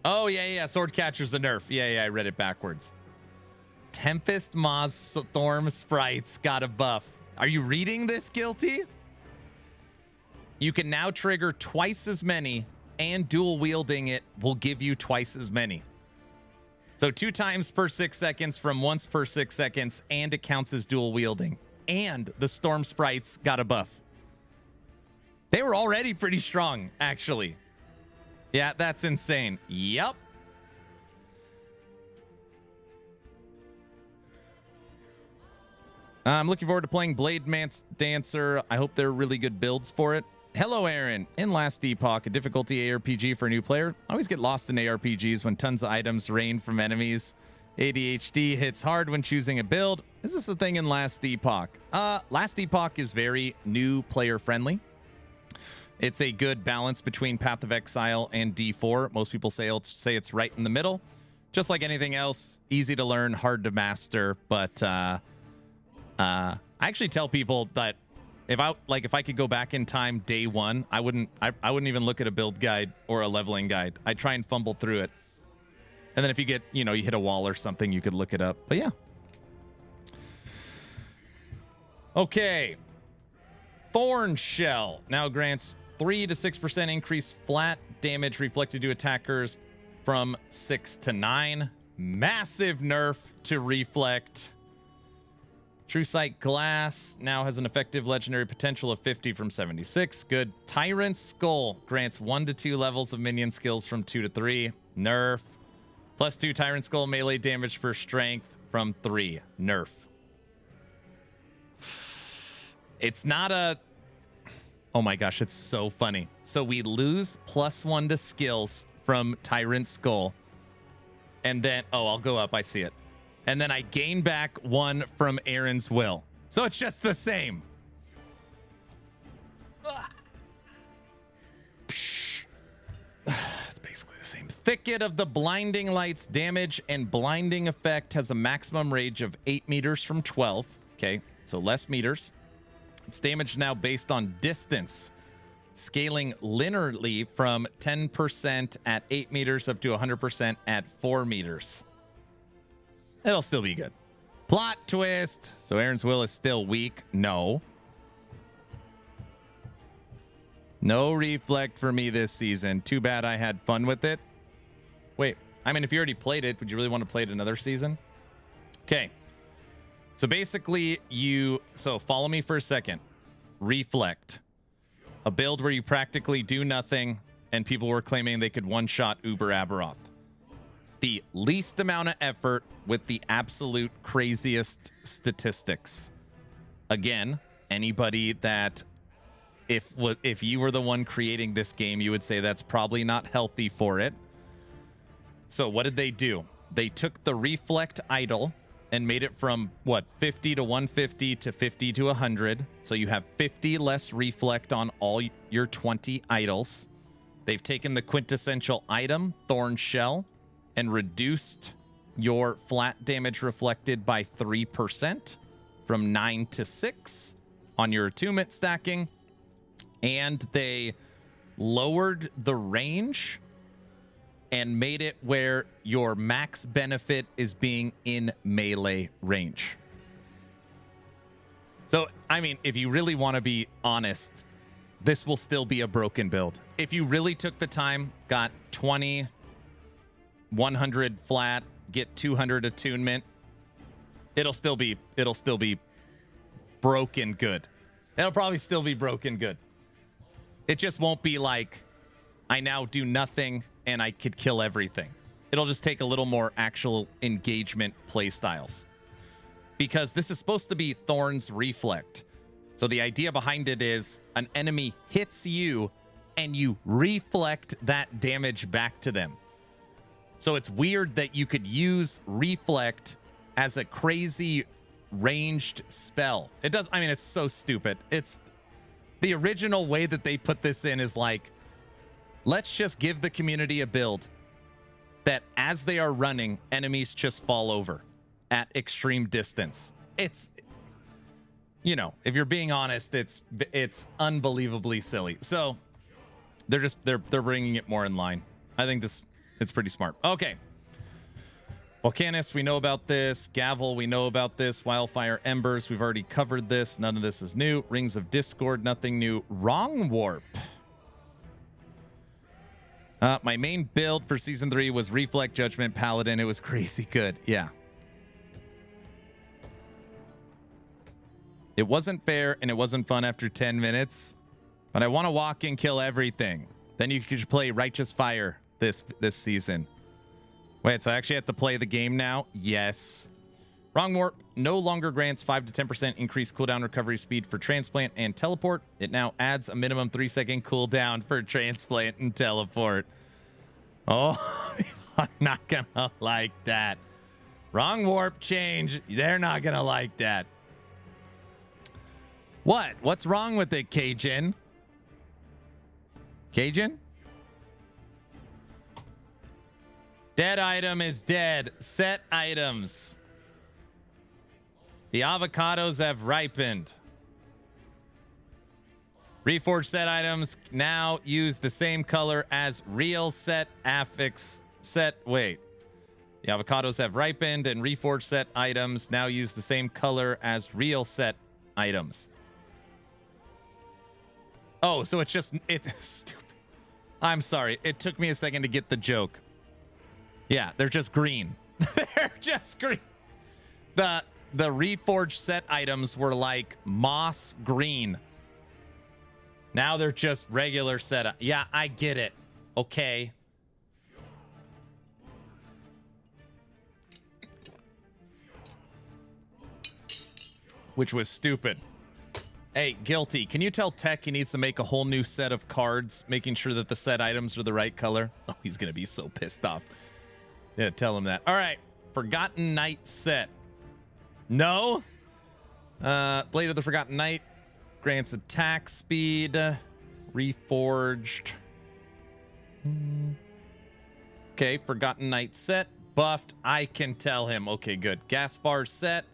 B: Oh, yeah. Sword Catcher's a nerf. Yeah, I read it backwards. Tempest Maw's Storm Sprites got a buff. Are you reading this, Guilty? You can now trigger twice as many, and dual wielding it will give you twice as many. So 2 times per 6 seconds from once per 6 seconds, and it counts as dual wielding. And the Storm Sprites got a buff. They were already pretty strong, actually. Yeah, that's insane. Yep. I'm looking forward to playing Blade Dancer. I hope they're really good builds for it. Hello, Aaron. In last Epoch, a difficulty ARPG for a new player. I always get lost in ARPGs when tons of items rain from enemies. ADHD hits hard when choosing a build. Is this a thing in last Epoch? Last Epoch is very new player friendly. It's a good balance between Path of Exile and D4. Most people say it's right in the middle. Just like anything else, easy to learn, hard to master. But I actually tell people that if I could go back in time day one, I wouldn't even look at a build guide or a leveling guide. I'd try and fumble through it. And then if you get, you hit a wall or something, you could look it up. But yeah. Okay. Thorn Shell now grants 3 to 6% increased flat damage reflected to attackers from 6 to 9. Massive nerf to reflect. True Sight Glass now has an effective legendary potential of 50 from 76. Good. Tyrant Skull grants 1 to 2 levels of minion skills from 2 to 3. Nerf. +2 Tyrant Skull melee damage per strength from 3. Nerf. It's not a... Oh my gosh, it's so funny. So we lose +1 to skills from Tyrant Skull. And then... Oh, I'll go up. I see it. And then I gain back 1 from Aaron's Will. So it's just the same. It's basically the same. Thicket of the Blinding Light's damage and blinding effect has a maximum range of 8 meters from 12. Okay, so less meters. Its damage now based on distance, scaling linearly from 10% at 8 meters up to 100% at 4 meters. It'll still be good. Plot twist. So Aaron's Will is still weak. No. No reflect for me this season. Too bad I had fun with it. Wait, I mean, if you already played it, would you really want to play it another season? Okay. So basically, so follow me for a second. Reflect. A build where you practically do nothing, and people were claiming they could one-shot Uber Aberoth. The least amount of effort with the absolute craziest statistics. Again, anybody that, if you were the one creating this game, you would say that's probably not healthy for it. So what did they do? They took the Reflect idol and made it from, what, 50 to 150 to 50 to 100. So you have 50 less Reflect on all your 20 idols. They've taken the quintessential item, Thorn Shell, and reduced your flat damage reflected by 3% from 9 to 6 on your attunement stacking. And they lowered the range and made it where your max benefit is being in melee range. So, I mean, if you really want to be honest, this will still be a broken build. If you really took the time, got 20, 100 flat, get 200 attunement, it'll still be broken good. It'll probably still be broken good. It just won't be like, I now do nothing and I could kill everything. It'll just take a little more actual engagement play styles. Because this is supposed to be Thorns Reflect. So the idea behind it is an enemy hits you and you reflect that damage back to them. So it's weird that you could use Reflect as a crazy ranged spell. It does, I mean, it's so stupid. It's the original way that they put this in is like, let's just give the community a build that as they are running, enemies just fall over at extreme distance. It's, you know, if you're being honest, it's unbelievably silly. So they're bringing it more in line. I think it's pretty smart. Okay. Volcanist, we know about this. Gavel, we know about this. Wildfire Embers, we've already covered this. None of this is new. Rings of Discord, nothing new. Wrong Warp. My main build for Season 3 was Reflect Judgment Paladin. It was crazy good. Yeah. It wasn't fair and it wasn't fun after 10 minutes. But I want to walk and kill everything. Then you could play Righteous Fire this season. Wait, so I actually have to play the game now? Yes. Wrong Warp no longer grants 5 to 10% increased cooldown recovery speed for transplant and teleport. It now adds a minimum 3-second cooldown for transplant and teleport. Oh, I'm not gonna like that. Wrong Warp change. They're not gonna like that. What? What's wrong with it, Cajun? Cajun? Dead item is dead. Set items. The avocados have ripened. Reforged set items now use the same color as real set affix set. Wait. The avocados have ripened and reforged set items now use the same color as real set items. Oh, so it's stupid. I'm sorry. It took me a second to get the joke. Yeah, they're just green. They're just green. The reforged set items were like moss green. Now they're just regular set. Yeah, I get it. Okay. which was stupid. Hey, Guilty, can you tell Tech he needs to make a whole new set of cards, making sure that the set items are the right color? Oh, he's going to be so pissed off. Yeah, tell him that. All right, Forgotten Knight set. No. Blade of the Forgotten Knight grants attack speed. Reforged. Okay, Forgotten Knight set. Buffed. I can tell him. Okay, good. Gaspar set.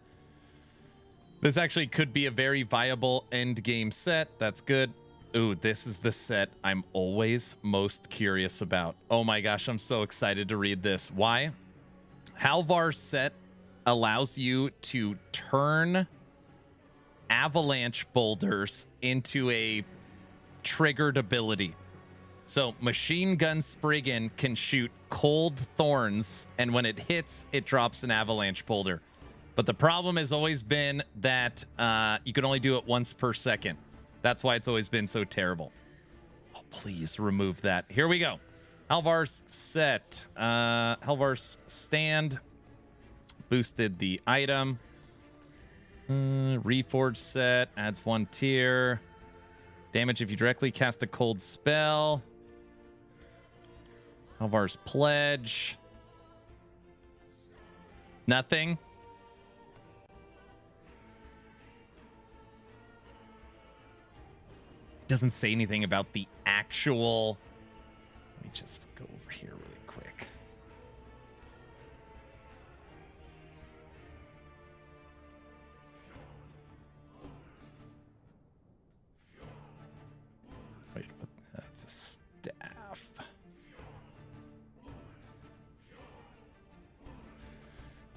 B: This actually could be a very viable end game set. That's good. Ooh, this is the set I'm always most curious about. Oh my gosh, I'm so excited to read this. Why? Halvar's set allows you to turn avalanche boulders into a triggered ability. So Machine Gun Spriggan can shoot cold thorns, and when it hits, it drops an avalanche boulder. But the problem has always been that you can only do it once per second. That's why it's always been so terrible. Oh, please remove that. Here we go. Halvar's set. Halvar's stand. Boosted the item. Reforged set. Adds 1 tier. Damage if you directly cast a cold spell. Halvar's Pledge. Nothing. Doesn't say anything about the actual. Let me just go over here really quick. Wait, what? That's a staff.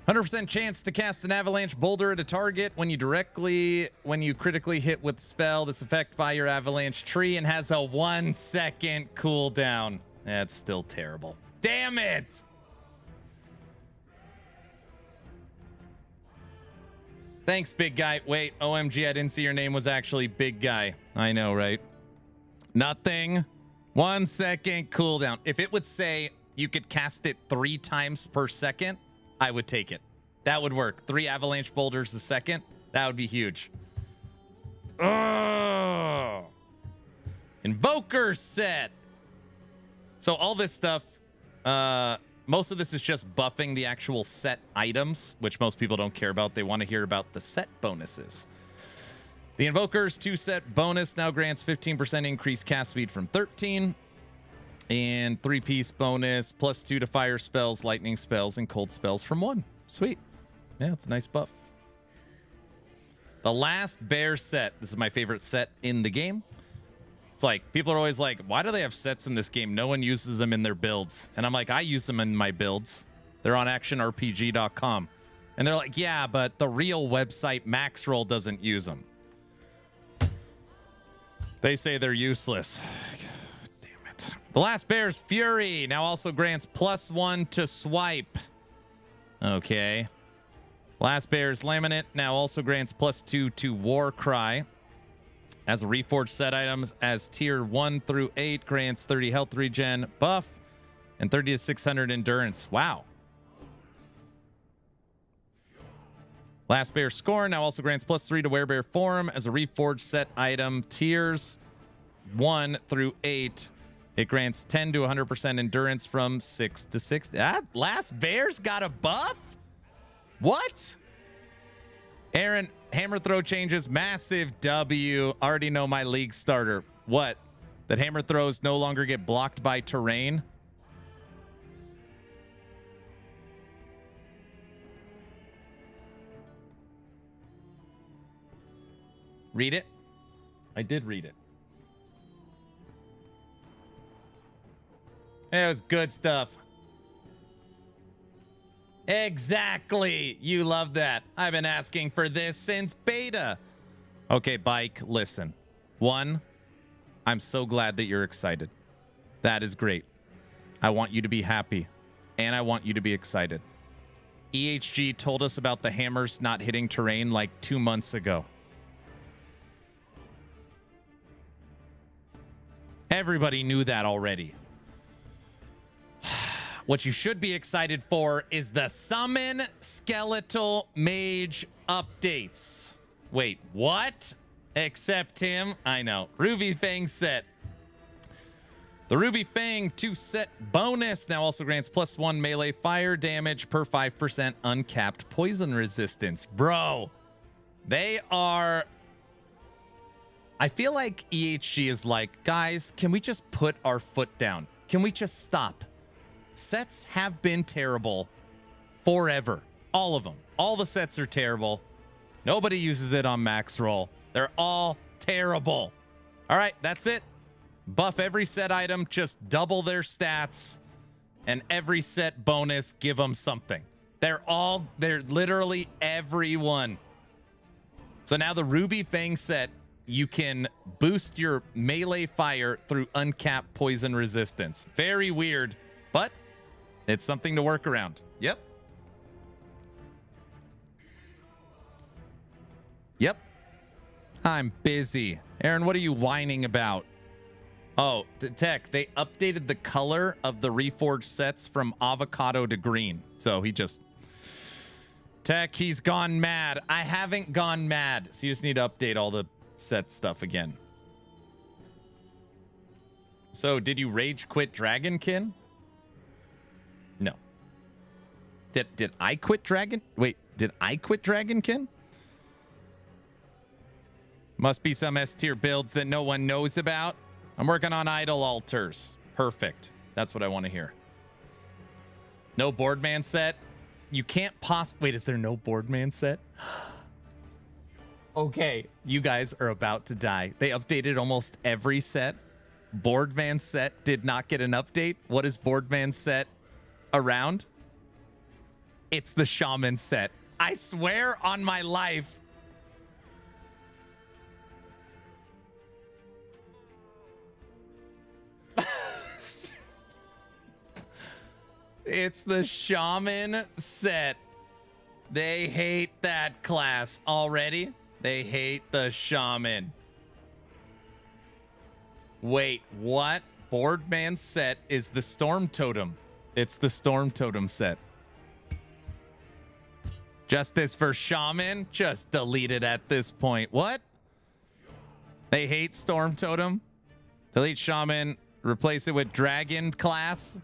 B: "100% chance to cast an avalanche boulder at a target when you critically hit with spell. This effect by your avalanche tree and has a 1-second cooldown." That's still terrible. Damn it! Thanks, big guy. Wait, OMG, I didn't see your name was actually Big Guy. I know, right? Nothing. 1-second cooldown. If it would say you could cast it 3 times per second, I would take it. That would work. 3 avalanche boulders a second. That would be huge. Ugh. Invoker set. So all this stuff, most of this is just buffing the actual set items, which most people don't care about. They want to hear about the set bonuses. The Invoker's 2-set bonus now grants 15% increased cast speed from 13. And 3-piece bonus, +2 to fire spells, lightning spells, and cold spells from 1. Sweet. Yeah, it's a nice buff. The Last Bear set. This is my favorite set in the game. It's like, people are always like, why do they have sets in this game? No one uses them in their builds. And I'm like, I use them in my builds. They're on actionrpg.com. And they're like, yeah, but the real website, Maxroll, doesn't use them. They say they're useless. The Last Bear's Fury now also grants +1 to swipe. Okay. Last Bear's Laminate now also grants +2 to War Cry. As a reforged set items, as tier 1 through 8 grants 30 health regen buff and 30 to 600 endurance. Wow. Last Bear Scorn now also grants +3 to Werebear Forum as a reforged set item. Tiers 1 through 8. It grants 10 to 100% endurance from 6 to 60. Ah, Last Bear's got a buff? What? Aaron, hammer throw changes. Massive W. Already know my league starter. What? That hammer throws no longer get blocked by terrain? Read it? I did read it. It was good stuff. Exactly. You love that. I've been asking for this since beta. Okay, Bike, listen. 1, I'm so glad that you're excited. That is great. I want you to be happy. And I want you to be excited. EHG told us about the hammers not hitting terrain like 2 months ago. Everybody knew that already. What you should be excited for is the Summon Skeletal Mage updates. Wait, what? Accept him? I know. Ruby Fang set. The Ruby Fang 2-set bonus now also grants +1 melee fire damage per 5% uncapped poison resistance. Bro, they are... I feel like EHG is like, guys, can we just put our foot down? Can we just stop? Sets have been terrible forever. All of them. All the sets are terrible. Nobody uses it on max roll. They're all terrible. All right, that's it. Buff every set item, just double their stats, and every set bonus, give them something. They're literally everyone. So now the Ruby Fang set, you can boost your melee fire through uncapped poison resistance. Very weird, but it's something to work around. Yep. Yep. I'm busy. Aaron, what are you whining about? Oh, Tech, they updated the color of the reforged sets from avocado to green. So he just... Tech, he's gone mad. I haven't gone mad. So you just need to update all the set stuff again. So did you rage quit Dragonkin? No. Did I quit Dragon? Wait, did I quit Dragonkin? Must be some S-tier builds that no one knows about. I'm working on idol altars. Perfect. That's what I want to hear. No boardman set. You can't wait, is there no boardman set? Okay, you guys are about to die. They updated almost every set. Boardman set did not get an update. What is boardman set around? It's the shaman set. I swear on my life. It's the shaman set. They hate that class already. They hate the shaman. Wait, what? Boardman set is the storm totem. It's the storm totem set. Justice for shaman? Just delete it at this point. What? They hate storm totem? Delete shaman, replace it with dragon class?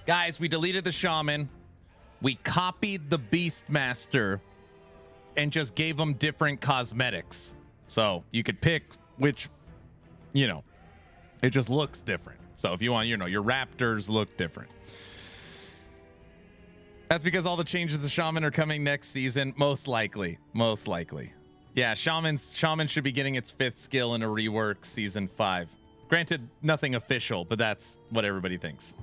B: Guys, we deleted the shaman. We copied the Beastmaster and just gave them different cosmetics. So you could pick which, it just looks different. So if you want, your raptors look different. That's because all the changes to shaman are coming next season. Most likely. Most likely. Yeah, shaman should be getting its 5th skill in a rework season 5. Granted, nothing official, but that's what everybody thinks.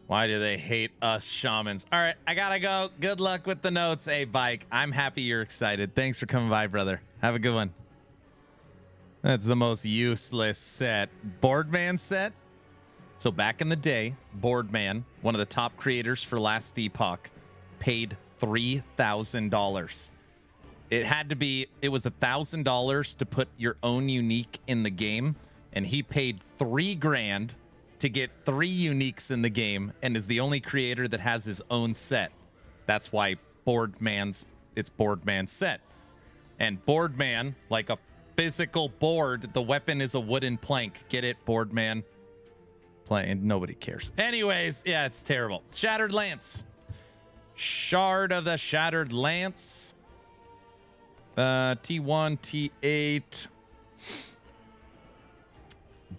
B: Why do they hate us shamans? All right, I gotta go. Good luck with the notes. Hey, Bike, I'm happy you're excited. Thanks for coming by, brother. Have a good one. That's the most useless set. Boardman set? So back in the day, Boardman, one of the top creators for last Epoch, paid $3,000. It was $1,000 to put your own unique in the game, and he paid $3,000 to get 3 uniques in the game, and is the only creator that has his own set. That's why it's Boardman set. And Boardman, like a physical board, the weapon is a wooden plank. Get it, Boardman? Playing, nobody cares. Anyways, yeah, it's terrible. Shattered Lance. Shard of the Shattered Lance. T1, T8.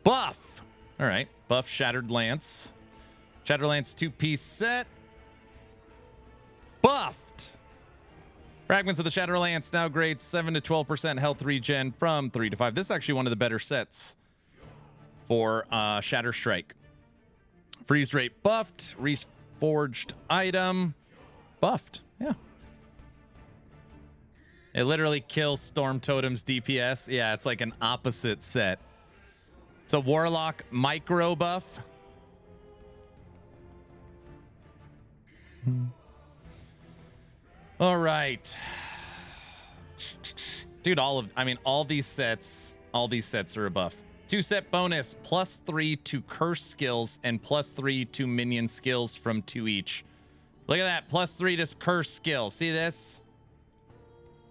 B: Buff. All right. Buff Shattered Lance. Shattered Lance 2-piece set. Buffed. Fragments of the Shattered Lance now grades 7 to 12% health regen from 3 to 5. This is actually one of the better sets for Shatter Strike. Freeze rate buffed. Reforged item buffed. Yeah. It literally kills Storm Totem's DPS. Yeah, it's like an opposite set. It's a Warlock micro buff. All right. Dude, all these sets are a buff. 2-set bonus, +3 to curse skills and +3 to minion skills from 2 each. Look at that, +3 to curse skill. See this?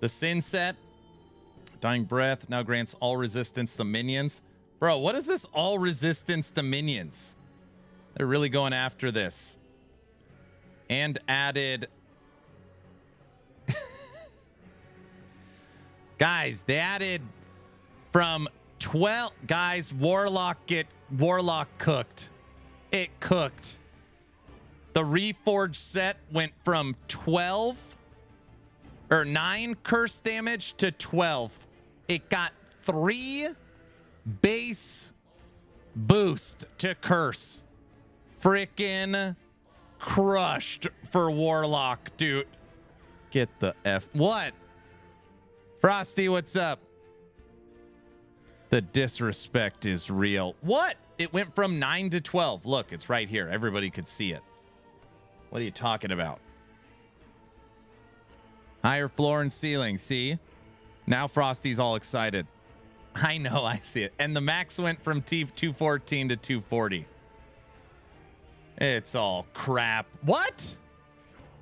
B: The Sin set. Dying Breath now grants all resistance to minions. Bro, what is this all resistance to minions? They're really going after this. And added... Guys, they added from 12... Guys, Warlock cooked. It cooked. The Reforged set went from 12 or 9 curse damage to 12. It got 3 base boost to curse. Frickin' crushed for Warlock, dude. Get the F. What? Frosty, what's up? The disrespect is real. What? It went from 9 to 12. Look, it's right here. Everybody could see it. What are you talking about? Higher floor and ceiling. See? Now Frosty's all excited. I know, I see it. And the max went from 214 to 240. It's all crap. What?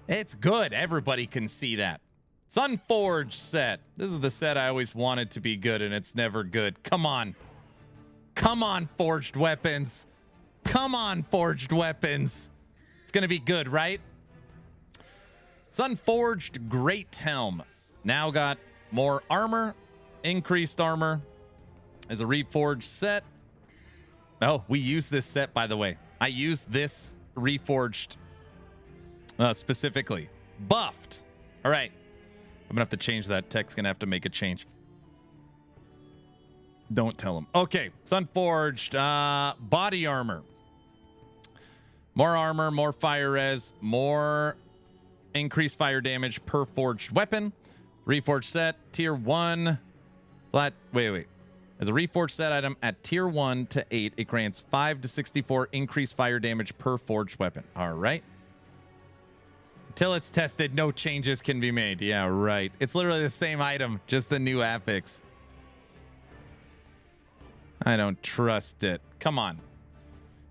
B: It's good. Everybody can see that. Sunforged set. This is the set I always wanted to be good, and it's never good. Come on. Come on, forged weapons. Come on, forged weapons. It's going to be good, right? Sunforged Great Helm. Now got more armor, increased armor as a reforged set. Oh, we use this set, by the way. I used this reforged specifically. Buffed. All right. I'm going to have to change that. Tech's going to have to make a change. Don't tell him. Okay. Sunforged body armor. More armor, more fire res, more increased fire damage per forged weapon. Reforged set, tier 1. Flat. Wait. As a reforged set item at tier 1 to 8, it grants 5 to 64 increased fire damage per forged weapon. All right. Until it's tested, no changes can be made. Yeah, right. It's literally the same item, just a new affix. I don't trust it. Come on.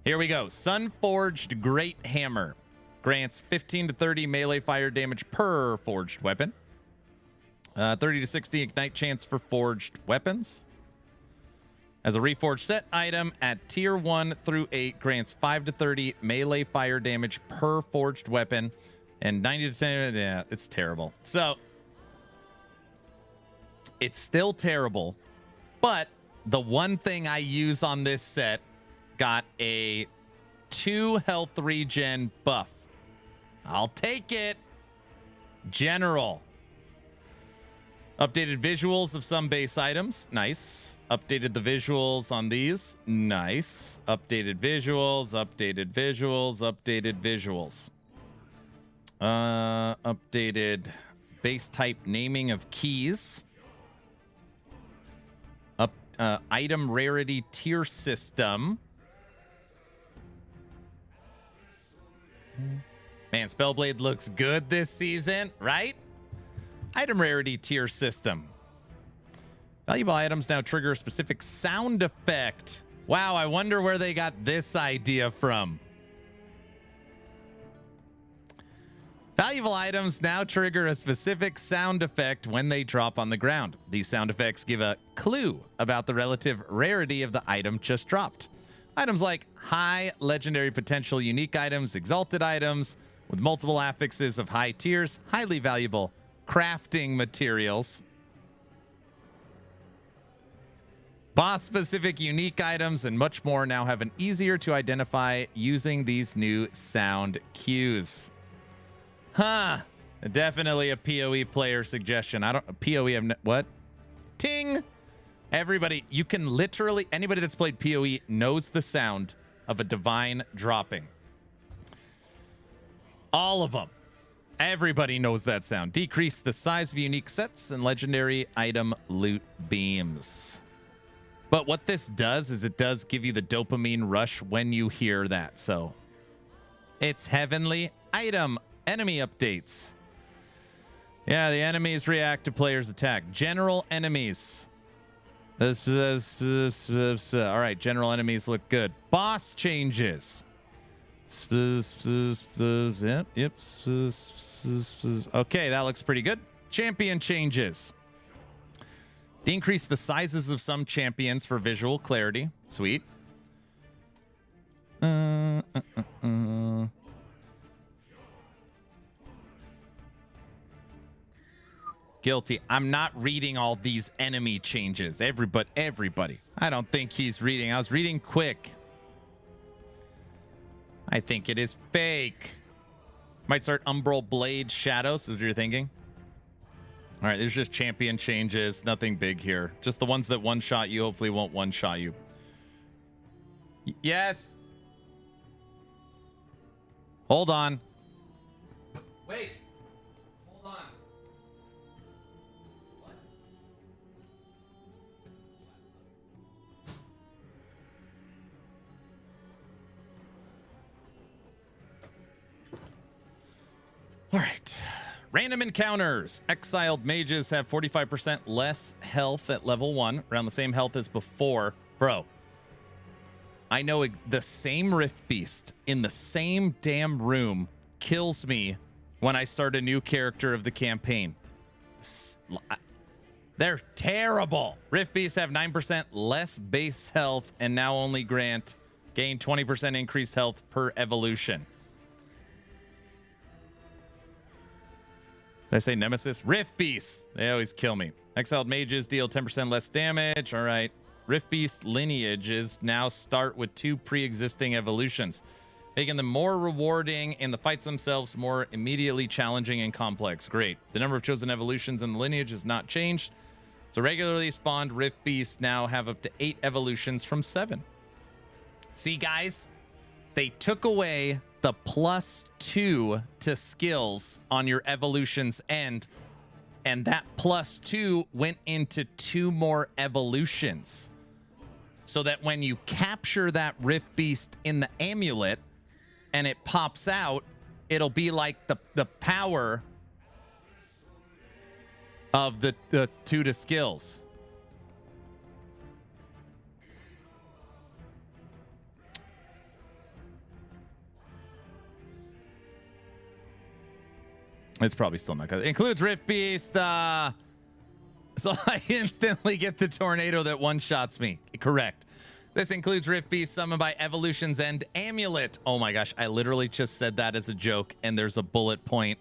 B: Here we go. Sunforged Great Hammer. Grants 15 to 30 melee fire damage per forged weapon. 30 to 60 ignite chance for forged weapons. As a reforged set item at tier 1 through 8, grants 5 to 30 melee fire damage per forged weapon. And 90 to 10, yeah, it's terrible. So, it's still terrible. But the one thing I use on this set got a 2 health regen buff. I'll take it. General. Updated visuals of some base items. Nice. Updated the visuals on these. Nice. Updated visuals, updated visuals, updated visuals. Updated base type naming of keys. Item rarity tier system. Man, Spellblade looks good this season, right? Item rarity tier system. Valuable items now trigger a specific sound effect. Wow, I wonder where they got this idea from. Valuable items now trigger a specific sound effect when they drop on the ground. These sound effects give a clue about the relative rarity of the item just dropped. Items like high legendary potential unique items, exalted items with multiple affixes of high tiers, highly valuable crafting materials, boss-specific unique items, and much more now have an easier to identify using these new sound cues. Huh. Definitely a PoE player suggestion. PoE, what? Ting! Everybody, you can literally, anybody that's played PoE knows the sound of a divine dropping. All of them. Everybody knows that sound. Decrease the size of unique sets and legendary item loot beams. But what this does is it does give you the dopamine rush when you hear that. So it's heavenly item enemy updates. Yeah, the enemies react to players' attack. General enemies. All right, general enemies look good. Boss changes. Yep. Okay, that looks pretty good. Champion changes. Decrease the sizes of some champions for visual clarity. Sweet. Guilty. I'm not reading all these enemy changes. Everybody. I don't think he's reading. I was reading quick. I think it is fake. Might start Umbral Blade Shadows, is what you're thinking. All right, there's just champion changes. Nothing big here. Just the ones that one-shot you hopefully won't one-shot you. Yes. Hold on. Wait. Hold on. What? All right. Random encounters. Exiled mages have 45% less health at level 1, around the same health as before. Bro, I know the same Rift Beast in the same damn room kills me when I start a new character of the campaign. They're terrible. Rift Beasts have 9% less base health and now only gain 20% increased health per evolution. Did I say Nemesis? Rift Beasts. They always kill me. Exiled mages deal 10% less damage. All right. Rift Beast lineages now start with 2 pre-existing evolutions, making them more rewarding and the fights themselves more immediately challenging and complex. Great. The number of chosen evolutions in the lineage has not changed. So regularly spawned Rift Beasts now have up to 8 evolutions from 7. See, guys? They took away the +2 to skills on your evolution's end, and that +2 went into 2 more evolutions. So that when you capture that Rift Beast in the amulet and it pops out, it'll be like the power of the 2 to skills. It's probably still not good. Includes Rift Beast. So I instantly get the tornado that one-shots me. Correct. This includes Rift Beast summoned by Evolution's End Amulet. Oh my gosh, I literally just said that as a joke, and there's a bullet point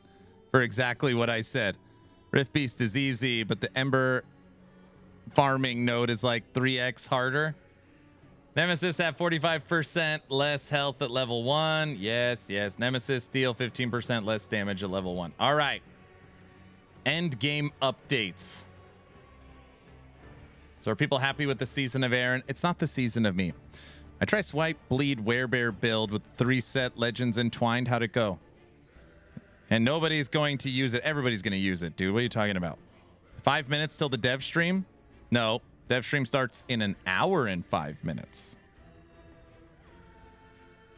B: for exactly what I said. Rift Beast is easy, but the Ember farming node is like 3x harder. Nemesis have 45% less health at level 1. Yes. Nemesis deal 15% less damage at level 1. All right. End game updates. So are people happy with the Season of Aaron? It's not the season of me. I try swipe, bleed, werebear build with 3-set legends entwined. How'd it go? And nobody's going to use it. Everybody's going to use it, dude. What are you talking about? 5 minutes till the dev stream? No. Dev stream starts in an hour and 5 minutes.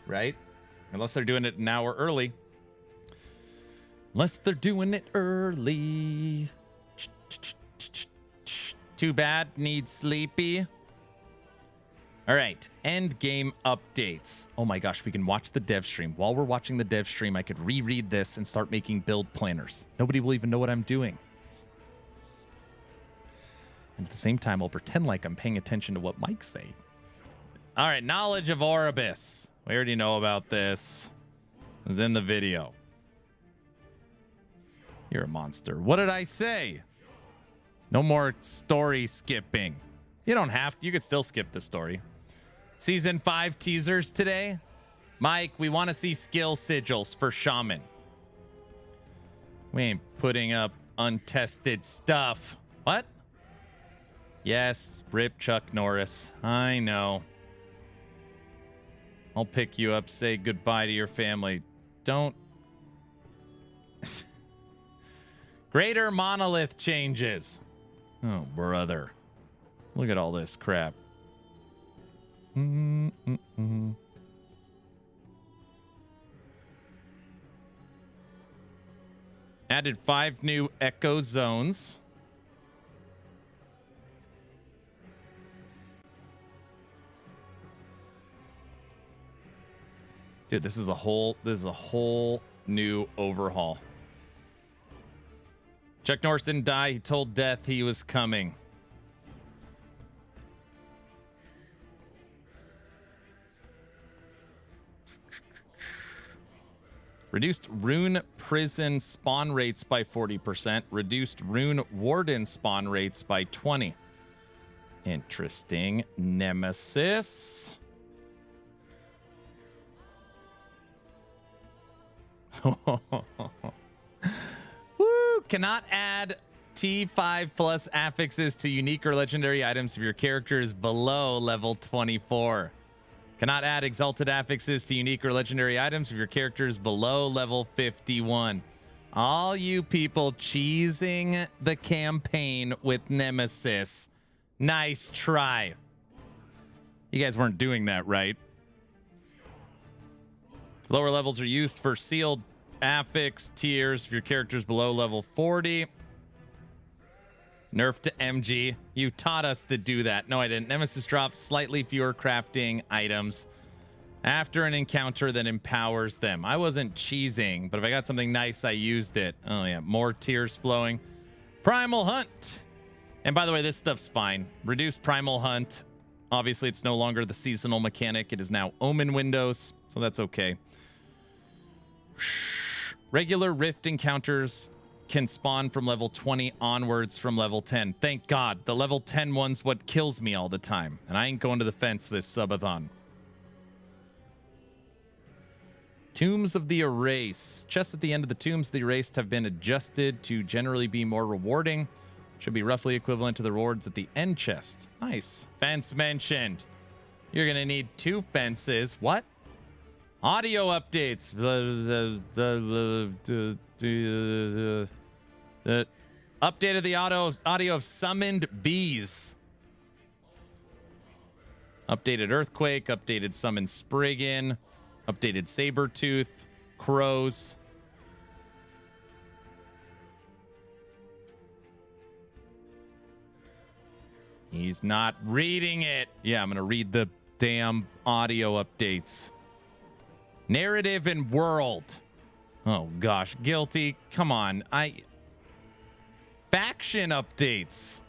B: Right? Unless they're doing it an hour early. Unless they're doing it early. Too bad. Need sleepy. All right. End game updates. Oh my gosh, we can watch the dev stream. While we're watching the dev stream, I could reread this and start making build planners. Nobody will even know what I'm doing. And at the same time, I'll pretend like I'm paying attention to what Mike's saying. All right, knowledge of Oribus. We already know about this. It was in the video. You're a monster. What did I say? No more story skipping. You don't have to. You could still skip the story. Season 5 teasers today. Mike, we want to see skill sigils for Shaman. We ain't putting up untested stuff. What? Yes, rip Chuck Norris. I know. I'll pick you up, say goodbye to your family. Don't. Greater Monolith changes. Oh, brother. Look at all this crap. Added 5 new echo zones. Dude, this is a whole new overhaul. Chuck Norris didn't die. He told death he was coming. Reduced rune prison spawn rates by 40%. Reduced rune warden spawn rates by 20%. Interesting. Nemesis. Woo! Cannot add T5 plus affixes to unique or legendary items if your character is below level 24. Cannot add exalted affixes to unique or legendary items if your character is below level 51. All you people cheesing the campaign with Nemesis. Nice try. You guys weren't doing that, right? Lower levels are used for sealed affix tiers if your character is below level 40. Nerf to MG. You taught us to do that. No, I didn't. Nemesis drops slightly fewer crafting items after an encounter that empowers them. I wasn't cheesing, but if I got something nice, I used it. Oh, yeah. More tears flowing. Primal Hunt. And by the way, this stuff's fine. Reduced Primal Hunt. Obviously, it's no longer the seasonal mechanic. It is now Omen windows, so that's okay. Regular Rift encounters can spawn from level 20 onwards from level 10. Thank God. The level 10 one's what kills me all the time. And I ain't going to the fence this subathon. Tombs of the Erased. Chests at the end of the Tombs of the Erased have been adjusted to generally be more rewarding. Should be roughly equivalent to the rewards at the end chest. Nice. Fence mentioned. You're going to need 2 fences. What? Audio updates. Updated the audio of summoned bees. Updated Earthquake. Updated summoned Spriggan. Updated Sabertooth. Crows. He's not reading it. Yeah, I'm going to read the damn audio updates. Narrative and world. Oh, gosh. Guilty. Come on. Faction updates.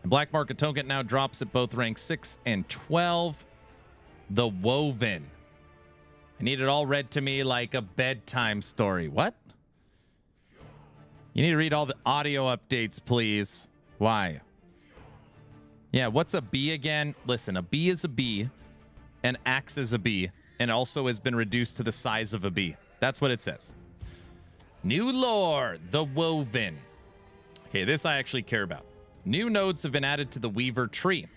B: Black Market token now drops at both rank 6 and 12. The Woven. I need it all read to me like a bedtime story. What? You need to read all the audio updates, please. Why? Yeah, what's a bee again? Listen, a bee is a bee. An axe is a bee. And also has been reduced to the size of a bee. That's what it says. New lore, the Woven. Okay, this I actually care about. New nodes have been added to the Weaver tree.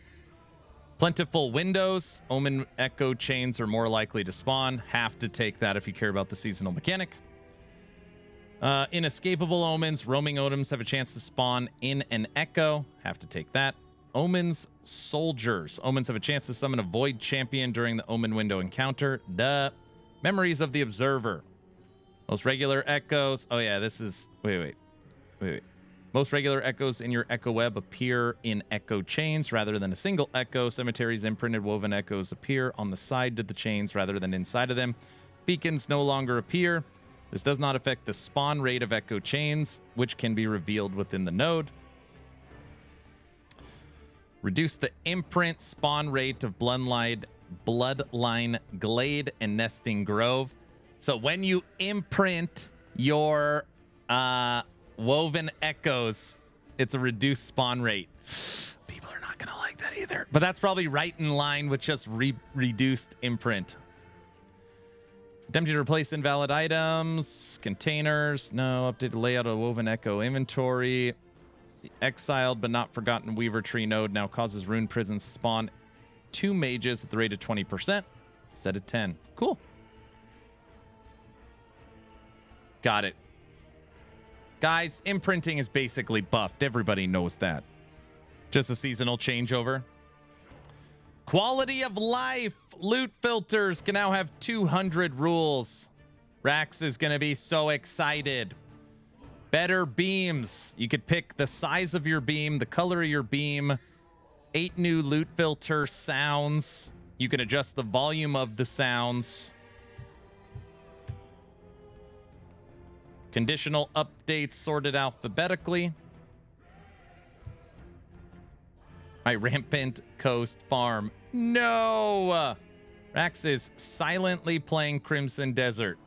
B: Plentiful windows. Omen echo chains are more likely to spawn. Have to take that if you care about the seasonal mechanic. Inescapable omens. Roaming odoms have a chance to spawn in an echo. Have to take that. Omens soldiers. Omens have a chance to summon a void champion during the Omen window encounter. Duh. Memories of the observer. Most regular echoes. Oh yeah, this is... Wait. Most regular echoes in your echo web appear in echo chains rather than a single echo. Cemeteries imprinted woven echoes appear on the side of the chains rather than inside of them. Beacons no longer appear. This does not affect the spawn rate of echo chains, which can be revealed within the node. Reduce the imprint spawn rate of Bloodline Glade and Nesting Grove. So when you imprint your woven echoes, it's a reduced spawn rate. People are not going to like that either. But that's probably right in line with just reduced imprint. Attempting to replace invalid items. Containers. No. Updated layout of woven echo inventory. The exiled but not forgotten Weaver tree node now causes rune prisons to spawn 2 mages at the rate of 20% instead of 10. Cool. Got it. Guys, imprinting is basically buffed. Everybody knows that. Just a seasonal changeover. Quality of life. Loot filters can now have 200 rules. Rax is going to be so excited. Better beams. You could pick the size of your beam, the color of your beam. 8 new loot filter sounds. You can adjust the volume of the sounds. Conditional updates sorted alphabetically. My Rampant Coast Farm. No! Rax is silently playing Crimson Desert.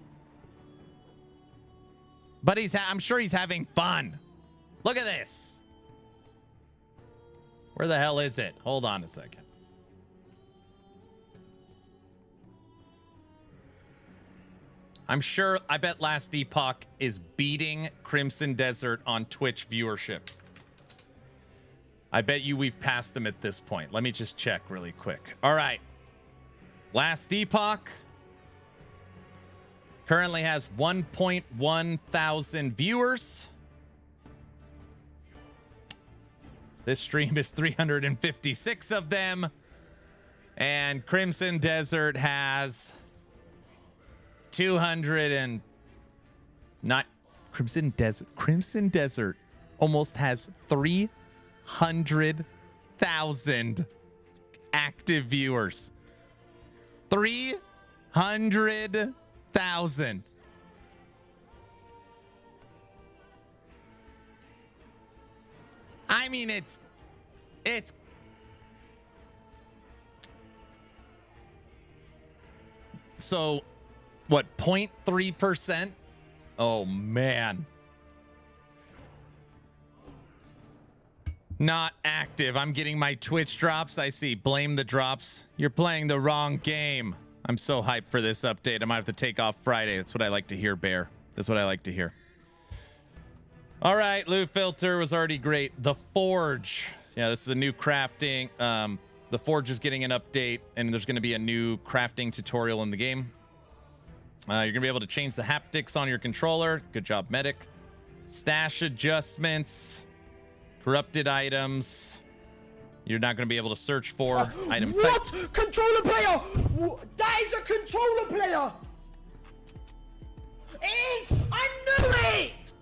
B: But I'm sure he's having fun. Look at this. Where the hell is it? Hold on a second. I bet Last Epoch is beating Crimson Desert on Twitch viewership. I bet you we've passed him at this point. Let me just check really quick. All right. Last Epoch currently has 1.1 thousand viewers. This stream is 356 of them. And Crimson Desert has 200 and not Crimson Desert almost has 300,000 active viewers. 300,000. I mean, it's so what, 0.3%? Oh man. Not active. I'm getting my Twitch drops. I see. Blame the drops. You're playing the wrong game. I'm so hyped for this update. I might have to take off Friday. That's what I like to hear, Bear. That's what I like to hear. All right, loot filter was already great. The Forge. Yeah, this is a new crafting. The Forge is getting an update, and there's going to be a new crafting tutorial in the game. You're going to be able to change the haptics on your controller. Good job, Medic. Stash adjustments. Corrupted items. You're not going to be able to search for item types.
G: What? Controller player! That is a controller player! It is! I knew it!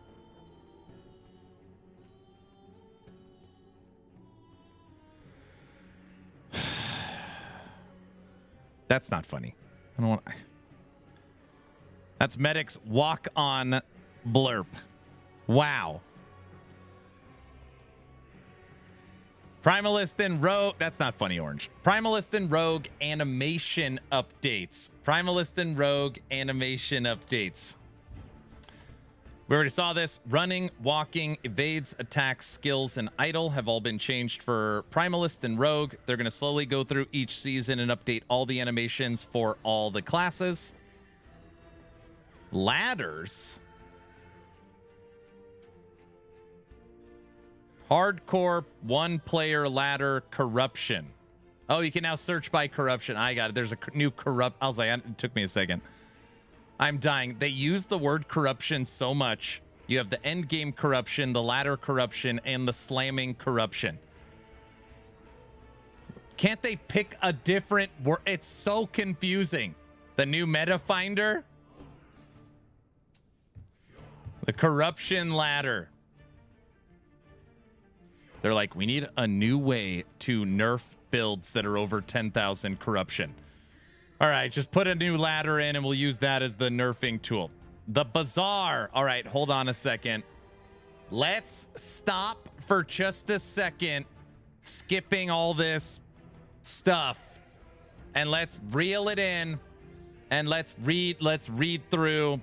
B: That's not funny. I don't want. That's Medic's walk-on blurb. Wow. Primalist and Rogue. That's not funny, Orange. Primalist and Rogue animation updates. Primalist and Rogue animation updates. We already saw this. Running, walking, evades, attacks, skills, and idle have all been changed for Primalist and Rogue. They're going to slowly go through each season and update all the animations for all the classes. Ladders. Hardcore one-player ladder corruption. Oh, you can now search by corruption. I got it. There's a new corrupt. I was like, it took me a second. I'm dying. They use the word corruption so much. You have the end game corruption, the ladder corruption, and the slamming corruption. Can't they pick a different word? It's so confusing. The new meta finder. The corruption ladder. They're like, we need a new way to nerf builds that are over 10,000 corruption. All right, just put a new ladder in and we'll use that as the nerfing tool. The Bazaar. All right, hold on a second. Let's stop for just a second skipping all this stuff and let's reel it in and let's read through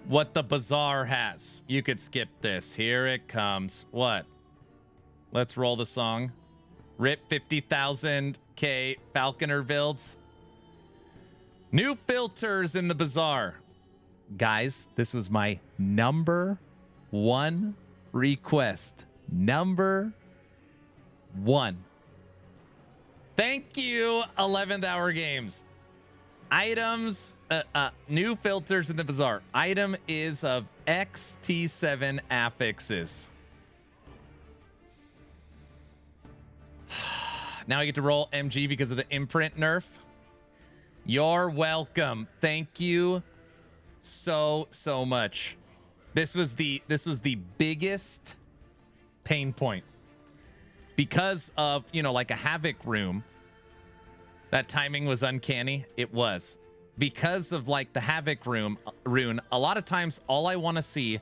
B: what the Bazaar has. You could skip this. Here it comes. What? Let's roll the song. Rip 50,000K Falconer builds. New filters in the Bazaar. Guys, this was my number one request. Number one. Thank you, 11th Hour Games. Items, new filters in the Bazaar. Item is of XT7 affixes. Now I get to roll MG because of the imprint nerf. You're welcome. Thank you so much. This was the biggest pain point because of, like a Havoc room. That timing was uncanny. It was. because of like the Havoc rune, a lot of times all I want to see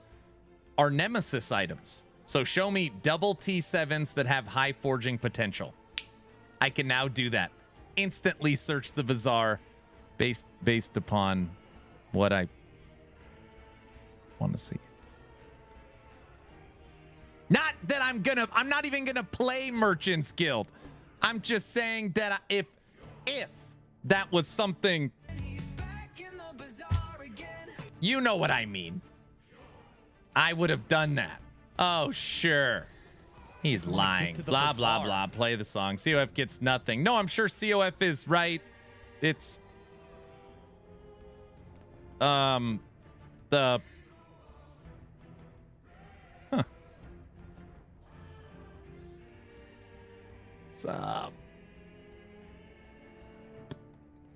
B: are Nemesis items. So show me double T7s that have high forging potential. I can now do that. Instantly search the bazaar based upon what I want to see. Not that I'm not even gonna play Merchant's Guild. I'm just saying that if that was something, you know what I mean, I would have done that. Oh, sure. He's lying. Blah, blah, blah. Play the song. COF gets nothing. No, I'm sure COF is right. It's the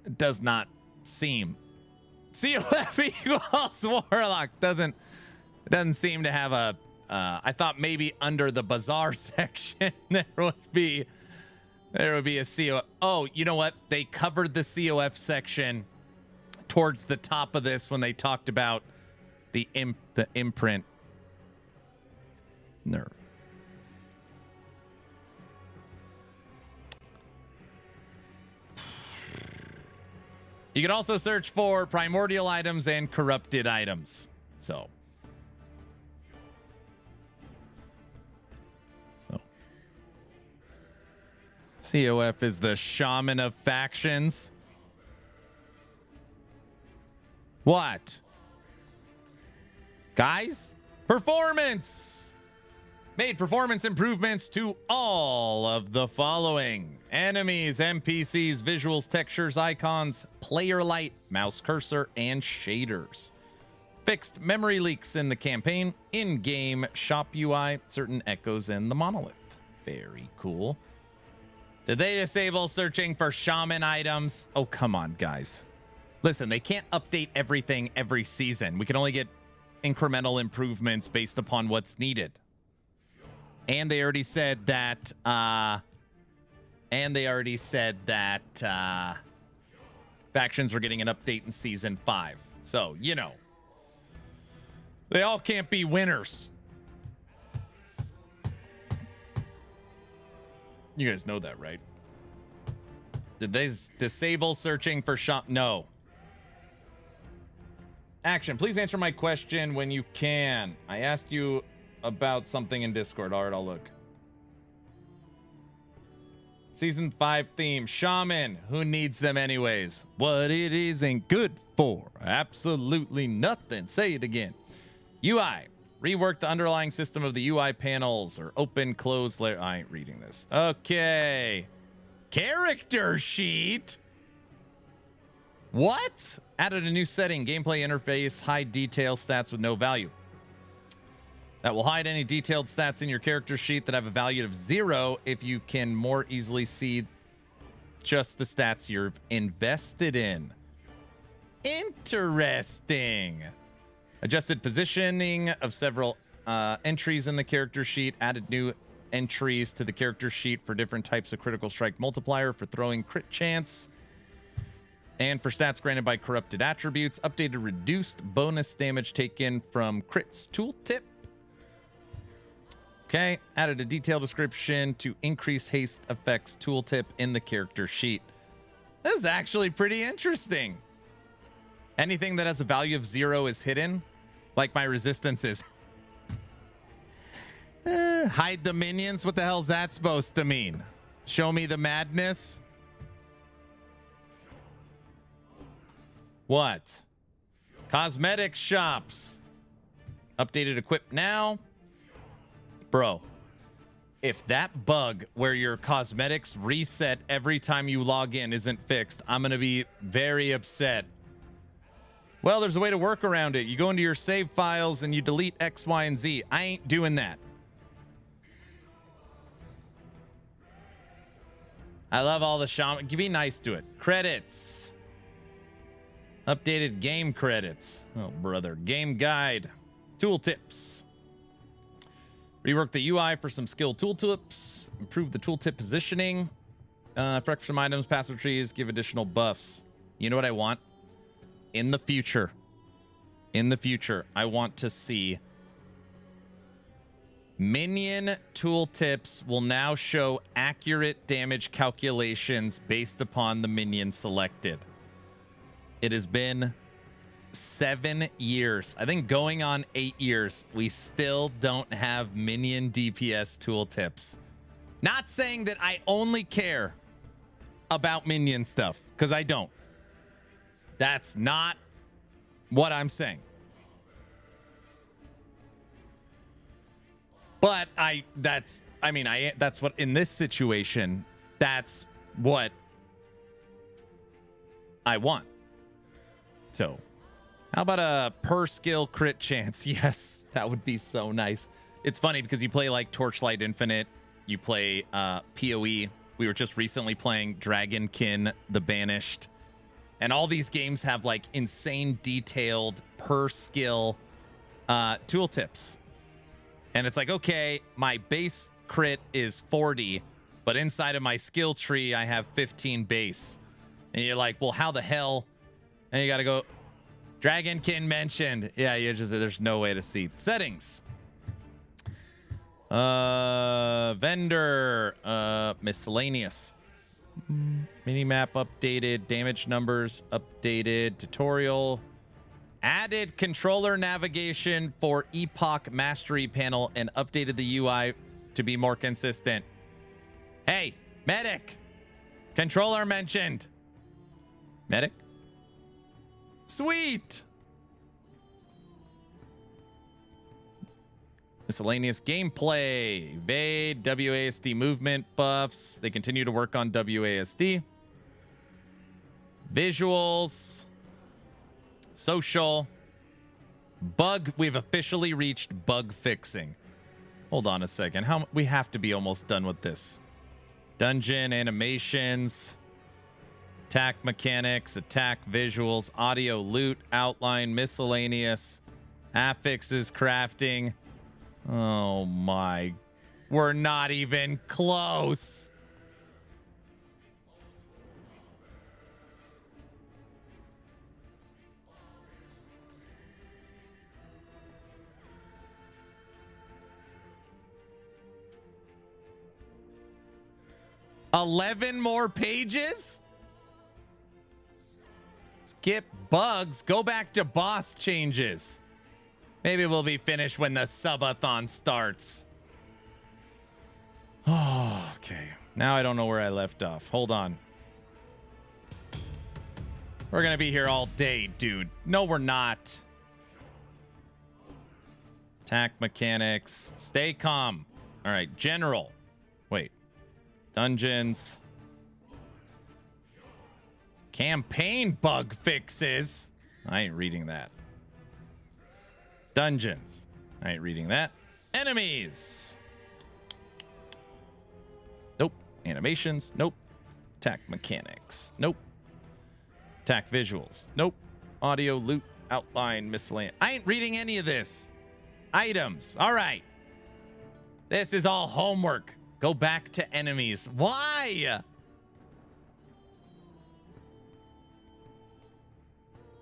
B: it does not seem COF equals Warlock doesn't seem to have a I thought maybe under the bazaar section there would be a COF. Oh, you know what? They covered the COF section towards the top of this when they talked about the imprint nerf. You can also search for primordial items and corrupted items. So COF is the shaman of factions. What? Guys? Performance! Made performance improvements to all of the following: enemies, NPCs, visuals, textures, icons, player light, mouse cursor, and shaders. Fixed memory leaks in the campaign, in-game shop UI, certain echoes in the monolith. Very cool. Did they disable searching for shaman items? Oh, come on, guys. Listen, they can't update everything every season. We can only get incremental improvements based upon what's needed. And they already said that factions were getting an update in season 5. So, you know, they all can't be winners. You guys know that, right? Did they disable searching for shop? No. Action, please answer my question when you can. I asked you about something in Discord. All right, I'll look. Season 5 theme, shaman. Who needs them anyways? What it isn't good for? Absolutely nothing. Say it again. UI. Rework the underlying system of the UI panels or open, close layer. I ain't reading this. Okay. Character sheet. What? Added a new setting. Gameplay interface. Hide detail stats with no value. That will hide any detailed stats in your character sheet that have a value of 0 if you can more easily see just the stats you've invested in. Interesting. Adjusted positioning of several entries in the character sheet. Added new entries to the character sheet for different types of critical strike multiplier for throwing crit chance. And for stats granted by corrupted attributes. Updated reduced bonus damage taken from crits tooltip. Okay, added a detailed description to increase haste effects tooltip in the character sheet. This is actually pretty interesting. Anything that has a value of 0 is hidden, like my resistance is. Hide the minions? What the hell's that supposed to mean? Show me the madness? What? Cosmetic shops. Updated equip now. Bro, if that bug where your cosmetics reset every time you log in isn't fixed, I'm going to be very upset. Well, there's a way to work around it. You go into your save files and you delete X, Y, and Z. I ain't doing that. I love all the shaman. Be nice to it. Credits. Updated game credits. Oh, brother. Game guide. Tooltips. Rework the UI for some skill tooltips. Improve the tooltip positioning. Fresh some items, passive trees, give additional buffs. You know what I want? in the future, I want to see minion tooltips will now show accurate damage calculations based upon the minion selected. It has been 7 years, I think going on 8 years. We still don't have minion DPS tooltips. Not saying that I only care about minion stuff, because I don't. That's not what I'm saying. But that's what, in this situation, that's what I want. So, how about a per skill crit chance? Yes, that would be so nice. It's funny because you play like Torchlight Infinite, you play PoE. We were just recently playing Dragonkin the Banished. And all these games have like insane detailed per skill tooltips. And it's like, okay, my base crit is 40, but inside of my skill tree, I have 15 base. And you're like, well, how the hell? And you got to go, Dragonkin mentioned. Yeah, you just, there's no way to see. Settings. Vendor, miscellaneous. Minimap updated, damage numbers updated, tutorial. Added controller navigation for Epoch Mastery panel and updated the UI to be more consistent. Hey, medic. Controller mentioned. Medic. Sweet. Miscellaneous gameplay. Evade, WASD movement buffs. They continue to work on WASD. Visuals. Social. Bug. We've officially reached bug fixing. Hold on a second. We have to be almost done with this. Dungeon animations. Attack mechanics. Attack visuals. Audio loot. Outline. Miscellaneous. Affixes. Crafting. Oh my. We're not even close. $11 more pages? Skip bugs. Go back to boss changes. Maybe we'll be finished when the subathon starts. Oh, okay. Now I don't know where I left off. Hold on. We're going to be here all day, dude. No, we're not. Attack mechanics. Stay calm. All right. General. Wait. Dungeons. Campaign bug fixes. I ain't reading that. Dungeons. I ain't reading that. Enemies. Nope. Animations. Nope. Attack mechanics. Nope. Attack visuals. Nope. Audio, loot, outline, miscellaneous. I ain't reading any of this. Items. All right. This is all homework. Go back to enemies. Why?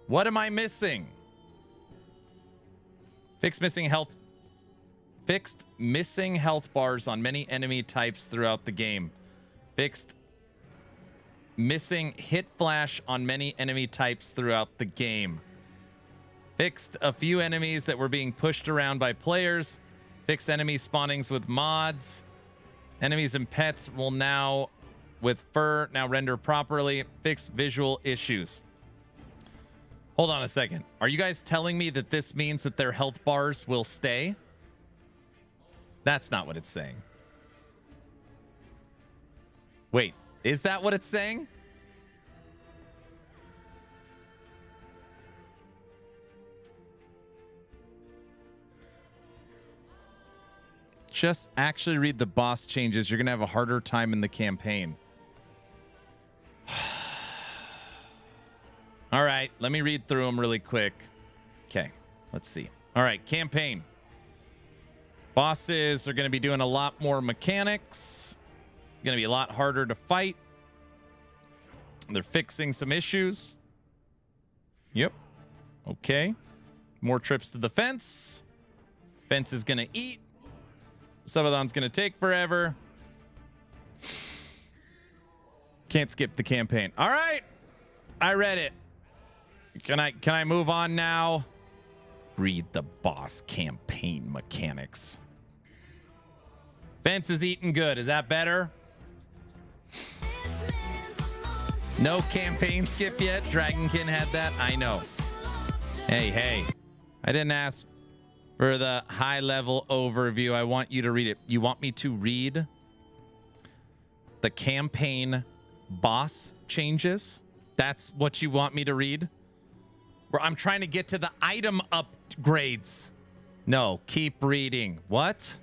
B: What am I missing? Fixed missing health bars on many enemy types throughout the game. Fixed missing hit flash on many enemy types throughout the game. Fixed a few enemies that were being pushed around by players. Fixed enemy spawnings with mods. Enemies and pets will now, with fur, now render properly. Fixed visual issues. Hold on a second. Are you guys telling me that this means that their health bars will stay? That's not what it's saying. Wait, is that what it's saying? Just actually read the boss changes. You're going to have a harder time in the campaign. All right, let me read through them really quick. Okay, let's see. All right, campaign. Bosses are going to be doing a lot more mechanics. It's going to be a lot harder to fight. They're fixing some issues. Yep. Okay. More trips to the fence. Fence is going to eat. Subathon's going to take forever. Can't skip the campaign. All right. I read it. Can I move on now? Read the boss campaign mechanics. Fence is eating good. Is that better? No campaign skip yet. Dragonkin had that. I know. Hey. I didn't ask for the high level overview. I want you to read it. You want me to read the campaign boss changes? That's what you want me to read? Where I'm trying to get to the item upgrades. No, keep reading. What?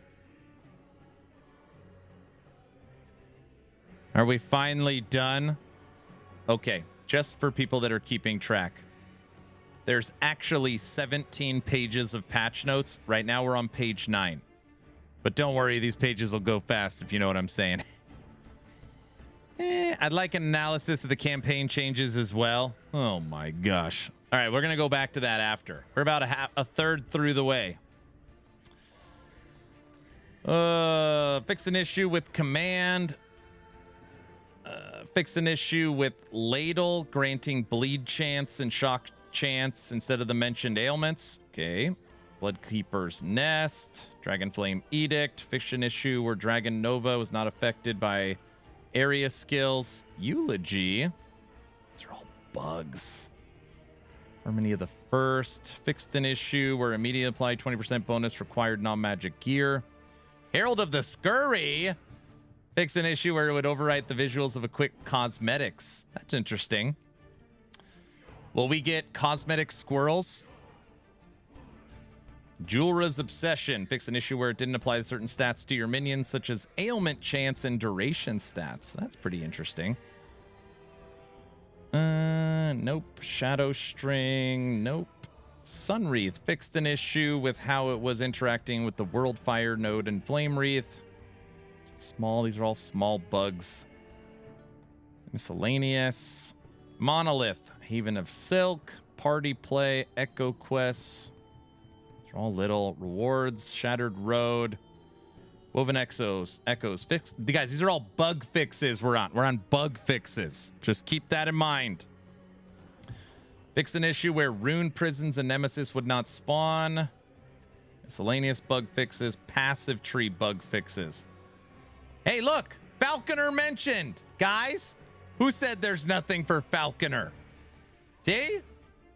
B: Are we finally done? Okay, just for people that are keeping track. There's actually 17 pages of patch notes. Right now we're on page 9. But don't worry, these pages will go fast if you know what I'm saying. I'd like an analysis of the campaign changes as well. Oh my gosh. All right, we're going to go back to that after. We're about a third through the way. Fix an issue with command. Fix an issue with ladle, granting bleed chance and shock chance instead of the mentioned ailments. Okay. Bloodkeeper's Nest. Dragonflame Edict. Fix an issue where Dragon Nova was not affected by area skills. Eulogy. These are all bugs. Harmony of the First. Fixed an issue where immediate apply 20% bonus required non-magic gear. Herald of the Scurry. Fix an issue where it would overwrite the visuals of a quick cosmetics. That's interesting. Will we get cosmetic squirrels? Julra's Obsession. Fix an issue where it didn't apply certain stats to your minions, such as ailment chance and duration stats. That's pretty interesting. Nope. Shadow String. Nope. Sunwreath. Fixed an issue with how it was interacting with the World Fire node and Flame Wreath. Small. These are all small bugs. Miscellaneous. Monolith. Haven of Silk. Party Play. Echo Quests. These are all little rewards. Shattered Road. Woven Echoes. Fixed. Guys, these are all bug fixes we're on. We're on bug fixes. Just keep that in mind. Fix an issue where rune prisons and Nemesis would not spawn. Miscellaneous bug fixes. Passive tree bug fixes. Hey, look. Falconer mentioned. Guys, who said there's nothing for Falconer? See?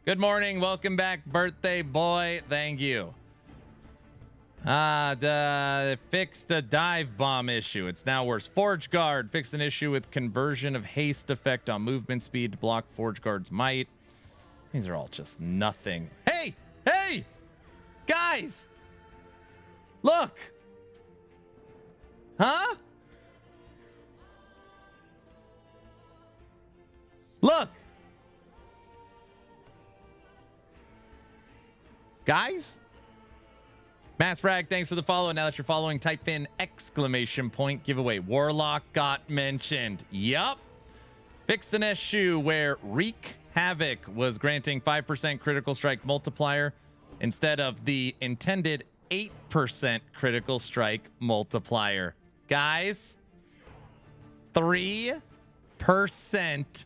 B: Good morning. Welcome back, birthday boy. Thank you. Fixed the dive bomb issue. It's now worse. Forge Guard. Fixed an issue with conversion of haste effect on movement speed to block Forge Guard's might. These are all just nothing. Hey! Hey! Guys! Look! Huh? Look! Guys? Massfrag, thanks for the follow. Now that you're following, type in exclamation point giveaway. Warlock got mentioned. Yup. Fixed an issue where Wreak Havoc was granting 5% critical strike multiplier instead of the intended 8% critical strike multiplier. Guys, 3%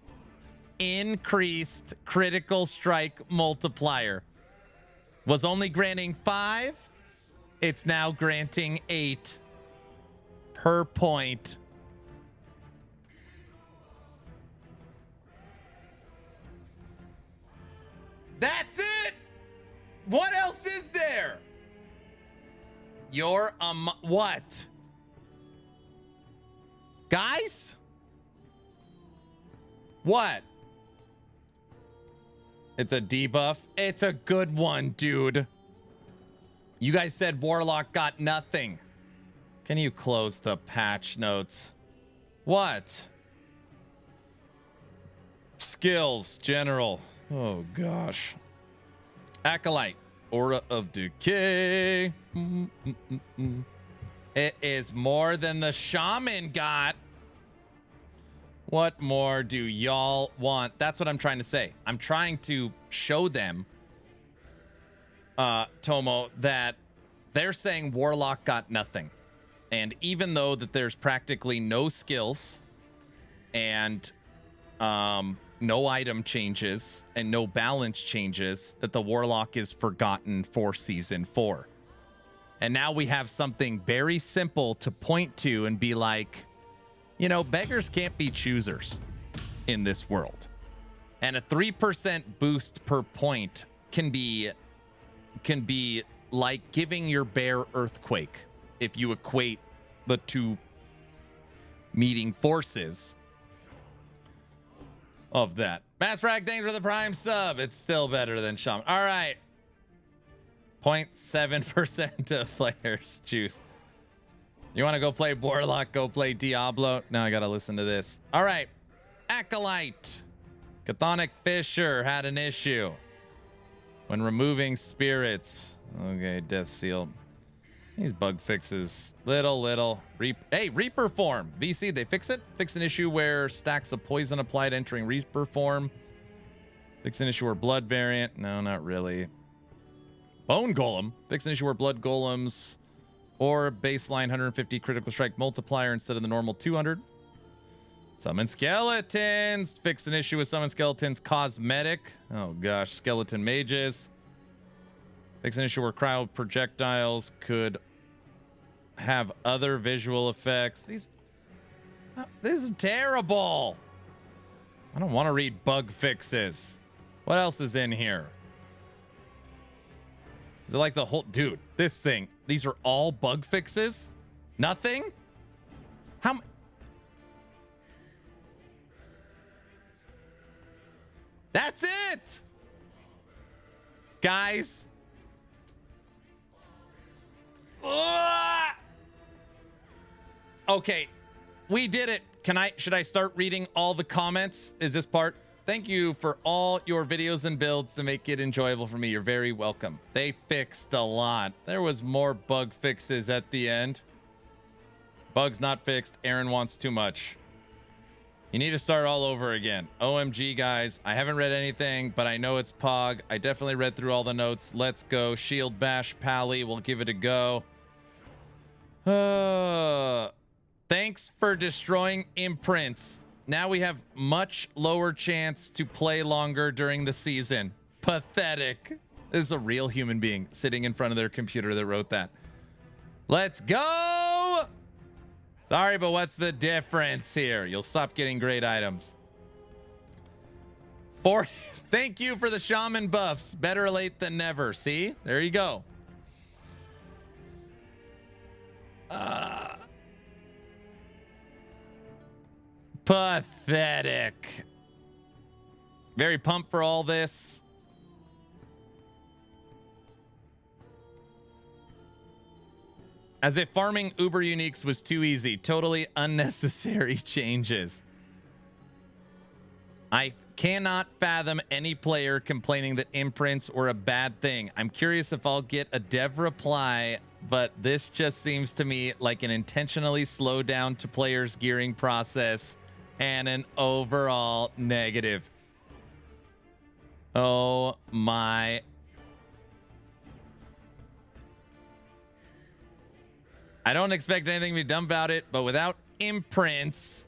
B: increased critical strike multiplier. Was only granting 5. It's now granting 8 per point. That's it. What else is there? You're what? Guys? What? It's a debuff. It's a good one, dude. You guys said Warlock got nothing. Can you close the patch notes? What? Skills, general. Oh, gosh. Acolyte. Aura of Decay. It is more than the Shaman got. What more do y'all want? That's what I'm trying to say. I'm trying to show them Tomo, that they're saying Warlock got nothing. And even though that there's practically no skills and no item changes and no balance changes, that the Warlock is forgotten for Season 4. And now we have something very simple to point to and be like, you know, beggars can't be choosers in this world. And a 3% boost per point can be like giving your bear Earthquake if you equate the two meeting forces of that. Massfrag, thanks for the prime sub. It's still better than Shaman. All right. 0.7% of players choose. You want to go play Warlock, go play Diablo. Now I got to listen to this. All right. Acolyte. Chthonic Fisher had an issue when removing spirits. Okay, Death Seal. These bug fixes. Little. Hey, Reaper form. VC, they fix it? Fix an issue where stacks of poison applied entering Reaper form. Fix an issue where blood variant. No, not really. Bone Golem. Fix an issue where blood golems or baseline 150 critical strike multiplier instead of the normal 200. Summon skeletons. Fix an issue with summon skeletons cosmetic. Oh gosh, skeleton mages. Fix an issue where cryo projectiles could have other visual effects. This is terrible. I don't want to read bug fixes. What else is in here? Is it like the whole... Dude, this thing. These are all bug fixes? Nothing? How... That's it! Guys. Ugh! Okay, we did it. Should I start reading all the comments? Is this part? Thank you for all your videos and builds to make it enjoyable for me. You're very welcome. They fixed a lot. There was more bug fixes at the end. Bugs not fixed. Aaron wants too much. You need to start all over again. OMG, guys. I haven't read anything, but I know it's Pog. I definitely read through all the notes. Let's go. Shield Bash Pally. We'll give it a go. Thanks for destroying imprints. Now we have much lower chance to play longer during the season. Pathetic. This is a real human being sitting in front of their computer that wrote that. Let's go. Sorry, but what's the difference here? You'll stop getting great items. Thank you for the shaman buffs. Better late than never. See? There you go. Pathetic. Very pumped for all this. As if farming Uber Uniques was too easy. Totally unnecessary changes. I cannot fathom any player complaining that imprints were a bad thing. I'm curious if I'll get a dev reply, but this just seems to me like an intentionally slowed down to players' gearing process and an overall negative. Oh my. I don't expect anything to be done about it, but without imprints,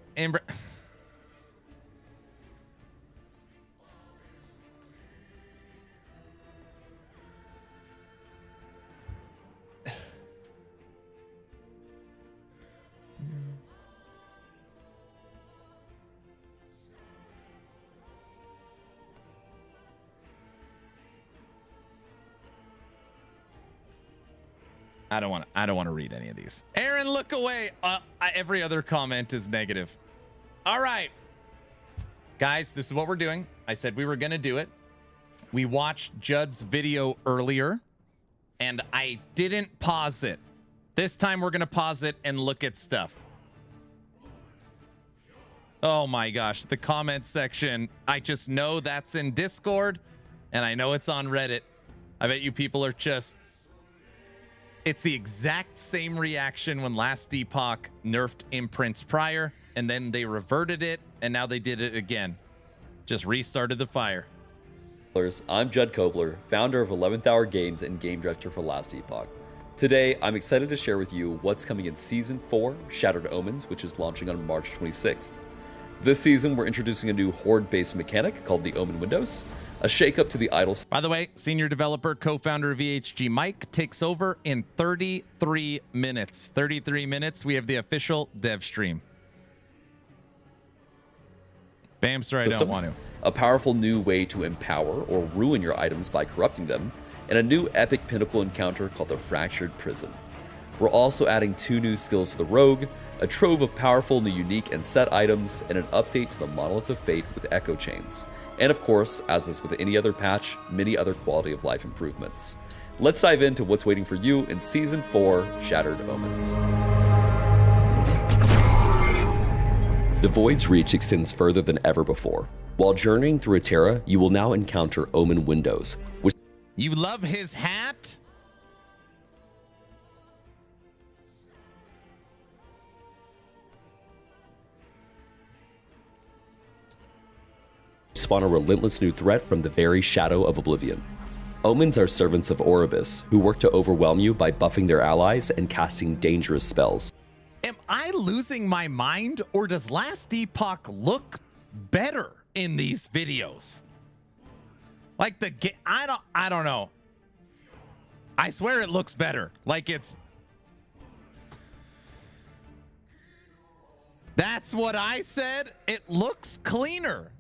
B: I don't want to read any of these. Aaron, look away. Every other comment is negative. All right. Guys, this is what we're doing. I said we were going to do it. We watched Judd's video earlier, and I didn't pause it. This time we're going to pause it and look at stuff. Oh my gosh, the comment section. I just know that's in Discord, and I know it's on Reddit. I bet you people are just... It's the exact same reaction when last Epoch nerfed imprints prior, and then they reverted it, and now they did it again. Just restarted the fire.
D: I'm Judd Kobler, founder of 11th Hour Games and game director for Last Epoch. Today, I'm excited to share with you what's coming in Season 4, Shattered Omens, which is launching on March 26th. This season, we're introducing a new horde-based mechanic called the Omen Windows, a shake-up to the idols.
B: By the way, senior developer, co-founder of VHG Mike takes over in 33 minutes. 33 minutes, we have the official dev stream. Bamster, I don't want to.
D: A powerful new way to empower or ruin your items by corrupting them, and a new epic pinnacle encounter called the Fractured Prison. We're also adding 2 new skills for the Rogue, a trove of powerful new unique and set items, and an update to the Monolith of Fate with Echo Chains. And of course, as is with any other patch, many other quality of life improvements. Let's dive into what's waiting for you in Season 4, Shattered Omens. The Void's reach extends further than ever before. While journeying through Terra, you will now encounter Omen Windows, which...
B: You love his hat?
D: spawn a relentless new threat from the very shadow of oblivion. Omens are servants of Oribus, who work to overwhelm you by buffing their allies and casting dangerous spells.
B: Am I losing my mind, or does Last Epoch look better in these videos? Like the game, I don't know. I swear it looks better. Like it's... That's what I said. It looks cleaner.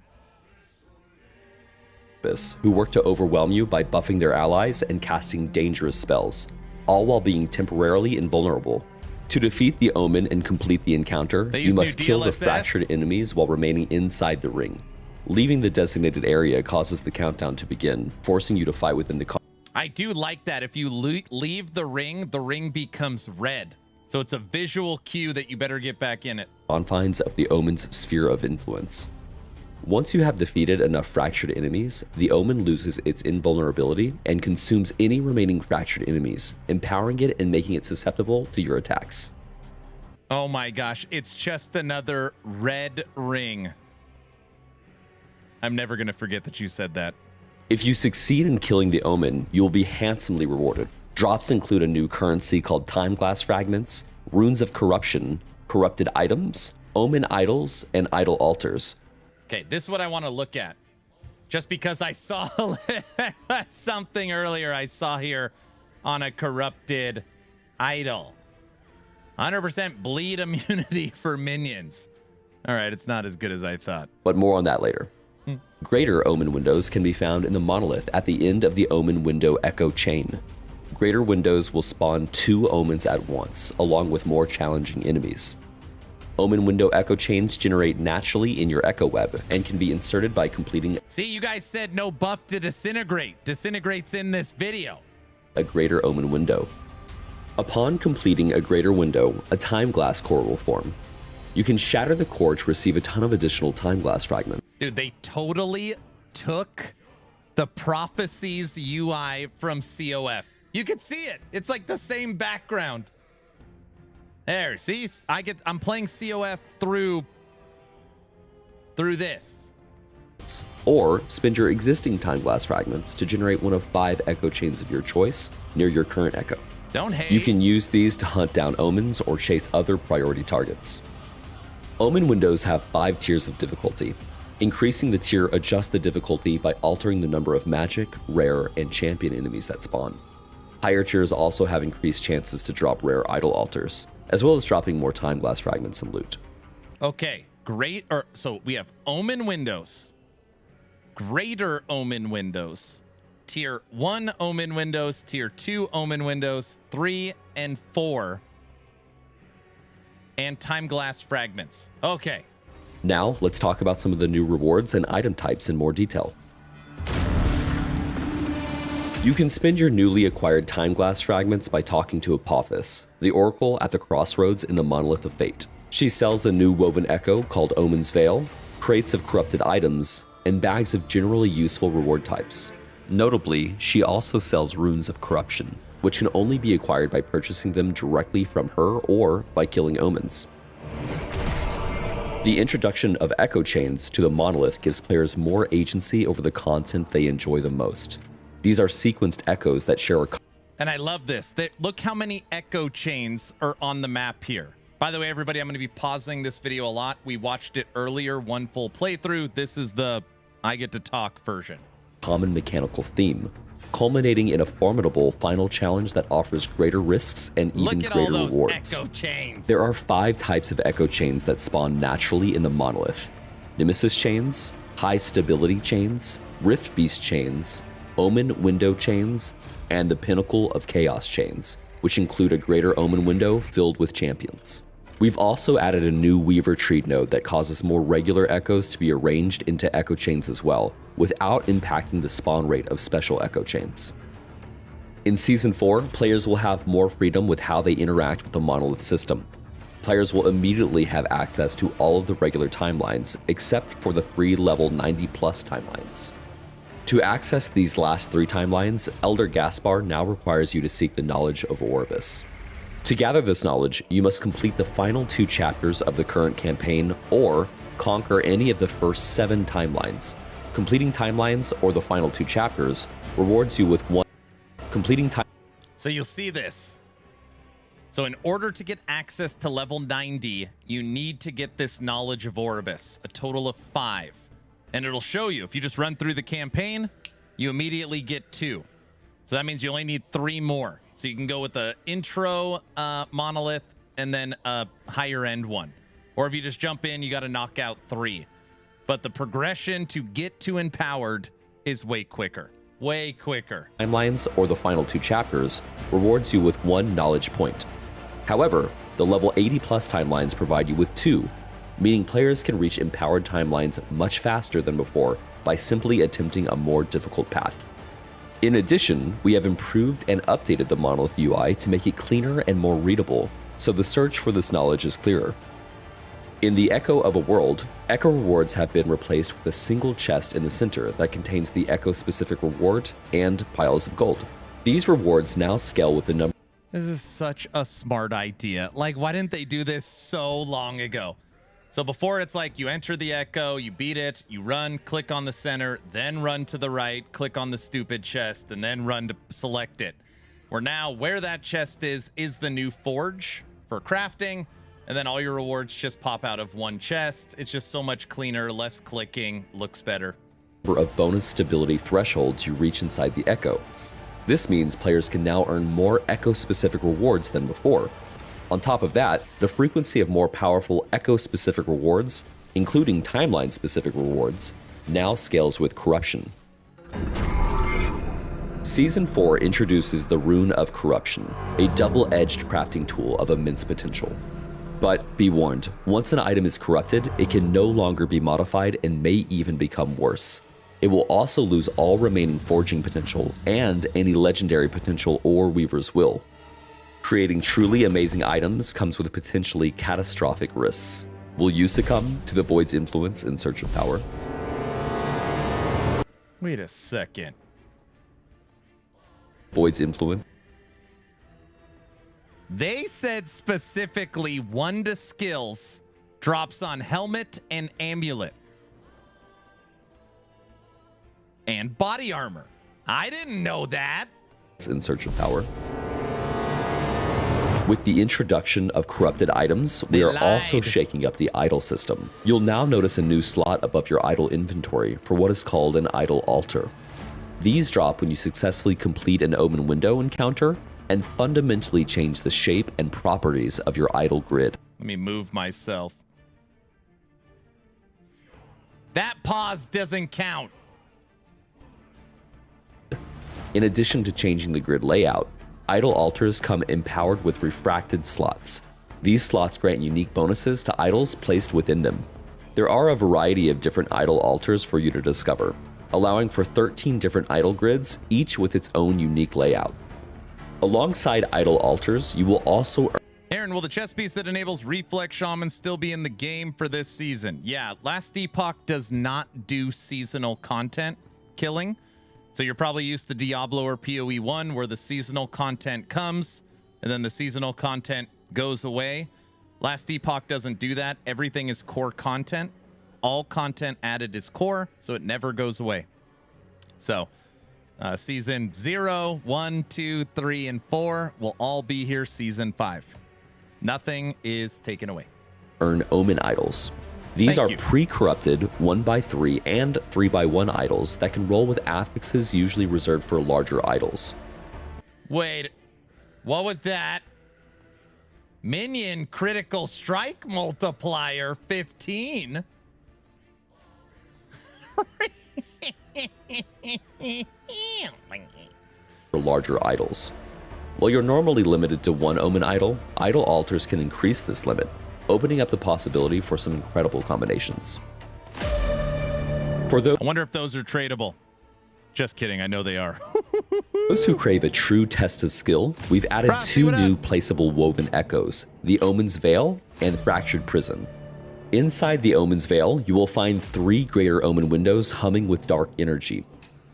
D: Who work to overwhelm you by buffing their allies and casting dangerous spells, all while being temporarily invulnerable. To defeat the Omen and complete the encounter, you must kill the fractured enemies while remaining inside the ring. Leaving the designated area causes the countdown to begin, forcing you to fight within the...
B: I do like that. If you leave the ring becomes red. So it's a visual cue that you better get back in it.
D: Confines of the Omen's sphere of influence. Once you have defeated enough fractured enemies, the Omen loses its invulnerability and consumes any remaining fractured enemies, empowering it and making it susceptible to your attacks.
B: Oh my gosh, it's just another red ring. I'm never going to forget that you said that.
D: If you succeed in killing the Omen, you will be handsomely rewarded. Drops include a new currency called Time Glass Fragments, Runes of Corruption, Corrupted Items, Omen Idols, and Idol Altars.
B: Okay, this is what I want to look at. Just because I saw something earlier I saw here on a corrupted idol. 100% bleed immunity for minions. All right, it's not as good as I thought.
D: But more on that later. Greater Omen windows can be found in the Monolith at the end of the Omen window Echo Chain. Greater windows will spawn 2 Omens at once, along with more challenging enemies. Omen window echo chains generate naturally in your echo web and can be inserted by completing...
B: See, you guys said no buff to disintegrate. Disintegrates in this video.
D: A greater Omen window. Upon completing a greater window, a time glass core will form. You can shatter the core to receive a ton of additional time glass fragments.
B: Dude, they totally took the Prophecies UI from COF. You can see it. It's like the same background. There, see, I'm playing COF through this.
D: Or spend your existing time glass fragments to generate one of 5 echo chains of your choice near your current echo.
B: Don't hate.
D: You can use these to hunt down omens or chase other priority targets. Omen windows have 5 tiers of difficulty. Increasing the tier adjusts the difficulty by altering the number of magic, rare, and champion enemies that spawn. Higher tiers also have increased chances to drop rare idol altars, as well as dropping more time glass fragments and loot.
B: Okay, so we have Omen windows, greater Omen windows, tier 1 Omen windows, tier 2 Omen windows, 3 and 4, and time glass fragments. Okay.
D: Now, let's talk about some of the new rewards and item types in more detail. You can spend your newly acquired time glass fragments by talking to Apophis, the oracle at the crossroads in the Monolith of Fate. She sells a new woven echo called Omen's Veil, crates of corrupted items, and bags of generally useful reward types. Notably, she also sells runes of corruption, which can only be acquired by purchasing them directly from her or by killing omens. The introduction of echo chains to the monolith gives players more agency over the content they enjoy the most. These are sequenced echoes that share a...
B: And I love this. Look how many echo chains are on the map here. By the way, everybody, I'm going to be pausing this video a lot. We watched it earlier, one full playthrough. This is the I get to talk version.
D: Common mechanical theme, culminating in a formidable final challenge that offers greater risks and even
B: Look at
D: greater
B: all those
D: rewards.
B: echo chains.
D: There are 5 types of echo chains that spawn naturally in the monolith: Nemesis chains, high stability chains, Rift Beast chains, Omen window chains, and the Pinnacle of Chaos chains, which include a greater Omen window filled with champions. We've also added a new Weaver tree node that causes more regular echoes to be arranged into echo chains as well, without impacting the spawn rate of special echo chains. In Season 4, players will have more freedom with how they interact with the monolith system. Players will immediately have access to all of the regular timelines, except for the 3 level 90+ timelines. To access these last 3 timelines, Elder Gaspar now requires you to seek the knowledge of Orbis. To gather this knowledge, you must complete the final 2 chapters of the current campaign or conquer any of the first 7 timelines. Completing timelines or the final 2 chapters rewards you with 1 completing time.
B: So you'll see this. So in order to get access to level 90, you need to get this knowledge of Orbis, a total of 5. And it'll show you, if you just run through the campaign, you immediately get 2. So that means you only need 3 more. So you can go with the intro monolith and then a higher end one. Or if you just jump in, you got to knock out 3. But the progression to get to empowered is way quicker. Way quicker.
D: Timelines or the final 2 chapters rewards you with 1 knowledge point. However, the level 80+ timelines provide you with 2, meaning players can reach empowered timelines much faster than before by simply attempting a more difficult path. In addition, we have improved and updated the monolith UI to make it cleaner and more readable, so the search for this knowledge is clearer. In the Echo of a World, Echo rewards have been replaced with a single chest in the center that contains the Echo-specific reward and piles of gold. These rewards now scale with the number.
B: This is such a smart idea. Like, why didn't they do this so long ago? So before, it's like you enter the Echo, you beat it, you run, click on the center, then run to the right, click on the stupid chest, and then run to select it. Where now, where that chest is the new forge for crafting, and then all your rewards just pop out of one chest. It's just so much cleaner, less clicking, looks better.
D: Of bonus stability thresholds you reach inside the Echo. This means players can now earn more Echo-specific rewards than before. On top of that, the frequency of more powerful Echo-specific rewards, including timeline-specific rewards, now scales with Corruption. Season 4 introduces the Rune of Corruption, a double-edged crafting tool of immense potential. But be warned, once an item is corrupted, it can no longer be modified and may even become worse. It will also lose all remaining forging potential and any legendary potential or Weaver's Will. Creating truly amazing items comes with potentially catastrophic risks. Will you succumb to the Void's influence in search of power?
B: Wait a second.
D: Void's influence?
B: They said specifically 1 to skills drops on helmet and amulet. And body armor. I didn't know that.
D: In search of power. With the introduction of corrupted items, we are also shaking up the idol system. You'll now notice a new slot above your idol inventory for what is called an idol altar. These drop when you successfully complete an Omen window encounter and fundamentally change the shape and properties of your idol grid.
B: Let me move myself. That pause doesn't count.
D: In addition to changing the grid layout, idol altars come empowered with refracted slots. These slots grant unique bonuses to idols placed within them. There are a variety of different idol altars for you to discover, allowing for 13 different idol grids, each with its own unique layout. Alongside idol altars, you will also earn...
B: Aaron, will the chess piece that enables Reflex Shaman still be in the game for this season? Yeah, last Epoch does not do seasonal content killing. So you're probably used to Diablo or PoE 1 where the seasonal content comes and then the seasonal content goes away. Last Epoch doesn't do that. Everything is core content. All content added is core, so it never goes away. So season 0, 1, 2, 3, and 4 will all be here season 5. Nothing is taken away.
D: Earn Omen idols. These
B: Thank
D: are
B: you.
D: pre-corrupted 1x3 and 3x1 idols that can roll with affixes usually reserved for larger idols.
B: Wait, what was that? Minion critical strike multiplier 15.
D: For larger idols. While you're normally limited to one Omen idol, idol altars can increase this limit, opening up the possibility for some incredible combinations. For
B: I wonder if those are tradable. Just kidding, I know they are.
D: those who crave a true test of skill, we've added
B: Props, see
D: two
B: what
D: new
B: up?
D: placeable woven echoes, the Omen's Veil and Fractured Prison. Inside the Omen's Veil, you will find 3 greater Omen windows humming with dark energy.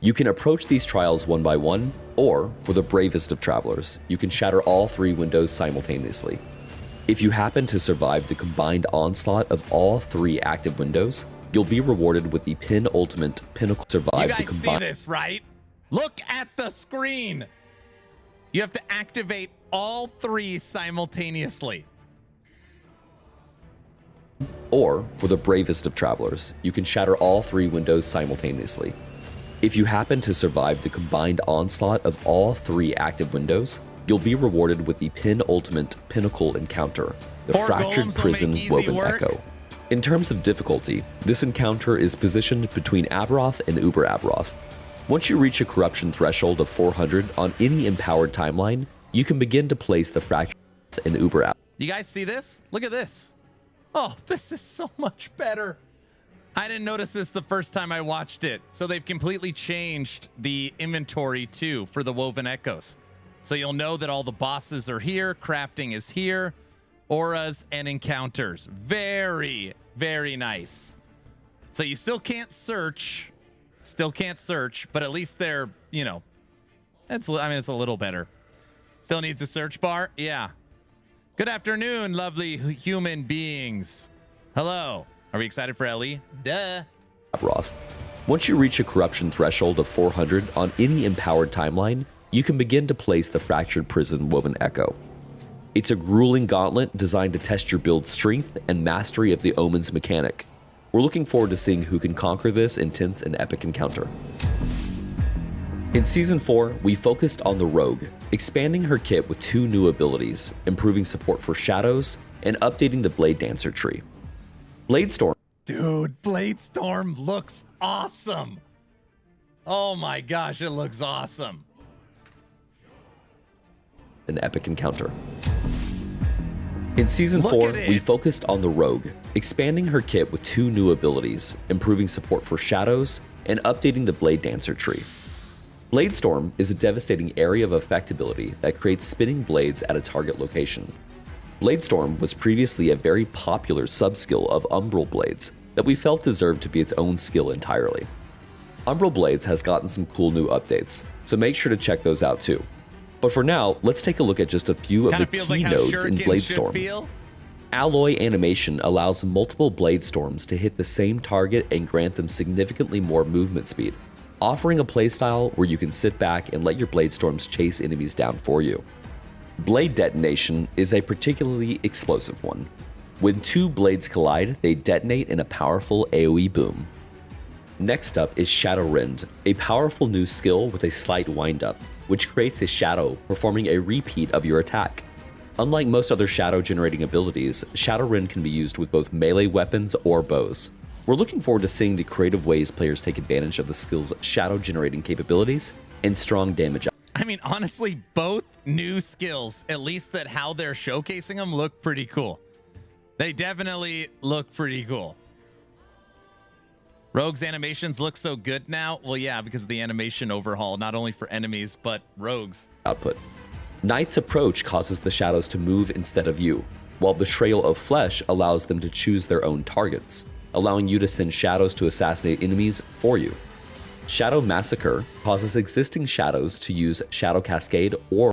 D: You can approach these trials one by one, or, for the bravest of travelers, you can shatter all 3 windows simultaneously. If you happen to survive the combined onslaught of all 3 active windows, you'll be rewarded with the penultimate pinnacle. Survive
B: You
D: the
B: guys see
D: combined.
B: this, right? Look at the screen. You have to activate all 3 simultaneously.
D: Or, for the bravest of travelers, you can shatter all 3 windows simultaneously. If you happen to survive the combined onslaught of all 3 active windows, you'll be rewarded with the penultimate pinnacle encounter, the
B: 4
D: Fractured
B: golems will
D: Prison
B: make easy
D: Woven
B: work.
D: Echo. In terms of difficulty, this encounter is positioned between Aberoth and Uber Aberoth. Once you reach a corruption threshold of 400 on any empowered timeline, you can begin to place the Fractured and Uber Aberoth.
B: You guys see this? Look at this. Oh, this is so much better. I didn't notice this the first time I watched it. So they've completely changed the inventory too for the Woven Echoes. So you'll know that all the bosses are here, crafting is here, auras and encounters. Very, very nice. So you still can't search, but at least they're, you know, it's a little better. Still needs a search bar? Yeah. Good afternoon, lovely human beings. Hello. Are we excited for LE? Duh.
D: Aberoth. Once you reach a corruption threshold of 400 on any empowered timeline, you can begin to place the Fractured Prison Woven Echo. It's a grueling gauntlet designed to test your build's strength and mastery of the Omen's mechanic. We're looking forward to seeing who can conquer this intense and epic encounter. In Season 4, we focused on the Rogue, expanding her kit with 2 new abilities, improving support for shadows, and updating the Blade Dancer tree. Bladestorm.
B: Dude, Bladestorm looks awesome. Oh my gosh, it looks awesome.
D: An epic encounter. In Season
B: Look
D: 4,
B: at it.
D: we focused on the Rogue, expanding her kit with 2 new abilities, improving support for shadows, and updating the Blade Dancer tree. Bladestorm is a devastating area of effect ability that creates spinning blades at a target location. Bladestorm was previously a very popular sub-skill of Umbral Blades that we felt deserved to be its own skill entirely. Umbral Blades has gotten some cool new updates, so make sure to check those out too. But for now, let's take a look at just a few of
B: Kind
D: the
B: of feels
D: key
B: like how
D: nodes in
B: shurikens should
D: Bladestorm.
B: feel.
D: Alloy animation allows multiple Bladestorms to hit the same target and grant them significantly more movement speed, offering a playstyle where you can sit back and let your Bladestorms chase enemies down for you. Blade Detonation is a particularly explosive one. When 2 blades collide, they detonate in a powerful AoE boom. Next up is Shadow Rend, a powerful new skill with a slight wind-up, which creates a shadow performing a repeat of your attack. Unlike most other shadow-generating abilities, Shadow Rend can be used with both melee weapons or bows. We're looking forward to seeing the creative ways players take advantage of the skill's shadow-generating capabilities and strong damage.
B: I mean, honestly, both new skills, at least that how they're showcasing them, look pretty cool. They definitely look pretty cool. Rogue's animations look so good now. Well, yeah, because of the animation overhaul, not only for enemies, but rogues.
D: Output. Knight's Approach causes the shadows to move instead of you, while Betrayal of Flesh allows them to choose their own targets, allowing you to send shadows to assassinate enemies for you. Shadow Massacre causes existing shadows to use Shadow Cascade or...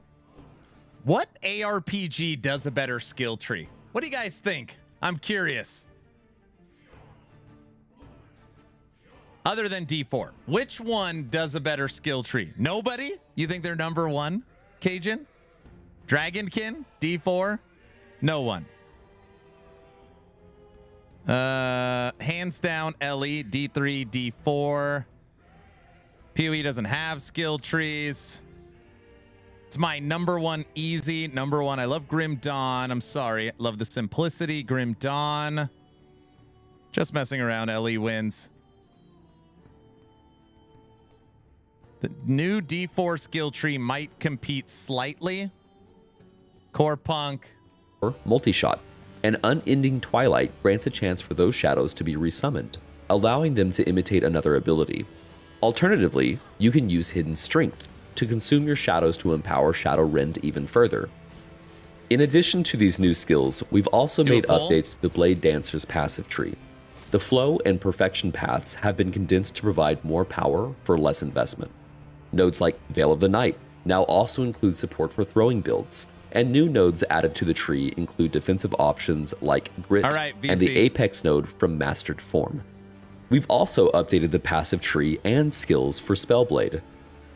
B: What ARPG does a better skill tree? What do you guys think? I'm curious. Other than D4, which one does a better skill tree? Nobody? You think they're number one? Cajun? Dragonkin? D4? No one. Hands down, Ellie. D3, D4. PoE doesn't have skill trees. It's my number one easy. Number one. I love Grim Dawn. I'm sorry. Love the simplicity. Grim Dawn. Just messing around. Ellie wins. The new D4 skill tree might compete slightly. Core Punk.
D: Multi-shot. An unending twilight grants a chance for those shadows to be resummoned, allowing them to imitate another ability. Alternatively, you can use Hidden Strength to consume your shadows to empower Shadow Rend even further. In addition to these new skills, we've also made updates to the Blade Dancer's passive tree. The flow and perfection paths have been condensed to provide more power for less investment. Nodes like Veil of the Night now also include support for throwing builds, and new nodes added to the tree include defensive options like Grit and the Apex node from Mastered Form. We've also updated the passive tree and skills for Spellblade.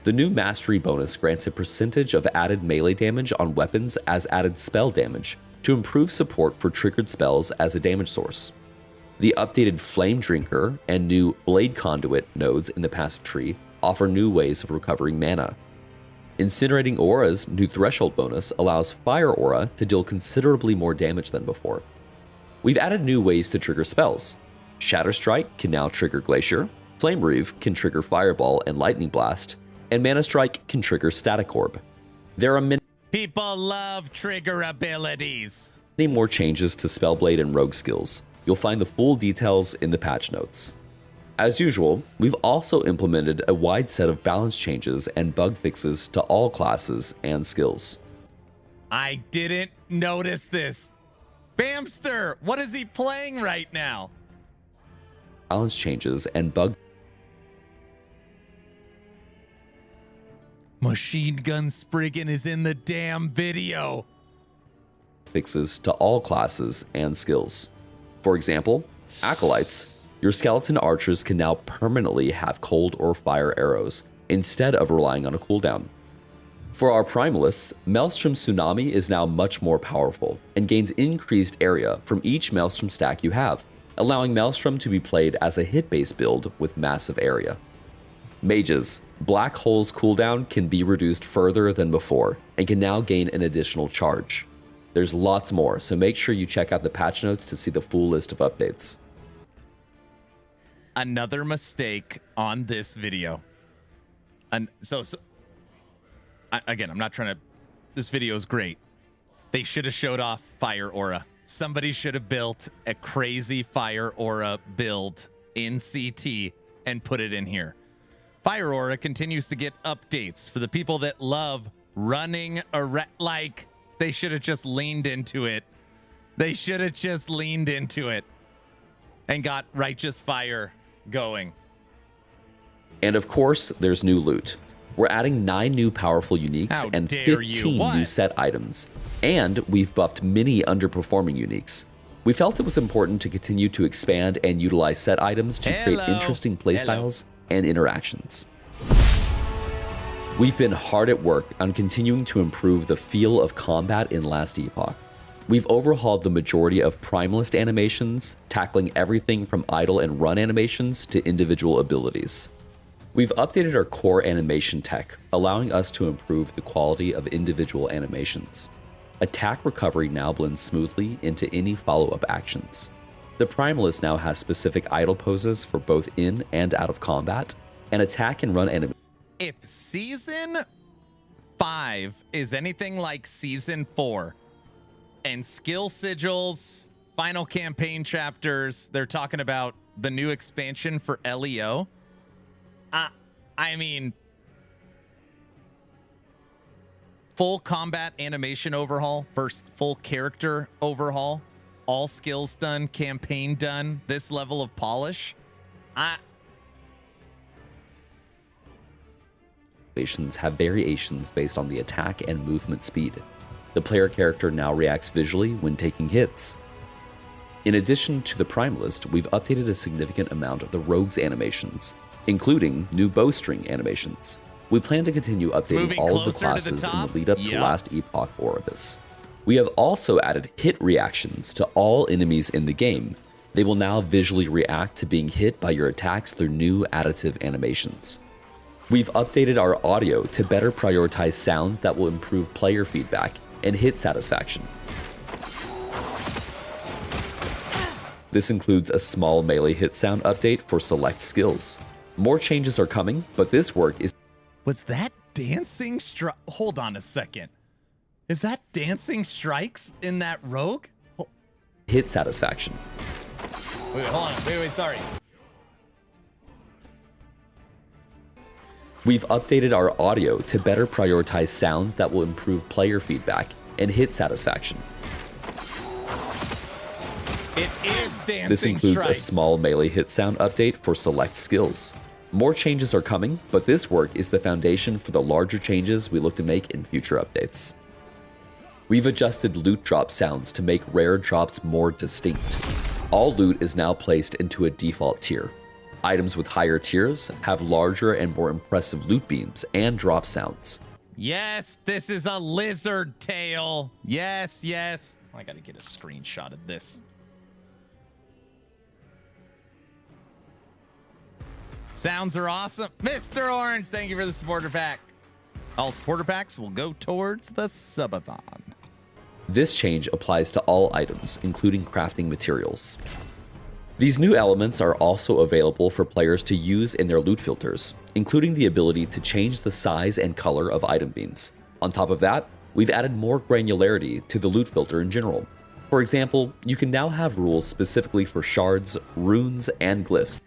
D: The new Mastery bonus grants a percentage of added melee damage on weapons as added spell damage to improve support for triggered spells as a damage source. The updated Flame Drinker and new Blade Conduit nodes in the passive tree offer new ways of recovering mana. Incinerating Aura's new Threshold bonus allows Fire Aura to deal considerably more damage than before. We've added new ways to trigger spells. Shatter Strike can now trigger Glacier, Flame Reeve can trigger Fireball and Lightning Blast, and Mana Strike can trigger Static Orb. There are many
B: People love trigger abilities.
D: more changes to Spellblade and Rogue skills. You'll find the full details in the patch notes. As usual, we've also implemented a wide set of balance changes and bug fixes to all classes and skills.
B: I didn't notice this. Bamster, what is he playing right now?
D: Balance changes and bug
B: Machine Gun Spriggan is in the damn video.
D: fixes to all classes and skills. For example, Acolytes. Your skeleton archers can now permanently have cold or fire arrows instead of relying on a cooldown. For our Primalists, Maelstrom Tsunami is now much more powerful and gains increased area from each Maelstrom stack you have, allowing Maelstrom to be played as a hit-based build with massive area. Mages, Black Hole's cooldown can be reduced further than before and can now gain an additional charge. There's lots more, so make sure you check out the patch notes to see the full list of updates.
B: Another mistake on this video. And again, I'm not trying to. This video is great. They should have showed off Fire Aura. Somebody should have built a crazy Fire Aura build in CT and put it in here. Fire Aura continues to get updates for the people that love running like they should have just leaned into it. They should have just leaned into it and got Righteous Fire going.
D: And of course, there's new loot. We're adding 9 new powerful uniques and 15 new set items. And we've buffed many underperforming uniques. We felt it was important to continue to expand and utilize set items to create interesting playstyles and interactions. We've been hard at work on continuing to improve the feel of combat in Last Epoch. We've overhauled the majority of Primalist animations, tackling everything from idle and run animations to individual abilities. We've updated our core animation tech, allowing us to improve the quality of individual animations. Attack recovery now blends smoothly into any follow-up actions. The Primalist now has specific idle poses for both in and out of combat, and attack and run animations.
B: If Season 5 is anything like Season 4, and skill sigils, final campaign chapters, they're talking about the new expansion for LEO. I mean, full combat animation overhaul, first full character overhaul, all skills done, campaign done, this level of polish.
D: Have variations based on the attack and movement speed. The player character now reacts visually when taking hits. In addition to the Primalist, we've updated a significant amount of the Rogue's animations, including new bowstring animations. We plan to continue updating all of the classes in the lead up to last Epoch Oribus. We have also added hit reactions to all enemies in the game. They will now visually react to being hit by your attacks through new additive animations. We've updated our audio to better prioritize sounds that will improve player feedback and hit satisfaction. This includes a small melee hit sound update for select skills. More changes are coming, but this work is...
B: Was that dancing strike? Hold on a second. Is that dancing strikes in that rogue?
D: Hit satisfaction.
B: Wait, hold on. Wait, sorry.
D: We've updated our audio to better prioritize sounds that will improve player feedback and hit satisfaction.
B: It is dancing
D: This includes
B: strikes.
D: a small melee hit sound update for select skills. More changes are coming, but this work is the foundation for the larger changes we look to make in future updates. We've adjusted loot drop sounds to make rare drops more distinct. All loot is now placed into a default tier. Items with higher tiers have larger and more impressive loot beams and drop sounds.
B: Yes, this is a lizard tail. Yes, yes. I gotta get a screenshot of this. Sounds are awesome. Mr. Orange, thank you for the supporter pack. All supporter packs will go towards the subathon.
D: This change applies to all items, including crafting materials. These new elements are also available for players to use in their loot filters, including the ability to change the size and color of item beams. On top of that, we've added more granularity to the loot filter in general. For example, you can now have rules specifically for shards, runes, and glyphs.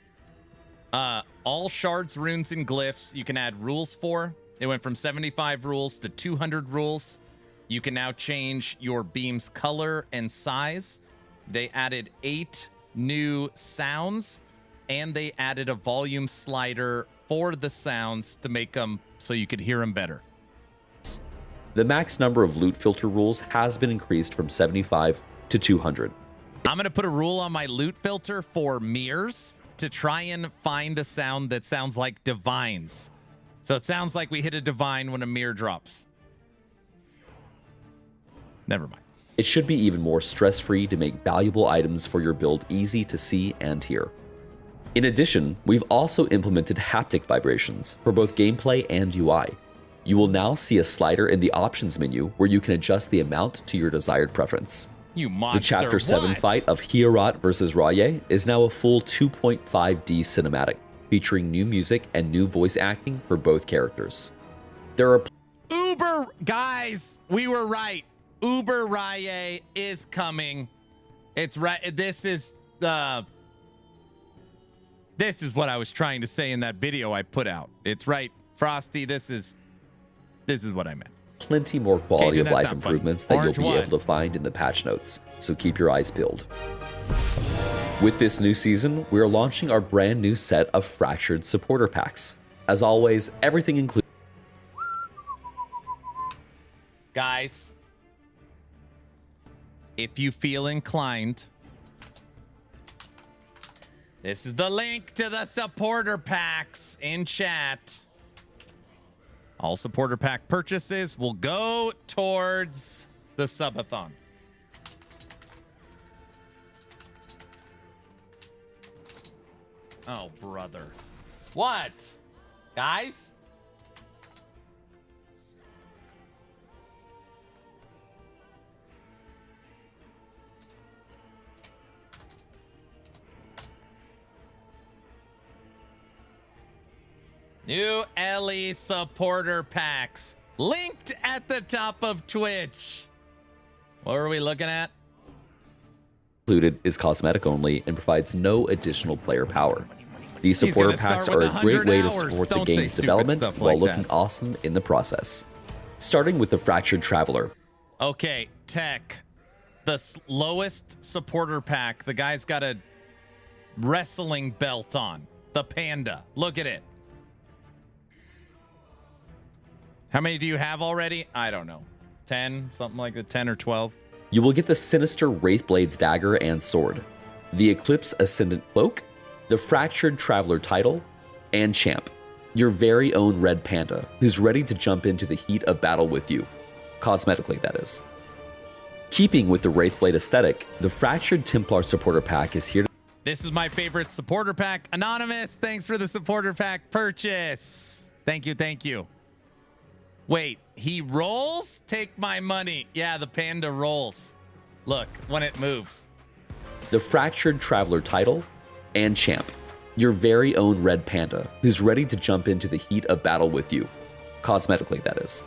B: All shards, runes, and glyphs you can add rules for. It went from 75 rules to 200 rules. You can now change your beam's color and size. They added 8 new sounds, and they added a volume slider for the sounds to make them so you could hear them better.
D: The max number of loot filter rules has been increased from 75 to 200.
B: I'm going to put a rule on my loot filter for mirrors to try and find a sound that sounds like divines. So it sounds like we hit a divine when a mirror drops. Never mind.
D: It should be even more stress-free to make valuable items for your build easy to see and hear. In addition, we've also implemented haptic vibrations for both gameplay and UI. You will now see a slider in the options menu where you can adjust the amount to your desired preference.
B: You monster.
D: The Chapter 7 fight of Hierot vs. Raye is now a full 2.5D cinematic, featuring new music and new voice acting for both characters. There are
B: Uber, guys, we were right. Uber Raye is coming. It's right. This is what I was trying to say in that video I put out. It's right, Frosty. This is what I meant.
D: plenty more quality of life improvements that
B: Orange
D: you'll be able to find in the patch notes, so keep your eyes peeled. With this new season, we are launching our brand new set of Fractured supporter packs. As always, everything includes...
B: Guys, if you feel inclined, this is the link to the supporter packs in chat. All supporter pack purchases will go towards the subathon. Oh, brother. What? Guys? New Ellie supporter packs linked at the top of Twitch. What are we looking at?
D: Included is cosmetic only and provides no additional player power. These supporter packs are a great way to support the game's development while looking awesome in the process. Starting with the Fractured Traveler.
B: Okay, Tech. The lowest supporter pack. The guy's got a wrestling belt on. The panda. Look at it. How many do you have already? I don't know. 10, something like that, 10 or 12.
D: You will get the Sinister Wraithblade's dagger and sword, the Eclipse Ascendant cloak, the Fractured Traveler title, and Champ, your very own red panda, who's ready to jump into the heat of battle with you. Cosmetically, that is. Keeping with the Wraithblade aesthetic, the Fractured Templar supporter pack is here to...
B: This is my favorite supporter pack. Anonymous, thanks for the supporter pack purchase. Thank you, thank you. Wait, he rolls? Take my money. Yeah, the panda rolls. Look, when it moves.
D: The Fractured Traveler title and Champ, your very own red panda, who's ready to jump into the heat of battle with you. Cosmetically, that is.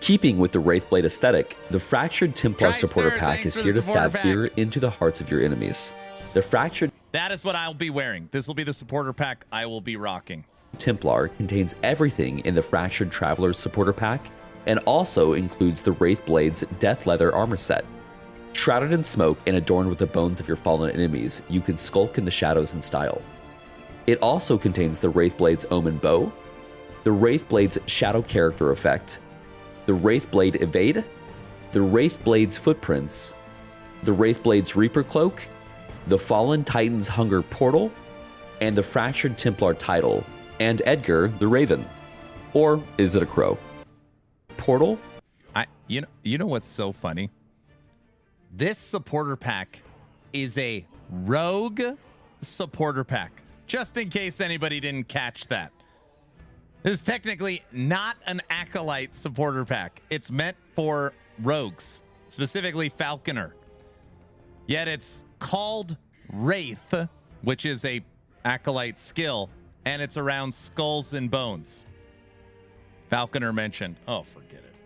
D: Keeping with the Wraithblade aesthetic, the Fractured Templar supporter pack is here to stab fear into the hearts of your enemies. The Fractured...
B: That is what I'll be wearing. This will be the supporter pack I will be rocking.
D: Templar contains everything in the Fractured Traveler's supporter pack and also includes the Wraithblade's Death Leather armor set. Shrouded in smoke and adorned with the bones of your fallen enemies, you can skulk in the shadows in style. It also contains the Wraithblade's Omen Bow, the Wraithblade's Shadow Character Effect, the Wraithblade Evade, the Wraithblade's Footprints, the Wraithblade's Reaper Cloak, the Fallen Titan's Hunger Portal, and the Fractured Templar title, and Edgar the Raven. Or is it a crow? Portal?
B: You know what's so funny? This supporter pack is a rogue supporter pack. Just in case anybody didn't catch that. This is technically not an Acolyte supporter pack. It's meant for rogues, specifically Falconer. Yet it's called Wraith, which is a Acolyte skill, and it's around skulls and bones. Falconer mentioned. Oh, forget it.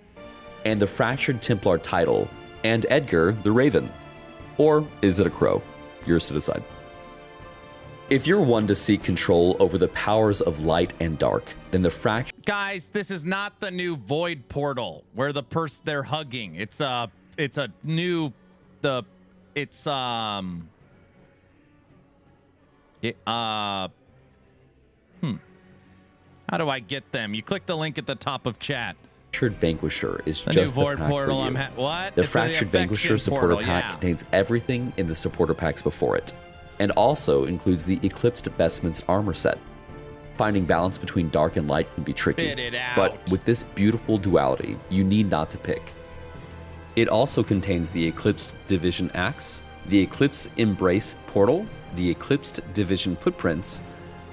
D: And the Fractured Templar title, and Edgar the Raven. Or is it a crow? Yours to decide. If you're one to seek control over the powers of light and dark, then the Fractured...
B: Guys, this is not the new Void Portal where the person they're hugging. It's a new How do I get them? You click the link at the top of chat.
D: Fractured Vanquisher is
B: The
D: just
B: new
D: the
B: Void
D: pack
B: Portal.
D: for you.
B: What?
D: The
B: It's
D: Fractured Vanquisher
B: Affection
D: supporter
B: Portal,
D: pack
B: yeah.
D: contains everything in the supporter packs before it, and also includes the Eclipsed Vestments armor set. Finding balance between dark and light can be tricky,
B: Spit it out.
D: but with this beautiful duality, you need not to pick. It also contains the Eclipsed Division Axe, the Eclipse Embrace Portal, the Eclipsed Division Footprints,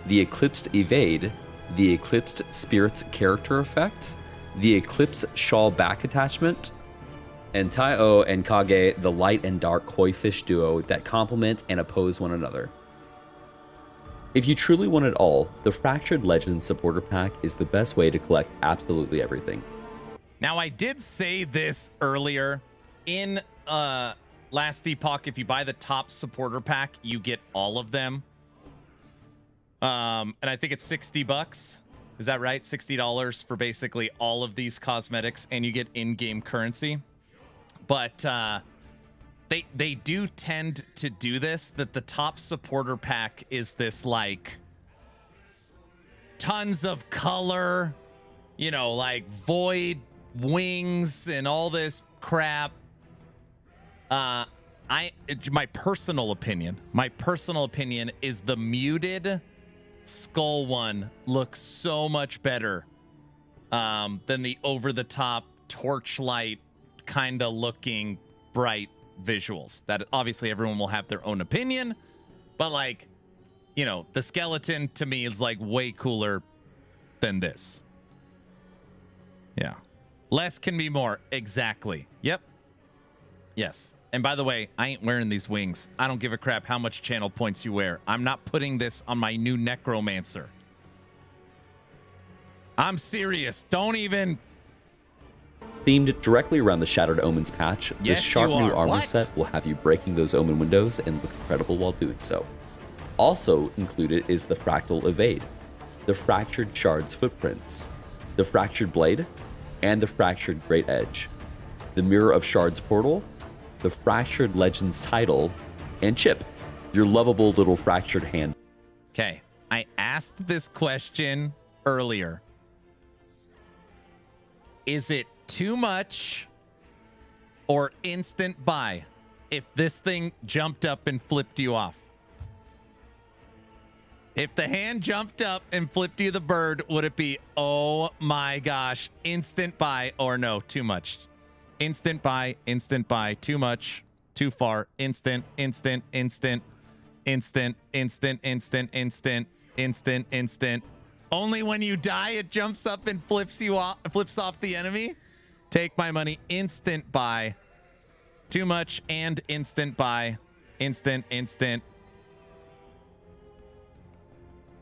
D: the Eclipsed Evade, the Eclipsed Spirits Character Effect, the Eclipse Shawl Back Attachment, and Tai-O and Kage, the light and dark koi fish duo that complement and oppose one another. If you truly want it all, the Fractured Legends supporter pack is the best way to collect absolutely everything.
B: Now, I did say this earlier. In Last Epoch, if you buy the top supporter pack, you get all of them. And I think it's $60. Is that right? $60 for basically all of these cosmetics, and you get in-game currency. But they do tend to do this, that the top supporter pack is this, like, tons of color, you know, like void wings and all this crap. My personal opinion is the muted skull one looks so much better than the over-the-top torchlight kind of looking bright visuals. That obviously everyone will have their own opinion, but, like, you know, the skeleton to me is like way cooler than this. Yeah. Less can be more. Exactly. Yep. Yes. And by the way, I ain't wearing these wings. I don't give a crap how much channel points you wear. I'm not putting this on my new Necromancer. I'm serious. Don't even...
D: Themed directly around the Shattered Omens patch,
B: Yes,
D: this sharp
B: you
D: new
B: are.
D: armor
B: What?
D: set will have you breaking those Omen windows and look incredible while doing so. Also included is the Fractal Evade, the Fractured Shards Footprints, the Fractured Blade, and the Fractured Great Edge, the Mirror of Shards Portal, the Fractured Legends title, and Chip, your lovable little fractured hand.
B: Okay. I asked this question earlier. Is it too much or instant buy if this thing jumped up and flipped you off? If the hand jumped up and flipped you the bird, would it be, oh my gosh, instant buy, or no, too much? Instant buy, too much, too far, instant, instant, instant, instant, instant, instant, instant, instant, instant. Only when you die, it jumps up and flips off the enemy. Take my money, instant buy. Too much and instant buy. Instant, instant.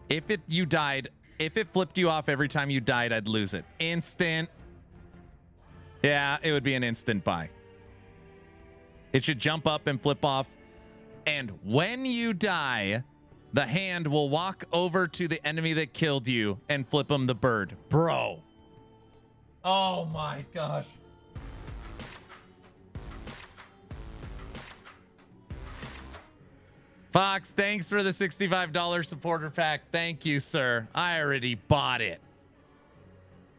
B: If it flipped you off every time you died, I'd lose it. Instant. Yeah, it would be an instant buy. It should jump up and flip off. And when you die, the hand will walk over to the enemy that killed you and flip him the bird. Bro. Oh my gosh. Fox, thanks for the $65 supporter pack. Thank you, sir. I already bought it.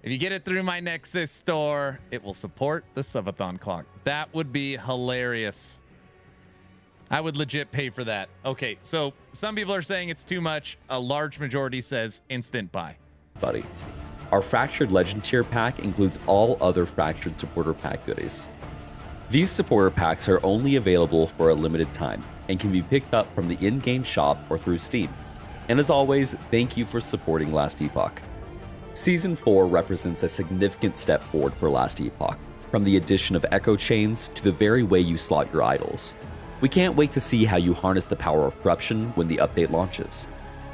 B: If you get it through my Nexus store, it will support the subathon clock. That would be hilarious. I would legit pay for that. Okay, so some people are saying it's too much. A large majority says instant buy.
D: Buddy. Our Fractured Legend tier pack includes all other Fractured supporter pack goodies. These supporter packs are only available for a limited time and can be picked up from the in-game shop or through Steam. And as always, thank you for supporting Last Epoch. Season 4 represents a significant step forward for Last Epoch, from the addition of echo chains to the very way you slot your idols. We can't wait to see how you harness the power of corruption when the update launches.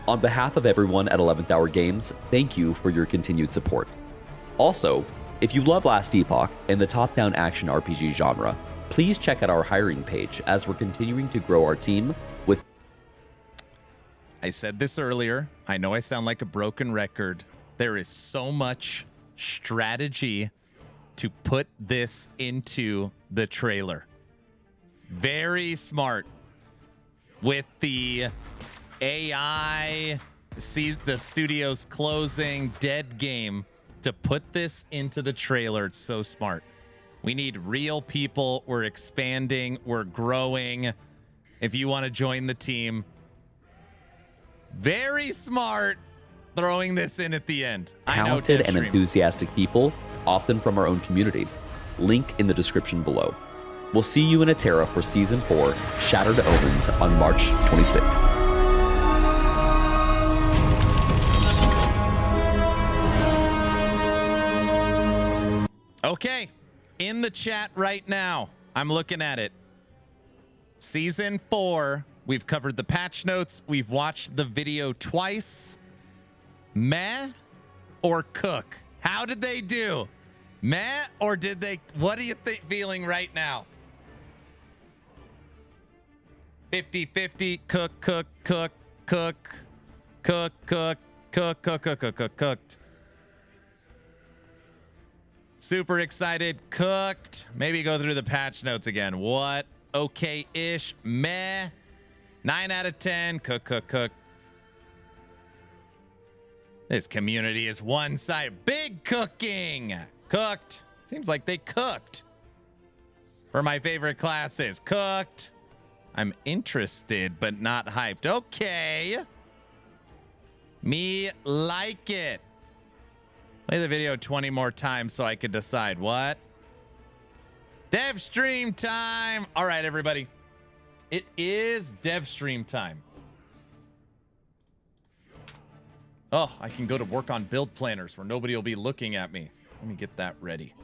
D: On behalf of everyone at 11th Hour Games, thank you for your continued support. Also, if you love Last Epoch and the top-down action RPG genre, please check out our hiring page as we're continuing to grow our team with...
B: I said this earlier. I know I sound like a broken record. There is so much strategy to put this into the trailer. Very smart. With the AI, the studio's closing, dead game, to put this into the trailer. It's so smart. We need real people. We're expanding. We're growing. If you want to join the team, very smart throwing this in at the end.
D: Talented and enthusiastic people, often from our own community. Link in the description below. We'll see you in Atera for Season 4, Shattered Omens, on March 26th.
B: Okay, in the chat right now, I'm looking at it. Season 4, we've covered the patch notes. We've watched the video twice. Meh or cook? How did they do? Meh or did they? What are you feeling right now? 50-50, cooked. Super excited, cooked. Maybe go through the patch notes again. What? Okay-ish, meh. 9 out of 10, cook. This community is one-sided. Big cooking. Cooked. Seems like they cooked. For my favorite classes, cooked. I'm interested, but not hyped. Okay. Me like it. Play the video 20 more times so I could decide. What? Dev stream time. All right, everybody. It is dev stream time. Oh, I can go to work on build planners where nobody will be looking at me. Let me get that ready.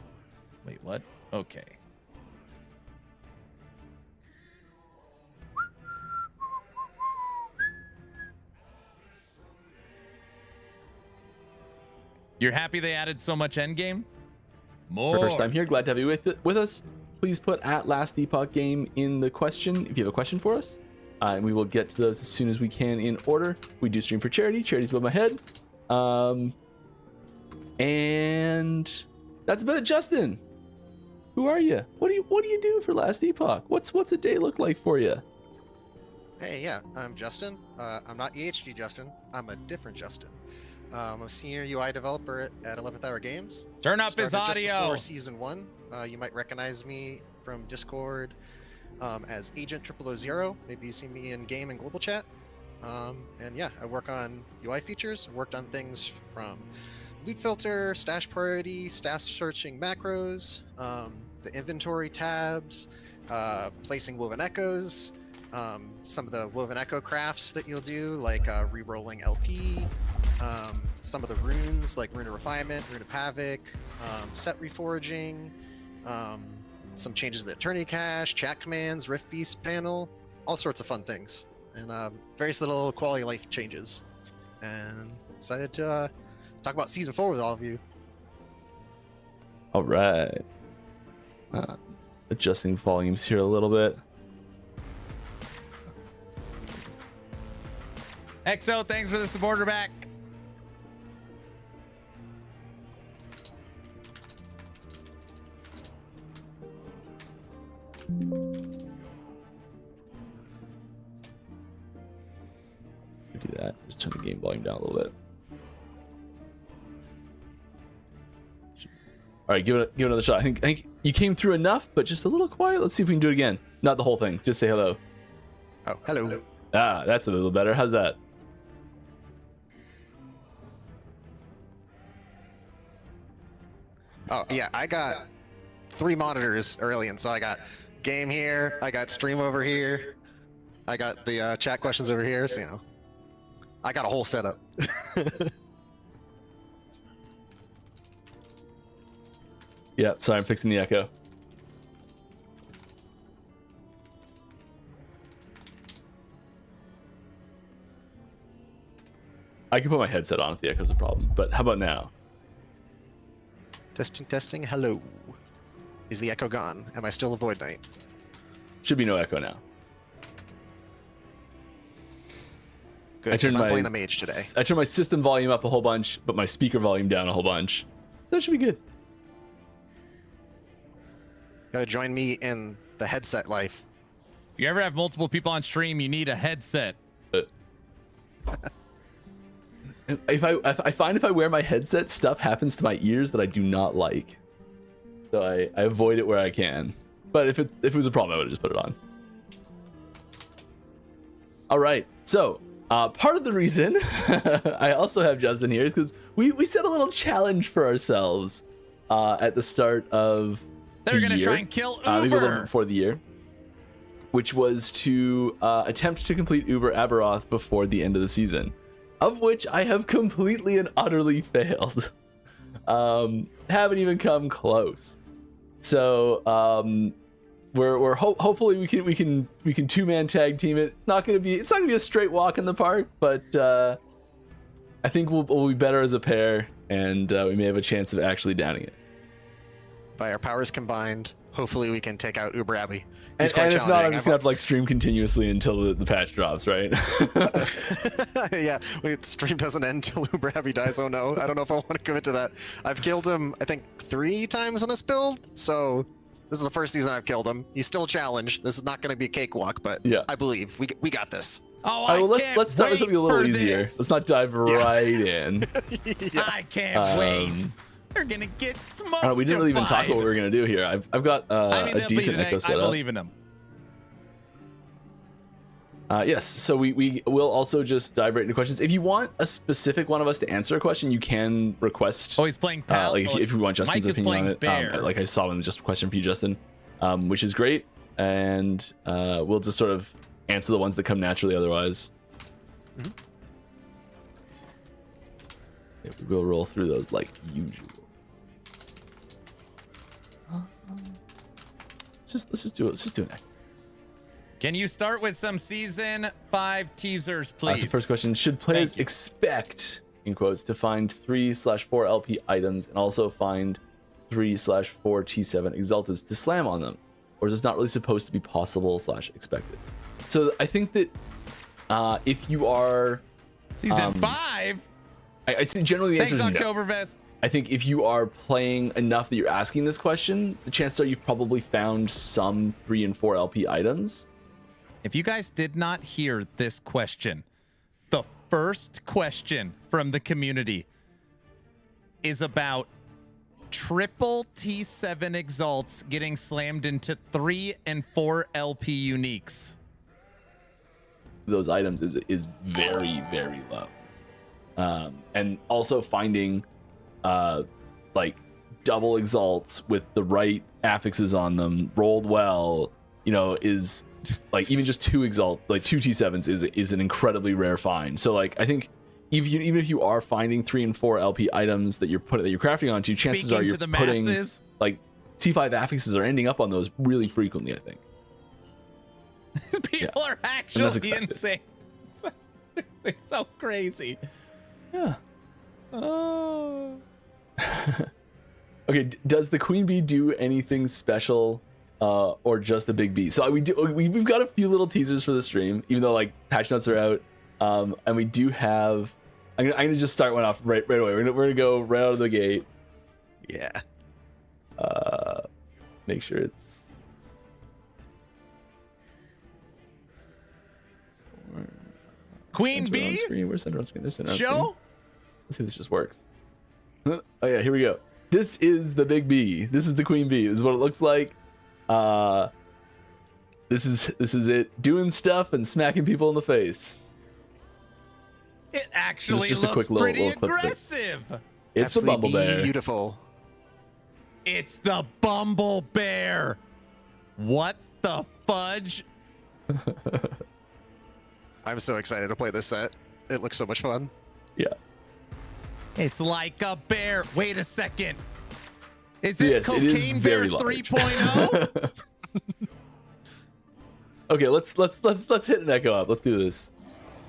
B: Wait, what? Okay. You're happy they added so much endgame? More.
H: First time here, glad to have you with us. Please put at Last Epoch Game in the question if you have a question for us. And we will get to those as soon as we can in order. We do stream for charity. Charity's above my head. And that's about it. Justin, who are you? What do you do for Last Epoch? What's a day look like for you?
I: Hey, yeah, I'm Justin. I'm not EHG Justin. I'm a different Justin. I'm a senior UI developer at 11th Hour Games.
B: Turn up his
I: Started just
B: audio.
I: before Season 1. You might recognize me from Discord as Agent 000. Maybe you see me in game and global chat. And yeah, I work on UI features. I worked on things from loot filter, stash priority, stash searching macros, the inventory tabs, placing woven echoes, some of the woven echo crafts that you'll do, like re-rolling LP, some of the runes like Rune of Refinement, Rune of Havoc, set reforging, some changes to the Eternity Cache, chat commands, Rift Beast panel, all sorts of fun things, and various little quality of life changes. And excited to talk about Season 4 with all of you.
H: All right. Adjusting volumes here a little bit.
B: XO, thanks for the supporter back.
H: Do that. Just turn the game volume down a little bit. All right, give it another shot. I think you came through enough, but just a little quiet. Let's see if we can do it again. Not the whole thing. Just say hello.
I: Oh, hello.
H: Ah, that's a little better. How's that?
I: Oh, yeah, I got 3 monitors early, and so I got game here, I got stream over here, I got the chat questions over here, so, you know, I got a whole setup.
H: Yeah, sorry, I'm fixing the echo. I can put my headset on if the echo's a problem, but how about now?
I: Testing, testing, hello. Is the echo gone? Am I still a Void Knight?
H: Should be no echo now.
I: Good, 'cause I'm playing a Mage today.
H: I turned my system volume up a whole bunch, but my speaker volume down a whole bunch. That should be good.
I: Gotta join me in the headset life.
B: If you ever have multiple people on stream, you need a headset.
H: I find if I wear my headset, stuff happens to my ears that I do not like. So I avoid it where I can. But if it was a problem, I would have just put it on. All right. So part of the reason I also have Justin here is because we set a little challenge for ourselves at the start of
B: They're going to try and kill Uber.
H: Maybe a little bit before the year, which was to attempt to complete Uber Aberoth before the end of the season, of which I have completely and utterly failed. Haven't even come close. So we're hopefully we can 2-man tag team it. It's not gonna be a straight walk in the park, but I think we'll be better as a pair, and we may have a chance of actually downing it.
I: By our powers combined, hopefully we can take out Uber Abbey.
H: And if not, I'm just gonna have to like stream continuously until the patch drops, right?
I: Yeah, wait, stream doesn't end until Uber Abbey dies. Oh no, I don't know if I want to commit to that. I've killed him, I think, 3 times on this build, so this is the first season I've killed him. He's still a challenge. This is not going to be a cakewalk, but yeah, I believe we got this.
B: Oh,
H: well, let's start with something a little easier. Let's not dive right in.
B: Yeah. I can't wait. They're gonna get smoked.
H: We didn't really even talk about what we were gonna do here. I've got a decent echo
B: I
H: setup.
B: believe in them.
H: Yes, so we will also just dive right into questions. If you want a specific one of us to answer a question, you can request.
B: Oh, he's playing Pal.
H: Like if you want Justin's opinion on it, like I saw one just a question for you, Justin, which is great, and we'll just sort of answer the ones that come naturally. Otherwise, yeah, we will roll through those like usual. Let's just do it. Let's just do it.
B: Can you start with some season 5 teasers, please?
H: So first question: should players expect, in quotes, to find 3/4 LP items and also find 3/4 T7 Exaltas to slam on them, or is this not really supposed to be possible / expected? So I think that if you are
B: season 5,
H: I'd say generally the answer is no.
B: Oktoberfest.
H: I think if you are playing enough that you're asking this question, the chances are you've probably found some 3 and 4 LP items.
B: If you guys did not hear this question, the first question from the community is about triple T7 exalts getting slammed into 3 and 4 LP uniques.
H: Those items is very, very low. And also finding like double exalts with the right affixes on them rolled well, you know, is like even just 2 exalt, like 2 T7s is an incredibly rare find. So like I think even if you are finding 3 and 4 LP items that you're crafting onto, chances are you're putting like T5 affixes are ending up on those really frequently, I think.
B: People are actually insane. It's so crazy.
H: Yeah.
B: Oh.
H: Okay, does the queen bee do anything special, or just the big bee? So we've got a few little teasers for the stream, even though like patch notes are out, and we do have. I'm gonna just start one off right away. We're gonna go right out of the gate.
I: Yeah.
H: Make sure it's.
B: Queen bee.
H: Where's center on screen? There's center on
B: Show.
H: Screen. Let's see if this just works. Oh yeah, here we go. This is the big bee. This is the queen bee. This is what it looks like. This is it doing stuff and smacking people in the face.
B: It actually
H: just a
B: looks
H: quick
B: pretty
H: little clip
B: aggressive.
H: It's
I: Absolutely
H: the bumble bear.
I: Beautiful.
B: It's the bumble bear. What the fudge?
I: I'm so excited to play this set. It looks so much fun.
H: Yeah.
B: It's like a bear. Wait a second. Is this
H: Yes, it is
B: cocaine bear
H: very large.
B: 3.0?
H: Okay, let's hit an echo up. Let's do this.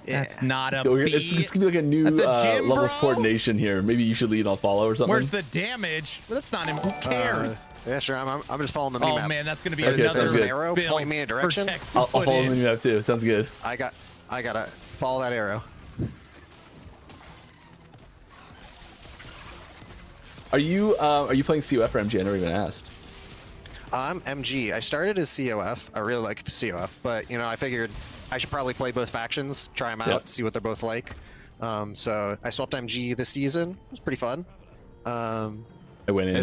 I: Yeah.
B: That's not a
H: Go.
B: bee.
H: It's gonna be like a new
B: That's a gym,
H: level of
B: bro.
H: coordination here. Maybe you should lead, I'll follow or something.
B: Where's the damage? Well, that's not him. Who cares?
I: Yeah, sure. I'm just following the
B: Oh
I: map.
B: man, that's gonna be
H: Okay,
B: another
H: sounds
I: There's an
H: good.
I: arrow
B: build
I: pointing me in a direction.
B: for tech to
H: I'll
B: put
H: follow
B: in.
H: the new map too. Sounds good.
I: I gotta follow that arrow.
H: Are you playing COF or MG? I never even asked.
I: I'm MG. I started as COF. I really like COF, but you know, I figured I should probably play both factions, try them out,
H: Yep.
I: see what they're both like. So I swapped MG this season. It was pretty fun.
H: I went in.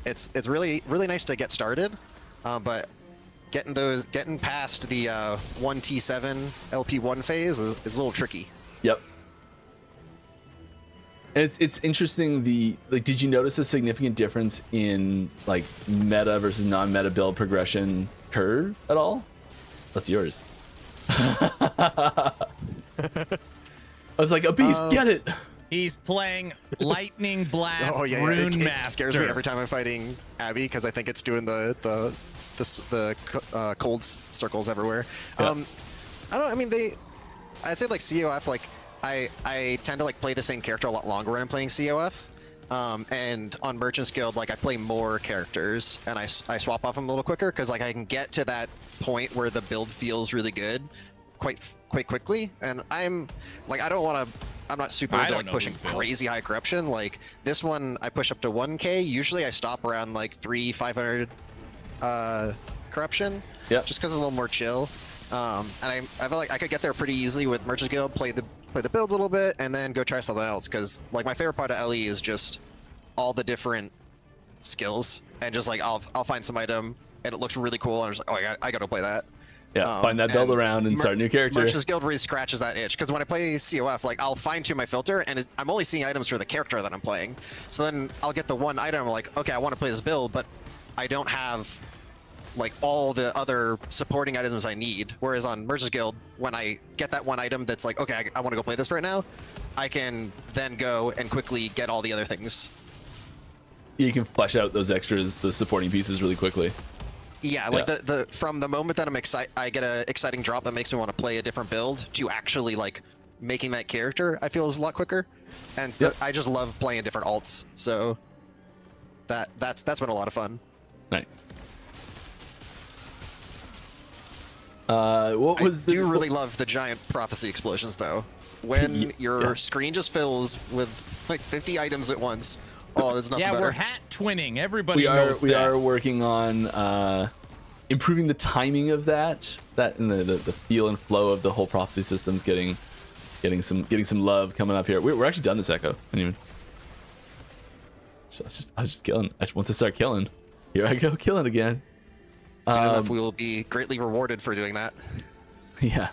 I: It's really nice to get started, but getting past the 1T7 LP1 phase is a little tricky.
H: Yep. And it's interesting. Did you notice a significant difference in like meta versus non-meta build progression curve at all? That's yours. I was like, a beast, get it.
B: He's playing Lightning Blast
I: Oh yeah,
B: Rune
I: it
B: Master.
I: scares me every time I'm fighting Abby because I think it's doing the cold circles everywhere.
H: Yeah.
I: I don't. I mean, I'd say like COF. Like I tend to like play the same character a lot longer when I'm playing COF. And on Merchant's Guild, like I play more characters and I swap off them a little quicker because like I can get to that point where the build feels really good quite quickly. And I'm like, I'm not super into like pushing crazy high corruption. Like this one, I push up to 1K. Usually I stop around like 500 corruption.
H: Yeah.
I: Just because it's a little more chill. And I feel like I could get there pretty easily with Merchant's Guild, play the build a little bit, and then go try something else. Because like my favorite part of LE is just all the different skills, and just like I'll find some item and it looks really cool, and I'm just like, oh, I gotta play that.
H: Yeah, find that build around and start a new character.
I: Merchant's Guild really scratches that itch because when I play COF, like I'll fine tune my filter, and I'm only seeing items for the character that I'm playing. So then I'll get the one item, I'm like, okay, I want to play this build, but I don't have like all the other supporting items I need. Whereas on Merchant's Guild, when I get that one item that's like, okay, I want to go play this right now, I can then go and quickly get all the other things.
H: You can flesh out those extras, the supporting pieces, really quickly.
I: Yeah, like the from the moment that I get a exciting drop that makes me want to play a different build to actually like making that character, I feel is a lot quicker. And so I just love playing different alts. So that's been a lot of fun.
H: Nice. What was
I: I do really love the giant prophecy explosions though. When your screen just fills with like 50 items at once. Oh, there's nothing better.
B: We're hat twinning. Everybody
H: we
B: knows
H: are working on improving the timing of that and the feel and flow of the whole prophecy systems getting some love coming up here. We're actually done this echo. I was just killing. Once I start killing, here I go killing again.
I: Soon enough, we will be greatly rewarded for doing that.
H: Yeah.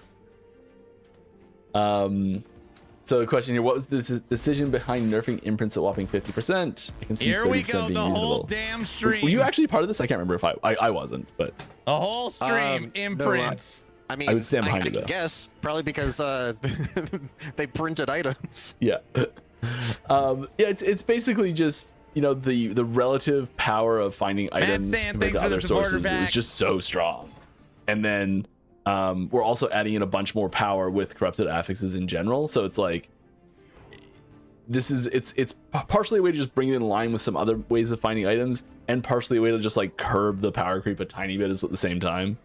H: So the question here: what was the decision behind nerfing imprints at whopping 50%? I can see
B: Here we
H: 30%
B: go,
H: being
B: the whole
H: reasonable.
B: damn stream.
H: Were you actually part of this? I can't remember if I wasn't, but
B: The whole stream imprints.
I: I mean,
H: I would stand behind
I: I
H: you, though.
I: guess probably because they printed items.
H: yeah. Yeah, it's basically just, you know, the relative power of finding items
B: Stan,
H: compared
B: thanks
H: to
B: for the
H: other
B: supporter
H: sources
B: back.
H: is just so strong. And then we're also adding in a bunch more power with corrupted affixes in general. So it's like it's partially a way to just bring it in line with some other ways of finding items, and partially a way to just like curb the power creep a tiny bit at the same time.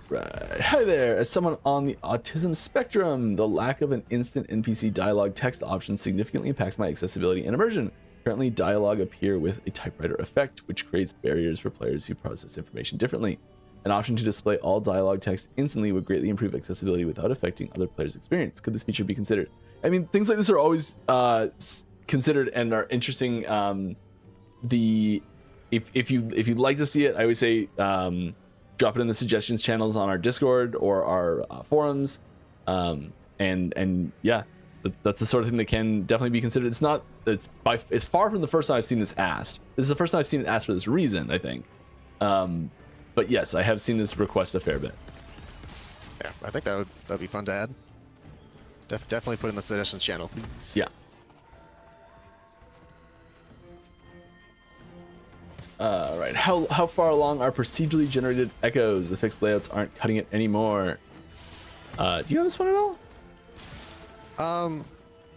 H: Right. Hi there. As someone on the autism spectrum, the lack of an instant NPC dialogue text option significantly impacts my accessibility and immersion. Currently, dialogue appear with a typewriter effect, which creates barriers for players who process information differently. An option to display all dialogue text instantly would greatly improve accessibility without affecting other players' experience. Could this feature be considered? I mean, things like this are always considered and are interesting. If you'd like to see it, I always say drop it in the suggestions channels on our Discord or our forums, and yeah, that's the sort of thing that can definitely be considered. It's far from the first time I've seen this asked. This is the first time I've seen it asked for this reason, I think. But yes, I have seen this request a fair bit.
I: Yeah, I think that'd be fun to add. Definitely put in the suggestions channel, please.
H: Yeah. Right. How far along are procedurally generated echoes? The fixed layouts aren't cutting it anymore. Do you know this one at all?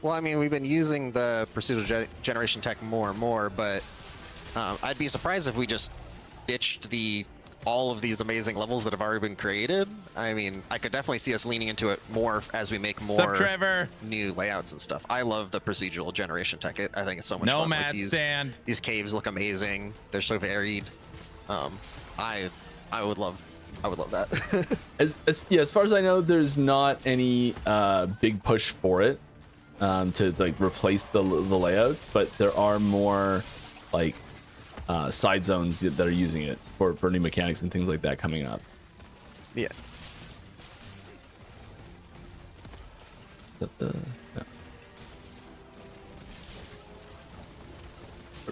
I: Well, I mean, we've been using the procedural generation tech more and more, but I'd be surprised if we just ditched all of these amazing levels that have already been created. I mean, I could definitely see us leaning into it more as we make more
B: Trevor?
I: new layouts and stuff. I love the procedural generation tech. I think it's so much fun.
B: Nomad
I: Like
B: stand.
I: these caves look amazing. They're so varied. I would love that.
H: As far as I know, there's not any big push for it to like replace the layouts, but there are more like side zones that are using it for new mechanics and things like that coming up.
I: Yeah.
H: Is that the no.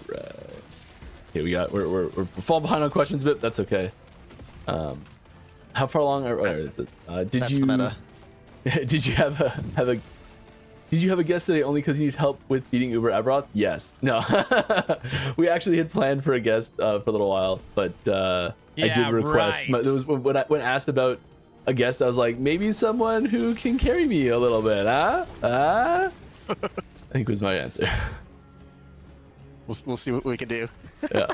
H: Right. Okay, we're falling behind on questions a bit. That's okay. How far along did
I: That's
H: you
I: the meta.
H: did you have a guest today only because you need help with beating Uber Aberoth? Yes. No. We actually had planned for a guest for a little while, but I did request.
B: Right.
H: There was when asked about a guest, I was like, maybe someone who can carry me a little bit, huh? I think was my answer.
I: We'll see what we can do.
H: Yeah.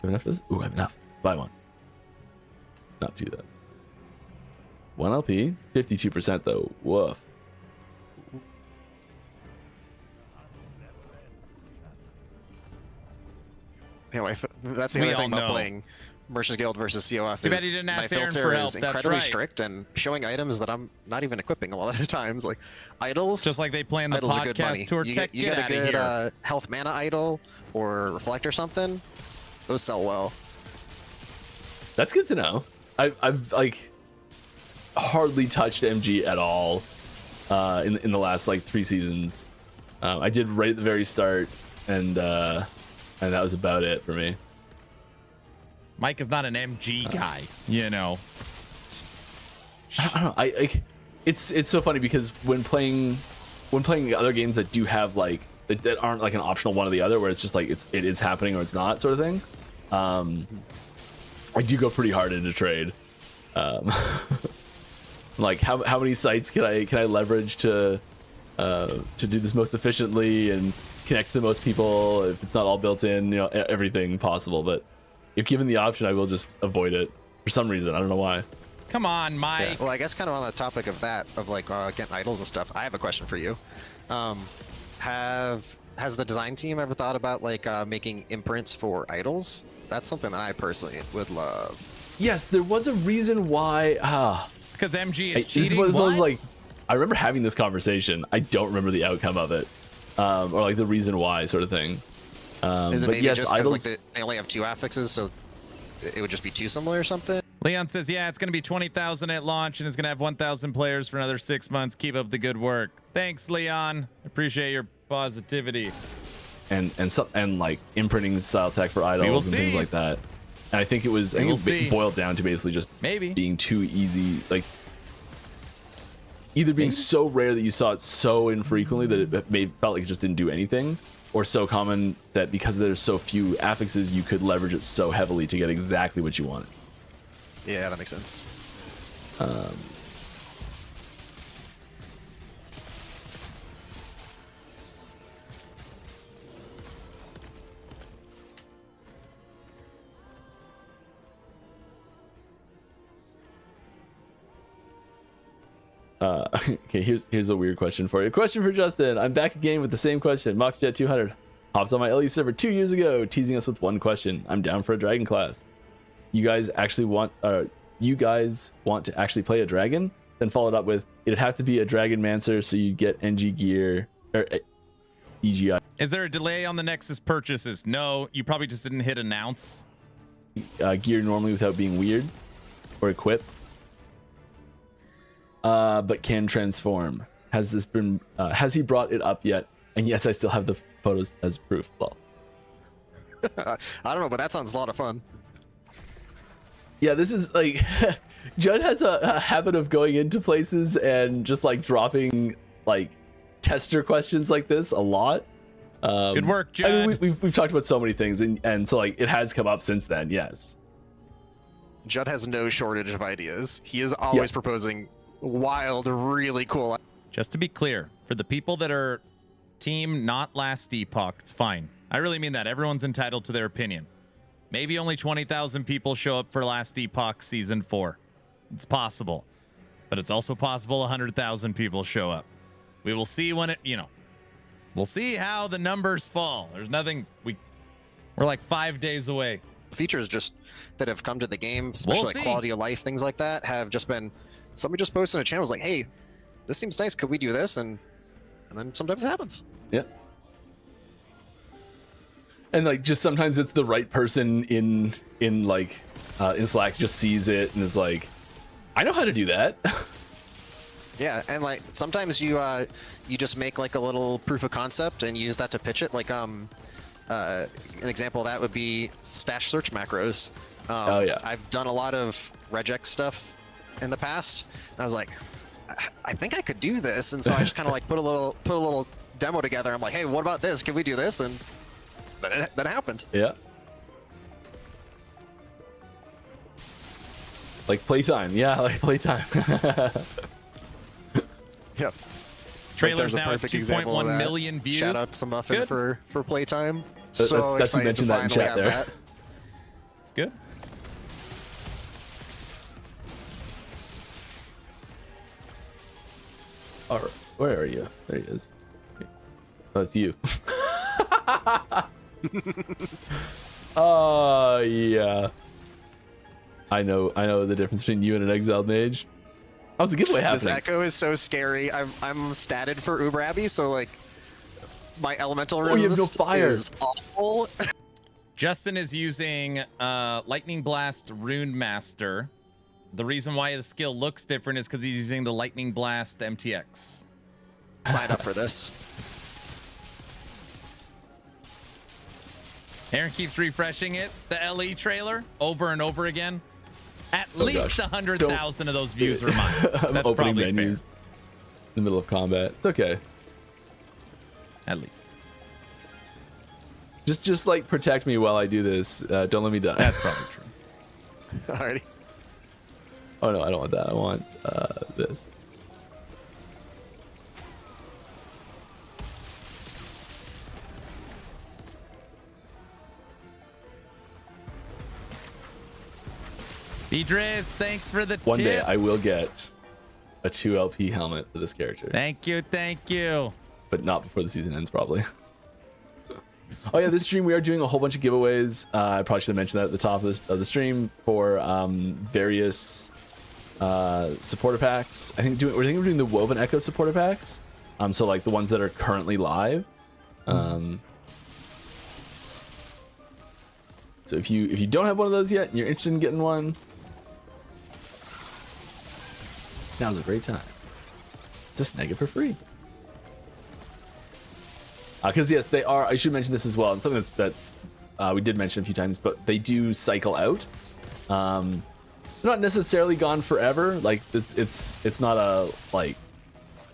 H: Have enough of this? Ooh, I have enough. Buy one. Not do that. 1 LP, 52% though. Woof.
I: Anyway, that's the
B: We
I: other
B: all
I: thing about
B: know.
I: playing Merchants Guild versus COF.
B: Too bad
I: is
B: you didn't
I: my
B: ask Aaron
I: filter
B: for
I: is
B: help, that's
I: incredibly
B: right.
I: strict and showing items that I'm not even equipping a lot of the times, like idols.
B: Just like they play in the
I: idols are good money.
B: podcast tour
I: You
B: tech.
I: get, you
B: Get
I: get
B: out
I: a
B: of
I: good
B: here.
I: health mana idol or reflect or something. Those sell well.
H: That's good to know. I've like hardly touched MG at all in the last like 3 seasons. I did right at the very start, and that was about it for me.
B: Mike is not an MG guy, you know.
H: I don't know. It's so funny because when playing other games that do have like that aren't like an optional one or the other, where it's just like it is happening or it's not sort of thing. I do go pretty hard into trade. Like how many sites can I leverage to do this most efficiently and connect to the most people if it's not all built in, you know, everything possible. But if given the option, I will just avoid it for some reason. I don't know why.
B: Come on, Mike.
I: Yeah. Well, I guess kind of on the topic of that, of like getting idols and stuff, I have a question for you. Has the design team ever thought about like making imprints for idols? That's something that I personally would love.
H: Yes, there was a reason why.
B: Because MG is
H: This
B: cheating.
H: was
B: What?
H: like, I remember having this conversation. I don't remember the outcome of it, or like the reason why sort of thing.
I: Is it
H: but
I: maybe
H: yes,
I: just because
H: idols.
I: like they only have 2 affixes, so it would just be too similar or something?
B: Leon says, yeah, it's going to be 20,000 at launch and it's going to have 1,000 players for another 6 months. Keep up the good work. Thanks, Leon. Appreciate your positivity.
H: and like imprinting style tech for
B: will
H: idols and things
B: see.
H: like that. And I think it was
B: will see.
H: boiled down to basically just
B: Maybe.
H: being too easy, like either being so rare that you saw it so infrequently that it felt like it just didn't do anything, or so common that because there's so few affixes you could leverage it so heavily to get exactly what you wanted.
I: Yeah, that makes sense.
H: Okay, here's a weird question for you. A question for Justin. I'm back again with the same question. MoxJet200 hopped on my LE server 2 years ago, teasing us with one question. I'm down for a dragon class. You guys want to actually play a dragon? Then followed up with, it'd have to be a Dragonmancer, so you get NG gear or EGI.
B: Is there a delay on the Nexus purchases? No, you probably just didn't hit announce.
H: Gear normally without being weird or equip. But can transform. Has he brought it up yet? And yes, I still have the photos as proof. Well,
I: I don't know, but that sounds a lot of fun.
H: yeah, this is like Judd has a habit of going into places and just like dropping like tester questions like this a lot.
B: Good work, Judd.
H: I mean, we've talked about so many things, and so like it has come up since then. Yes,
I: Judd has no shortage of ideas. He is always proposing wild, really cool.
B: Just to be clear, for the people that are team not last Epoch, it's fine. I really mean that. Everyone's entitled to their opinion. Maybe only 20,000 people show up for last Epoch season 4. It's possible. But it's also possible 100,000 people show up. We will see when we'll see how the numbers fall. There's nothing, we're like 5 days away.
I: Features just that have come to the game, especially like quality of life, things like that, have just been, somebody just posted in a channel was like, hey, this seems nice, could we do this? And then sometimes it happens.
H: yeah. And like just sometimes it's the right person in Slack just sees it and is like, I know how to do that.
I: Yeah, and like sometimes you just make like a little proof of concept and use that to pitch it. Like an example of that would be stash search macros.
H: Oh yeah,
I: I've done a lot of regex stuff in the past, and I was like, I think I could do this, and so I just kind of like put a little demo together. I'm like, hey, what about this? Can we do this? And then it happened.
H: yeah. Like playtime, yeah, like playtime.
I: Yep.
B: Trailer's
I: There's a
B: now at
I: perfect example of
B: 2.1
I: that.
B: million views.
I: Shout out to Muffin
B: Good.
I: for playtime.
H: That's
I: So
H: you
I: excited to
H: mentioned that in
I: finally
H: chat
I: have
H: there.
I: that.
B: It's good.
H: All right, where are you? There he is. Oh, it's you. Oh yeah. I know the difference between you and an exiled mage. How's the giveaway
I: This
H: happening?
I: echo is so scary. I'm statted for Uber Abbey, so like my elemental
H: Oh, you have no
I: resist
H: fire.
I: is awful.
B: Justin is using Lightning Blast Rune Master. The reason why the skill looks different is because he's using the Lightning Blast MTX.
I: Sign up for this.
B: Aaron keeps refreshing it, the LE trailer, over and over again. At
H: Oh,
B: least
H: gosh.
B: 100,000 of those views are mine.
H: I'm
B: That's
H: opening
B: probably
H: menus
B: fair.
H: in the middle of combat. It's okay.
B: At least.
H: Just like protect me while I do this. Don't let me die.
B: That's probably true.
I: Alrighty.
H: Oh no, I don't want that. I want this.
B: Beatrice, thanks for the
H: One
B: tip.
H: day I will get a 2LP helmet for this character,
B: Thank you, thank you.
H: but not before the season ends, probably. Oh yeah, this stream we are doing a whole bunch of giveaways. I probably should have mentioned that at the top of the stream for various supporter packs. We're thinking of doing the Woven Echo supporter packs. So like the ones that are currently live. So if you don't have one of those yet and you're interested in getting one, now's a great time to snag it for free. Because yes, they are. I should mention this as well. And something that's we did mention a few times, but they do cycle out. They're not necessarily gone forever. Like it's not a like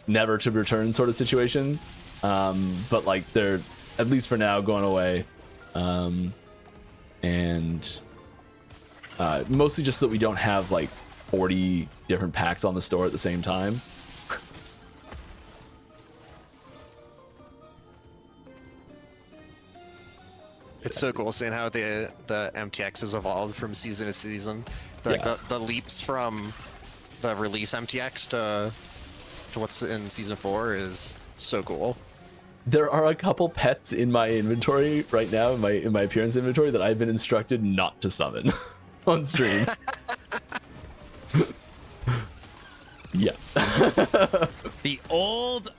H: never to return sort of situation. But like they're at least for now going away. And mostly just so that we don't have like 40 different packs on the store at the same time.
I: It's so cool seeing how the MTX has evolved from season to season. The leaps from the release MTX to what's in season 4 is so cool.
H: There are a couple pets in my inventory right now, in my appearance inventory, that I've been instructed not to summon on stream. Yeah.
B: The old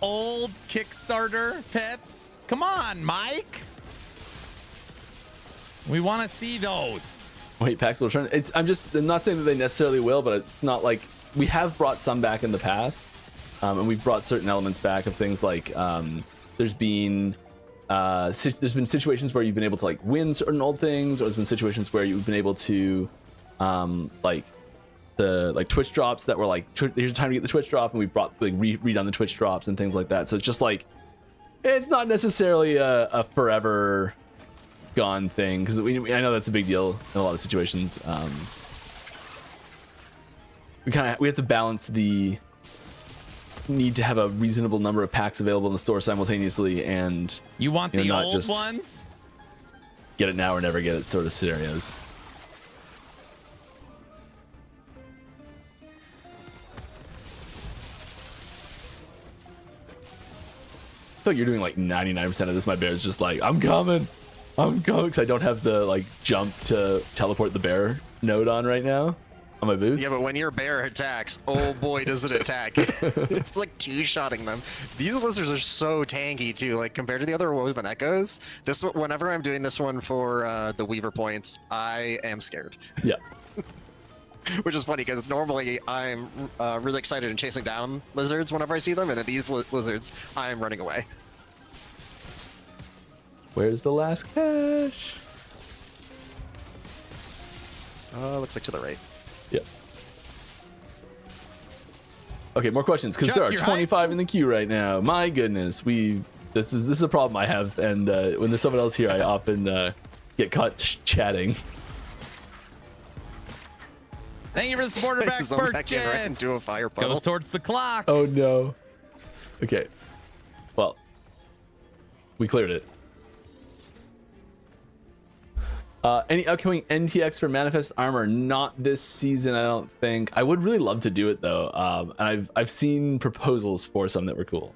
B: Kickstarter pets. Come on, Mike. We want to see those.
H: Wait, packs will return. I'm not saying that they necessarily will, but it's not like we have brought some back in the past, and we've brought certain elements back of things like there's been situations where you've been able to like win certain old things, or there's been situations where you've been able to like the Twitch drops that were like here's the time to get the Twitch drop, and we brought like redone the Twitch drops and things like that. So it's just like it's not necessarily a forever gone thing, because I know that's a big deal in a lot of situations. We have to balance the need to have a reasonable number of packs available in the store simultaneously, and
B: you want the
H: not
B: old
H: just
B: ones,
H: get it now or never get it sort of scenarios. I feel like you're doing like 99% of this. My bear's just like, I'm coming, because I don't have the like jump to teleport the bear node on right now on my boots.
I: Yeah, but when your bear attacks, oh boy, does it attack. It's like two-shotting them. These lizards are so tanky too, like compared to the other Woven Echoes. Whenever I'm doing this one for the Weaver points, I am scared.
H: Yeah.
I: Which is funny, because normally I'm really excited and chasing down lizards whenever I see them, and then these lizards, I'm running away.
H: Where's the last cache?
I: Looks like to the right.
H: Yeah. Okay, more questions, because there are 25 in the queue right now. My goodness, this is a problem I have, and when there's someone else here, I often get caught chatting.
B: Thank you for the supporter back purchase.
I: Right into a fire puddle.
B: Goes towards the clock.
H: Oh no. Okay. Well, we cleared it. Any upcoming NTX for Manifest Armor? Not this season, I don't think. I would really love to do it though. And I've seen proposals for some that were cool.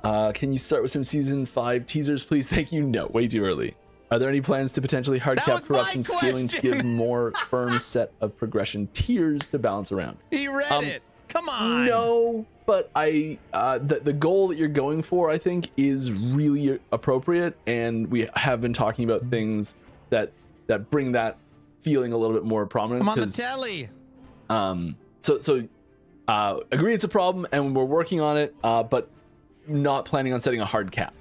H: Can you start with some season 5 teasers, please? Thank you. No, way too early. Are there any plans to potentially hardcap corruption scaling to give more firm set of progression tiers to balance around?
B: He read it. Come on.
H: No, but the goal that you're going for, I think, is really appropriate, and we have been talking about things that bring that feeling a little bit more prominent.
B: I'm on the telly.
H: So agree it's a problem, and we're working on it, but not planning on setting a hard cap.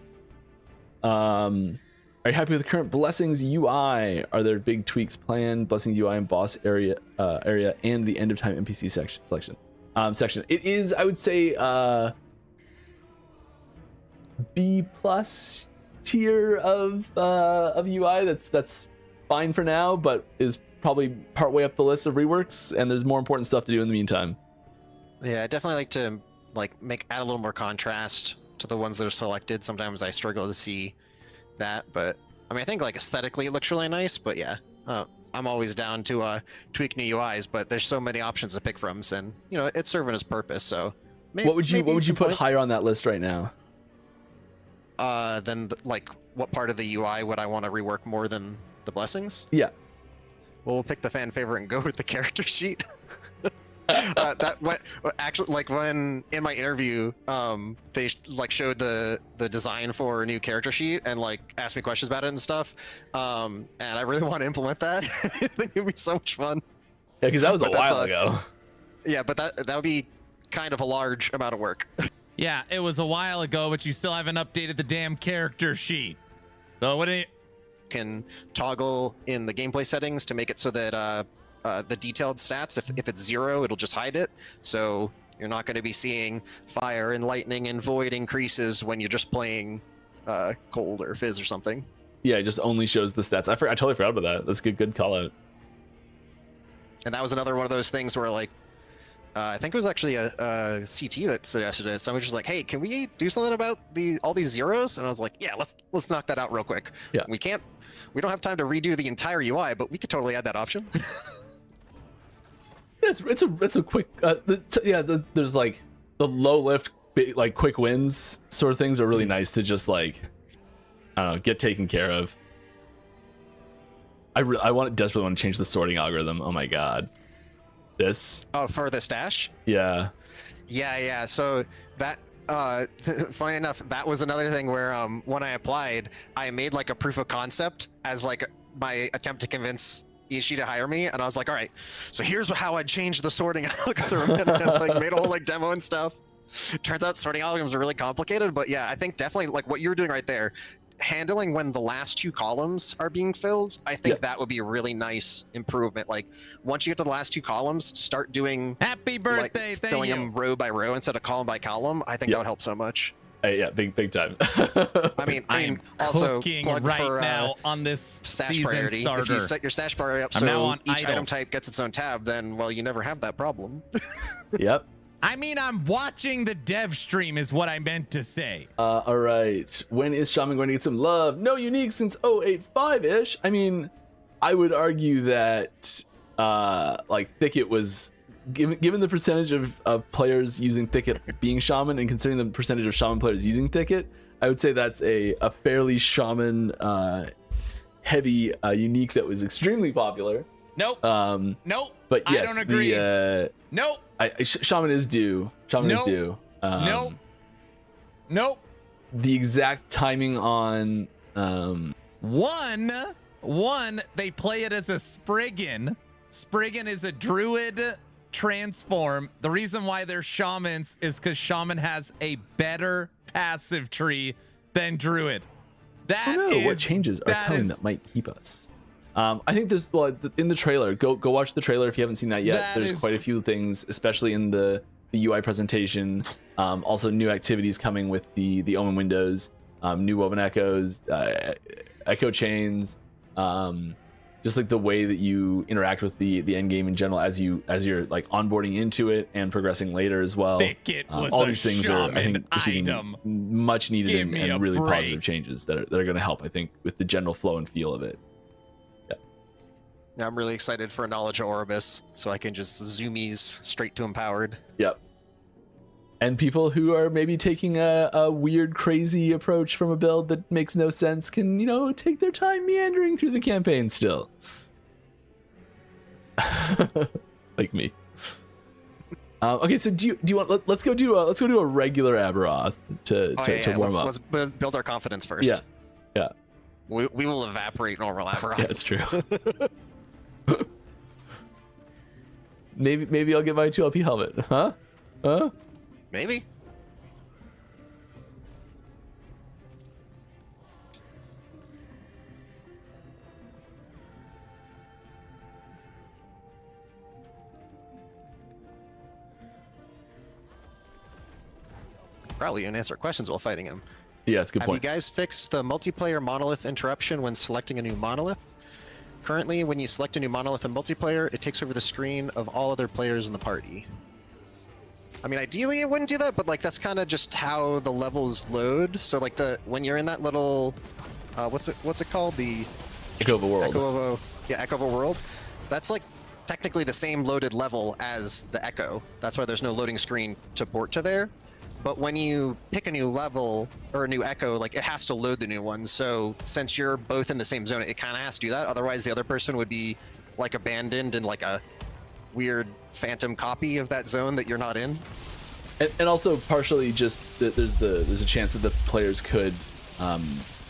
H: Are you happy with the current Blessings UI? Are there big tweaks planned? Blessings UI and boss area and the end of time NPC section. It is, I would say, B+ tier of UI. That's fine for now, but is probably partway up the list of reworks, and there's more important stuff to do in the meantime.
I: Yeah, I definitely like to add a little more contrast to the ones that are selected. Sometimes I struggle to see that, but I mean, I think like aesthetically it looks really nice, but yeah, I'm always down to tweak new UIs, but there's so many options to pick from, and you know, it's serving its purpose. So
H: what would you put higher on that list right now?
I: then like what part of the UI would I want to rework more than the blessings?
H: Yeah.
I: Well, we'll pick the fan favorite and go with the character sheet. Actually, like when in my interview, they like showed the design for a new character sheet and like asked me questions about it and stuff. And I really want to implement that. I think it'd be so much fun.
H: Yeah, because that was a while ago.
I: Yeah, but that would be kind of a large amount of work.
B: Yeah, it was a while ago, but you still haven't updated the damn character sheet. So what do you
I: can toggle in the gameplay settings to make it so that the detailed stats, if it's 0, it'll just hide it. So you're not going to be seeing fire and lightning and void increases when you're just playing cold or fizz or something.
H: Yeah, it just only shows the stats. I totally forgot about that. That's a good call out.
I: And that was another one of those things where like I think it was actually a CT that suggested it. Someone was just like, "Hey, can we do something about all these zeros?" And I was like, "Yeah, let's knock that out real quick."
H: Yeah.
I: We don't have time to redo the entire UI, but we could totally add that option.
H: Yeah, it's a quick. There's like the low lift, like quick wins sort of things are really nice to just like, I don't know, get taken care of. I desperately want to change the sorting algorithm. Oh my god. This.
I: Oh, for the stash?
H: Yeah.
I: Yeah. So that, funny enough, that was another thing where when I applied, I made like a proof of concept as like my attempt to convince Ishii to hire me, and I was like, all right, so here's how I changed the sorting algorithm, and I like made a whole like demo and stuff. Turns out sorting algorithms are really complicated, but yeah, I think definitely like what you were doing right there, handling when the last 2 columns are being filled, I think that would be a really nice improvement. Like once you get to the last 2 columns, start doing
B: happy birthday,
I: like, filling them row by row instead of column by column. I think that would help so much.
H: Yeah, big time.
I: I mean,
B: also
I: cooking
B: right
I: for,
B: now on this
I: stash
B: season
I: priority.
B: starter.
I: If you set your stash priority up
B: I'm now
I: so
B: on
I: each item
B: idols.
I: type gets its own tab, then well, you never have that problem.
H: Yep.
B: I mean, I'm watching the dev stream is what I meant to say.
H: All right. When is Shaman going to get some love? No unique since 085-ish. I mean, I would argue that like Thicket was given the percentage of players using Thicket being Shaman, and considering the percentage of Shaman players using Thicket, I would say that's a fairly Shaman heavy unique that was extremely popular.
B: Nope. Nope.
H: But yes,
B: I don't agree. Nope.
H: Shaman is due. Shaman is due.
B: Nope. Nope.
H: The exact timing on
B: one, they play it as a Spriggan. Spriggan is a druid transform. The reason why they're shamans is because shaman has a better passive tree than druid.
H: What changes are coming that might keep us? I think there's in the trailer. Go watch the trailer if you haven't seen that yet. There's quite a few things, especially in the UI presentation. Also, new activities coming with the Omen windows, new woven echoes, echo chains. Just like the way that you interact with the end game in general as you're like onboarding into it and progressing later as well.
B: Thicket was
H: all these things are, I think,
B: item.
H: much needed and really
B: break.
H: positive changes that are going to help, I think, with the general flow and feel of it.
I: I'm really excited for Knowledge of Orbis, so I can just zoomies straight to empowered.
H: Yep. And people who are maybe taking a weird, crazy approach from a build that makes no sense can, take their time meandering through the campaign still. Like me. Okay, so do you want? Let's go do a regular Aberoth to warm up.
I: Let's build our confidence first.
H: Yeah.
I: We will evaporate normal Aberoth.
H: Yeah, it's true. Maybe I'll get my 2LP helmet. Huh?
I: Maybe. Probably gonna answer questions while fighting him.
H: Yeah, it's a good point.
I: Have you guys fixed the multiplayer monolith interruption when selecting a new monolith? Currently, when you select a new monolith in multiplayer, it takes over the screen of all other players in the party. I mean, ideally it wouldn't do that, but like that's kind of just how the levels load. So like when you're in that little, what's it called? The
H: Echo of a World.
I: Echo of a World. That's like technically the same loaded level as the Echo. That's why there's no loading screen to port to there. but when you pick a new level or a new echo, like it has to load the new one. So since you're both in the same zone, it kind of has to do that. Otherwise, the other person would be like abandoned in like a weird phantom copy of that zone that you're not in.
H: And also partially just that there's a chance that the players could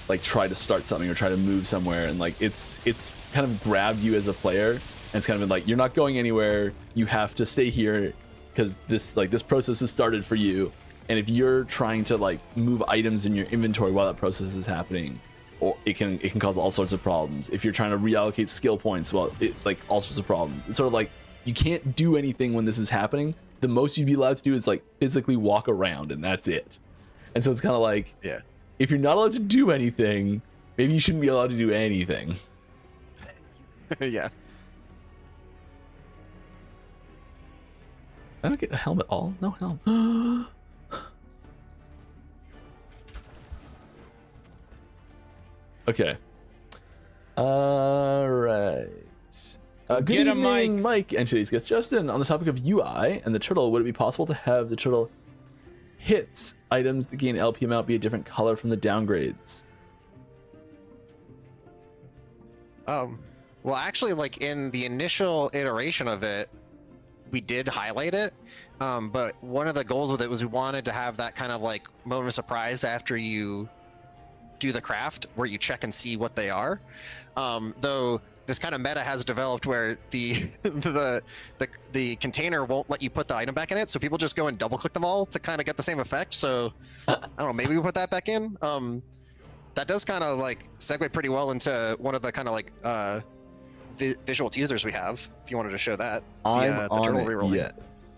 H: like try to start something or try to move somewhere, and like it's kind of grabbed you as a player, and it's kind of been like, you're not going anywhere, you have to stay here because this process has started for you. And if you're trying to like move items in your inventory while that process is happening, or it can cause all sorts of problems. If you're trying to reallocate skill points, well, it's like all sorts of problems. It's sort of like you can't do anything when this is happening. The most you'd be allowed to do is like physically walk around, and that's it. And so it's kind of like,
I: yeah,
H: if you're not allowed to do anything, maybe you shouldn't be allowed to do anything.
I: Yeah.
H: I don't get a helmet all. No helm. Okay. All right. Good
B: Get him,
H: evening,
B: Mike.
H: Mike. And today's guest, Justin. On the topic of UI and the turtle, would it be possible to have the turtle hits items that gain LP amount be a different color from the downgrades?
I: Well, actually, like in the initial iteration of it, we did highlight it. But one of the goals with it was we wanted to have that kind of like moment of surprise after you do the craft, where you check and see what they are. Though this kind of meta has developed where the container won't let you put the item back in it, so people just go and double click them all to kind of get the same effect. So I don't know, maybe we put that back in. That does kind of like segue pretty well into one of the kind of like visual teasers we have. If you wanted to show that, the turtle rerolling.
H: Yes,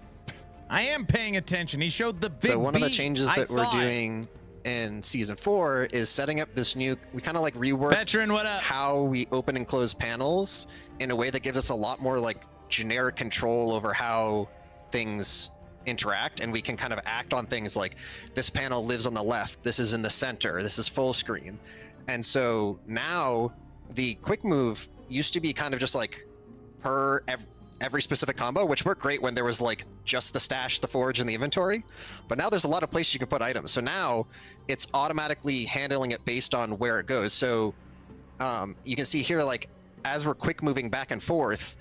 B: I am paying attention. He showed the big.
I: So one of the
B: beat.
I: changes
B: I
I: that we're
B: saw it.
I: doing in season 4 is setting up this new, we kind of like reworked
B: Veteran, what up?
I: how we open and close panels in a way that gives us a lot more like generic control over how things interact, and we can kind of act on things like this panel lives on the left, this is in the center, this is full screen. And so now the quick move used to be kind of just like per every specific combo, which worked great when there was like just the stash, the forge, and the inventory. But now there's a lot of places you can put items. So now it's automatically handling it based on where it goes. So you can see here, like as we're quick moving back and forth,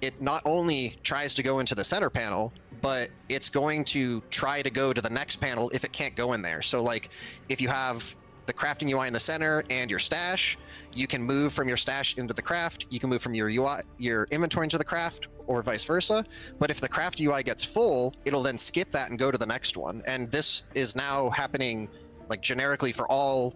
I: it not only tries to go into the center panel, but it's going to try to go to the next panel if it can't go in there. So like if you have the crafting UI in the center and your stash, you can move from your stash into the craft, you can move from your UI, your inventory into the craft, or vice versa. But if the craft UI gets full, it'll then skip that and go to the next one. And this is now happening like generically for all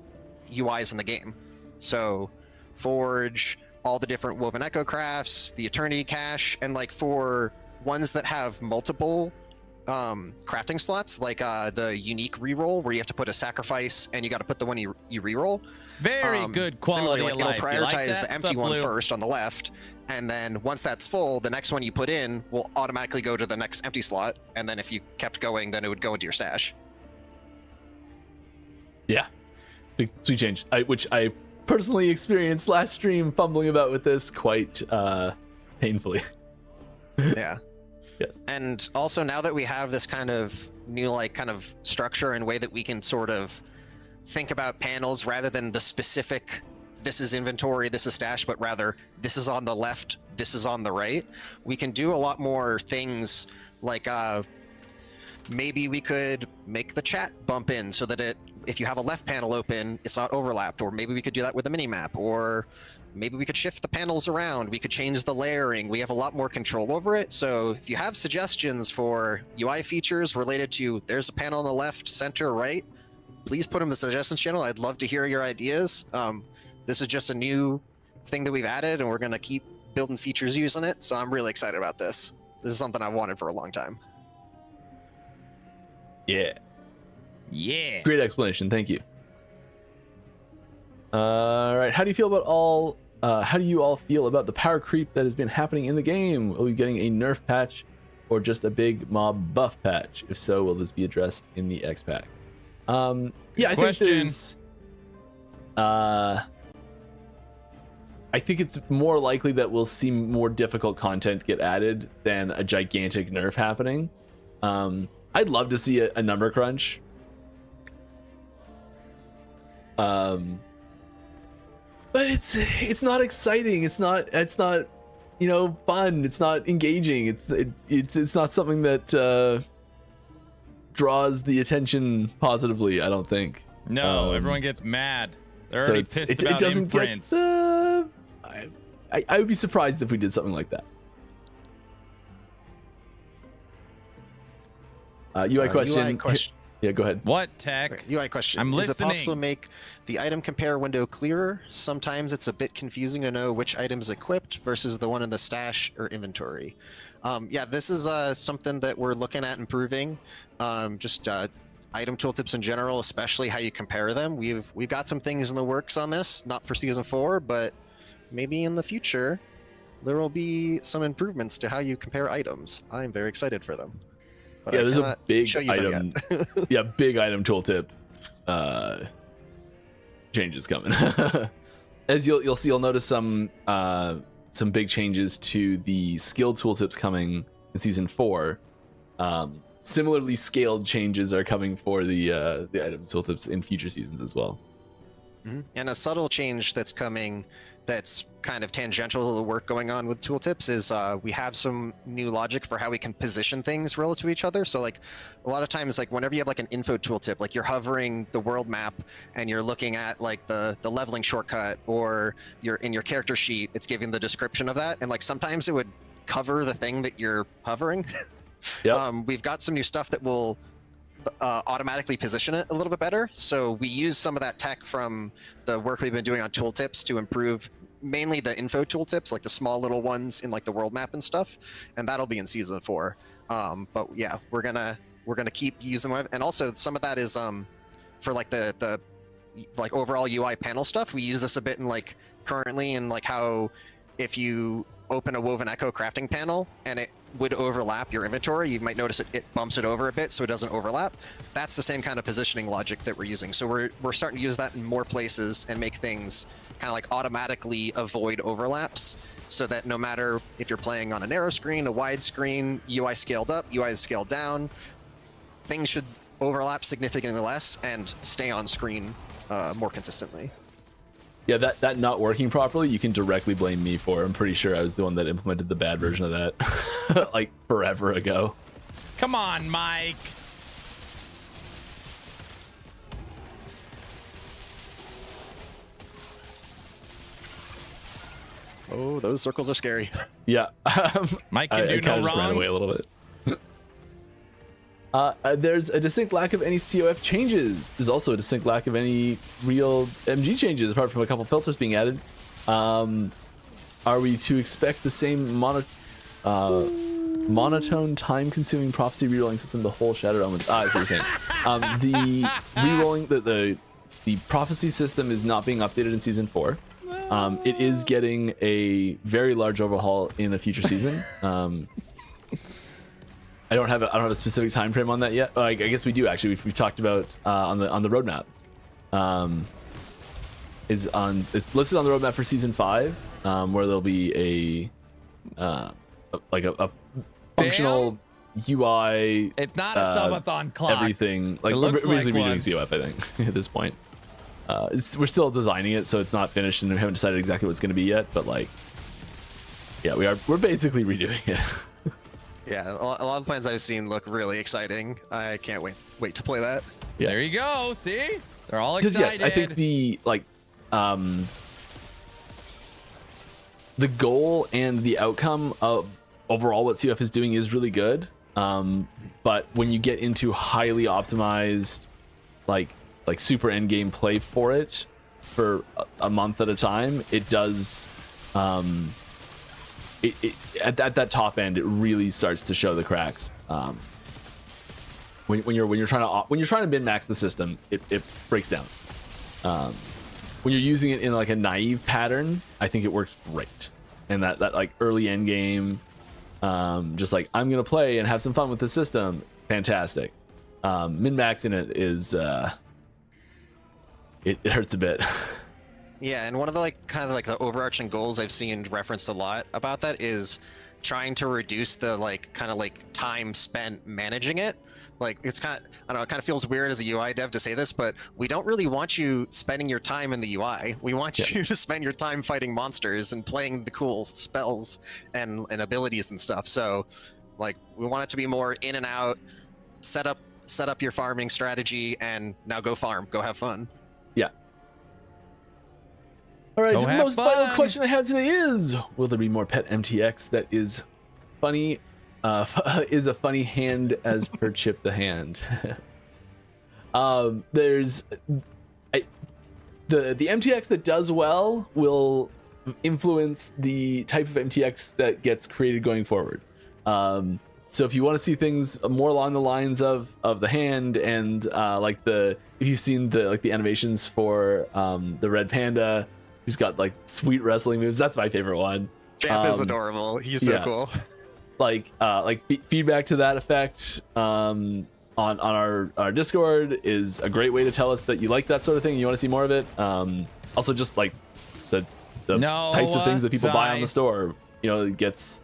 I: UIs in the game. So Forge, all the different Woven Echo crafts, the Eternity Cache, and like for ones that have multiple crafting slots, like the unique reroll where you have to put a sacrifice and you got to put the one you reroll.
B: Very good quality
I: Similarly,
B: of
I: like,
B: life.
I: it'll
B: You like
I: prioritize
B: that?
I: the empty
B: What's up,
I: one
B: Blue?
I: first on the left, and then once that's full, the next one you put in will automatically go to the next empty slot, and then if you kept going, then it would go into your stash.
H: yeah, big sweet change. Which I personally experienced last stream, fumbling about with this quite painfully.
I: Yeah.
H: Yes.
I: And also now that we have this kind of new like kind of structure and way that we can sort of think about panels rather than the specific, this is inventory, this is stash, but rather this is on the left, this is on the right, we can do a lot more things like maybe we could make the chat bump in so that if you have a left panel open, it's not overlapped, or maybe we could do that with a mini map, or maybe we could shift the panels around, we could change the layering, we have a lot more control over it. So if you have suggestions for UI features related to there's a panel on the left, center, right, please put them in the suggestions channel. I'd love to hear your ideas. This is just a new thing that we've added, and we're going to keep building features using it, so I'm really excited about this. This is something I've wanted for a long time.
H: Yeah.
B: Yeah.
H: Great explanation. Thank you. All right. How do you feel about all? How do you all feel about the power creep that has been happening in the game? Will we be getting a nerf patch, or just a big mob buff patch? If so, will this be addressed in the X pack? Yeah, I think there's. I think it's more likely that we'll see more difficult content get added than a gigantic nerf happening. I'd love to see a number crunch. But it's not exciting. It's not you know, fun. It's not engaging. It's not something that draws the attention positively, I don't think.
B: No, everyone gets mad. They're
H: So
B: already pissed about
H: it doesn't
B: imprints.
H: get. I would be surprised if we did something like that. UI question.
I: UI question.
H: Yeah, go ahead.
B: What, Tech?
I: Okay, UI question.
B: I'm
I: Is it
B: listening.
I: possible to make the item compare window clearer? Sometimes it's a bit confusing to know which item is equipped versus the one in the stash or inventory. Yeah, this is something that we're looking at improving. Just item tooltips in general, especially how you compare them. We've got some things in the works on this, not for season 4, but maybe in the future there will be some improvements to how you compare items. I'm very excited for them. But
H: Yeah,
I: I
H: there's a
I: cannot
H: big
I: show you them
H: item.
I: yet.
H: Yeah, big item tooltip changes coming. As you'll notice some big changes to the skill tooltips coming in season 4. Similarly scaled changes are coming for the item tooltips in future seasons as well.
I: Mhm. And a subtle change that's coming that's kind of tangential to the work going on with tooltips is we have some new logic for how we can position things relative to each other. So like a lot of times, like whenever you have like an info tooltip, like you're hovering the world map and you're looking at like the leveling shortcut, or you're in your character sheet, it's giving the description of that. And like sometimes it would cover the thing that you're hovering.
H: Yep.
I: We've got some new stuff that will automatically position it a little bit better. So we use some of that tech from the work we've been doing on tooltips to improve mainly the info tooltips, like the small little ones in like the world map and stuff. And that'll be in season 4. But yeah, we're gonna keep using them. And also some of that is for like the like overall UI panel stuff. We use this a bit in like currently in like how if you open a Woven Echo crafting panel and it would overlap your inventory, you might notice it bumps it over a bit so it doesn't overlap. That's the same kind of positioning logic that we're using. So we're starting to use that in more places and make things kind of like automatically avoid overlaps, so that no matter if you're playing on a narrow screen, a wide screen, UI scaled up, UI scaled down, things should overlap significantly less and stay on screen more consistently.
H: Yeah, that not working properly, you can directly blame me for. I'm pretty sure I was the one that implemented the bad version of that like forever ago.
B: Come on, Mike.
I: Oh, those circles are scary.
H: Yeah.
B: Mike can do
H: I
B: no
H: kinda just ran
B: wrong.
H: away a little bit. There's a distinct lack of any COF changes. There's also a distinct lack of any real MG changes, apart from a couple filters being added. Are we to expect the same monotone, time-consuming prophecy rerolling system, the whole Shadow Elements? That's what we're saying. The rerolling, the prophecy system is not being updated in season 4. It is getting a very large overhaul in a future season. I don't have a specific time frame on that yet. I guess we do actually. We've talked about on the roadmap. It's listed on the roadmap for season 5, where there'll be a functional UI.
B: It's not a subathon clock.
H: Everything like
B: It
H: we're
B: looks
H: basically
B: like
H: redoing COF, I think, at this point. We're still designing it, so it's not finished, and we haven't decided exactly what it's going to be yet. But like, yeah, we're basically redoing it.
I: Yeah, a lot of the plans I've seen look really exciting. I can't wait to play that.
H: Yeah.
B: There you go. See, they're all
H: Because
B: excited.
H: yes, I think the goal and the outcome of overall what COF is doing is really good. But when you get into highly optimized, like super end game play for it for a month at a time, it does. At that top end, it really starts to show the cracks. When you're trying to min max the system, it breaks down. When you're using it in like a naive pattern, I think it works great. And that like early end game, just like I'm gonna play and have some fun with the system, fantastic. Min maxing it is it hurts a bit.
I: Yeah, and one of the the overarching goals I've seen referenced a lot about that is trying to reduce the time spent managing it. like it's kind of, I don't know, it kind of feels weird as a UI dev to say this, but we don't really want you spending your time in the UI. We want you to spend your time fighting monsters and playing the cool spells and abilities and stuff. So like we want it to be more in and out, set up your farming strategy, and now go farm, go have fun.
H: Yeah. All right,
B: Go
H: the
B: have
H: most final
B: fun.
H: question I have today is: will there be more pet MTX that is funny? Is a funny hand as per Chip the Hand. There's the MTX that does well will influence the type of MTX that gets created going forward. So if you want to see things more along the lines of the hand and like if you've seen the animations for the Red Panda, who's got like sweet wrestling moves, that's my favorite one.
I: Champ is adorable. He's so cool.
H: Like feedback to that effect on our Discord is a great way to tell us that you like that sort of thing and you want to see more of it. Also just like the types of things that people buy on the store, you know, it gets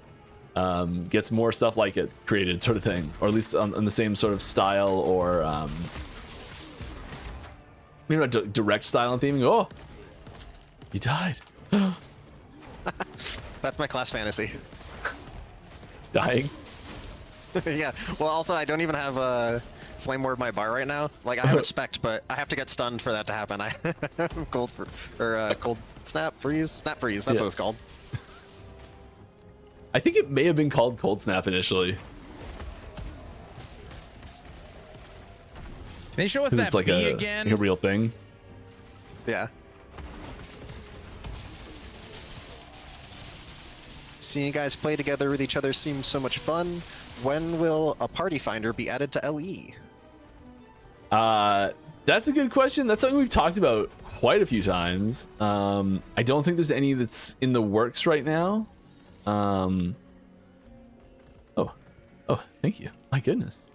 H: more stuff like it created, sort of thing, or at least on the same sort of style, or maybe not direct style and theming. Oh, you died.
I: That's my class fantasy.
H: Dying.
I: Yeah. Well, also I don't even have a flame ward my bar right now. Like I have it spec'd, but I have to get stunned for that to happen. I have cold snap freeze. That's what it's called.
H: I think it may have been called Cold Snap initially.
B: Can they show us that
H: It's like
B: bee again?
H: like a real thing.
I: Yeah. Seeing you guys play together with each other seems so much fun. When will a party finder be added to LE?
H: That's a good question. That's something we've talked about quite a few times. I don't think there's any that's in the works right now. Oh, thank you. My goodness.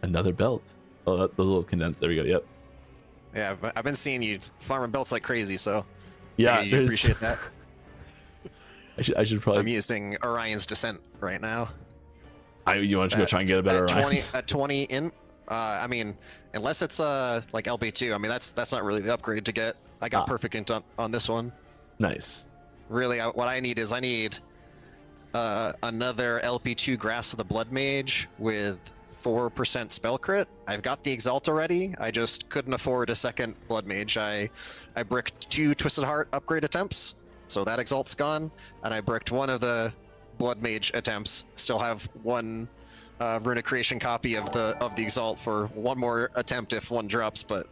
H: Another belt. Oh, the little condensed. There we go. Yep.
I: Yeah, I've been seeing you farming belts like crazy, so
H: Yeah,
I: you appreciate that.
H: I should probably.
I: I'm using Orion's Descent right now.
H: You want to go try and get a better
I: at 20 in. I mean, unless it's like LP2. I mean, that's not really the upgrade to get. I got perfect int on this one.
H: Nice.
I: Really, what I need is another LP2 Grass of the Blood Mage with 4% spell crit. I've got the Exalt already. I just couldn't afford a second Blood Mage. I bricked 2 Twisted Heart upgrade attempts, so that Exalt's gone, and I bricked one of the Blood Mage attempts. Still have one Runic Creation copy of the Exalt for one more attempt if one drops, but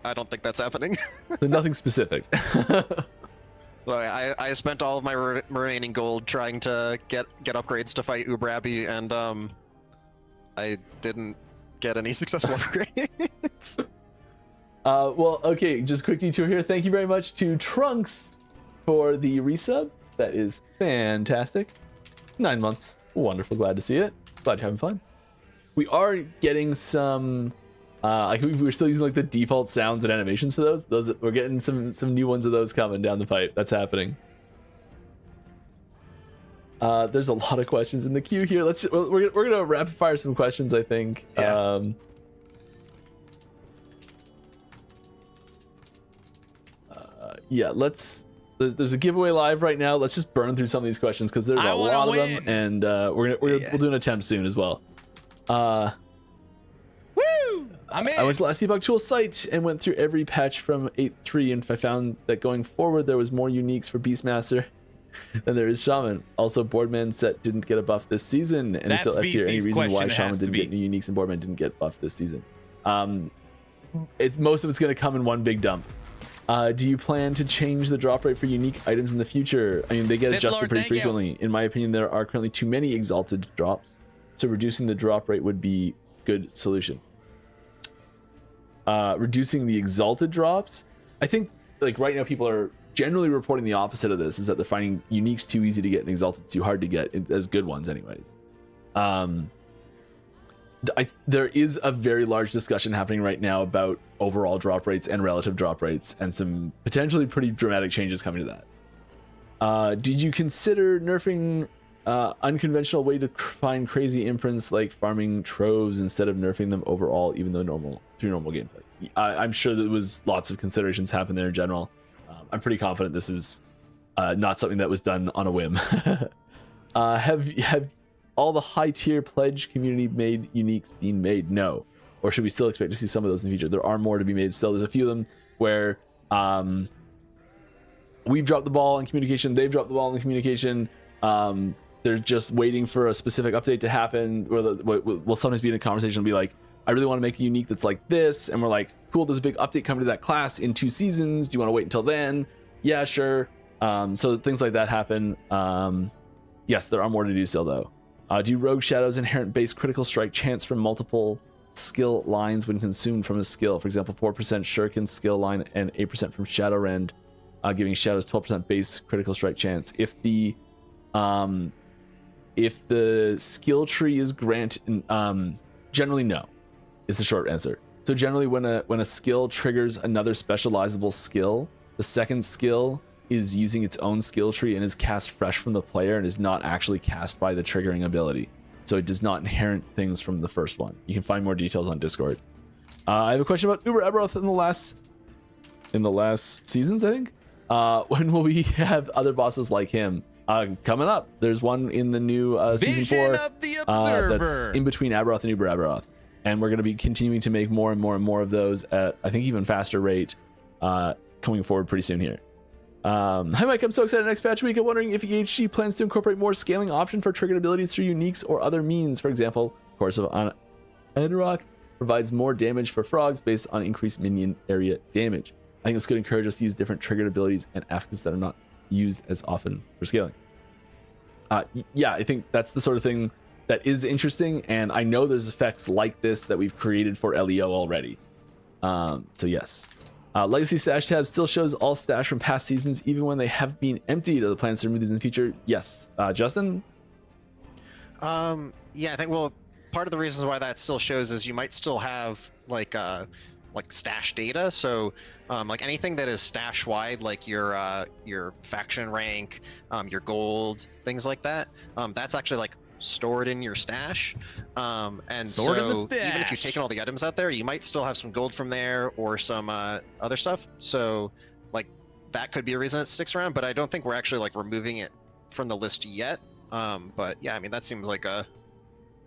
I: I don't think that's happening.
H: So nothing specific.
I: Well, I spent all of my remaining gold trying to get upgrades to fight Uber-Abbey, and I didn't get any successful upgrades.
H: Well, okay, just quick detour here. Thank you very much to Trunks for the resub. That is fantastic. 9 months. Wonderful. Glad to see it. Glad you're having fun. We are getting some like we're still using like the default sounds and animations for those we're getting some new ones of those coming down the pipe. That's happening. There's a lot of questions in the queue here. We're gonna rapid fire some questions, I think.
I: Yeah.
H: Yeah, there's a giveaway live right now. Let's just burn through some of these questions because there's a lot of them, and we'll do an attempt soon as well.
B: Woo! I'm in.
H: I went to last Epoch Tool site and went through every patch from 8.3, and I found that going forward there was more uniques for Beastmaster than there is Shaman. Also, Boardman set didn't get a buff this season, and
B: That's
H: still left here any
B: VC's
H: reason why
B: question, it
H: Shaman
B: has to
H: didn't
B: be.
H: get new uniques and Boardman didn't get buffed this season. Most of it's going to come in one big dump. Do you plan to change the drop rate for unique items in the future? I mean, they get
B: Sith
H: adjusted
B: Lord,
H: pretty
B: thank you.
H: frequently. In my opinion, there are currently too many exalted drops, so reducing the drop rate would be good solution. Reducing the exalted drops, I think like right now people are generally reporting the opposite of this, is that they're finding uniques too easy to get and exalted too hard to get as good ones anyways. There is a very large discussion happening right now about overall drop rates and relative drop rates, and some potentially pretty dramatic changes coming to that. Did you consider nerfing unconventional way to find crazy imprints like farming troves instead of nerfing them overall, even though through normal gameplay. I'm sure there was lots of considerations happen there in general. I'm pretty confident this is not something that was done on a whim. Have all the high tier pledge community made uniques been made? No. Or should we still expect to see some of those in the future? There are more to be made still. There's a few of them where we've dropped the ball in communication, they've dropped the ball in communication. They're just waiting for a specific update to happen. We'll sometimes be in a conversation and be like, I really want to make a unique that's like this. And we're like, cool, there's a big update coming to that class in 2 seasons. Do you want to wait until then? Yeah, sure. So things like that happen. Yes, there are more to do still though. Do Rogue Shadow's inherent base critical strike chance from multiple skill lines when consumed from a skill? For example, 4% Shuriken skill line and 8% from Shadow Rend, giving Shadows 12% base critical strike chance. If the skill tree is granted, generally no, is the short answer. So generally when a skill triggers another specializable skill, the second skill is using its own skill tree and is cast fresh from the player and is not actually cast by the triggering ability. So it does not inherit things from the first one. You can find more details on Discord. I have a question about Uber Eberoth in the last seasons, I think. When will we have other bosses like him? Coming up. There's one in the new season 4
B: of the Observer.
H: That's in between Aberoth and Uber Eberoth. And we're going to be continuing to make more and more and more of those at, I think, even faster rate coming forward pretty soon here. Hi Mike, I'm so excited next patch week. I'm wondering if EHG plans to incorporate more scaling option for triggered abilities through uniques or other means. For example, Course of Anarok provides more damage for frogs based on increased minion area damage. I think this could encourage us to use different triggered abilities and affixes that are not used as often for scaling. Yeah, I think that's the sort of thing that is interesting, and I know there's effects like this that we've created for LEO already. So yes. Legacy stash tab still shows all stash from past seasons even when they have been emptied. Are the plans to remove these in the future? Yes. Justin?
I: Yeah, I think, well, part of the reasons why that still shows is you might still have like stash data. So like anything that is stash wide, like your faction rank, your gold, things like that, that's actually like stored in your stash. And
B: Stored in the
I: so even if
B: stash.
I: you've taken all the items out there, you might still have some gold from there or some other stuff. So like that could be a reason it sticks around, but I don't think we're actually like removing it from the list yet. But yeah, I mean, that seems like a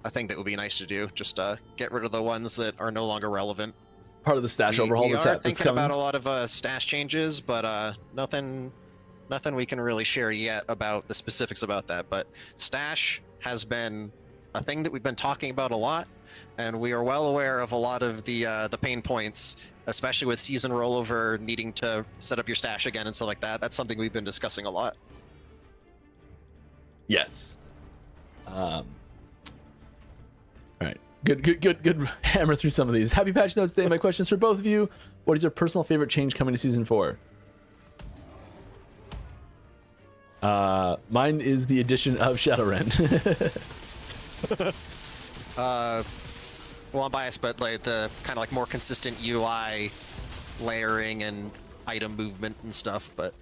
I: thing that would be nice to do. Just get rid of the ones that are no longer relevant.
H: Part of the stash overhaul
I: we
H: that's
I: are
H: that's
I: thinking
H: coming.
I: about a lot of stash changes, but nothing we can really share yet about the specifics about that. But stash has been a thing that we've been talking about a lot, and we are well aware of a lot of the pain points, especially with season rollover, needing to set up your stash again and stuff like that. That's something we've been discussing a lot.
H: Yes. All right. Good. Hammer through some of these. Happy patch notes day. My question is for both of you. What is your personal favorite change coming to season 4? Mine is the addition of Shadowrend.
I: Well, I'm biased, but like the kind of like more consistent UI layering and item movement and stuff. But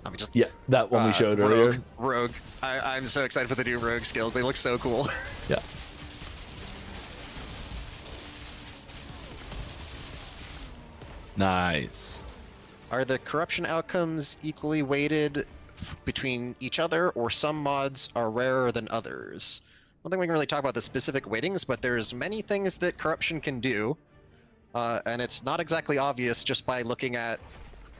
I: I mean, just
H: Yeah, that one we showed earlier.
I: Rogue. I'm so excited for the new Rogue skills. They look so cool.
H: Yeah. Nice.
I: Are the corruption outcomes equally weighted between each other, or some mods are rarer than others? I don't think we can really talk about the specific weightings, but there's many things that corruption can do, and it's not exactly obvious just by looking at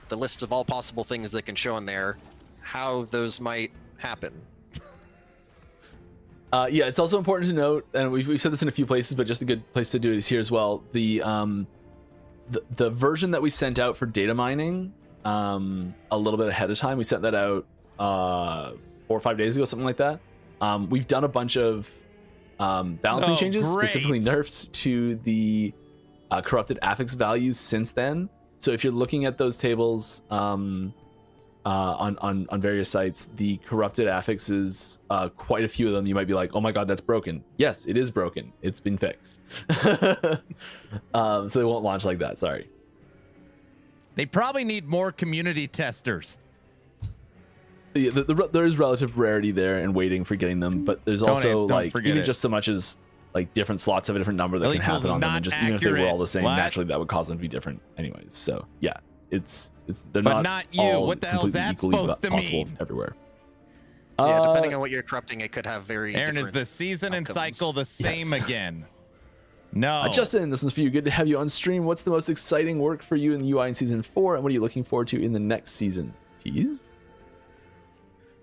I: the list of all possible things that can show in there how those might happen.
H: Yeah, it's also important to note, and we've said this in a few places, but just a good place to do it is here as well. The version that we sent out for data mining a little bit ahead of time, we sent that out 4 or 5 days ago, something like that. We've done a bunch of balancing changes,
B: great.
H: specifically nerfs to the corrupted affix values since then. So if you're looking at those tables on various sites, the corrupted affixes, quite a few of them, you might be like, oh my god, that's broken. Yes, it is broken. It's been fixed. So they won't launch like that, sorry.
B: They probably need more community testers.
H: there is relative rarity there and waiting for getting them, but there's also like even just so much as like different slots of a different number that can happen on them, and just even if they were all the same, naturally that would cause them to be different anyways. So yeah, they're not
B: you.
H: all
B: What the hell is that
H: completely
B: supposed to mean?
H: Everywhere.
I: Yeah, depending on what you're corrupting, it could have very.
B: Aaron, is the season and cycle the same again? No.
H: Justin, this one's for you. Good to have you on stream. What's the most exciting work for you in the UI in season 4, and what are you looking forward to in the next season? Tease.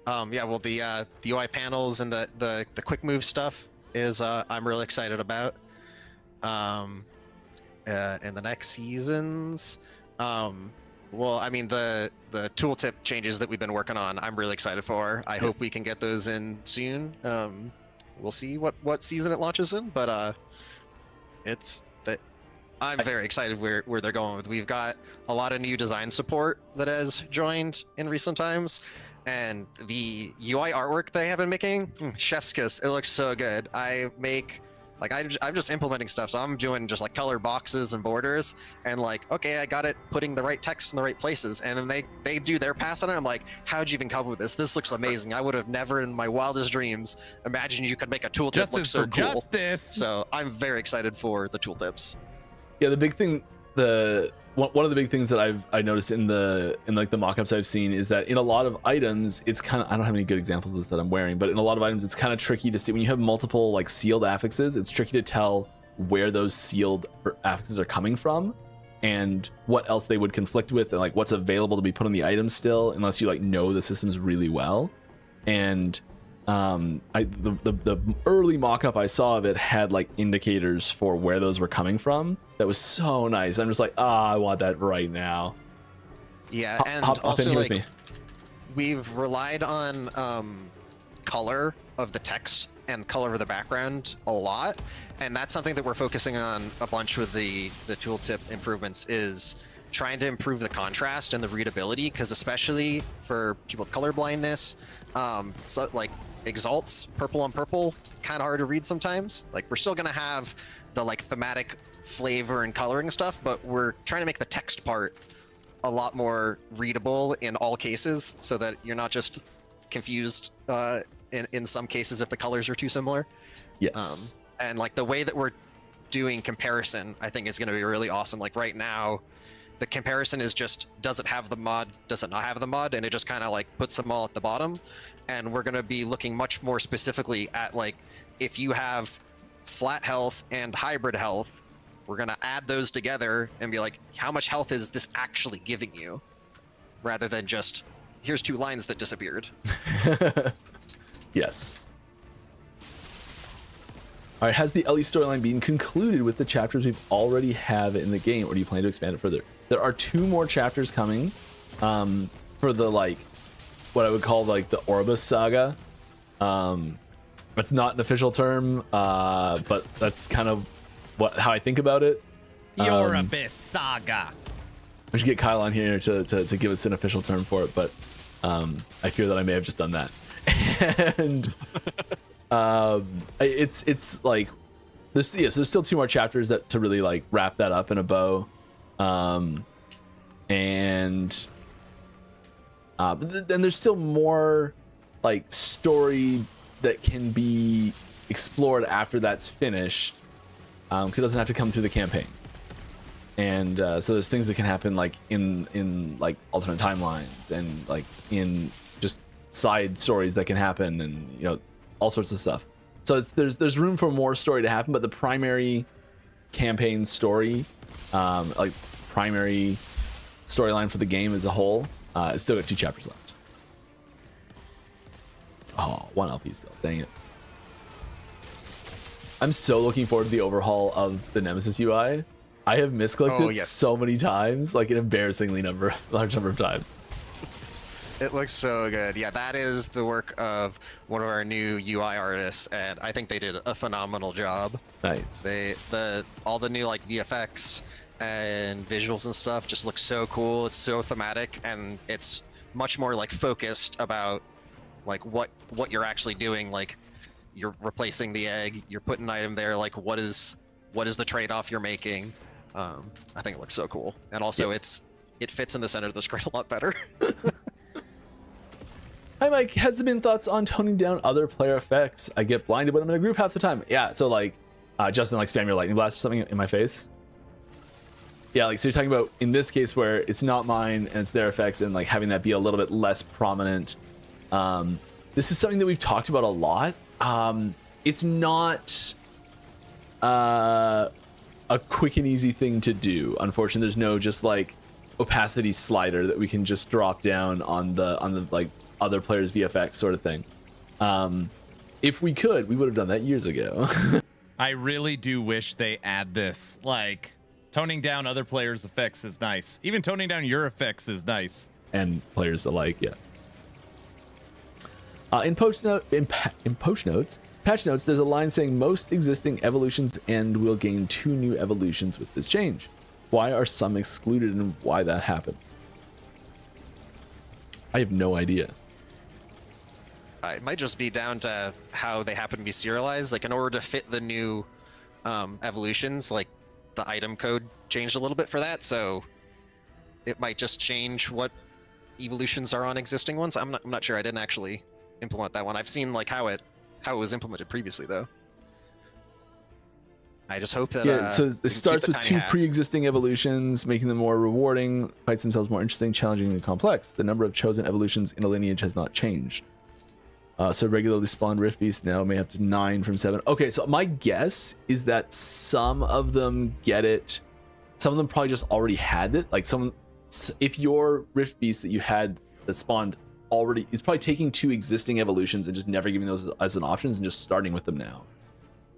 I: Yeah, well, the UI panels and the quick move stuff is I'm really excited about. In the next seasons, well, I mean the tooltip changes that we've been working on, I'm really excited for. I hope we can get those in soon. We'll see what season it launches in, but I'm very excited where they're going with. We've got a lot of new design support that has joined in recent times. And the UI artwork they have been making, chef's kiss. It looks so good. I'm just implementing stuff. So I'm doing just like color boxes and borders, and like, okay, I got it putting the right text in the right places. And then they do their pass on it. I'm like, how'd you even come up with this? This looks amazing. I would have never in my wildest dreams imagined you could make a tooltip look so cool. So I'm very excited for the tooltips.
H: Yeah, the big thing, one of the big things that I noticed in like the mock-ups I've seen is that in a lot of items, it's kind of, I don't have any good examples of this that I'm wearing, but in a lot of items, it's kind of tricky to see when you have multiple like sealed affixes. It's tricky to tell where those sealed affixes are coming from and what else they would conflict with, and like what's available to be put on the item still, unless you like know the systems really well. And the early mock-up I saw of it had like indicators for where those were coming from. That was so nice. I'm just like, I want that right now.
I: Yeah, and also like we've relied on color of the text and color of the background a lot, and that's something that we're focusing on a bunch with the tooltip improvements, is trying to improve the contrast and the readability, because especially for people with color blindness, so like exalts purple on purple kind of hard to read sometimes. Like we're still gonna have the like thematic flavor and coloring stuff, but we're trying to make the text part a lot more readable in all cases, so that you're not just confused in some cases if the colors are too similar.
H: Yes.
I: And like the way that we're doing comparison, I think is going to be really awesome. Like right now, the comparison is just, does it have the mod, does it not have the mod, and it just kind of like puts them all at the bottom. And we're going to be looking much more specifically at like, if you have flat health and hybrid health, we're going to add those together and be like, how much health is this actually giving you, rather than just, here's 2 lines that disappeared.
H: Yes. All right, has the Ellie storyline been concluded with the chapters we already have in the game, or do you plan to expand it further? There are 2 more chapters coming for the like what I would call like the Orbis saga. That's not an official term, but that's kind of how I think about it.
B: The Orbis saga.
H: We should get Kyle on here to give us an official term for it, but I fear that I may have just done that. And it's like there's still 2 more chapters to really like wrap that up in a bow, and then there's still more like story that can be explored after that's finished, because it doesn't have to come through the campaign. And so there's things that can happen like in like alternate timelines, and like in just side stories that can happen, and all sorts of stuff. So there's room for more story to happen, but the primary campaign story, like primary storyline for the game as a whole, it's still got 2 chapters left. Oh, 1 LP still. Dang it. I'm so looking forward to the overhaul of the Nemesis UI. I have misclicked it so many times, like an embarrassingly large number of times.
I: It looks so good. Yeah, that is the work of one of our new UI artists, and I think they did a phenomenal job.
H: Nice.
I: All the new like VFX and visuals and stuff just look so cool. It's so thematic, and it's much more like focused about like what you're actually doing. Like you're replacing the egg, you're putting an item there. Like what is the trade-off you're making? I think it looks so cool, and also it fits in the center of the screen a lot better.
H: Hi Mike, has there been thoughts on toning down other player effects? I get blinded when I'm in a group half the time. Yeah, so like Justin, like spam your lightning blast or something in my face. Yeah, like so you're talking about in this case where it's not mine and it's their effects and like having that be a little bit less prominent. This is something that we've talked about a lot. It's not a quick and easy thing to do. Unfortunately, there's no just like opacity slider that we can just drop down on the like other players' VFX sort of thing. If we could, we would have done that years ago.
B: I really do wish they add this. Like, toning down other players' effects is nice. Even toning down your effects is nice.
H: And players alike, yeah. In patch notes, there's a line saying most existing evolutions and will gain 2 new evolutions with this change. Why are some excluded and why that happened? I have no idea.
I: It might just be down to how they happen to be serialized. Like in order to fit the new evolutions, like the item code changed a little bit for that, so it might just change what evolutions are on existing ones. I'm not sure. I didn't actually implement that one. I've seen like how it was implemented previously though. I just hope that
H: so it starts with 2 pre-existing evolutions, making them more rewarding, fights themselves more interesting, challenging, and complex. The number of chosen evolutions in a lineage has not changed. So regularly spawned Rift Beasts now may have to 9 from 7. Okay, so my guess is that some of them get it. Some of them probably just already had it. Like if your Rift Beast that you had that spawned already, it's probably taking 2 existing evolutions and just never giving those as an options and just starting with them now.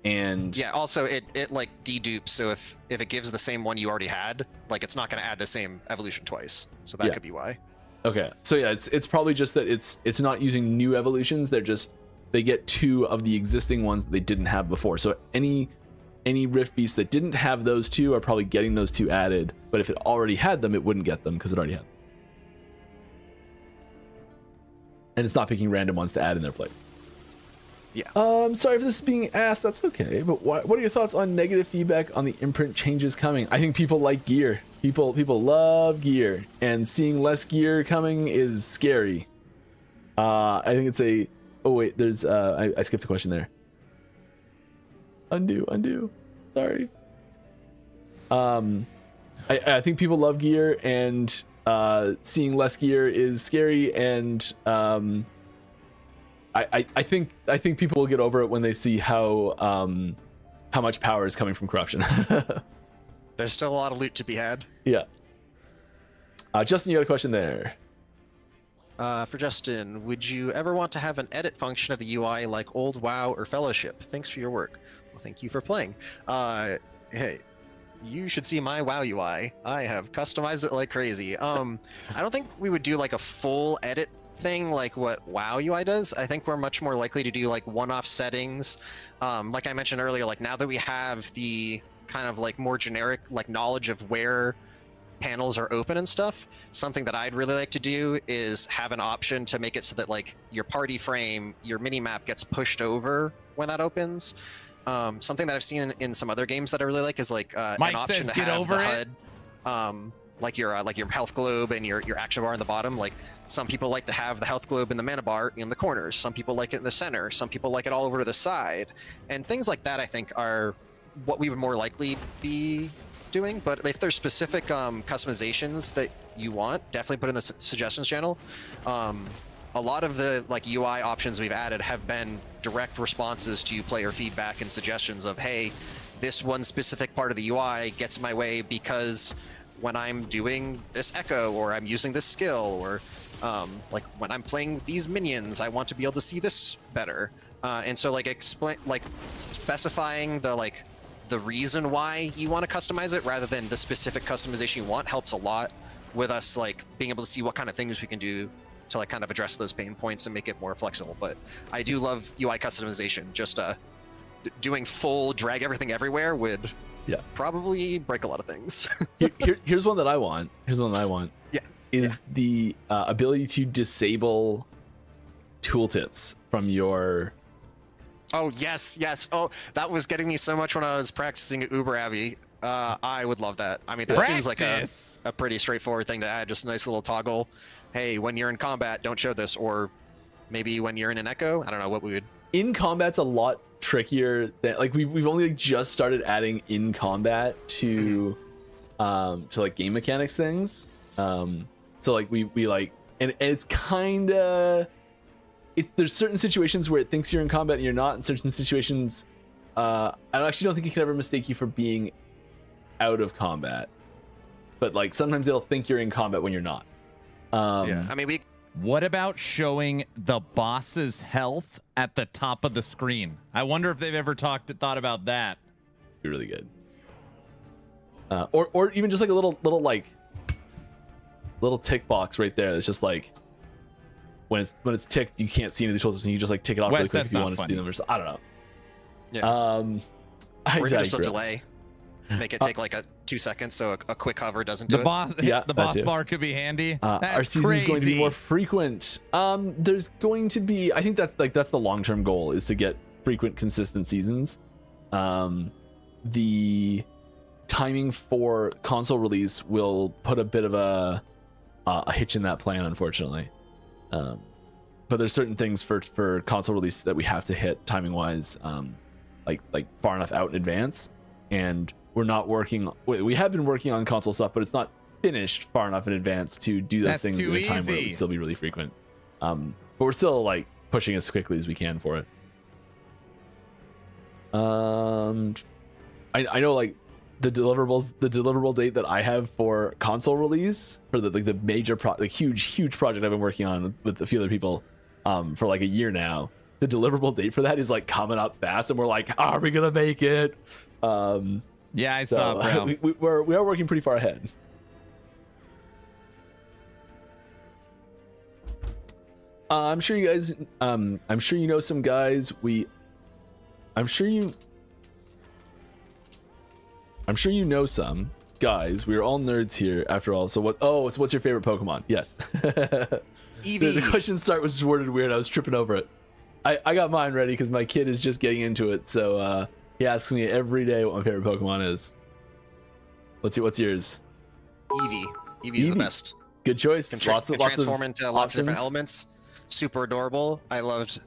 H: And
I: yeah, also it like dedupes. So if it gives the same one you already had, like it's not going to add the same evolution twice. So that could be why.
H: Okay, so yeah, it's probably just that it's not using new evolutions. They get 2 of the existing ones that they didn't have before. So any Rift Beasts that didn't have those 2 are probably getting those 2 added. But if it already had them, it wouldn't get them because it already had them. And it's not picking random ones to add in their plate.
I: Yeah.
H: Sorry if this is being asked. That's okay. But what are your thoughts on negative feedback on the imprint changes coming? I think people like gear. People love gear, and seeing less gear coming is scary. I think it's a. Oh wait, there's. I skipped a question there. Undo. Sorry. I think people love gear, and seeing less gear is scary, and I think people will get over it when they see how much power is coming from corruption.
I: There's still a lot of loot to be had.
H: Yeah. Justin, you got a question there.
I: For Justin, would you ever want to have an edit function of the UI like old WoW or Fellowship? Thanks for your work. Well, thank you for playing. Hey, you should see my WoW UI. I have customized it like crazy. I don't think we would do like a full edit thing like what WoW UI does. I think we're much more likely to do like one-off settings. Like I mentioned earlier, like now that we have the kind of like more generic like knowledge of where panels are open and stuff, something that I'd really like to do is have an option to make it so that like your party frame, your mini map gets pushed over when that opens. Something that I've seen in some other games that I really like is like
B: Mike
I: an option
B: says,
I: to
B: "Get
I: have
B: over
I: the
B: it."
I: HUD, like your health globe and your action bar in the bottom. Like some people like to have the health globe and the mana bar in the corners. Some people like it in the center. Some people like it all over to the side. And things like that I think are what we would more likely be doing. But if there's specific customizations that you want, definitely put in the suggestions channel. A lot of the like UI options we've added have been direct responses to player feedback and suggestions of, hey, this one specific part of the UI gets in my way because when I'm doing this echo or I'm using this skill or like when I'm playing these minions, I want to be able to see this better. And so like specifying the reason why you want to customize it rather than the specific customization you want helps a lot with us like being able to see what kind of things we can do to like kind of address those pain points and make it more flexible. But I do love UI customization. Just doing full drag everything everywhere would probably break a lot of things.
H: Here's one that I want. The ability to disable tooltips from your.
I: Oh yes. Oh, that was getting me so much when I was practicing at Uber Abbey. I would love that. I mean, that seems like a pretty straightforward thing to add. Just a nice little toggle. Hey, when you're in combat, don't show this, or maybe when you're in an echo. I don't know what we would.
H: In combat's a lot trickier than like we've only just started adding in combat to like game mechanics things. So like we like and it's kind of there's certain situations where it thinks you're in combat and you're not. In certain situations, I actually don't think it can ever mistake you for being out of combat. But like sometimes it'll think you're in combat when you're not.
I: Yeah, I mean
B: What about showing the boss's health at the top of the screen? I wonder if they've ever thought about that.
H: Be really good. Or even just like a little tick box right there. It's just like when it's ticked, you can't see any of the tools, and you just like tick it off really quick if you want to see them. Or I don't know.
I: Yeah.
H: Or
I: just a delay. Make it take like 2 seconds, so a quick hover doesn't do
B: the
I: it.
B: boss,
H: Yeah,
B: the boss bar could be handy.
H: Our season's going to be more frequent. There's going to be, I think that's the long-term goal, is to get frequent, consistent seasons. The timing for console release will put a bit of a hitch in that plan, unfortunately. But there's certain things for console release that we have to hit timing wise, like far enough out in advance, and we're not working. We have been working on console stuff, but it's not finished far enough in advance to do those
B: That's
H: things in a time where it would still be really frequent. But we're still like pushing as quickly as we can for it. I know like the deliverable date that I have for console release for the major huge project I've been working on with a few other people for like a year now. The deliverable date for that is like coming up fast, and we're like, are we gonna make it?
B: Yeah, I saw it, bro.
H: We are working pretty far ahead. I'm sure you guys. I'm sure you know some guys. I'm sure you know some guys. We're all nerds here, after all. So what? Oh, so what's your favorite Pokemon? Yes.
I: Eevee.
H: The question was worded weird. I was tripping over it. I got mine ready because my kid is just getting into it. So he asks me every day what my favorite Pokemon is. What's yours?
I: Eevee. Eevee's the best.
H: Good choice.
I: Can
H: Lots of
I: transform into lots of different
H: options.
I: elements. Super adorable. I loved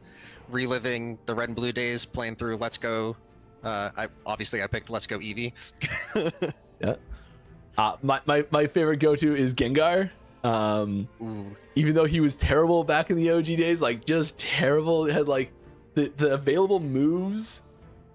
I: reliving the Red and Blue days, playing through Let's Go. I picked Let's Go Eevee.
H: Yeah. My favorite go-to is Gengar. Even though he was terrible back in the OG days, like just terrible. It had like the available moves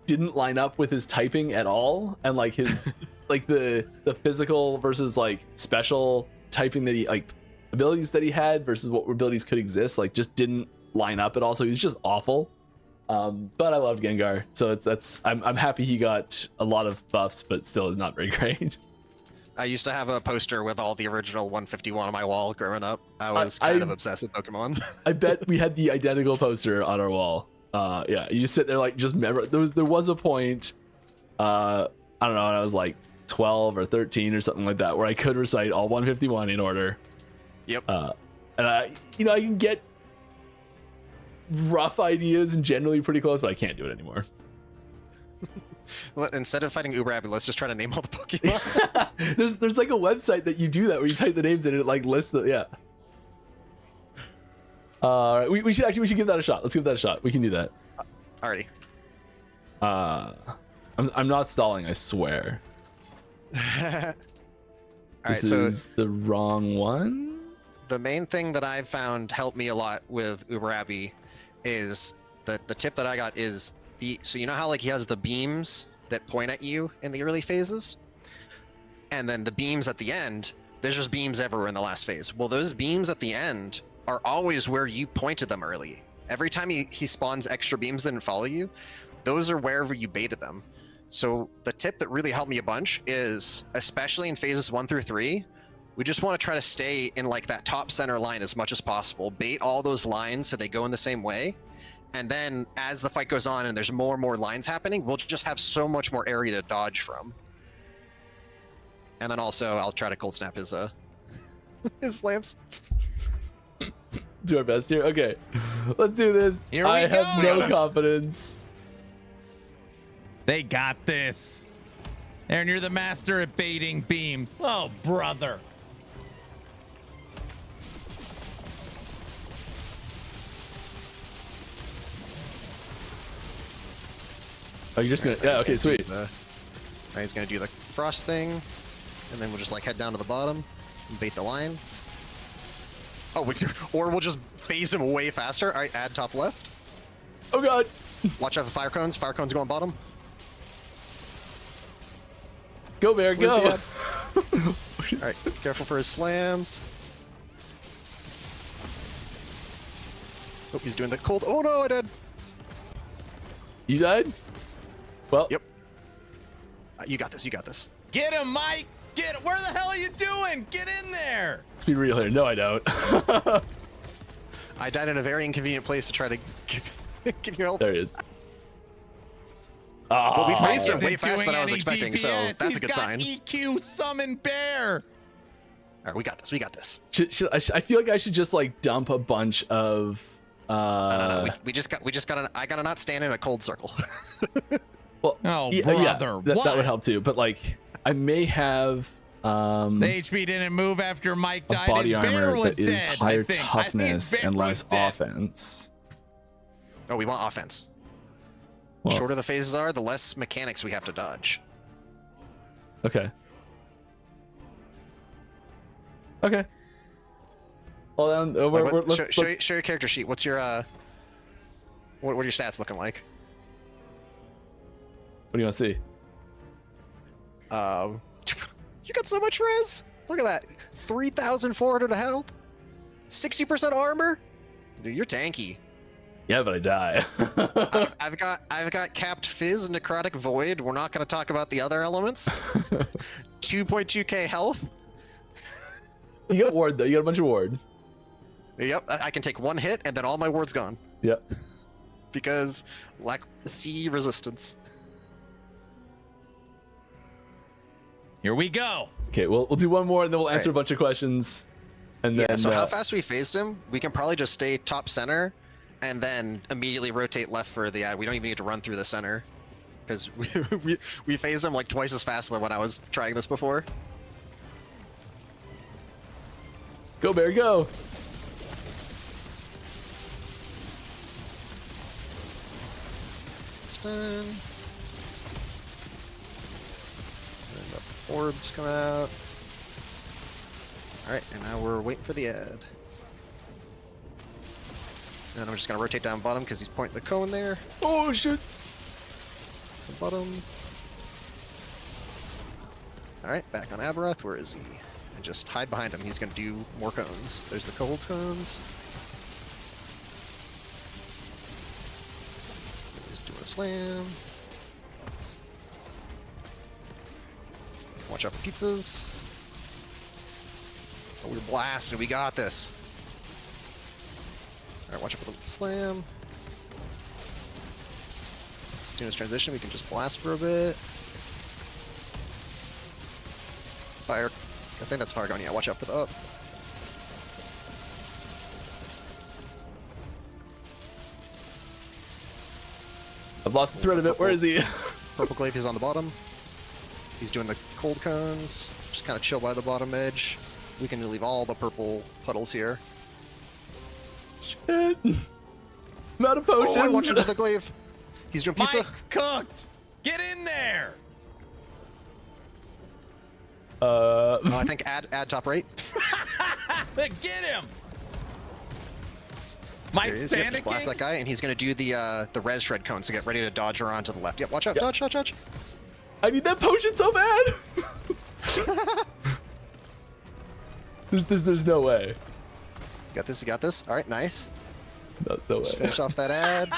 H: didn't line up with his typing at all, and like his like the physical versus like special typing that he like abilities that he had versus what abilities could exist like just didn't line up at all. So he was just awful. But I loved Gengar, so I'm happy he got a lot of buffs, but still is not very great.
I: I used to have a poster with all the original 151 on my wall growing up. I was kind of obsessed with Pokemon.
H: I bet we had the identical poster on our wall. Yeah, you just sit there like just remember. There was a point, I don't know, when I was like 12 or 13 or something like that, where I could recite all 151 in order.
I: Yep.
H: And I can get rough ideas and generally pretty close, but I can't do it anymore.
I: Instead of fighting Uber Abbey, let's just try to name all the Pokemon.
H: there's like a website that you do that where you type the names in and it like lists the yeah. We should give that a shot. Let's give that a shot. We can do that.
I: Alrighty.
H: I'm not stalling, I swear.
I: Alright,
H: This is the wrong one.
I: The main thing that I've found helped me a lot with Uber Abbey is the tip that I got is so you know how like he has the beams that point at you in the early phases, and then the beams at the end, there's just beams everywhere in the last phase. Well, those beams at the end are always where you pointed them early. Every time he spawns extra beams that didn't follow you, those are wherever you baited them. So the tip that really helped me a bunch is, especially in phases 1 through 3, we just want to try to stay in like that top center line as much as possible. Bait all those lines so they go in the same way. And then as the fight goes on and there's more and more lines happening, we'll just have so much more area to dodge from. And then also I'll try to cold snap his his slams.
H: Do our best here. Okay, let's do this.
B: Here we
H: I
B: go.
H: have no confidence.
B: They got this. Aaron, you're the master at baiting beams. Oh, brother.
H: Oh, you're just gonna. Yeah. Okay. Sweet.
I: He's gonna do the frost thing, and then we'll just like head down to the bottom and bait the line. Oh, or we'll just phase him way faster. All right, add top left.
H: Oh god.
I: Watch out for fire cones. Fire cones go on bottom.
H: Go bear, go.
I: All right, careful for his slams. Oh, he's doing the cold. Oh no, I did.
H: You died? Well.
I: Yep. You got this. You got this.
B: Get him, Mike. Get him. Where the hell are you doing? Get in there.
H: Let's be real here. No, I don't.
I: I died in a very inconvenient place to try to give you help.
H: There he is.
I: Well, we phased him
B: Isn't
I: way faster than I was
B: doing
I: expecting,
B: any
I: so
B: DPS.
I: that's
B: He's
I: a good
B: got
I: sign.
B: EQ summon bear.
I: All right, we got this. We got this.
H: I feel like I should just like dump a bunch of.
I: No. We just got. I gotta not stand in a cold circle.
H: Well,
B: Oh,
H: yeah,
B: brother,
H: that
B: what?
H: would help too. But like, I may have.
B: The HP didn't move after Mike
H: A
B: died.
H: body
B: His bear
H: armor
B: was
H: that is
B: dead,
H: higher
B: I think.
H: toughness
B: bear
H: and
B: was
H: less
B: dead.
H: offense.
I: Oh, we want offense.
H: Well,
I: Shorter the phases are, the less mechanics we have to dodge.
H: Okay. Okay. Hold on.
I: Show your character sheet. What's your what are your stats looking like?
H: What do you want to see?
I: You got so much res. Look at that. 3,400 health. 60% armor. Dude, you're tanky.
H: Yeah, but I die.
I: I've got capped fizz, necrotic void. We're not going to talk about the other elements. 2.2k health.
H: You got ward though. You got a bunch of ward.
I: Yep, I can take one hit and then all my ward's gone
H: Yep.
I: because lack C resistance.
B: Here we go.
H: Okay, we'll do one more and then we'll answer
I: Right.
H: a bunch of questions. And
I: Yeah.
H: then
I: So how fast we phased him? We can probably just stay top center and then immediately rotate left for the ad. We don't even need to run through the center because we phased him like twice as fast than when I was trying this before.
H: Go bear, go.
I: It's done. And the orbs come out. Alright, and now we're waiting for the ad. And I'm just gonna rotate down bottom because he's pointing the cone there.
H: Oh shit.
I: The bottom. Alright, back on Aberoth. Where is he? And just hide behind him. He's gonna do more cones. There's the cold cones. He's doing a slam. Watch out for pizzas. Oh, we're blasting. We got this. Alright, watch out for the slam. Let's do this transition. We can just blast for a bit. Fire. I think that's fire going. Yeah, watch out for the up.
H: I've lost the thread of it. Where is he?
I: Purple glaive is on the bottom. He's doing the cold cones. Just kind of chill by the bottom edge. We can leave all the purple puddles here.
H: Shit. I'm out of potions.
I: Oh, I watch into the glaive. He's doing pizza.
B: Mike's cooked. Get in there.
I: I think add top right.
B: Get him.
I: There he
B: Mike's
I: is. Yep, just blast
B: panicking.
I: that guy, and he's gonna do the res shred cone. So get ready to dodge around to the left. Yep, watch out, dodge, dodge, dodge.
H: I need that potion so bad. There's no way.
I: You got this. You got this. All right, nice.
H: That's no way.
I: Just finish off that ad.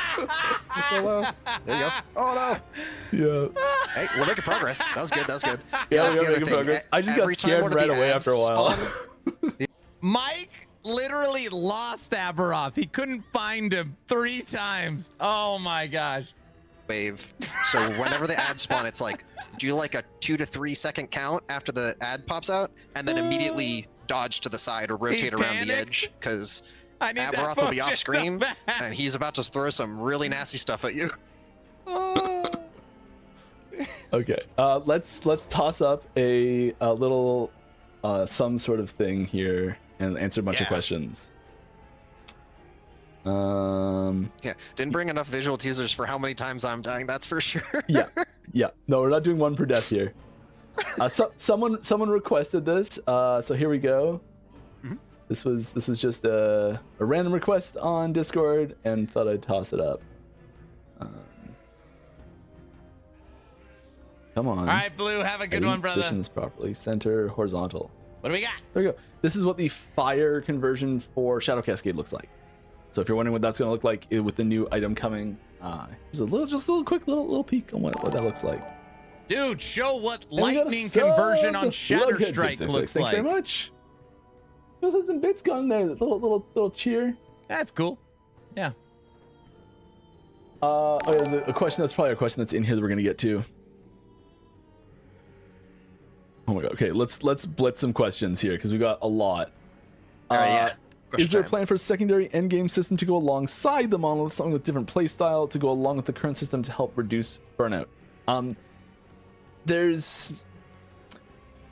I: Solo. There you go. Oh no.
H: Yeah.
I: Hey, we're making progress. That was good. That was good.
H: Yeah,
I: that's
H: we
I: the
H: are
I: other
H: making
I: thing.
H: progress. I just got
I: Every time
H: scared
I: one of
H: right
I: the
H: away
I: ads
H: after a while.
I: spawn-
B: Mike literally lost Aberoth. He couldn't find him 3 times. Oh my gosh.
I: wave. So whenever the ad spawn, it's like do like a 2 to 3 second count after the ad pops out, and then immediately dodge to the side or rotate around the
B: panicked?
I: edge because
B: I need that
I: Aberoth will be
B: potion
I: off screen,
B: so bad.
I: and he's about to throw some really nasty stuff at you.
H: Okay, let's toss up a little some sort of thing here and answer a bunch of questions.
I: Yeah, didn't bring enough visual teasers for how many times I'm dying. That's for sure.
H: Yeah. No, we're not doing one per death here. Someone requested this, so here we go.
I: Mhm.
H: This was just a random request on Discord, and thought I'd toss it up. Come on.
B: All right, Blue, have a good one, brother.
H: Position this properly. Center, horizontal.
B: What do we got?
H: There we go. This is what the fire conversion for Shadow Cascade looks like. So if you're wondering what that's going to look like with the new item coming, here's a little quick little peek on what that looks like.
B: Dude, show what
H: And we got a
B: lightning
H: sub!
B: conversion on
H: Lughead
B: Shatterstrike
H: 666.
B: looks
H: Thank
B: like.
H: you very much. Those had some bits gone there. Little cheer.
B: That's cool. Yeah.
H: There's a question that's probably a question that's in here that we're gonna get to. Oh my god. Okay, let's blitz some questions here because we got a lot.
I: All right, yeah.
H: Is there a
I: Question
H: plan for a secondary endgame system to go alongside the monolith, something with different playstyle to go along with the current system to help reduce burnout? There's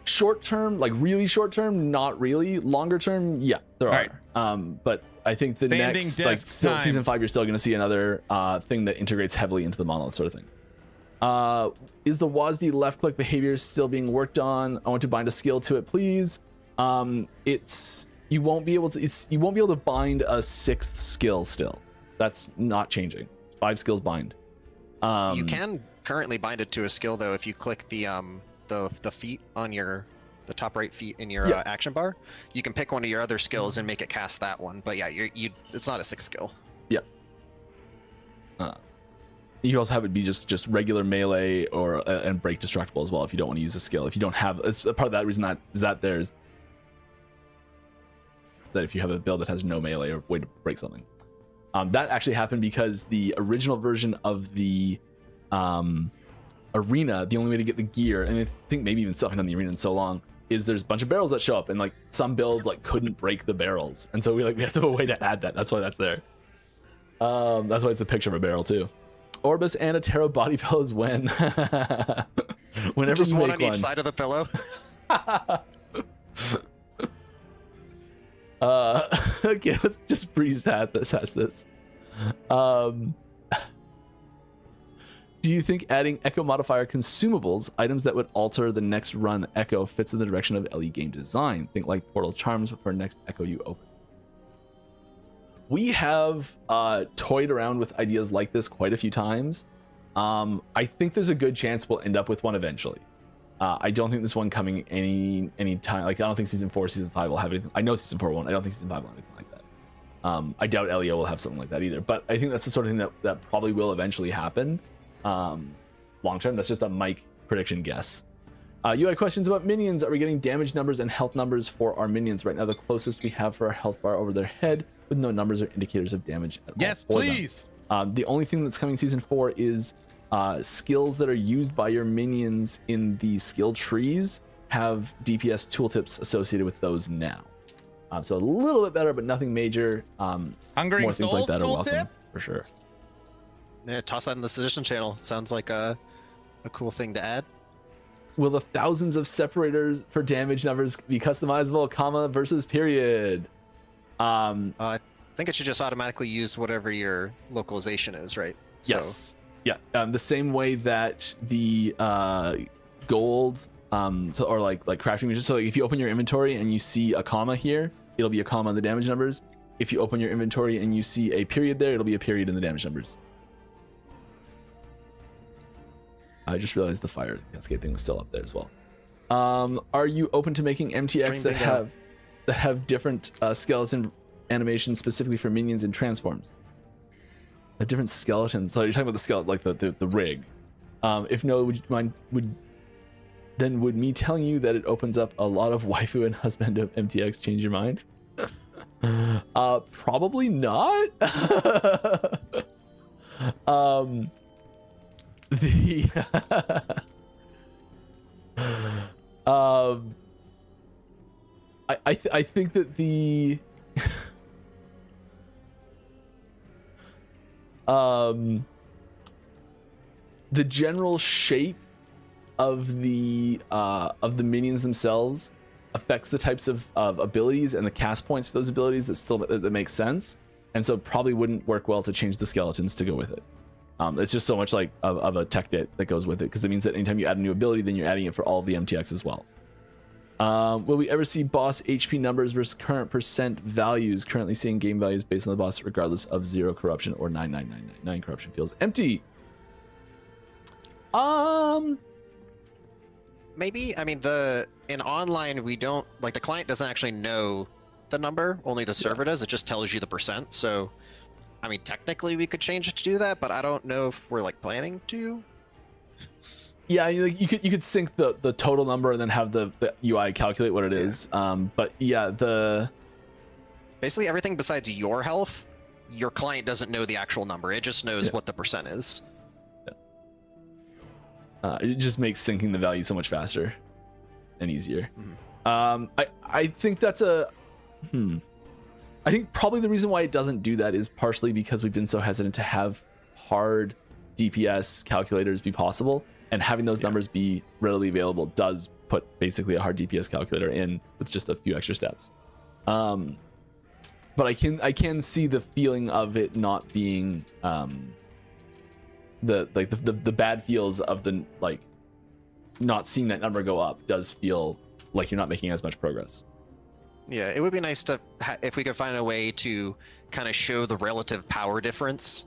H: short term, like really short term, not really. Longer term, yeah, there are.
B: Right.
H: But I think the
B: Standing
H: next,
B: desk
H: like
B: time.
H: season 5, you're still going to see another thing that integrates heavily into the monolith sort of thing. Is the WASD left click behavior still being worked on? I want to bind a skill to it, please. You won't be able to bind a 6th skill still. That's not changing. 5 skills bind.
I: You can currently bind it to a skill though if you click the feet on the top right feet in your action bar. You can pick one of your other skills and make it cast that one. But yeah, it's not a 6th skill.
H: Yeah. You can also have it be just regular melee or and break destructible as well if you don't want to use a skill. If you don't have, it's part of that reason that there's that if you have a build that has no melee or way to break something. That actually happened because the original version of the arena, the only way to get the gear, and I think maybe even still haven't done the arena in so long, is there's a bunch of barrels that show up, and like some builds like couldn't break the barrels, and so we have to have a way to add that. That's why that's there. That's why it's a picture of a barrel too. Orbis and a tarot body pillows when whenever
I: Just
H: you
I: one
H: make
I: on each side of the pillow.
H: Okay, let's just breeze past this. Do you think adding Echo modifier consumables, items that would alter the next run Echo, fits in the direction of LE game design? Think like Portal Charms for next Echo you open. We have toyed around with ideas like this quite a few times. I think there's a good chance we'll end up with one eventually. I don't think this one coming any time. Like I don't think season 4, season 5 will have anything. I know season 4 won't. I don't think season 5 will have anything like that. I doubt LEO will have something like that either. But I think that's the sort of thing that probably will eventually happen. Long term, that's just a Mike prediction guess. UI questions about minions. Are we getting damage numbers and health numbers for our minions? Right now, the closest we have for our health bar over their head with no numbers or indicators of damage at
B: Yes,
H: all for them.
B: please.
H: The only thing that's coming season 4 is skills that are used by your minions in the skill trees have DPS tooltips associated with those now. So a little bit better, but nothing major.
B: Hungering
H: More things like
B: Souls
H: that are welcome,
B: tooltip?
H: for sure.
I: Yeah, toss that in the suggestion channel. Sounds like a cool thing to add.
H: Will the thousands of separators for damage numbers be customizable, comma versus period?
I: I think it should just automatically use whatever your localization is, right?
H: Yes. Yeah. The same way that the gold, or like crafting mages. So like if you open your inventory and you see a comma here, it'll be a comma on the damage numbers. If you open your inventory and you see a period there, it'll be a period in the damage numbers. I just realized the fire cascade thing was still up there as well. Are you open to making MTX that have different skeleton animations specifically for minions and transforms? A different skeleton. So you're talking about the skeleton, like the rig. If no, would you mind? Would me telling you that it opens up a lot of waifu and husband of MTX change your mind? Probably not. I think that the general shape of the minions themselves affects the types of abilities and the cast points for those abilities that make sense. and so probably wouldn't work well to change the skeletons to go with it. It's just so much like of a tech debt that goes with it, because it means that anytime you add a new ability, then you're adding it for all of the MTX as well. Will we ever see boss HP numbers versus current percent values? Currently seeing game values based on the boss regardless of 0 corruption or 99999 corruption feels empty.
I: Maybe. I mean, in online, we don't, like, the client doesn't actually know the number, only the server does. It just tells you the percent. So, I mean, technically we could change it to do that, but I don't know if we're, like, planning to.
H: Yeah, you could sync the total number and then have the UI calculate what it is. But yeah,
I: basically everything besides your health, your client doesn't know the actual number. It just knows what the percent is.
H: It just makes syncing the value so much faster and easier. I think that's I think probably the reason why it doesn't do that is partially because we've been so hesitant to have hard DPS calculators be possible, and having those numbers be readily available does put basically a hard DPS calculator in with just a few extra steps. But I can see the feeling of it not being the bad feels of the, like, not seeing that number go up does feel like you're not making as much progress.
I: Yeah, it would be nice to if we could find a way to kind of show the relative power difference.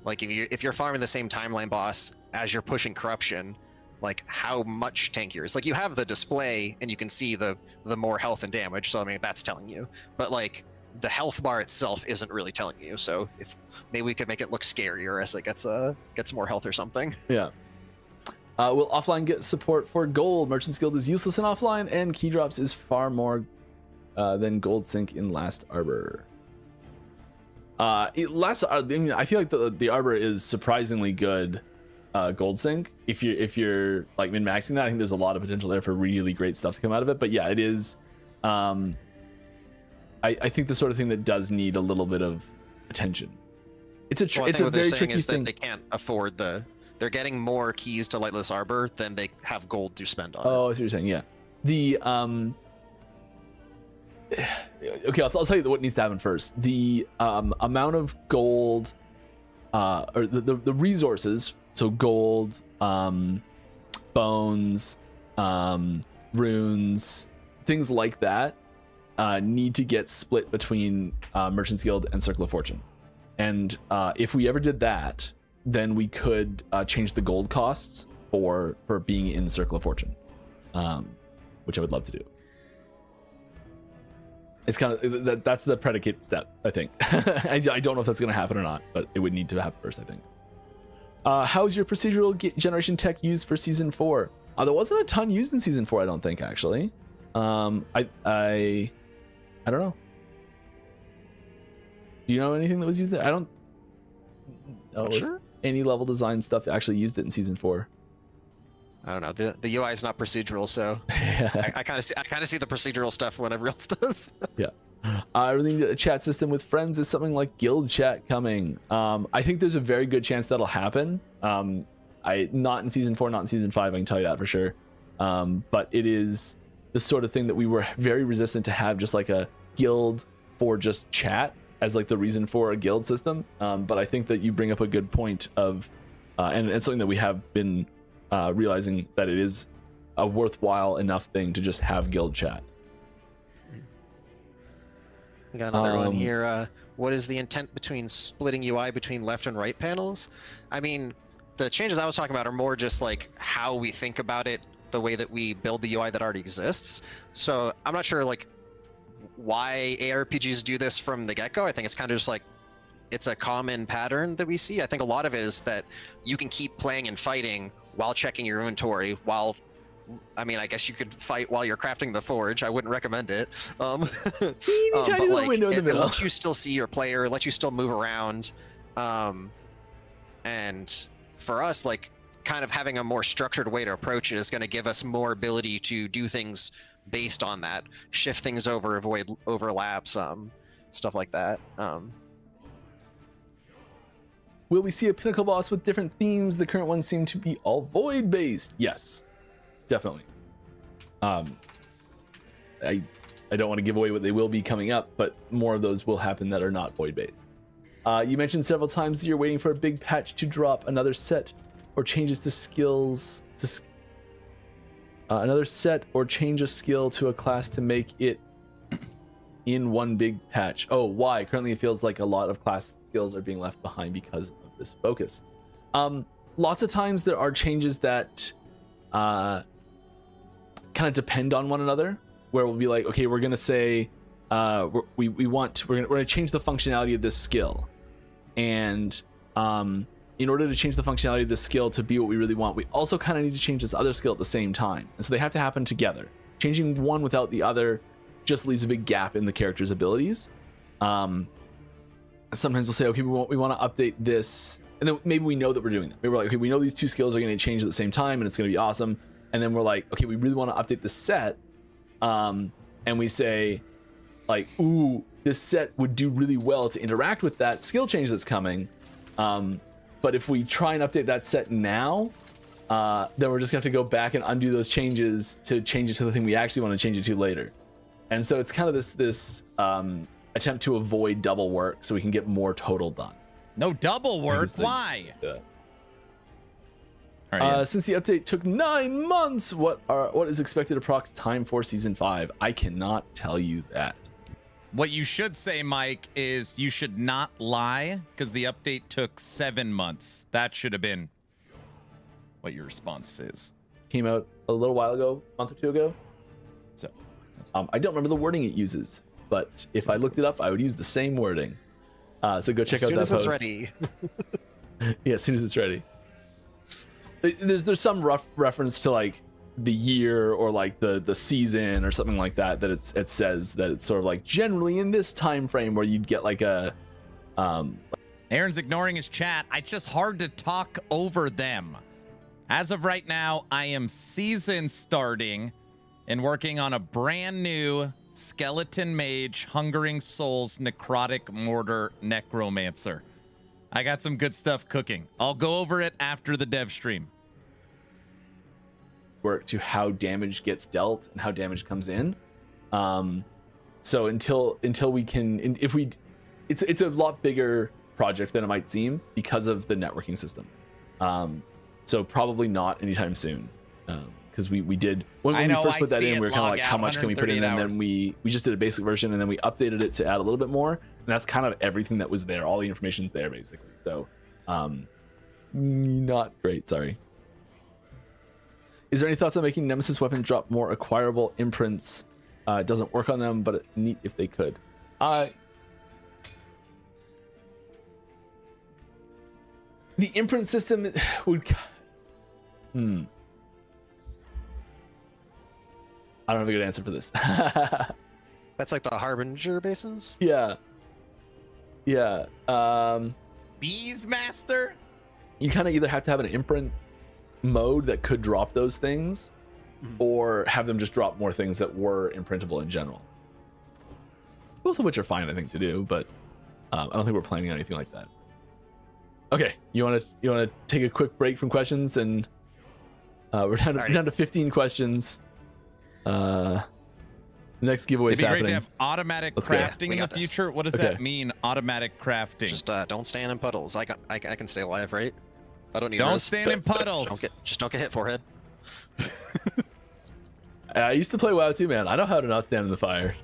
I: Like if you're farming the same timeline boss as you're pushing corruption, like how much tankier is. Like you have the display and you can see the more health and damage. So I mean that's telling you, but like the health bar itself isn't really telling you. So if maybe we could make it look scarier as it gets more health or something.
H: Yeah. Will offline get support for gold? Merchant's Guild is useless in offline, and key drops is far more than gold sync in Last Arbor. I mean, I feel like the Arbor is surprisingly good gold sync. If you're like min-maxing that, I think there's a lot of potential there for really great stuff to come out of it. But yeah, it is. I think the sort of thing that does need a little bit of attention. It's a very tricky thing.
I: They can't afford they're getting more keys to Lightless Arbor than they have gold to spend on.
H: Oh, I see what you're saying. Yeah. Okay, I'll tell you what needs to happen first. The amount of gold, or the resources, so gold, bones, runes, things like that, need to get split between Merchant's Guild and Circle of Fortune. And if we ever did that, then we could change the gold costs for being in Circle of Fortune, which I would love to do. It's kind of that's the predicate step, I think. I don't know if that's going to happen or not, but it would need to happen first, I think. How's your procedural generation tech used for season 4? There wasn't a ton used in season 4, I don't think, actually. I don't know. Do you know anything that was used there? I don't know if any level design stuff actually used it in season 4.
I: I don't know. The UI is not procedural, so I kind of see the procedural stuff when everyone else does.
H: Yeah. I really need a chat system with friends. Is something like guild chat coming? I think there's a very good chance that'll happen. Not in season 4, not in season 5. I can tell you that for sure. But it is the sort of thing that we were very resistant to have, just like a guild for just chat as like the reason for a guild system. But I think that you bring up a good point of, and it's something that we have been realizing that it is a worthwhile enough thing to just have guild chat.
I: We got another one here. What is the intent between splitting UI between left and right panels? I mean, the changes I was talking about are more just like how we think about it, the way that we build the UI that already exists. So I'm not sure like why ARPGs do this from the get-go. I think it's kind of just like it's a common pattern that we see. I think a lot of it is that you can keep playing and fighting while checking your inventory, I mean, I guess you could fight while you're crafting the forge. I wouldn't recommend it.
H: Tiny little window in the middle.
I: It lets you still see your player, lets you still move around. And for us, like, kind of having a more structured way to approach it is going to give us more ability to do things based on that, shift things over, avoid overlaps, stuff like that.
H: Will we see a pinnacle boss with different themes? The current ones seem to be all void based. Yes, definitely. I don't want to give away what they will be coming up, but more of those will happen that are not void based. You mentioned several times that you're waiting for a big patch to drop another set or changes to skills. Another set or change a skill to a class to make it in one big patch. Oh, why? Currently, it feels like a lot of class skills are being left behind because of this focus. Lots of times there are changes that kind of depend on one another, where we'll be like, okay, we're gonna say we're gonna change the functionality of this skill, and in order to change the functionality of this skill to be what we really want, we also kind of need to change this other skill at the same time, and so they have to happen together. Changing one without the other just leaves a big gap in the character's abilities. Sometimes we'll say, okay, we want to update this, and then maybe we know that we're doing that. Maybe we're like, okay, we know these two skills are going to change at the same time, and it's going to be awesome. And then we're like, okay, we really want to update the set, and we say, like, ooh, this set would do really well to interact with that skill change that's coming. But if we try and update that set now, then we're just going to have to go back and undo those changes to change it to the thing we actually want to change it to later. And so it's kind of this attempt to avoid double work so we can get more total done.
B: No double work? Why?
H: Yeah.
B: All right,
H: Since the update took 9 months, what is expected approx time for season 5? I cannot tell you that.
B: What you should say, Mike, is you should not lie, because the update took 7 months. That should have been what your response is.
H: Came out a little while ago, a month or two ago.
B: So,
H: I don't remember the wording it uses, but if I looked it up, I would use the same wording. So go check out that post.
I: As soon as it's ready.
H: Yeah, as soon as it's ready. There's some rough reference to like the year or like the season or something like that it says that it's sort of like generally in this time frame where you'd get like a
B: Aaron's ignoring his chat. It's just hard to talk over them. As of right now, I am season starting and working on a brand new Skeleton Mage, Hungering Souls, Necrotic Mortar, Necromancer. I got some good stuff cooking. I'll go over it after the dev stream.
H: Work to how damage gets dealt and how damage comes in. So until we can, it's a lot bigger project than it might seem because of the networking system. So probably not anytime soon. Because we did when we first put that in, we were kind of like, how much can we put in? And then we just did a basic version, and then we updated it to add a little bit more. And that's kind of everything that was there. All the information's there basically. So not great, sorry. Is there any thoughts on making Nemesis weapons drop more acquirable imprints? It doesn't work on them, but it's neat if they could. The imprint system would I don't have a good answer for this.
I: That's like the Harbinger bases?
H: Yeah.
B: Beastmaster?
H: You kind of either have to have an imprint mode that could drop those things, or have them just drop more things that were imprintable in general. Both of which are fine, I think, to do, but I don't think we're planning on anything like that. Okay, you want to take a quick break from questions, and we're down to 15 questions. Next giveaway is happening.
B: It'd be great to have automatic crafting in the future. What does that mean, automatic crafting?
I: Just don't stand in puddles. I can stay alive, right? I don't need
B: Don't
I: risk.
B: stand in puddles.
I: Just don't get hit, forehead.
H: I used to play WoW too, man. I know how to not stand in the fire.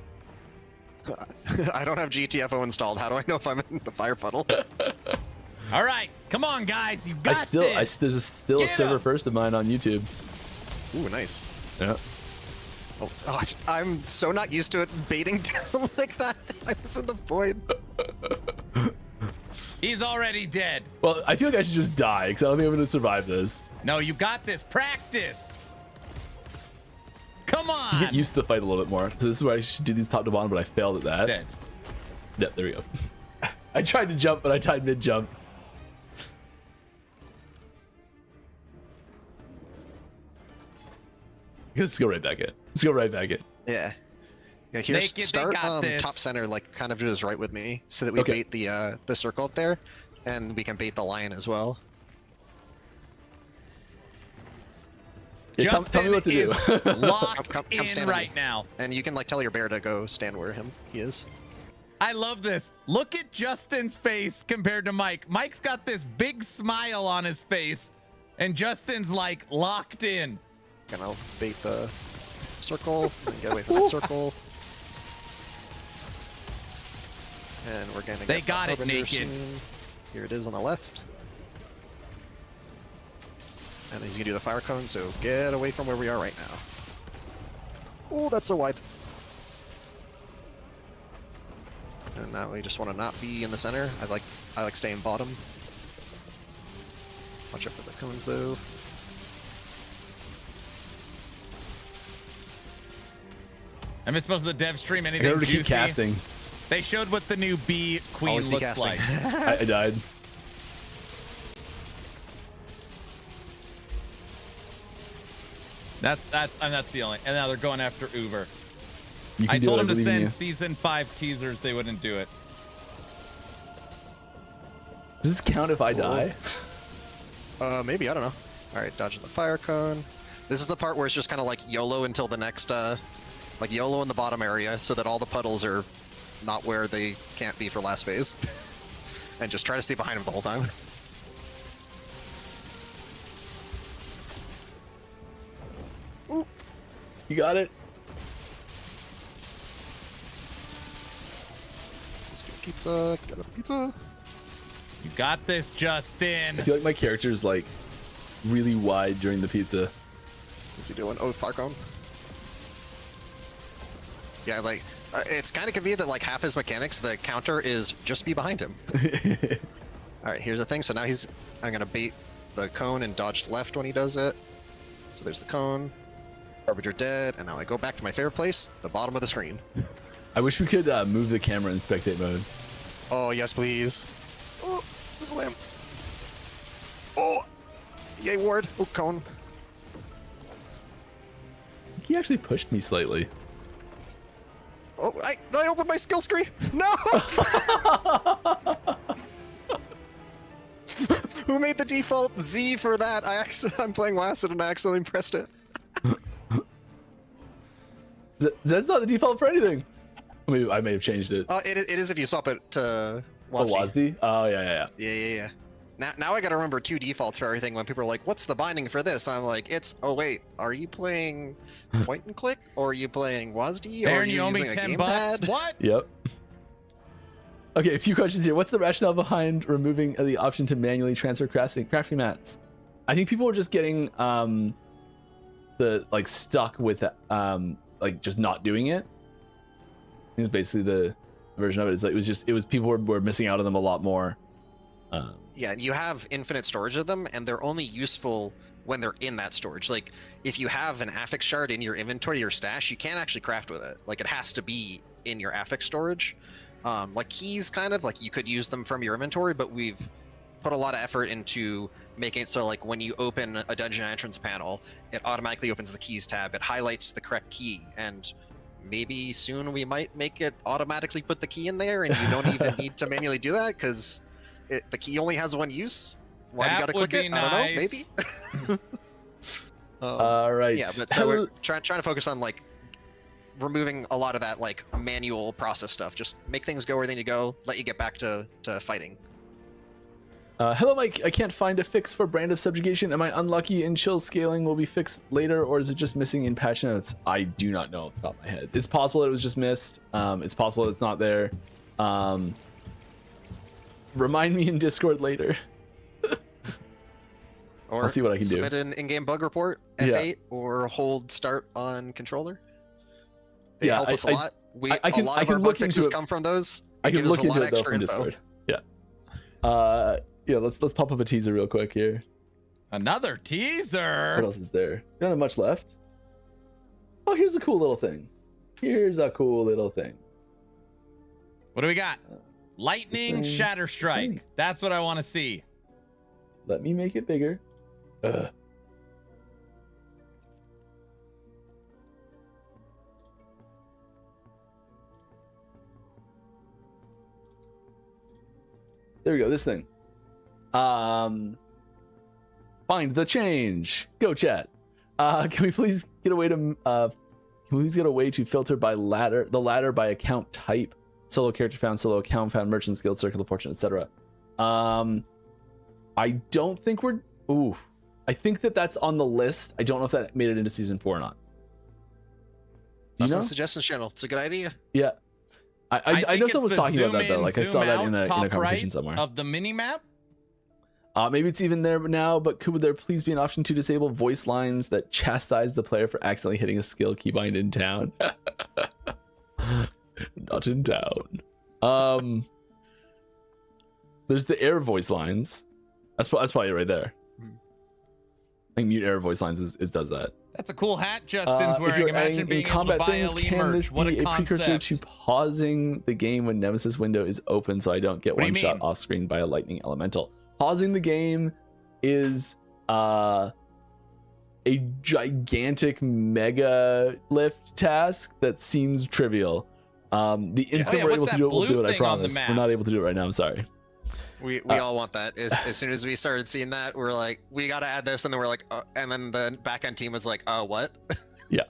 I: I don't have GTFO installed. How do I know if I'm in the fire puddle?
B: All right, come on, guys. You got this.
H: There's still a server first of mine on YouTube.
I: Ooh, nice.
H: Yeah.
I: Oh, gosh, I'm so not used to it baiting down like that. I was in the void.
B: He's already dead.
H: Well, I feel like I should just die because I don't think I'm going to survive this.
B: No, you got this. Practice. Come on.
H: You get used to the fight a little bit more. So this is where I should do these top to bottom, but I failed at that.
B: Dead.
H: Yep, there we go. I tried to jump, but I died mid-jump. Let's go right back in.
I: Yeah. Yeah, here, start top center, like kind of just right with me, so that we bait the circle up there, and we can bait the lion as well.
H: Yeah, tell me what to do.
B: Locked
I: come
B: in
I: stand
B: right now.
I: And you can like tell your bear to go stand where he is.
B: I love this. Look at Justin's face compared to Mike. Mike's got this big smile on his face, and Justin's like locked in.
I: Gonna bait the circle and get away from that circle. And we're gonna get
B: They got it
I: Harbinger
B: naked.
I: soon. Here it is on the left. And he's gonna do the fire cone, so get away from where we are right now. Oh, that's so wide. And now we just want to not be in the center. I like staying bottom. Watch out for the cones though.
B: I missed most of the dev stream.
H: I
B: Anything
H: gotta keep
B: juicy?
H: casting.
B: They showed what the new bee queen
I: Always be
B: looks
I: casting.
B: like.
H: I died.
B: That's the only. And now they're going after Uber.
H: You can
B: I
H: do
B: told
H: it,
B: them to
H: believe in
B: send
H: you.
B: season 5 teasers. They wouldn't do it.
H: Does this count if I die?
I: Maybe, I don't know. Alright, dodging the fire cone. This is the part where it's just kind of like YOLO until the next, like YOLO in the bottom area so that all the puddles are not where they can't be for last phase. And just try to stay behind them the whole time.
H: Ooh. You got it.
I: Let's get pizza, get a pizza.
B: You got this, Justin.
H: I feel like my character is like really wide during the pizza.
I: What's he doing? Oh, fire cone. Yeah, like, it's kind of convenient that like half his mechanics, the counter is just be behind him. Alright, here's the thing. So now I'm gonna bait the cone and dodge left when he does it. So there's the cone. Harbinger dead, and now I go back to my favorite place, the bottom of the screen.
H: I wish we could move the camera in spectate mode.
I: Oh, yes, please. Oh, this lamb. Oh, yay, ward. Oh, cone.
H: He actually pushed me slightly.
I: Oh, I opened my skill tree. No! Who made the default Z for that? I'm playing Wacid and I accidentally pressed it.
H: That's not the default for anything. I may have changed it.
I: It is if you swap it to WASD.
H: WASD? Oh, yeah.
I: Yeah. Now I gotta remember 2 defaults for everything. When people are like, what's the binding for this? I'm like, oh wait, are you playing point and click? Or are you playing WASD? Or are
B: Aaron,
I: you
B: you owe me
I: using a
B: $10.
I: gamepad?
B: What?
H: Yep. Okay, a few questions here. What's the rationale behind removing the option to manually transfer crafting mats? I think people are just getting stuck with like just not doing it. I think it's basically the version of it. Is like it was people were missing out on them a lot more.
I: Yeah, you have infinite storage of them, and they're only useful when they're in that storage. Like, if you have an affix shard in your inventory or stash, you can't actually craft with it. Like, it has to be in your affix storage. Like keys, kind of, like you could use them from your inventory, but we've put a lot of effort into making it so, like, when you open a dungeon entrance panel, it automatically opens the keys tab, it highlights the correct key, and maybe soon we might make it automatically put the key in there, and you don't even need to manually do that, because the key only has one use. Why you gotta click it? I don't know, maybe.
H: All right.
I: Yeah, but so we're trying to focus on like removing a lot of that like manual process stuff. Just make things go where they need to go. Let you get back to fighting.
H: Hello, Mike. I can't find a fix for Brand of Subjugation. Am I unlucky and chill scaling will be fixed later, or is it just missing in patch notes? I do not know off the top of my head. It's possible it was just missed. It's possible it's not there. Remind me in Discord later.
I: Or
H: I'll see what I can do.
I: Submit an in-game bug report, F8, or hold start on controller. They help us a lot. A lot of our bug fixes come from those.
H: I can look into it though from
I: info.
H: Discord. Yeah. Let's pop up a teaser real quick here.
B: Another teaser.
H: What else is there? Not have much left. Oh, here's a cool little thing.
B: What do we got? Lightning Shatter Strike. That's what I want to see.
H: Let me make it bigger. There we go. This thing. Find the change. Go chat. Can we please get a way to filter by ladder by account type solo character found, solo account found, Merchant's Guild, Circle of Fortune, etc. I don't think we're... Ooh. I think that's on the list. I don't know if that made it into season 4 or not.
I: That's on the suggestions channel. It's a good idea.
H: Yeah. I know someone was talking about that, though. Like, I saw that in a conversation
B: right
H: somewhere.
B: Of the mini-map?
H: Maybe it's even there now, but could there please be an option to disable voice lines that chastise the player for accidentally hitting a skill keybind in town? Not in town. There's the air voice lines. That's probably right there. I think mute air voice lines does that.
B: That's a cool hat Justin's wearing. Imagine being able to buy elite
H: can
B: merch.
H: this
B: What
H: be
B: a
H: precursor
B: concept.
H: to pausing the game when Nemesis window is open so I don't get
B: What do you
H: one shot
B: mean?
H: off screen by a lightning elemental? Pausing the game is a gigantic mega lift task that seems trivial. The instant we're able to do it, we'll do it, I promise. We're not able to do it right now, I'm sorry.
I: We all want that. As soon as we started seeing that, we're like, we got to add this, and then we're like, and then the backend team was like, what?
H: Yeah.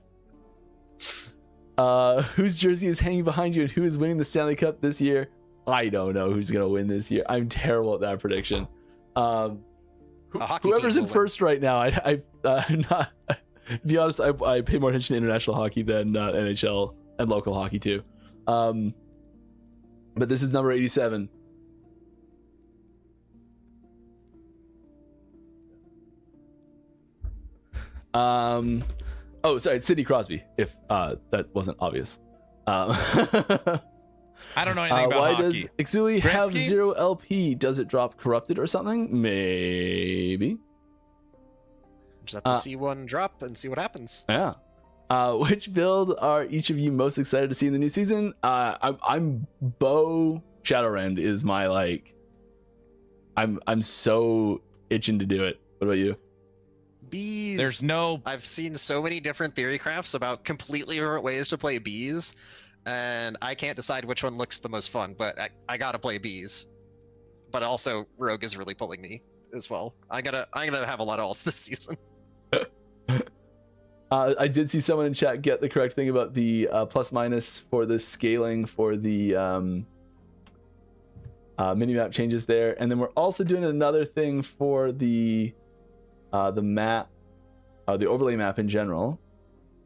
H: Whose jersey is hanging behind you and who is winning the Stanley Cup this year? I don't know who's gonna win this year. I'm terrible at that prediction. Whoever's in first right now, I'm not. To be honest, I pay more attention to international hockey than NHL and local hockey too. But this is number 87. Oh, sorry, it's Sidney Crosby. If that wasn't obvious.
B: I don't know anything about
H: why
B: hockey.
H: does Exuli have
B: Gretzky?
H: 0 LP? Does it drop corrupted or something? Maybe.
I: Just have to see one drop and see what happens.
H: Yeah. Which build are each of you most excited to see in the new season? I'm Bo Shadowrend is my like. I'm so itching to do it. What about you?
I: Bees.
B: There's no.
I: I've seen so many different theory crafts about completely different ways to play bees, and I can't decide which one looks the most fun. But I gotta play bees. But also, Rogue is really pulling me as well. I'm gonna have a lot of alts this season.
H: I did see someone in chat get the correct thing about the plus minus for the scaling for the minimap changes there, and then we're also doing another thing for the map, the overlay map in general,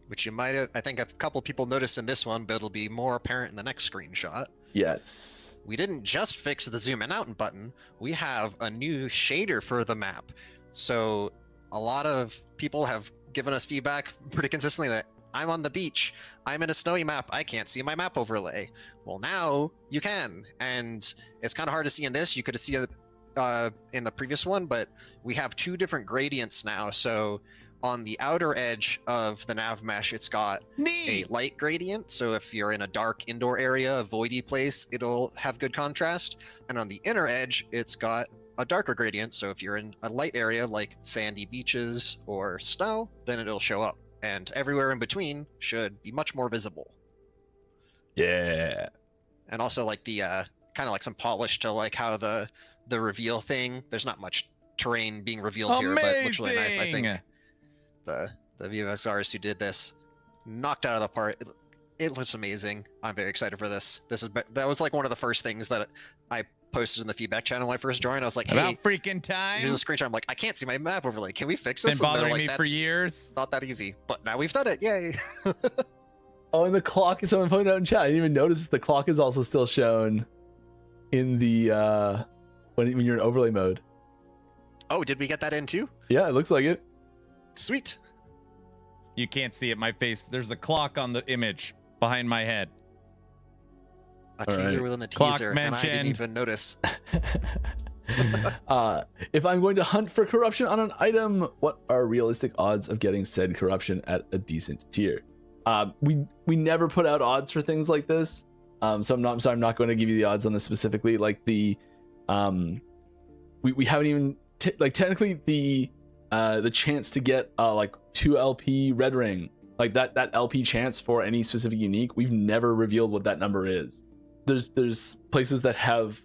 I: Which you might have, I think a couple people noticed in this one, but it'll be more apparent in the next screenshot.
H: Yes.
I: We didn't just fix the zoom in out button, we have a new shader for the map. So a lot of people have given us feedback pretty consistently that I'm on the beach, I'm in a snowy map, I can't see my map overlay. Well, now you can, and it's kind of hard to see in this. You could see it in the previous one, but we have two different gradients now. So on the outer edge of the nav mesh, it's got a light gradient. So if you're in a dark indoor area, a voidy place, it'll have good contrast. And on the inner edge, it's got a darker gradient. So if you're in a light area like sandy beaches or snow, then it'll show up. And everywhere in between should be much more visible.
H: Yeah.
I: And also like the kind of like some polish to like how the reveal thing. There's not much terrain being revealed here, but it looks really nice. I think the VFXRs who did this knocked out of the park. It looks amazing. I'm very excited for this. That was like one of the first things that I posted in the feedback channel when I first joined. I was like, hey,
B: About freaking time.
I: here's a screenshot. I'm like, I can't see my map overlay. Can we fix
B: Been
I: this? And they're
B: bothering
I: like,
B: me for
I: "That's
B: years.
I: not that easy, but now we've done it. Yay.
H: Oh, and the clock is someone pointed out in chat. I didn't even notice the clock is also still shown in the when you're in overlay mode.
I: Oh, did we get that in too?
H: Yeah, it looks like it.
I: Sweet.
B: You can't see it. My face. There's a clock on the image behind my head.
I: A
H: All
I: teaser
H: right.
I: within the
B: Clock
I: teaser, and I didn't
B: mentioned.
I: even notice.
H: If I'm going to hunt for corruption on an item, what are realistic odds of getting said corruption at a decent tier? We never put out odds for things like this, so I'm not going to give you the odds on this specifically. Like we haven't even technically the chance to get like 2 LP red ring, like that LP chance for any specific unique. We've never revealed what that number is. There's places that have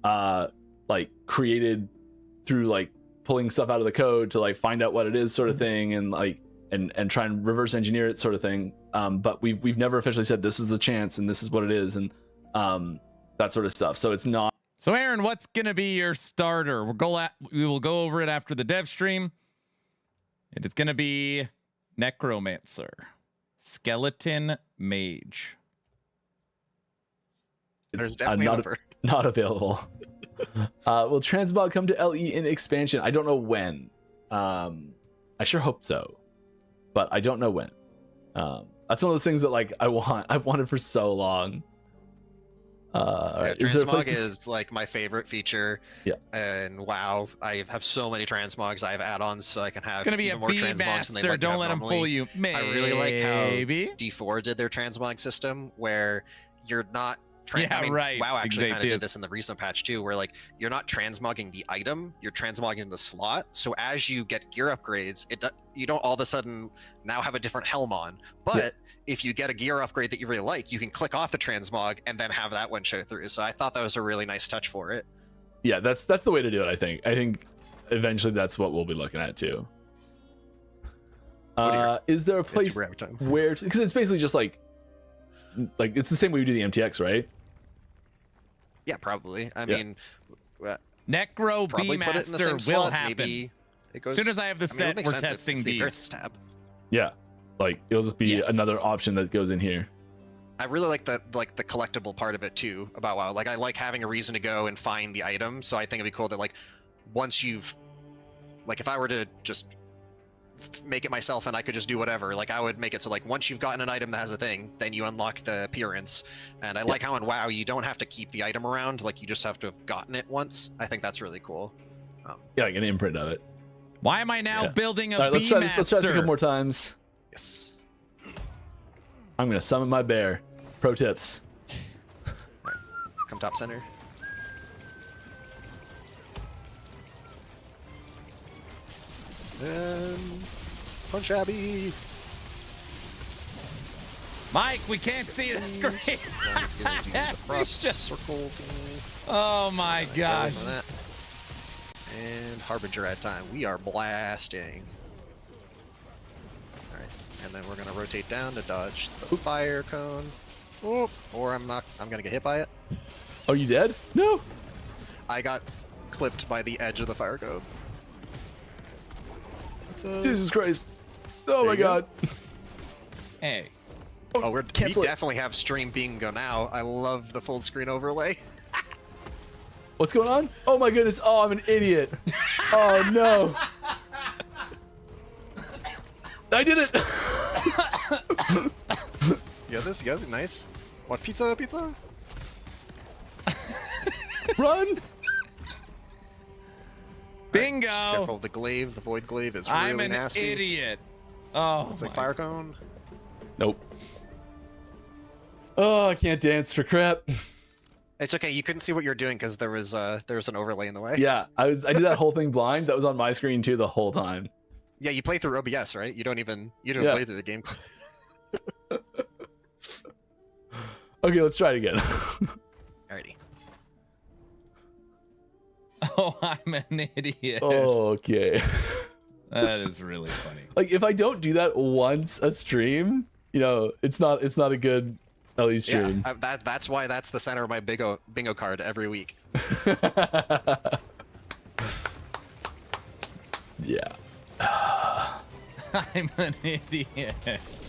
H: like created through like pulling stuff out of the code to like find out what it is, sort of thing, and like and try and reverse engineer it, sort of thing. But we've never officially said this is the chance and this is what it is. And that sort of stuff. So it's not.
B: So Aaron, what's gonna be your starter? We will go over it after the dev stream. It is gonna be Necromancer, Skeleton Mage.
I: There's definitely
H: not available. Will transmog come to LE in expansion? I don't know when. I sure hope so, but I don't know when. That's one of those things that like I've wanted for so long.
I: Yeah, transmog is like my favorite feature.
H: Yeah.
I: And WoW, I have so many transmogs. I have add-ons so I can have
B: Gonna be
I: even
B: a
I: more transmogs than they
B: Beastmaster. Don't let them
I: normally.
B: fool you. Maybe.
I: I really like how D4 did their transmog system, where you're not.
B: Right.
I: WoW actually kind of
B: Exactly.
I: did this in the recent patch too, where like you're not transmogging the item, you're transmogging the slot. So as you get gear upgrades, you don't all of a sudden now have a different helm on. But if you get a gear upgrade that you really like, you can click off the transmog and then have that one show through. So I thought that was a really nice touch for it.
H: Yeah, that's the way to do it. I think eventually that's what we'll be looking at too. Is there a place where, because it's basically just like it's the same way you do the MTX, right?
I: Yeah, probably. I mean,
B: Necro
I: probably put it in the same
B: Beastmaster will
I: slot.
B: happen.
I: Maybe it goes,
B: As soon as I have the
I: it
B: set,
I: makes
B: we're
I: sense.
B: testing
I: it's the
B: these.
I: appearances tab.
H: Yeah, like it'll just be another option that goes in here.
I: I really like the collectible part of it too about WoW. Like I like having a reason to go and find the item. So I think it'd be cool that like once you've if I were to just make it myself and I could just do whatever, like I would make it so like once you've gotten an item that has a thing, then you unlock the appearance. And I like how in WoW you don't have to keep the item around, like you just have to have gotten it once. I think that's really cool.
H: Yeah, like an imprint of it.
B: Why am I now building a
H: All right, let's try this a couple more times.
I: Yes.
H: I'm gonna summon my bear. Pro tips.
I: Come top center. And punch Abby.
B: Mike, we can't see the screen.
I: He's gonna do the frost circle thing.
B: Oh my gosh.
I: And Harbinger at time. We are blasting. Alright, and then we're gonna rotate down to dodge the fire cone. Oh, or I'm gonna get hit by it.
H: Oh, you dead? No.
I: I got clipped by the edge of the fire cone.
H: Jesus Christ. Oh my god.
B: Hey.
I: Oh, we definitely have stream bingo now. I love the full screen overlay.
H: What's going on? Oh my goodness. Oh, I'm an idiot. Oh no. I did it.
I: You guys are nice. What, pizza?
H: Run.
B: Bingo.
I: Right, careful of the glaive. The void glaive is really
B: I'm an
I: nasty.
B: idiot. Oh,
I: Looks like fire cone.
H: Nope. Oh, I can't dance for crap.
I: It's okay. You couldn't see what you're doing because there was an overlay in the way.
H: Yeah, I did that whole thing blind. That was on my screen too the whole time.
I: Yeah, you play through OBS, right? You don't play through the game.
H: Okay, let's try it again.
I: Alrighty.
B: Oh, I'm an idiot.
H: Okay.
B: That is really funny.
H: Like if I don't do that once a stream, it's not a good LE stream.
I: Yeah, that's why that's the center of my bingo card every week.
H: Yeah.
B: I'm an idiot.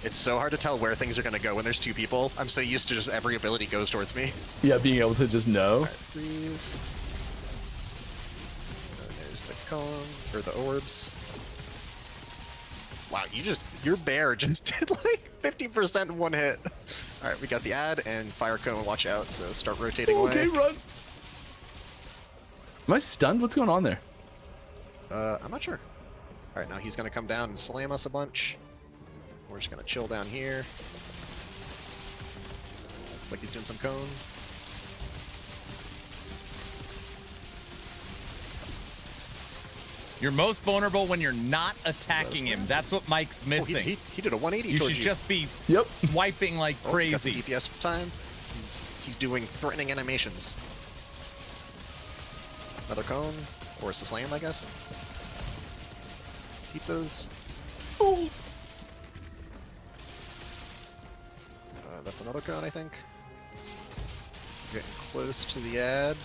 I: It's so hard to tell where things are going to go when there's two people. I'm so used to just every ability goes towards me.
H: Yeah, being able to just know.
I: Alright, freeze. There's the cone, or the orbs. Wow, your bear just did like 50% in one hit. Alright, we got the ad and fire cone, watch out, so start rotating away.
H: Okay, run. Am I stunned? What's going on there?
I: I'm not sure. Alright, now he's gonna come down and slam us a bunch. We're just gonna chill down here. Looks like he's doing some cone.
B: You're most vulnerable when you're not attacking him. That's what Mike's missing.
I: Oh, he did a 180
B: You
I: towards
B: should
I: you.
B: just be
H: Yep.
B: swiping like
I: Got
B: crazy.
I: some DPS time. He's doing threatening animations. Another cone, or it's a slam, I guess. Pizzas.
H: Oh.
I: That's another cone, I think. Getting close to the ad.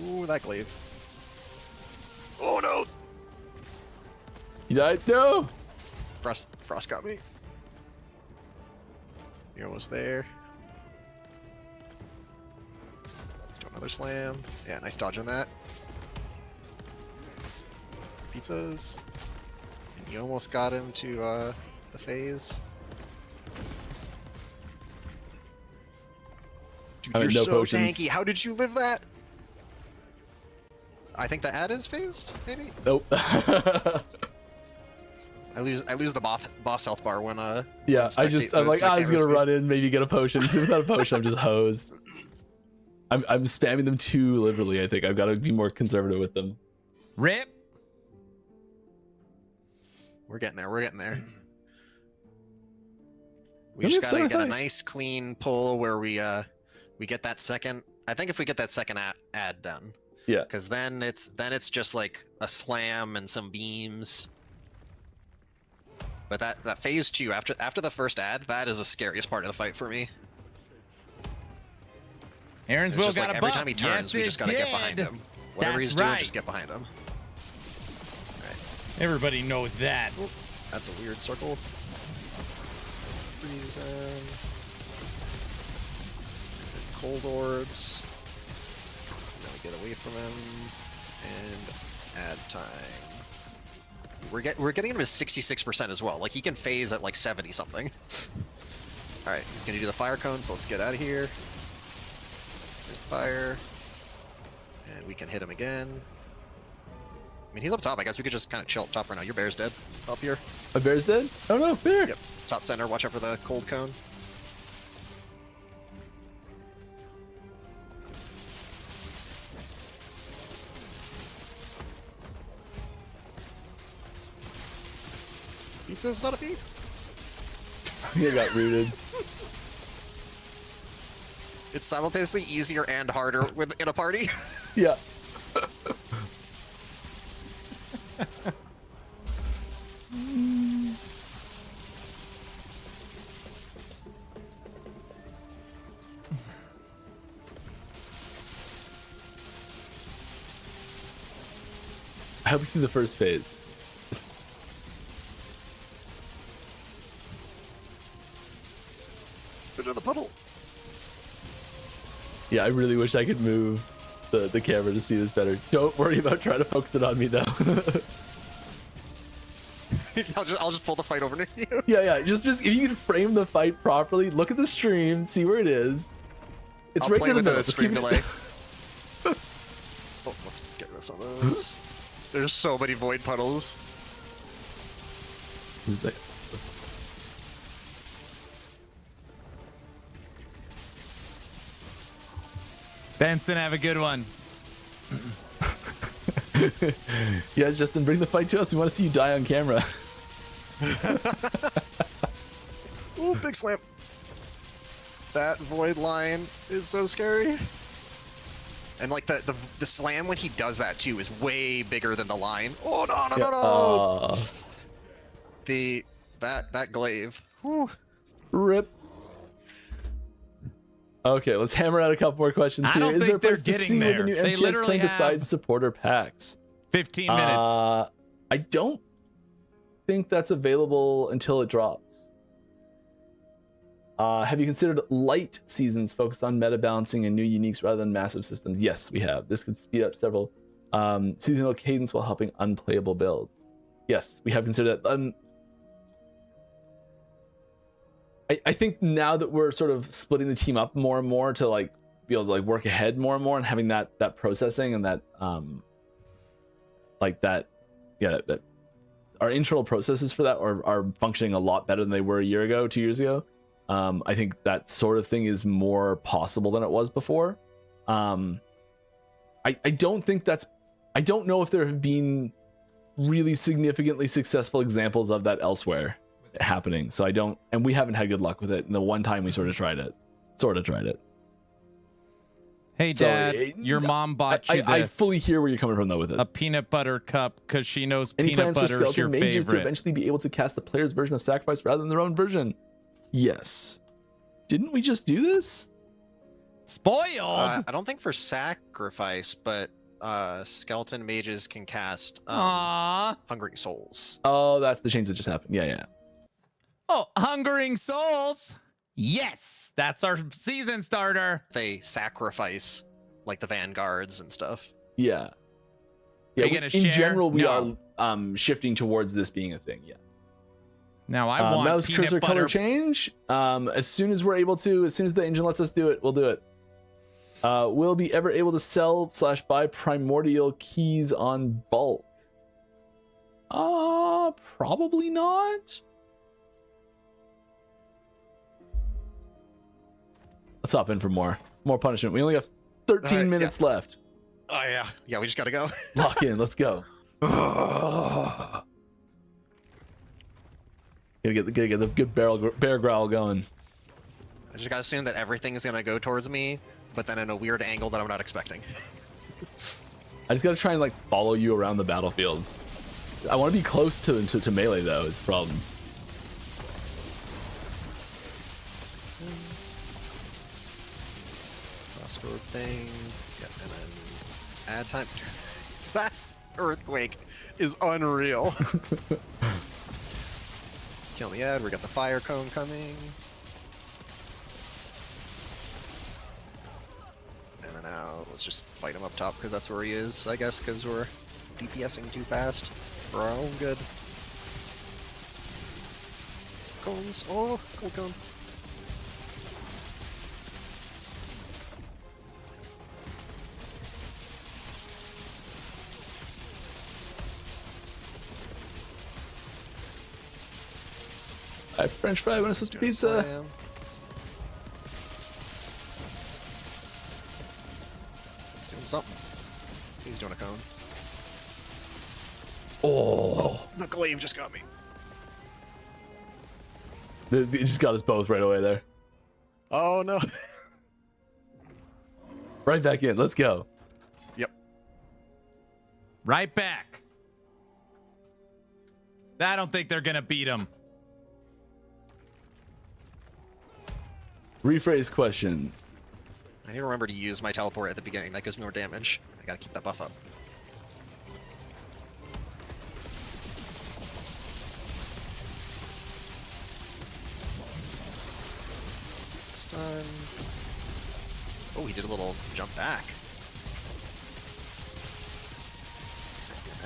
I: Ooh, that glaive. Oh no!
H: You died? No!
I: Frost got me. You're almost there. Let's do another slam. Yeah, nice dodge on that. Pizzas. And you almost got him to the phase. Dude,
H: I
I: you're
H: mean, no
I: so
H: potions.
I: tanky. How did you live that? I think the ad is phased, maybe?
H: Nope.
I: I lose the boss health bar when
H: Yeah, I'm like, I'm just gonna
I: run.
H: run in, maybe get a potion. Because without a potion, I'm just hosed. I'm spamming them too liberally, I think. I've got to be more conservative with them.
B: Rip.
I: We're getting there. We're getting there. We
H: Really
I: just gotta
H: upset
I: get a
H: if I-
I: nice clean pull where we get that second. I think if we get that second ad done,
H: Yeah.
I: because then it's just like a slam and some beams. But that phase 2 after the first ad, that is the scariest part of the fight for me.
B: Aaron's
I: It's
B: will
I: just
B: got
I: like
B: a
I: every
B: buff.
I: time he turns,
B: Yes,
I: we
B: it
I: just gotta get behind
B: did.
I: him. Whatever
B: That's
I: he's doing,
B: right.
I: just get behind him.
B: Everybody knows that.
I: That's a weird circle. Reason. Cold orbs. Now we get away from him. And add time. We're getting him to 66% as well. Like he can phase at like 70 something. Alright, he's gonna do the fire cone, so let's get out of here. There's the fire. And we can hit him again. I mean, he's up top. I guess we could just kind of chill up top right now. Your bear's dead up here.
H: A bear's dead? Oh no, bear!
I: Yep. Top center. Watch out for the cold cone. Pizza's not a beat.
H: He got rooted.
I: It's simultaneously easier and harder in a party.
H: Yeah. I hope we see the first phase.
I: Into the puddle.
H: Yeah, I really wish I could move the camera to see this better. Don't worry about trying to focus it on me though.
I: I'll just pull the fight over to you.
H: Yeah. Just if you can frame the fight properly, look at the stream, see where it is. It's
I: I'll
H: right
I: play
H: in the
I: with
H: middle.
I: the
H: Just
I: stream
H: keep it-
I: delay. Oh, let's get rid of some of those. There's so many void puddles.
H: He's like-
B: Benson, have a good one.
H: Yes, Justin, bring the fight to us. We want to see you die on camera.
I: Ooh, big slam. That void line is so scary. And like the slam when he does that too is way bigger than the line. Oh no. That glaive. Whew.
H: Rip. Okay, let's hammer out a couple more questions
B: I
H: here.
B: don't
H: Is there a
B: think they're
H: place to
B: getting
H: see what the new
B: there. They
H: MTX
B: literally
H: claim
B: have-
H: besides supporter packs?
B: 15 minutes.
H: I don't think that's available until it drops. Have you considered light seasons focused on meta balancing and new uniques rather than massive systems? Yes, we have. This could speed up several seasonal cadence while helping unplayable builds. Yes, we have considered that. I think now that we're sort of splitting the team up more and more to like be able to like work ahead more and more and having that processing and that that our internal processes for that are functioning a lot better than they were a year ago, 2 years ago. I think that sort of thing is more possible than it was before. I don't think that's, I don't know if there have been really significantly successful examples of that elsewhere happening. So I don't, and we haven't had good luck with it. And the one time we sort of tried it.
B: Hey,
H: So,
B: Dad, your mom bought you
H: I
B: this.
H: fully hear where you're coming from though with it.
B: A peanut butter cup because she knows
H: Any
B: peanut
H: plans for
B: butter is your
H: skeleton mages to
B: favorite.
H: eventually be able to cast the player's version of sacrifice rather than their own version? Yes. Didn't we just do this?
B: Spoiled.
I: I don't think for sacrifice, but skeleton mages can cast Hungering Souls.
H: Oh, that's the change that just happened. Yeah.
B: Oh, Hungering Souls. Yes, that's our season starter.
I: They sacrifice like the vanguards and stuff.
H: Yeah.
B: Are you gonna share?
H: General, we
B: No.
H: are shifting towards this being a thing. Yeah.
B: Now I want
H: mouse
B: peanut
H: cursor
B: butter.
H: color change. As soon as we're able to, as soon as the engine lets us do it, we'll do it. Will be ever able to sell / buy primordial keys on bulk? Probably not. Let's hop in for more punishment. We only have 13 minutes left.
I: Oh yeah, we just gotta go.
H: Lock in. Let's go. Gotta get the good bear growl going.
I: I just gotta assume that everything is gonna go towards me, but then in a weird angle that I'm not expecting.
H: I just gotta try and like follow you around the battlefield. I want to be close to melee though. Is the problem.
I: Crossroad thing. Yeah, and then add time. That earthquake is unreal. Kill the ad. We got the fire cone coming. And then now let's just fight him up top because that's where he is, I guess, because we're DPSing too fast for our own good. Cones. Oh, cool cone.
H: I French fry when it's supposed to pizza.
I: Slam. Doing something. He's doing a cone.
H: Oh,
I: The glaive just got me.
H: it just got us both right away there.
I: Oh no.
H: Right back in. Let's go.
I: Yep.
B: Right back. I don't think they're gonna beat him.
H: Rephrase question.
I: I need to remember to use my teleport at the beginning. That gives me more damage. I gotta keep that buff up. Stun. Oh, he did a little jump back.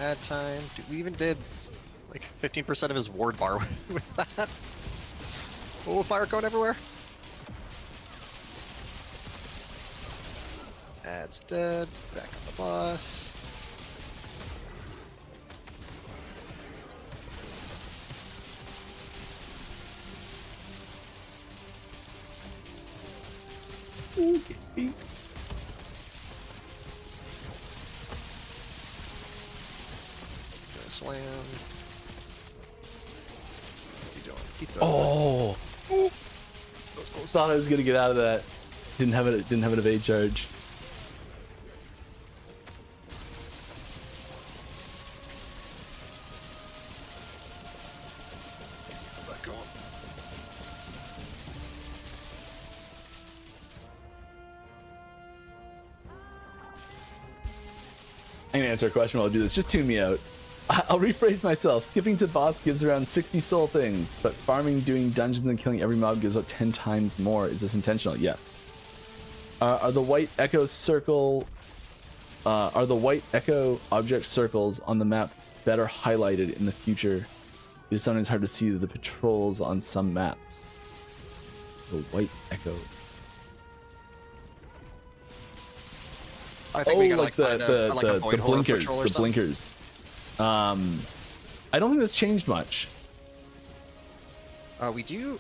I: Add time. Dude, we even did like 15% of his ward bar with that. Oh, fire cone everywhere. Ad's dead. Back on the boss.
H: Okay.
I: Slam. What's he doing? Pizza.
H: Oh,
I: That was close.
H: thought I was gonna get out of that. Didn't have an evade charge.
I: Let go.
H: I'm gonna answer a question while I do this. Just tune me out. I'll rephrase myself. Skipping to boss gives around 60 soul things, but farming, doing dungeons, and killing every mob gives about 10 times more. Is this intentional? Yes. Are the white echo object circles on the map better highlighted in the future? It is sometimes hard to see the patrols on some maps. The white echo.
I: I think we gotta
H: like
I: find a
H: the
I: void horror
H: blinkers,
I: patrol or
H: the
I: something.
H: blinkers. I don't think that's changed much.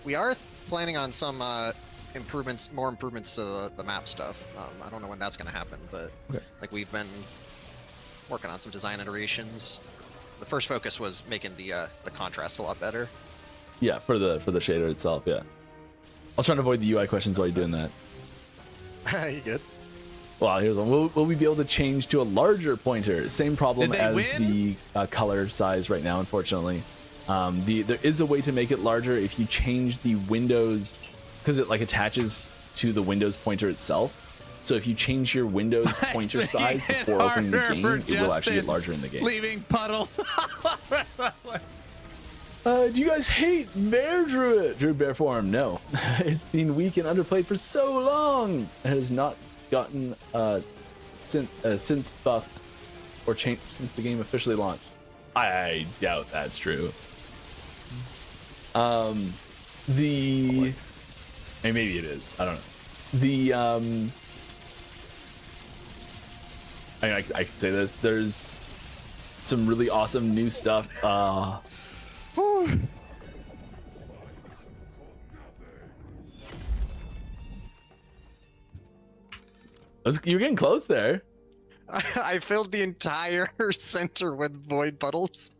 I: We are planning on some more improvements to the map stuff. I don't know when that's gonna happen, but
H: Okay.
I: like we've been working on some design iterations. The first focus was making the contrast a lot better.
H: Yeah, for the shader itself. Yeah, I'll try to avoid the UI questions while you're doing that.
I: You good?
H: Well, here's one. Will we be able to change to a larger pointer? Same problem
B: Did they
H: as
B: win?
H: the color size right now, unfortunately. There is a way to make it larger if you change the Windows, because it like attaches to the Windows pointer itself. So if you change your Windows pointer size before opening the game, it will actually get larger in the game.
B: Leaving puddles.
H: Do you guys hate Bear Druid? Druid Bear form? No. It's been weak and underplayed for so long. It has not gotten since buff or changed since the game officially launched. I doubt that's true. Maybe it is. I don't know. I can say this. There's some really awesome new stuff. You're getting close there.
I: I filled the entire center with void puddles.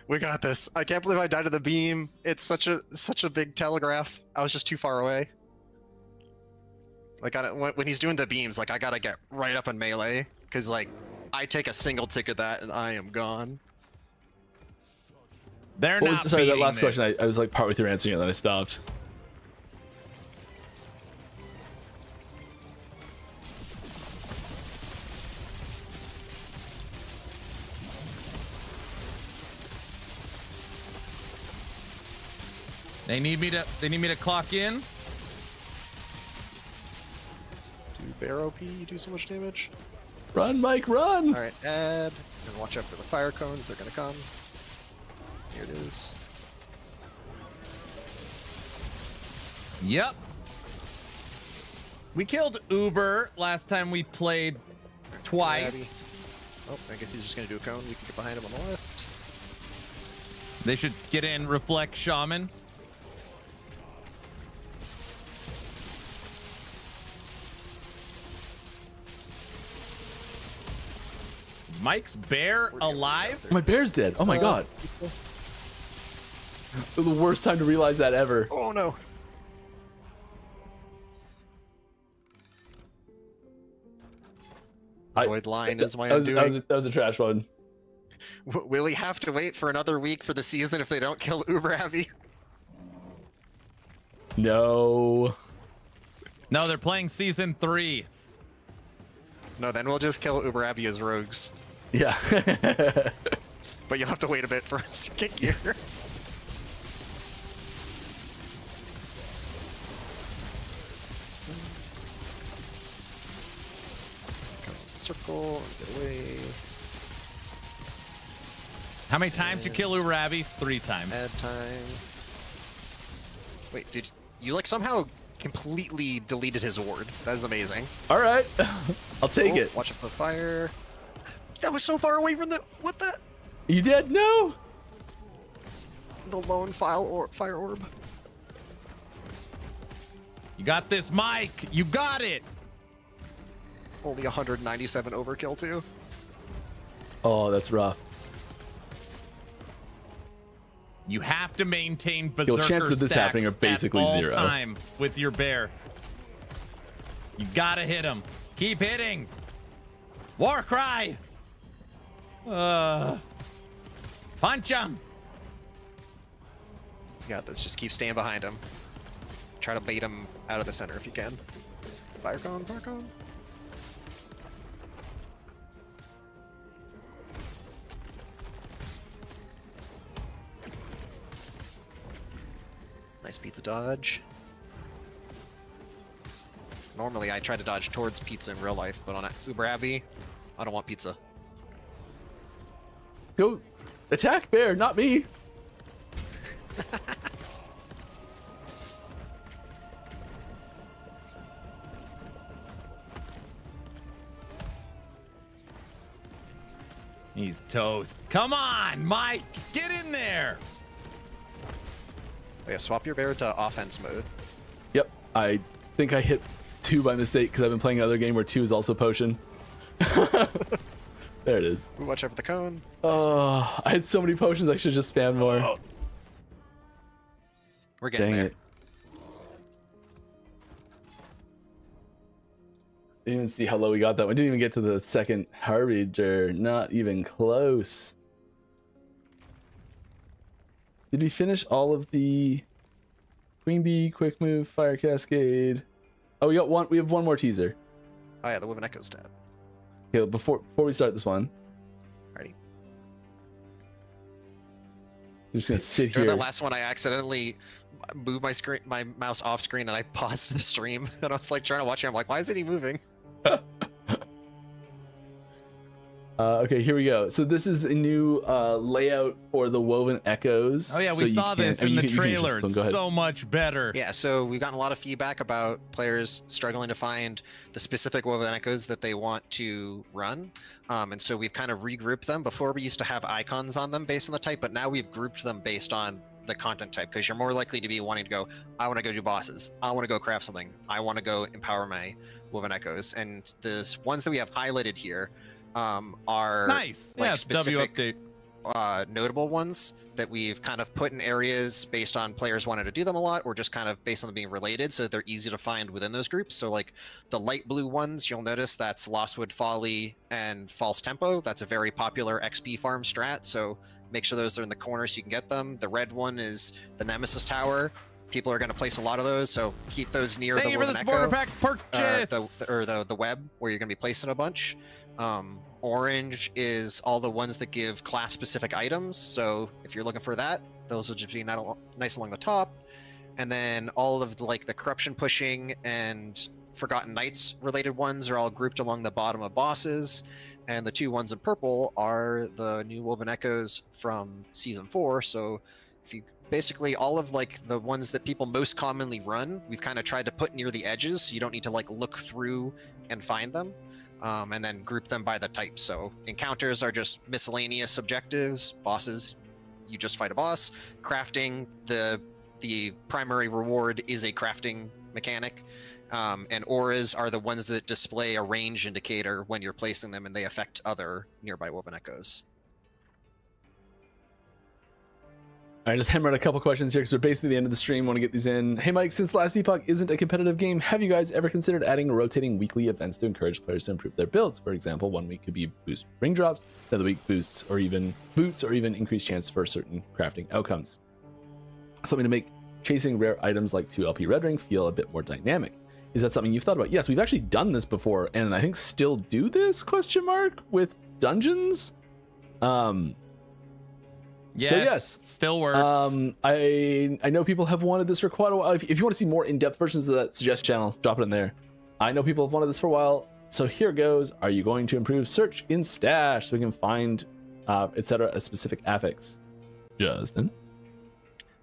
I: We got this. I can't believe I died to the beam. It's such a big telegraph. I was just too far away. Like when he's doing the beams, like I gotta get right up in melee, because like I take a single tick of that and I am gone.
B: They're not.
H: Sorry, that last
B: this.
H: question. I was like partway through answering it, then I stopped.
B: They need me to clock in.
I: Do bear OP do so much damage?
H: Run, Mike, run!
I: All right, add and watch out for the fire cones. They're gonna come. Here it is.
B: Yep. We killed Uber last time we played twice.
I: Oh, I guess he's just gonna do a cone. You can get behind him on the left.
B: They should get in Reflect Shaman. Is Mike's bear alive?
H: My bear's dead. Oh my god. The worst time to realize that ever.
I: Oh no. Void line is my undoing.
H: That was a trash one.
I: Will we have to wait for another week for the season if they don't kill Uber Abbey?
H: No.
B: No, they're playing season 3.
I: No, then we'll just kill Uber Abbey as rogues.
H: Yeah.
I: But you'll have to wait a bit for us to get here. Circle, get away.
B: How many times you kill Uber Abbey? 3 times.
I: Add time. Wait, did you like somehow completely deleted his ward? That is amazing.
H: All right, I'll take it.
I: Watch out for the fire. That was so far away from the what the?
H: You dead? No.
I: The lone fire orb.
B: You got this, Mike. You got it.
I: Only 197 overkill too.
H: Oh, that's rough.
B: You have to maintain berserker
H: chances of this
B: stacks
H: happening are basically
B: at all
H: zero.
B: time with your bear. You gotta hit him. Keep hitting. War cry. Punch him.
I: You got this. Just keep staying behind him. Try to bait him out of the center if you can. Fire cone, fire cone. Nice pizza dodge. Normally I try to dodge towards pizza in real life, but on Uber Abbey, I don't want pizza.
H: Go attack bear, not me.
B: He's toast. Come on, Mike. Get in there.
I: Oh yeah, swap your bear to offense mode.
H: Yep, I think I hit 2 by mistake because I've been playing another game where 2 is also potion. There it is.
I: Watch out for the cone.
H: Oh, I had so many potions I should just spam more.
I: Oh. We're getting
H: Dang
I: there.
H: it. Didn't even see how low we got that one. Didn't even get to the second Harbinger. Not even close. Did we finish all of the Queen Bee, Quick Move, Fire Cascade? Oh, we got one. We have one more teaser.
I: Oh yeah, the Woven Echoes tab.
H: Okay, before we start this one,
I: Ready?
H: I'm just gonna sit
I: During
H: here.
I: the last one, I accidentally moved my mouse off screen, and I paused the stream, and I was like trying to watch it. I'm like, why isn't he moving?
H: Okay, here we go. So this is the new layout for the Woven Echoes.
B: Oh yeah,
H: So
B: we
H: you
B: saw
H: can-
B: this
H: I mean,
B: in
H: you
B: the
H: can- you can
B: trailer.
H: just- go
B: It's
H: ahead.
B: so much better.
I: Yeah, so we've gotten a lot of feedback about players struggling to find the specific Woven Echoes that they want to run. And so we've kind of regrouped them. Before we used to have icons on them based on the type, but now we've grouped them based on the content type, because you're more likely to be wanting to go, I want to go do bosses, I want to go craft something, I want to go empower my Woven Echoes. And the ones that we have highlighted here are
B: Nice.
I: like
B: Yeah, it's W
I: specific
B: update.
I: notable ones that we've kind of put in areas based on players wanting to do them a lot, or just kind of based on them being related, so that they're easy to find within those groups. So like the light blue ones, you'll notice that's Lostwood Folly and False Tempo. That's a very popular XP farm strat, so make sure those are in the corner so you can get them. The red one is the Nemesis Tower. People are going to place a lot of those, so keep those near
B: Thank
I: the
B: you for the
I: Woven
B: supporter
I: Echo,
B: pack purchase.
I: or the web where you're going to be placing a bunch. Orange is all the ones that give class specific items, so if you're looking for that, those will just be nice along the top. And then all of the corruption pushing and Forgotten Knights related ones are all grouped along the bottom of bosses. And the two ones in purple are the new Woven Echoes from season 4. So if you basically all of the ones that people most commonly run, we've kind of tried to put near the edges, so you don't need to look through and find them. And then group them by the type. So encounters are just miscellaneous objectives. Bosses, you just fight a boss. Crafting, the primary reward is a crafting mechanic. And auras are the ones that display a range indicator when you're placing them, and they affect other nearby Woven Echoes.
H: All right, just hammer out a couple questions here because we're basically at the end of the stream. Want to get these in. Hey, Mike, since last Epoch isn't a competitive game, have you guys ever considered adding rotating weekly events to encourage players to improve their builds? For example, one week could be boost ring drops, the other week boosts or even increased chance for certain crafting outcomes. Something to make chasing rare items like 2LP Red Ring feel a bit more dynamic. Is that something you've thought about? Yes, we've actually done this before, and I think still do this, with dungeons.
B: Yes,
H: So yes,
B: still works.
H: I know people have wanted this for quite a while. If you want to see more in-depth versions of that, suggest channel, drop it in there. I know people have wanted this for a while, so here goes. Are you going to improve search in stash so we can find, etc., a specific affix? Justin?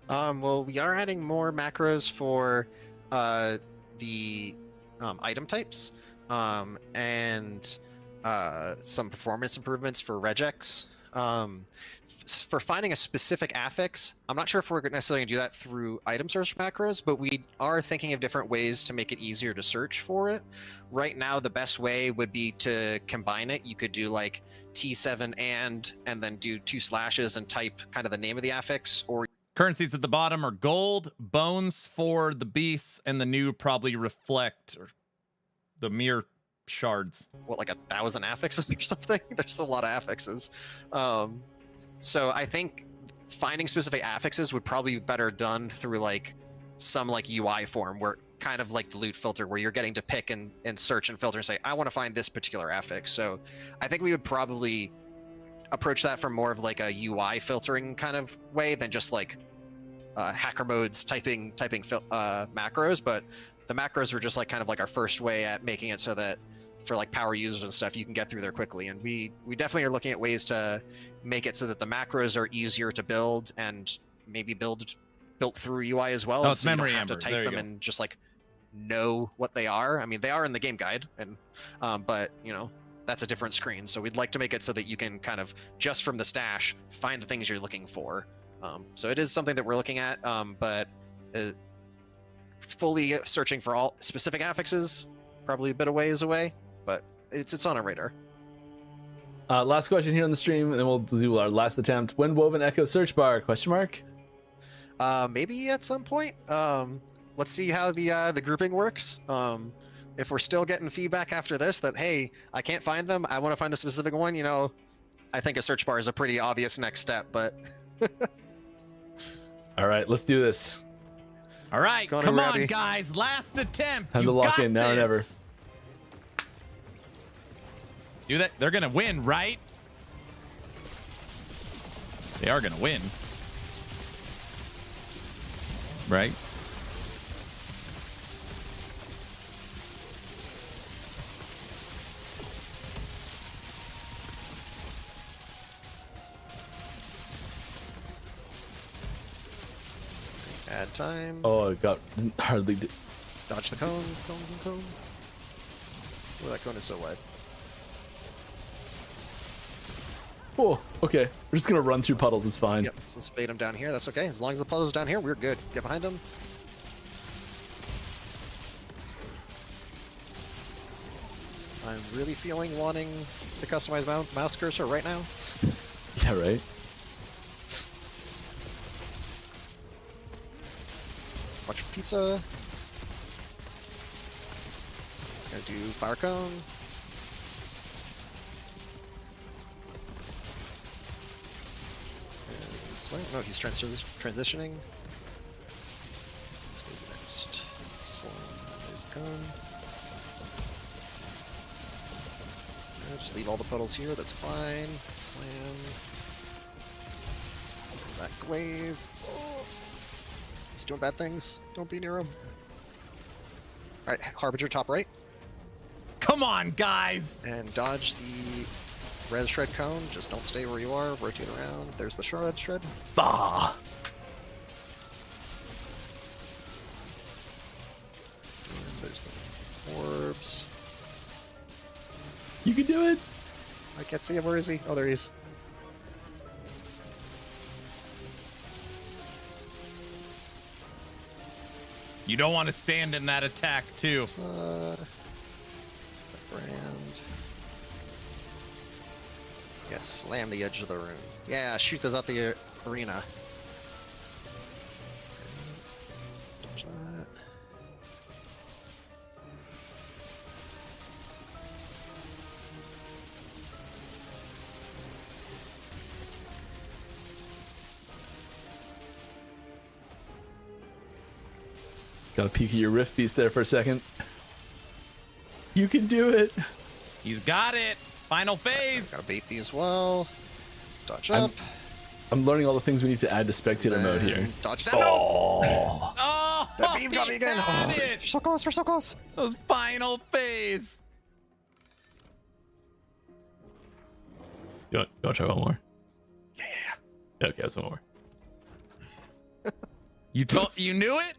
I: Well, we are adding more macros for the item types, and some performance improvements for regex. For finding a specific affix, I'm not sure if we're necessarily going to do that through item search macros, but we are thinking of different ways to make it easier to search for it. Right now, the best way would be to combine it. You could do T7 and then do 2 slashes and type kind of the name of the affix, or
B: Currencies at the bottom are gold, bones for the beasts, and the new probably reflect or the mere shards.
I: what, 1,000 affixes or something? There's a lot of affixes. So I think finding specific affixes would probably be better done through some UI form, where kind of like the loot filter, where you're getting to pick and search and filter and say, I want to find this particular affix. So I think we would probably approach that from more of a UI filtering kind of way than just hacker modes typing macros. But the macros were just kind of our first way at making it so that for power users and stuff, you can get through there quickly. And we definitely are looking at ways to make it so that the macros are easier to build, and maybe built through UI as well.
B: Oh, it's
I: so you don't
B: memory
I: have to
B: amber.
I: type
B: There you
I: them
B: go.
I: and just know what they are. I mean, they are in the game guide, and but that's a different screen. So we'd like to make it so that you can kind of just from the stash find the things you're looking for. So it is something that we're looking at, but fully searching for all specific affixes probably a bit of ways away, but it's on our radar.
H: Last question here on the stream, and then we'll do our last attempt. When Woven Echo search bar? ?
I: Maybe at some point. Let's see how the grouping works. If we're still getting feedback after this that, hey, I can't find them, I want to find the specific one, I think a search bar is a pretty obvious next step, but
H: All right, let's do this.
B: All right,
I: Go on,
B: come on,
I: Robbie.
B: guys. Last attempt.
H: Time
B: You
H: to lock
B: got
H: in now or
B: this.
H: never.
B: Do that. They're gonna win, right? They are gonna win, right?
I: Add time.
H: Oh, it got hardly.
I: Dodge the cone. Cone. Oh, that cone is so wide.
H: Oh, okay. We're just gonna run through puddles. It's fine.
I: Yep. Let's bait him down here. That's okay. As long as the puddle's down here, we're good. Get behind him. I'm really wanting to customize mouse cursor right now.
H: Yeah, right.
I: Watch for pizza. Just gonna do fire cone. And slam. No, he's transitioning. Let's go to the next. Slam. There's the cone. Just leave all the puddles here. That's fine. Slam. That glaive. Oh. He's doing bad things. Don't be near him. Alright, Harbinger top right.
B: Come on, guys.
I: And dodge the res shred cone. Just don't stay where you are. Rotate around. There's the shred.
H: Bah.
I: And there's the orbs.
H: You can do it.
I: I can't see him. Where is he? Oh, there he is.
B: You don't want to stand in that attack, too.
I: Brand. Yeah, slam the edge of the room. Yeah, shoot those out the arena. Dodge that.
H: Got a peek at your Rift Beast there for a second. You can do it.
B: He's got it. Final phase.
I: Gotta bait these well. Dodge up.
H: I'm learning all the things we need to add to spectator mode here.
I: Dodge down.
H: Oh.
B: Oh,
I: That beam got me
B: he
I: again.
B: had
I: Oh,
B: it.
I: we're so close. We're so close.
B: Those final phase.
H: You want to try one more? Yeah. Okay, that's one more.
B: You knew it?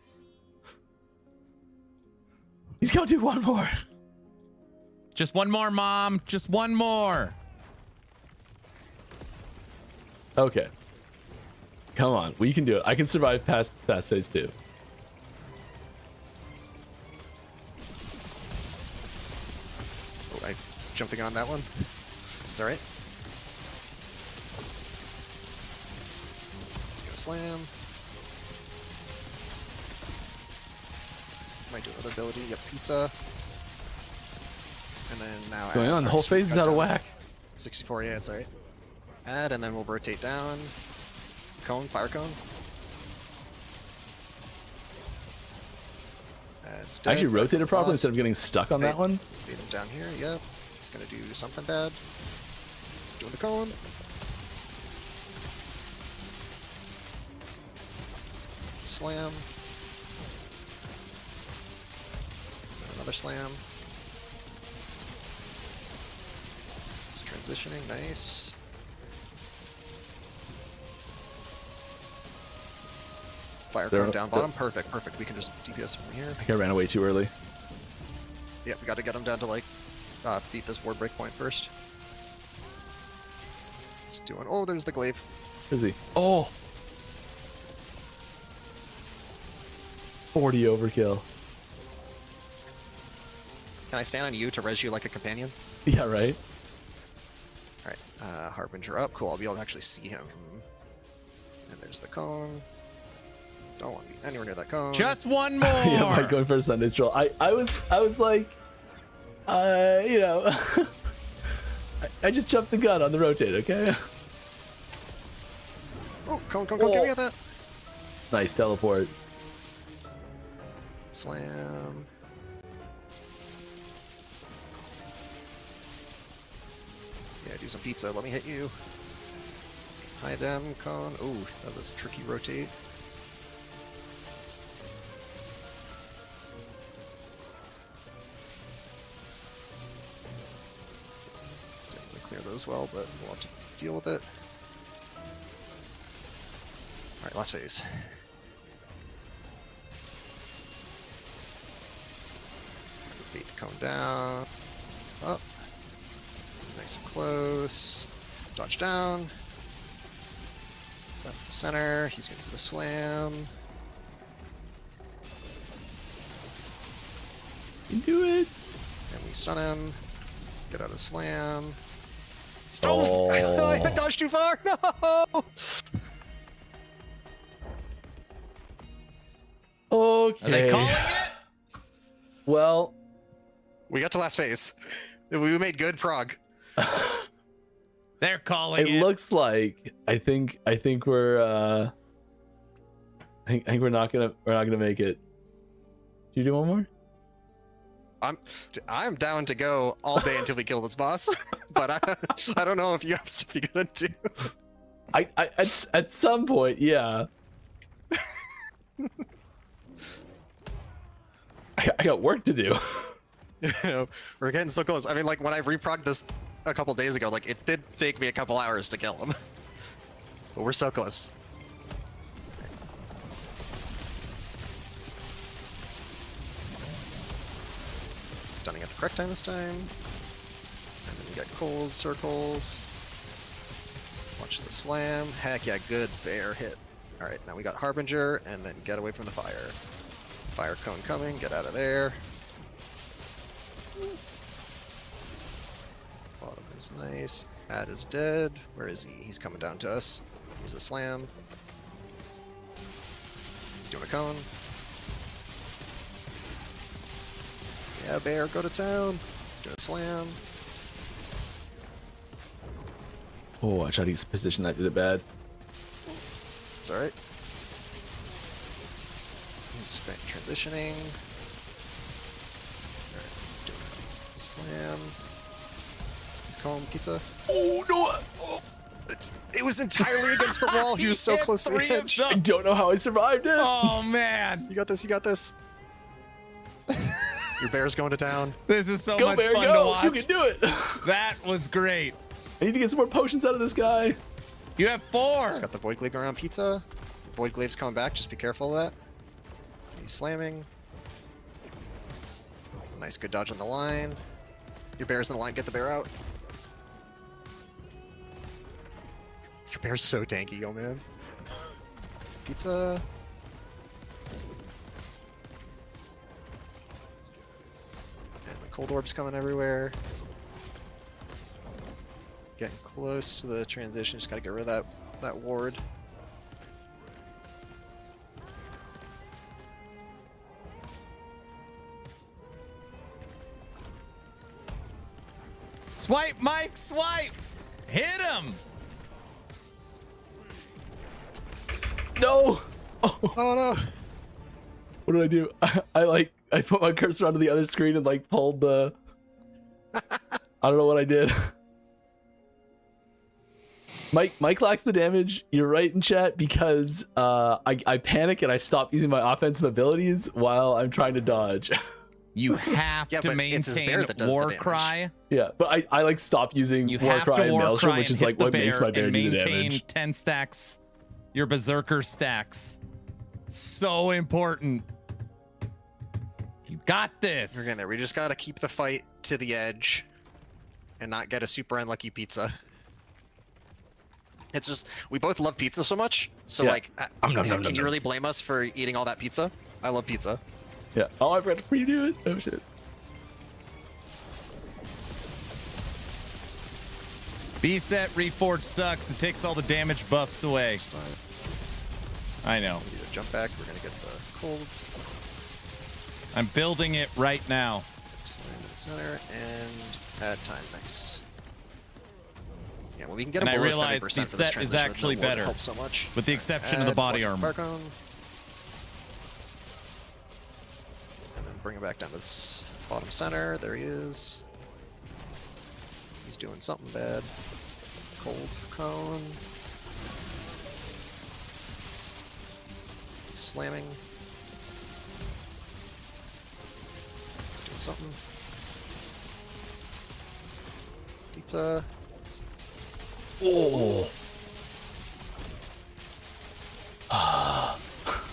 H: He's gonna do one more.
B: Just one more, Mom. Just one more.
H: Okay. Come on, we can do it. I can survive past phase 2.
I: Oh, I'm jumping on that one. It's alright. Let's go slam. Might do another ability. Yep, pizza. And then now
H: Going on, the whole phase is out of whack.
I: 64, yeah, it's alright. Add, and then we'll rotate down. Cone, fire cone. It's
H: I actually
I: dead.
H: rotated properly
I: Lost.
H: instead of getting stuck on that one.
I: Bait him down here, yep. He's gonna do something bad. He's doing the cone. Slam. Another slam. It's transitioning, nice. Fire
H: There-
I: cone down bottom, perfect. We can just DPS from here.
H: I think I ran away too early.
I: Yeah, we gotta get him down to like beat this ward break point first. It's doing. Oh, there's the glaive.
H: Where's he? Oh! 40 overkill.
I: Can I stand on you to res you like a companion?
H: Yeah, right?
I: Alright, Harbinger up. Cool, I'll be able to actually see him. And there's the cone. Don't want to be anywhere near that cone.
B: Just one more.
H: Yeah, Mike going for a Sunday stroll. I was like, you know, I just jumped the gun on the rotate, okay?
I: Oh, cone, give me that.
H: Nice teleport.
I: Slam. Yeah, do some pizza. Let me hit you. High dem cone. Ooh, that was a tricky rotate. Didn't really clear those well, but we'll have to deal with it. Alright, last phase. Bait the cone down. Up. Nice and close. Dodge down. Left to center. He's gonna do the slam.
H: You can do it.
I: And we stun him. Get out of the slam. Stole! Oh. I dodged too far! No!
H: Okay.
B: Are they calling it?
H: Well,
I: We got to last phase. We made good prog.
B: They're calling it.
H: it looks like I think we're I think we're not gonna make it. Do you do one more?
I: I'm down to go all day until we kill this boss, but I don't know if you have stuff you're gonna do.
H: I at some point, yeah. I got work to do.
I: You know, we're getting so close. I mean, like when I reprogged this a couple days ago, like it did take me a couple hours to kill him, but we're so close. Stunning at the correct time this time. And then we get cold circles. Watch the slam. Heck yeah, good bear hit. Alright, now we got Harbinger, and then get away from the fire. Fire cone coming, get out of there. Bottom is nice. Ad is dead. Where is he? He's coming down to us. Here's a slam. He's doing a cone. Yeah, bear, go to town. Let's do a slam.
H: Oh, I tried to get some position that did it bad.
I: It's alright. He's transitioning. Alright, he's doing a slam. He's calling pizza.
H: Oh no! Oh.
I: It was entirely against the wall. He was so
B: hit
I: close to the
B: 3 of
I: edge.
B: them.
H: I don't know how I survived it.
B: Oh man,
I: You got this, you got this. Your bear's going to town.
B: this is so
H: Go
B: much
H: bear,
B: fun
H: go!
B: to watch.
H: You can do it.
B: That was great.
H: I need to get some more potions out of this guy.
B: You have 4.
I: He's got the Void Glaive around pizza. Void Glaive's coming back, just be careful of that. He's slamming. Nice good dodge on the line. Your bear's in the line, get the bear out. Your bear's so tanky, oh man. Pizza. And the cold orb's coming everywhere. Getting close to the transition, just gotta get rid of that ward.
B: Swipe, Mike, swipe. Hit him.
H: No. Oh,
I: Oh no!
H: what did I do? I put my cursor onto the other screen and like pulled the. I don't know what I did. Mike lacks the damage. You're right in chat because I panic and I stop using my offensive abilities while I'm trying to dodge.
B: You have
I: Yeah,
B: to
I: but it's his bear
B: maintain
I: that does the
B: war
I: damage.
B: cry.
H: Yeah, but I like stop using
B: You
H: war
B: have
H: cry
B: to
H: and
B: war
H: maelstrom,
B: cry
H: which
B: and
H: is
B: hit
H: like
B: the
H: what makes
B: bear
H: my bear
B: and
H: do the
B: maintain
H: damage.
B: 10 stacks. Your berserker stacks. So important. You got this.
I: We're getting there. We just gotta keep the fight to the edge and not get a super unlucky pizza. It's just, we both love pizza so much, so
H: Yeah.
I: like, can you really blame us for eating all that pizza? I love pizza.
H: Yeah. Oh, I forgot to redo it. Oh shit.
B: B-set Reforged sucks. It takes all the damage buffs away.
I: It's fine.
B: I know.
I: We need to jump back. We're gonna get the cold.
B: I'm building it right now.
I: Slam in the center and add time. Nice. Yeah, well, we can get
B: And
I: him
B: I
I: below
B: realize
I: 70%
B: the
I: for this
B: set is
I: transition.
B: actually
I: The ward
B: better,
I: helps so much.
B: with the exception of the
I: Add,
B: body
I: watch
B: armor.
I: fire cone. bring him back down to this bottom center. There he is. He's doing something bad. Cold cone. Slamming. He's doing something. Pizza.
H: Oh.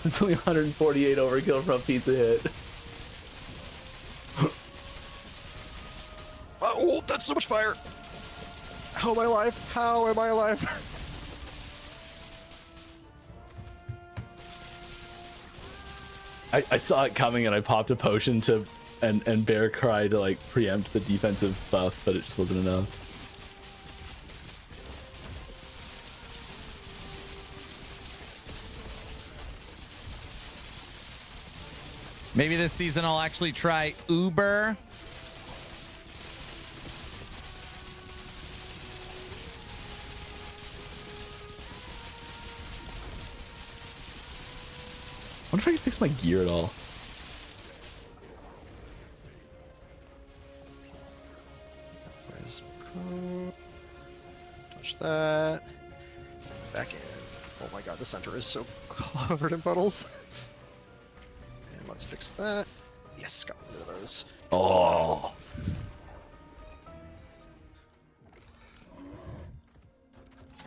H: It's only 148 overkill from pizza hit.
I: Oh, that's so much fire! How am I alive? How am I alive?
H: I saw it coming and I popped a potion to and Bear Cry to like preempt the defensive buff, but it just wasn't enough.
B: Maybe this season I'll actually try Uber.
H: I wonder if I can fix my gear at all.
I: Where's touch that. Back in. Oh my god, the center is so covered in puddles. And let's fix that. Yes, got rid of those.
H: Oh.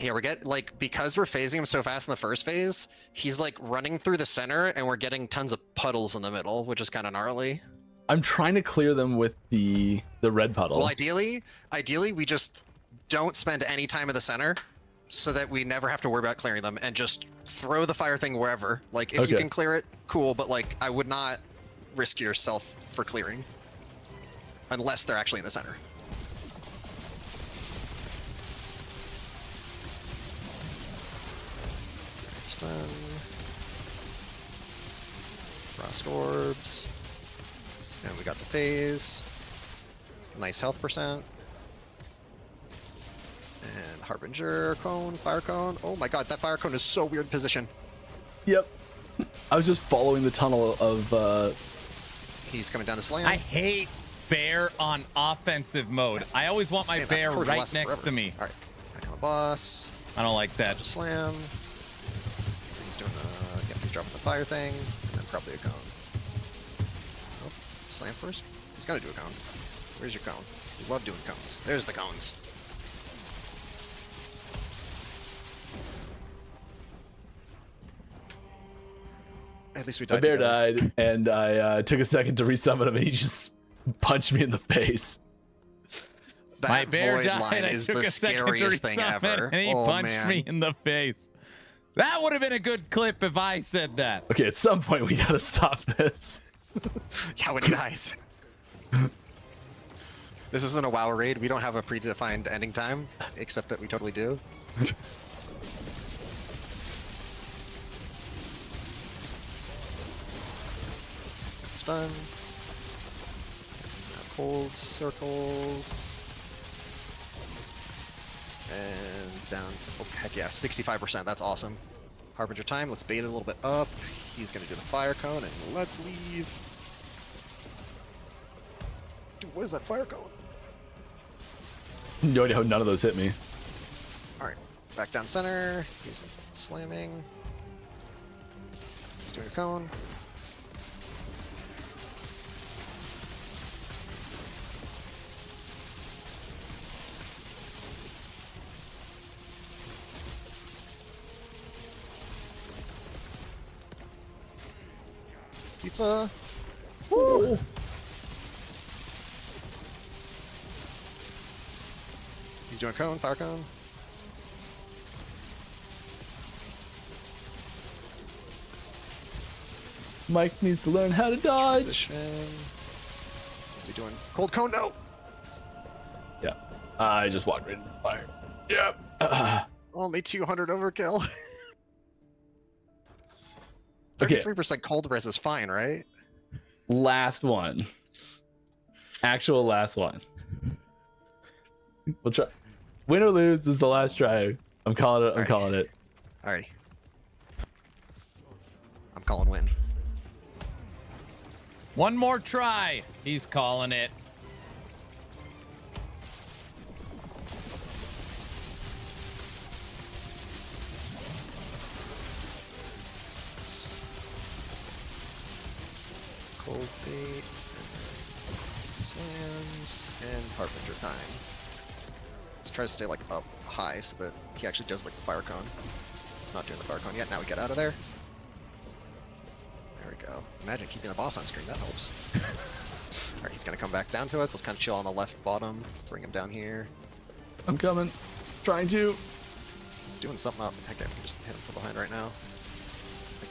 I: Yeah, we're getting, like, because we're phasing him so fast in the first phase, he's, like, running through the center, and we're getting tons of puddles in the middle, which is kind of gnarly.
H: I'm trying to clear them with the red puddle.
I: Well, ideally, we just don't spend any time in the center, so that we never have to worry about clearing them, and just throw the fire thing wherever. Like, if you can clear it, cool, but, like, I would not risk yourself for clearing. Unless they're actually in the center. Done. Frost orbs. And we got the phase. Nice health percent. And Harbinger cone, fire cone. Oh my god, that fire cone is so weird position.
H: Yep. I was just following the tunnel of
I: He's coming down to slam.
B: I hate bear on offensive mode. I always want my bear right next to me.
I: Alright. Back on the boss.
B: I don't like that.
I: Just slam. Doing yeah, he's dropping the fire thing, and then probably a cone. Oh, slam first? He's gotta do a cone. Where's your cone? We love doing cones. There's the cones. At least we died.
H: My bear
I: together.
H: died, and I took a second to resummon him, and he just punched me in the face.
I: That
B: my bear
I: void
B: died.
I: line
B: I
I: is
B: took
I: the
B: a second to
I: scariest thing
B: resummon,
I: ever.
B: and he
I: Oh,
B: punched
I: man.
B: me in the face. That would have been a good clip if I said that.
H: Okay, at some point we gotta stop this.
I: Yeah, when he dies. This isn't a WoW raid. We don't have a predefined ending time, except that we totally do. It's done. Now cold circles. And down. Oh, heck yeah, 65%. That's awesome. Harbinger time. Let's bait it a little bit up. He's going to do the fire cone, and let's leave. Dude, what is that fire cone?
H: No idea how none of those hit me.
I: Alright, back down center. He's slamming. He's doing a cone. Pizza. Woo! He's doing a cone, fire cone.
H: Mike needs to learn how to dodge.
I: Transition. What's he doing? Cold cone, no!
H: Yeah, I just walked right into the fire. Yep.
I: Only 200 overkill.
H: Okay.
I: 33% cold res is fine, right?
H: Last one. Actual last one. We'll try. Win or lose, this is the last try. I'm calling it. I'm calling it.
I: Alrighty. I'm calling win.
B: One more try. He's calling it.
I: Cold Fate, Slams, and Harbinger time. Let's try to stay like up high so that he actually does like the fire cone. It's not doing the fire cone yet. Now we get out of there. There we go. Imagine keeping the boss on screen. That helps. Alright, he's gonna come back down to us. Let's kind of chill on the left bottom. Bring him down here.
H: I'm coming. Trying to.
I: He's doing something up. Heck, I can just hit him from behind right now.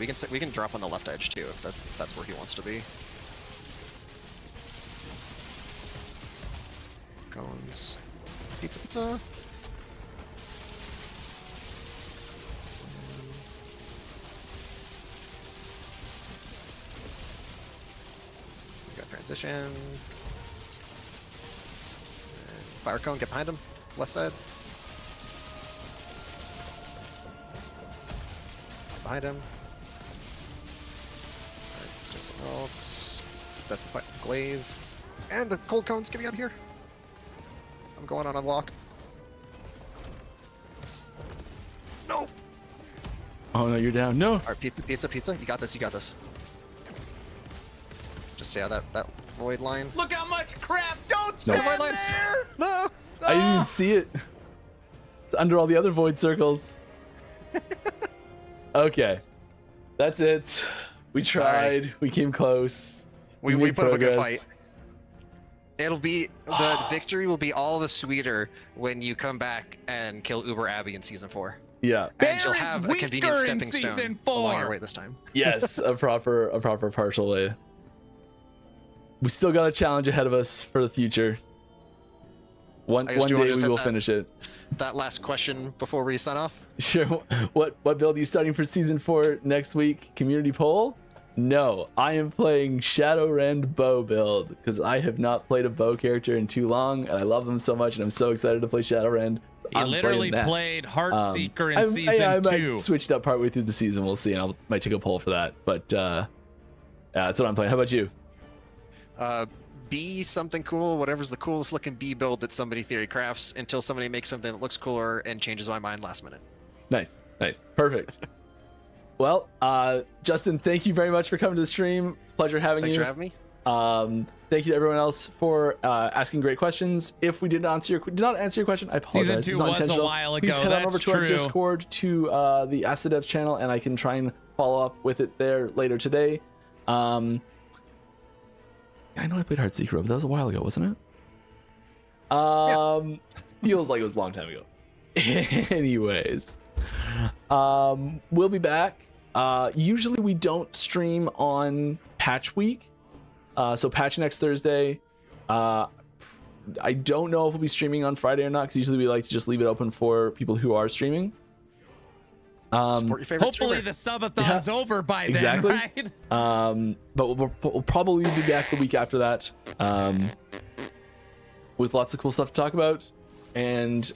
I: Like, we can drop on the left edge too if that's where he wants to be. Cones. Pizza, pizza. We got transition. And fire cone, get behind him. Left side. Behind him. Alright, let's do something else. That's the glaive. And the cold cone's getting out of here. I'm going on a walk. No!
H: Oh no, you're down. No!
I: Alright, pizza, pizza, pizza. You got this, you got this. Just stay out that void line.
B: Look how much crap! Don't
H: No.
B: stand
I: Line.
B: there!
I: No!
H: I didn't even see it. It's under all the other void circles. Okay. That's it. We tried.
I: Right.
H: We came close.
I: We
H: made
I: put up a good
H: progress.
I: fight. It'll be the victory will be all the sweeter when you come back and kill Uber Abbey in season 4.
H: Yeah.
I: And you'll
B: Bear is
I: have a
B: weaker
I: convenient
B: in
I: stepping
B: season
I: stone
B: 4.
I: along your way this time.
H: Yes, a proper partial way. We still got a challenge ahead of us for the future. One
I: I guess
H: day
I: you wanna
H: we
I: just hit
H: will
I: that-
H: finish it.
I: That last question before we sign off.
H: Sure. What build are you starting for season 4 next week? Community poll? No, I am playing Shadowrend bow build because I have not played a bow character in too long, and I love them so much, and I'm so excited to play Shadowrend.
B: He literally played Heartseeker in season
H: I
B: 2.
H: might switch it up partway through the season. We'll see, and I might take a poll for that. But yeah, that's what I'm playing. How about you?
I: Be something cool, whatever's the coolest looking B build that somebody theory crafts until somebody makes something that looks cooler and changes my mind last minute.
H: Nice, perfect. Well, Justin, thank you very much for coming to the stream. Pleasure having
I: Thanks
H: you.
I: for having me.
H: Thank you to everyone else for asking great questions. If we did not answer your question, I apologize.
B: Season
H: It's
B: 2
H: not
B: was a
H: intentional.
B: while ago.
H: Please head on over
B: That's
H: to our
B: true.
H: Discord to the Acid Devs channel, and I can try and follow up with it there later today. I know I played Heartseeker, but that was a while ago, wasn't it? Feels like it was a long time ago. Anyways, we'll be back. Usually we don't stream on patch week. So patch next Thursday. I don't know if we'll be streaming on Friday or not, because usually we like to just leave it open for people who are streaming.
I: Support your favorite
B: Hopefully
I: streamer.
B: the subathon's over by
H: Exactly.
B: then, right?
H: But we'll probably be back the week after that, with lots of cool stuff to talk about, and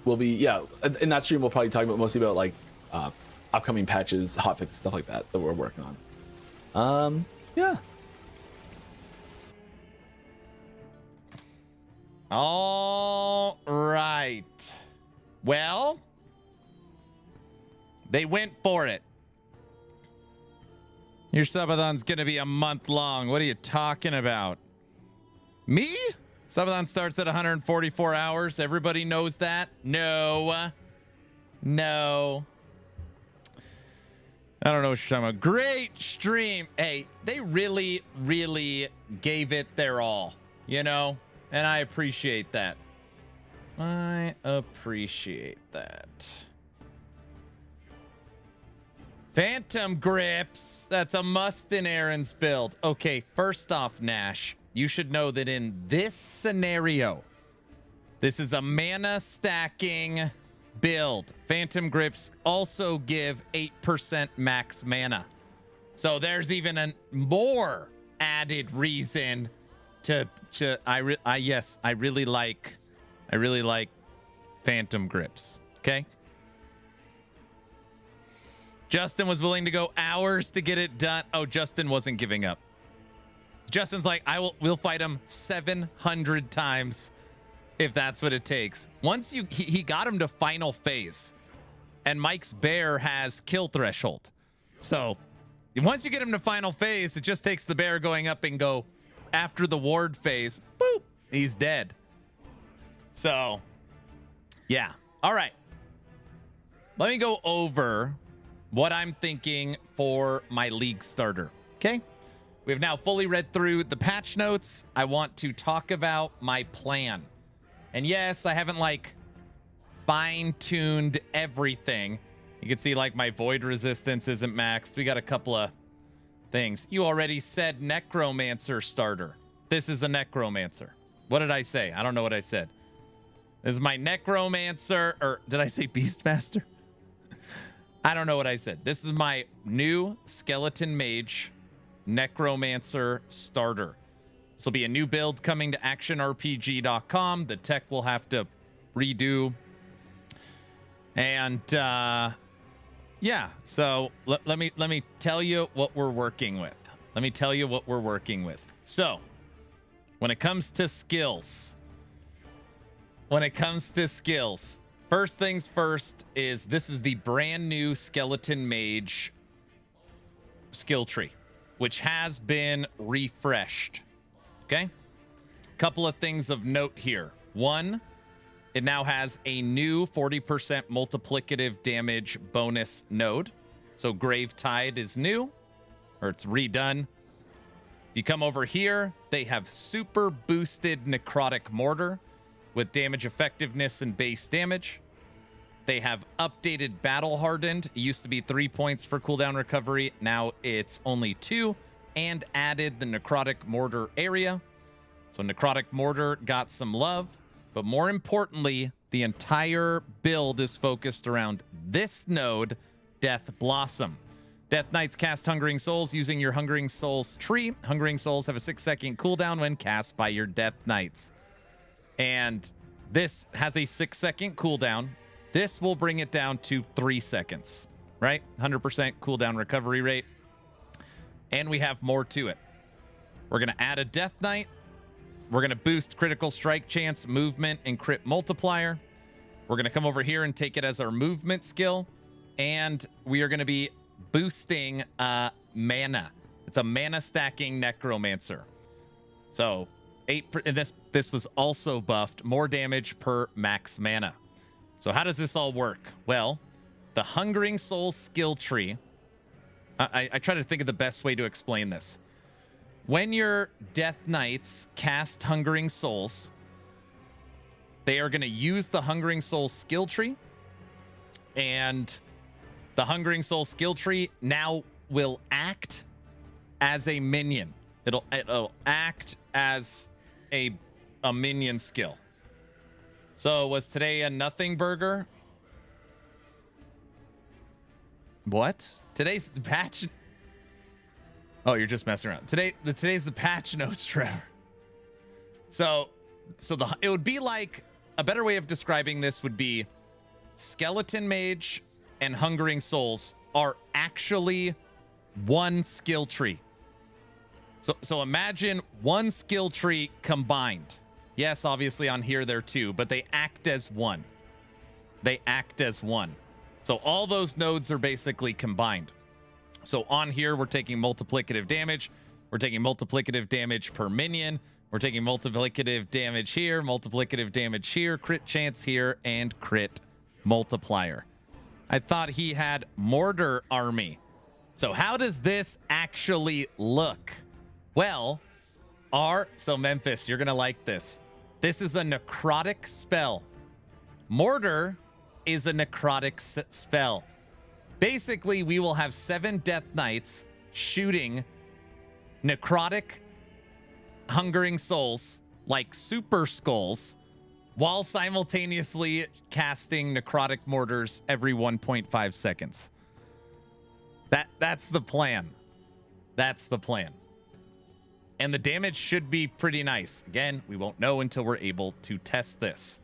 H: we'll be in that stream we'll probably talk about mostly about like upcoming patches, hotfixes, stuff like that we're working on.
B: All right. Well, they went for it. Your subathon's going to be a month long. What are you talking about? Me? Subathon starts at 144 hours. Everybody knows that? No. I don't know what you're talking about. Great stream. Hey, they really, really gave it their all, you know? And I appreciate that. Phantom Grips. That's a must in Aaron's build. Okay, first off, Nash, you should know that in this scenario, this is a mana stacking build. Phantom Grips also give 8% max mana. So there's even a more added reason I really like Phantom Grips. Okay? Justin was willing to go hours to get it done. Oh, Justin wasn't giving up. Justin's like, we'll fight him 700 times if that's what it takes. Once he got him to final phase, and Mike's bear has kill threshold. So once you get him to final phase, it just takes the bear going up and go after the ward phase. Boop, he's dead. So yeah. All right. Let me go over what I'm thinking for my league starter. Okay. We have now fully read through the patch notes. I want to talk about my plan. And yes, I haven't like fine-tuned everything. You can see like my void resistance isn't maxed. We got a couple of things. You already said Necromancer starter. This is a Necromancer. What did I say? I don't know what I said. This is my Necromancer, or did I say Beastmaster? I don't know what I said. This is my new Skeleton Mage Necromancer starter. This will be a new build coming to actionrpg.com. The tech will have to redo. And yeah, so let me tell you what we're working with. Let me tell you what we're working with. So when it comes to skills, first things first is this is the brand new Skeleton Mage skill tree, which has been refreshed. Okay. Couple of things of note here. One, it now has a new 40% multiplicative damage bonus node. So Grave Tide is new, or it's redone. If you come over here, they have super boosted Necrotic Mortar with damage effectiveness and base damage. They have updated Battle Hardened. It used to be 3 points for cooldown recovery. Now it's only 2, and added the Necrotic Mortar area. So Necrotic Mortar got some love, but more importantly, the entire build is focused around this node, Death Blossom. Death Knights cast Hungering Souls using your Hungering Souls tree. Hungering Souls have a 6-second cooldown when cast by your Death Knights. And this has a 6-second cooldown. This will bring it down to 3 seconds, right? 100% cooldown recovery rate. And we have more to it. We're going to add a Death Knight. We're going to boost critical strike chance, movement, and crit multiplier. We're going to come over here and take it as our movement skill. And we are going to be boosting mana. It's a mana stacking Necromancer. So this was also buffed. More damage per max mana. So how does this all work? Well, the Hungering Souls skill tree. I try to think of the best way to explain this. When your Death Knights cast Hungering Souls, they are going to use the Hungering Souls skill tree. And the Hungering Souls skill tree now will act as a minion. It'll act as a minion skill. So was today a nothing burger? What? Today's the patch. Oh, you're just messing around. Today's the patch notes, Trevor. So it would be like, a better way of describing this would be Skeleton Mage and Hungering Souls are actually one skill tree. So imagine one skill tree combined. Yes, obviously on here they're two, but they act as one. They act as one. So all those nodes are basically combined. So on here, we're taking multiplicative damage. We're taking multiplicative damage per minion. We're taking multiplicative damage here, multiplicative damage here, crit chance here, and crit multiplier. I thought he had Mortar Army. So how does this actually look? Well, so Memphis, you're going to like this. This is a necrotic spell. Mortar is a necrotic spell. Basically, we will have 7 Death Knights shooting necrotic Hungering Souls like super skulls while simultaneously casting necrotic mortars every 1.5 seconds. That's the plan. That's the plan. And the damage should be pretty nice. Again, we won't know until we're able to test this.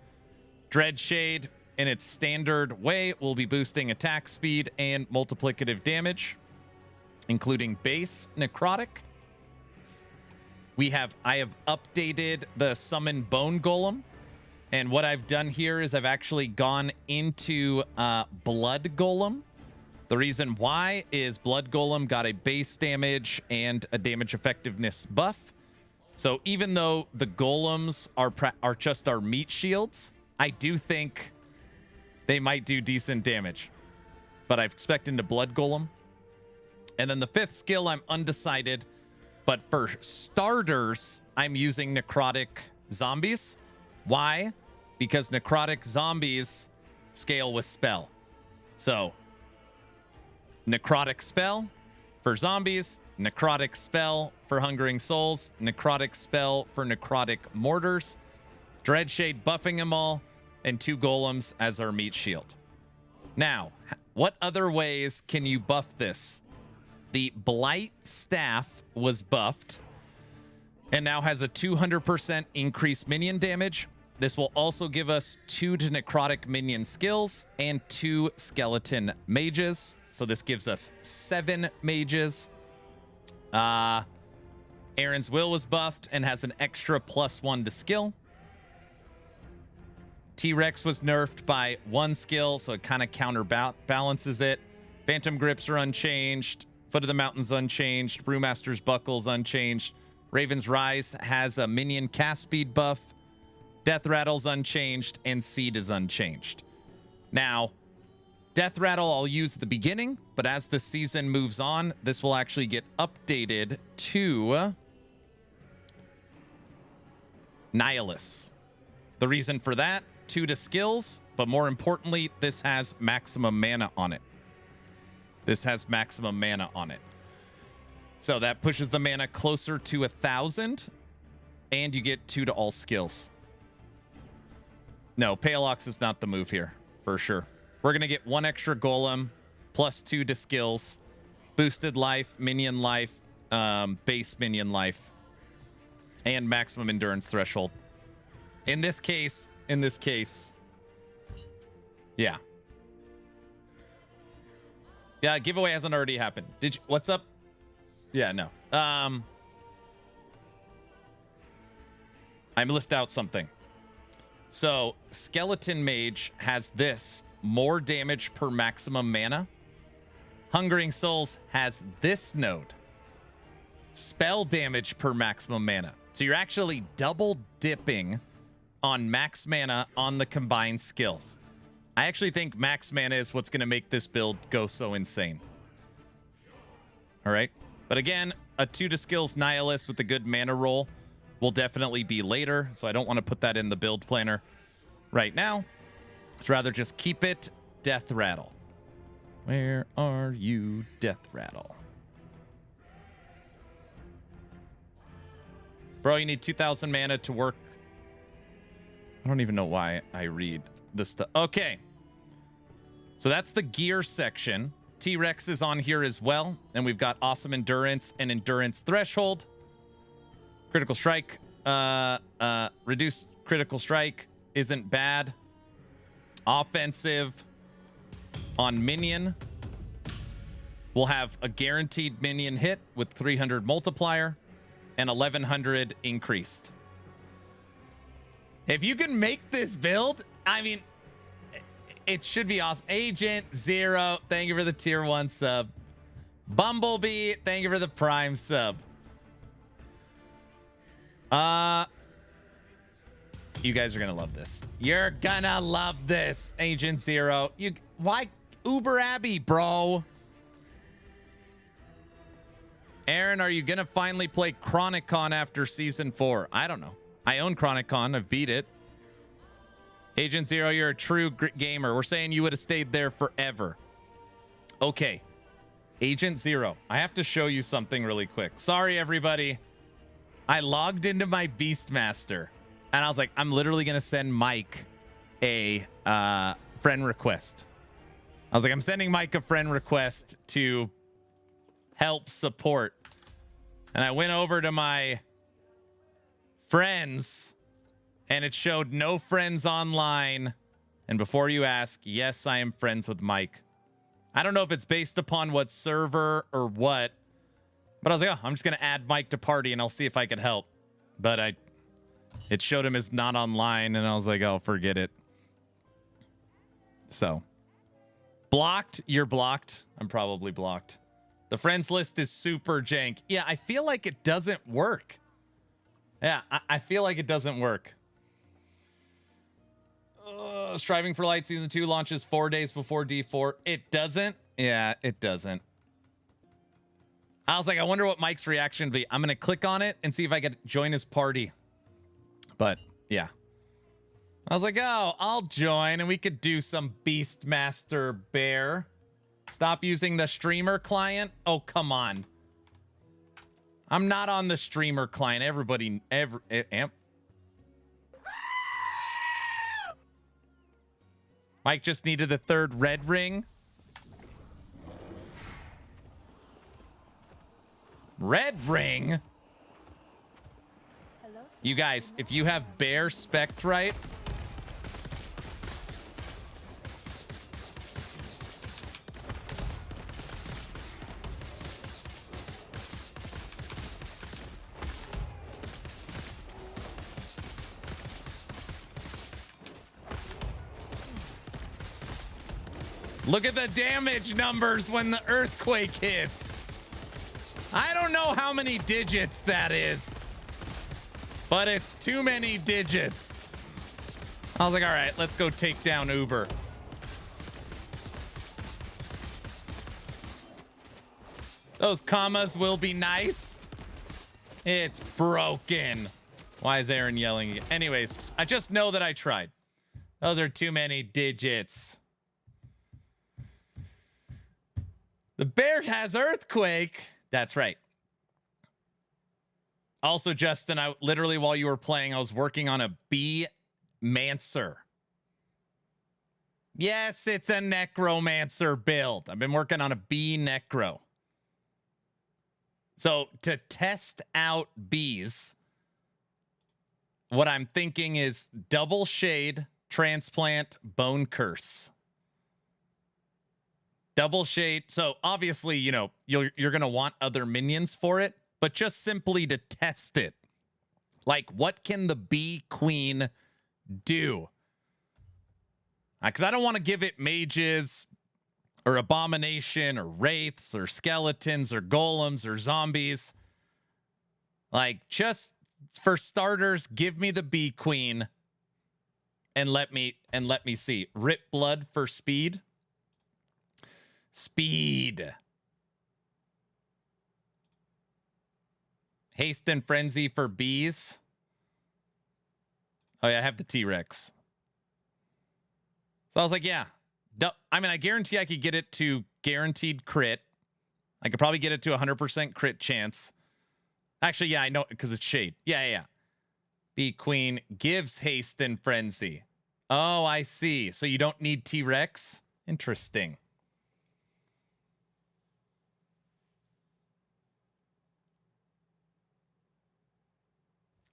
B: Dreadshade, in its standard way, will be boosting attack speed and multiplicative damage, including base necrotic. I have updated the summon bone golem. And what I've done here is I've actually gone into blood golem. The reason why is blood golem got a base damage and a damage effectiveness buff. So even though the golems are just our meat shields, I do think they might do decent damage. But I've spec'd into blood golem. And then the 5th skill, I'm undecided. But for starters, I'm using necrotic zombies. Why? Because necrotic zombies scale with spell. So, necrotic spell for zombies, necrotic spell for hungering souls, necrotic spell for necrotic mortars, Dreadshade buffing them all, and 2 golems as our meat shield. Now, what other ways can you buff this? The Blight Staff was buffed and now has a 200% increased minion damage. This will also give us 2 to necrotic minion skills and 2 skeleton mages. So this gives us 7 mages. Aaron's Will was buffed and has an extra +1 to skill. T-Rex was nerfed by 1 skill, so it kind of counterbalances it. Phantom Grips are unchanged. Foot of the Mountain's unchanged. Brewmaster's Buckle's unchanged. Raven's Rise has a minion cast speed buff. Death Rattle's unchanged, and Seed is unchanged. Now, Death Rattle I'll use at the beginning, but as the season moves on, this will actually get updated to Nihilus. The reason for that, 2 to skills, but more importantly, this has maximum mana on it. This has maximum mana on it. So that pushes the mana closer to 1,000, and you get 2 to all skills. No, Pale Ox is not the move here, for sure. We're going to get 1 extra golem, +2 to skills, boosted life, minion life, base minion life, and maximum endurance threshold. In this case, yeah. Yeah, giveaway hasn't already happened. Did you, what's up? Yeah, no. I'm lift out something. So, Skeleton Mage has this, more damage per maximum mana. Hungering Souls has this node, spell damage per maximum mana. So you're actually double dipping on max mana on the combined skills. I actually think max mana is what's going to make this build go so insane. All right. But again, a 2 to skills Nihilus with a good mana roll will definitely be later. So I don't want to put that in the build planner right now. Let's rather just keep it Death Rattle. Where are you, Death Rattle? Bro, you need 2,000 mana to work. I don't even know why I read this stuff. Okay. So that's the gear section. T-Rex is on here as well. And we've got awesome endurance and endurance threshold. Critical strike. Reduced critical strike isn't bad. Offensive on minion. We'll have a guaranteed minion hit with 300 multiplier and 1100 increased. If you can make this build, I mean, it should be awesome. Agent Zero, thank you for the tier 1 sub. Bumblebee, thank you for the prime sub. You guys are gonna love this. You're gonna love this, Agent Zero. Why Uber Abbey, bro? Aaron, are you gonna finally play Chronicon after season 4? I don't know. I own Chronicon. I've beat it. Agent Zero, you're a true gamer. We're saying you would have stayed there forever. Okay. Agent Zero, I have to show you something really quick. Sorry, everybody. I logged into my Beastmaster, and I was like, I'm literally going to send Mike a friend request. I was like, I'm sending Mike a friend request to help support. And I went over to my friends, and it showed no friends online. And before you ask, yes, I am friends with Mike. I don't know if it's based upon what server or what, But I was like, oh, I'm just gonna add Mike to party and I'll see if I could help. But it showed him as not online, and I was like, oh, forget it. So, blocked. You're blocked. I'm probably blocked. The friends list is super jank. Yeah, I feel like it doesn't work. Yeah, I feel like it doesn't work. Striving for Light Season 2 launches 4 days before D4. It doesn't? Yeah, it doesn't. I was like, I wonder what Mike's reaction would be. I'm going to click on it and see if I could join his party. But, yeah. I was like, oh, I'll join and we could do some Beastmaster Bear. Stop using the streamer client? Oh, come on. I'm not on the streamer client. Everybody, Mike just needed the third red ring. Red ring? Hello? You guys, if you have Bear Spectrite, look at the damage numbers when the earthquake hits. I don't know how many digits that is, but it's too many digits. I was like, all right, let's go take down Uber. Those commas will be nice. It's broken. Why is Aaron yelling again? Anyways, I just know that I tried. Those are too many digits. The bear has earthquake. That's right. Also, Justin, I literally, while you were playing, I was working on a Beastmaster. Yes, it's a Necromancer build. I've been working on a Necro. So to test out bees, what I'm thinking is double shade, transplant, bone curse. Double shade. So obviously, you know, you're going to want other minions for it, but just simply to test it. Like, what can the bee queen do? Because I don't want to give it mages or abomination or wraiths or skeletons or golems or zombies. Like, just for starters, give me the bee queen and let me see. Rip blood for speed. Speed. Haste and frenzy for bees. Oh yeah, I have the T-Rex. So I was like, yeah. I mean, I guarantee I could get it to guaranteed crit. I could probably get it to 100% crit chance. Actually, yeah, I know, because it's shade. Yeah. Bee queen gives haste and frenzy. Oh, I see. So you don't need T-Rex? Interesting.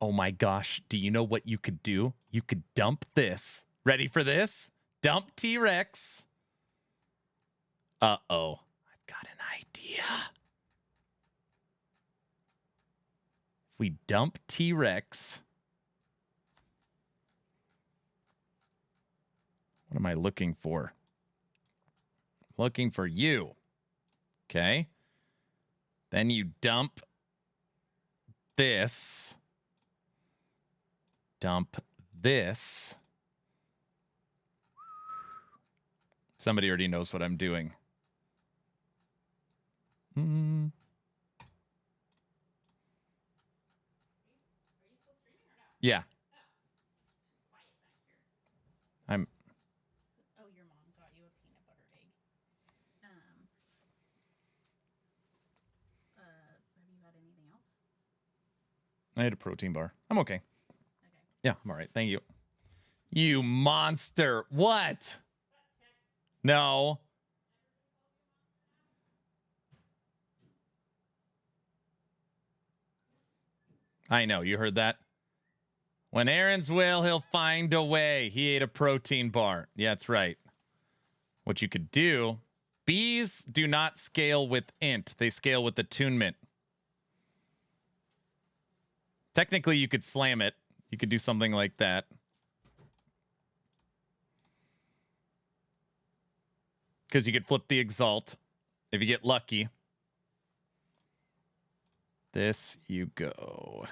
B: Oh my gosh, do you know what you could do? You could dump this. Ready for this? Dump T-Rex. Uh-oh. I've got an idea. If we dump T-Rex. What am I looking for? Looking for you. Okay. Then you dump this. Dump this. Somebody already knows what I'm doing. Yeah. I'm.
F: Oh, your mom got you a peanut butter egg. Have you had anything else?
B: I had a protein bar. I'm okay. Yeah, I'm all right. Thank you. You monster. What? No. I know. You heard that? When Aaron's will, he'll find a way. He ate a protein bar. Yeah, that's right. What you could do, bees do not scale with int. They scale with attunement. Technically, you could slam it. You could do something like that. Because you could flip the Exalt if you get lucky. This you go.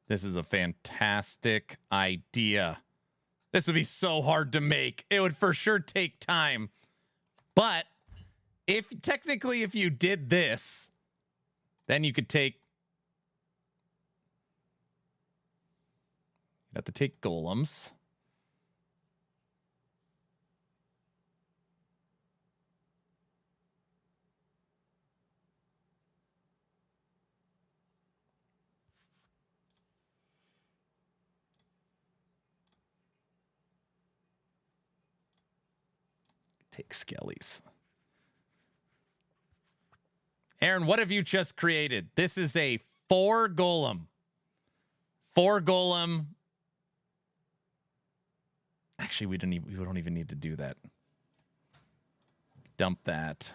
B: This is a fantastic idea. This would be so hard to make. It would for sure take time. But if technically if you did this, then you could take... You have to take golems. Take skellies. Aaron, what have you just created? This is a 4 golem. 4 golem. Actually, we don't even need to do that. Dump that.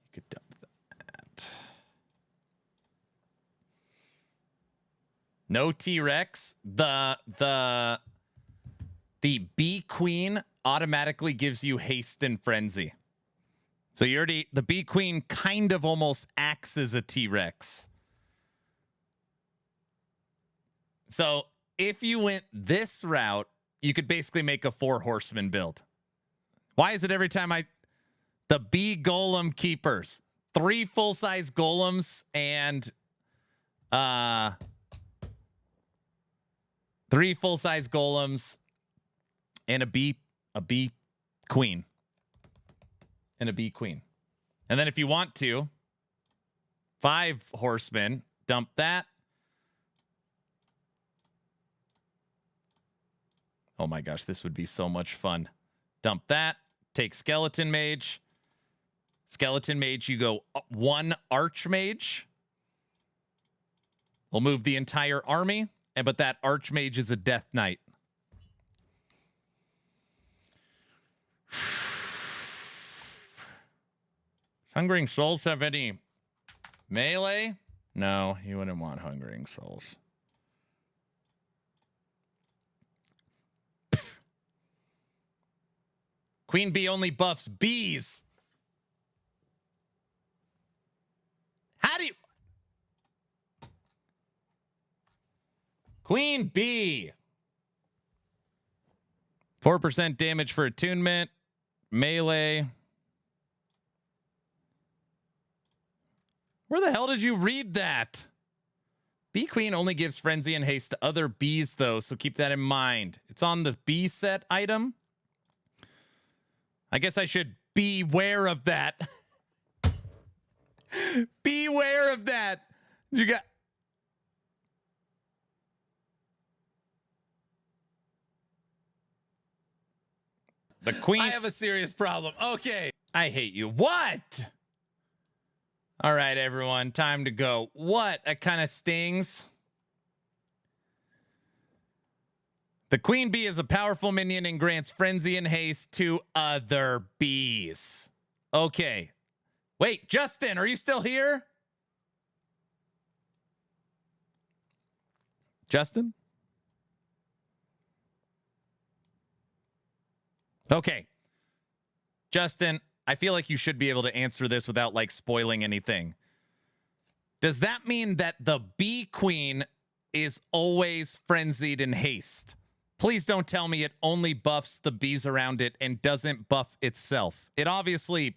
B: You could dump that. No T-Rex. The Bee Queen automatically gives you haste and frenzy. So you already, the Bee Queen kind of almost acts as a T-Rex. So if you went this route, you could basically make a 4 horseman build. Why is it every time the Bee Golem Keepers, 3 full-size golems and 3 full-size golems and a bee queen. And a bee queen. And then if you want to, 5 horsemen, dump that. Oh my gosh, this would be so much fun. Dump that. Take skeleton mage. Skeleton mage, you go 1 archmage. We'll move the entire army, but that archmage is a death knight. Hungering Souls have any melee? No, you wouldn't want Hungering Souls. Queen Bee only buffs bees. How do you... Queen Bee. 4% damage for attunement. Melee. Where the hell did you read that? Bee Queen only gives frenzy and haste to other bees, though, so keep that in mind. It's on the bee set item. I guess I should beware of that. Beware of that. You got... The queen... I have a serious problem. Okay. I hate you. What? All right, everyone, time to go. What? It kind of stings. The Queen Bee is a powerful minion and grants frenzy and haste to other bees. Okay. Wait, Justin, are you still here? Justin? Okay. Justin, I feel like you should be able to answer this without like spoiling anything. Does that mean that the Bee Queen is always frenzied in haste? Please don't tell me it only buffs the bees around it and doesn't buff itself. It obviously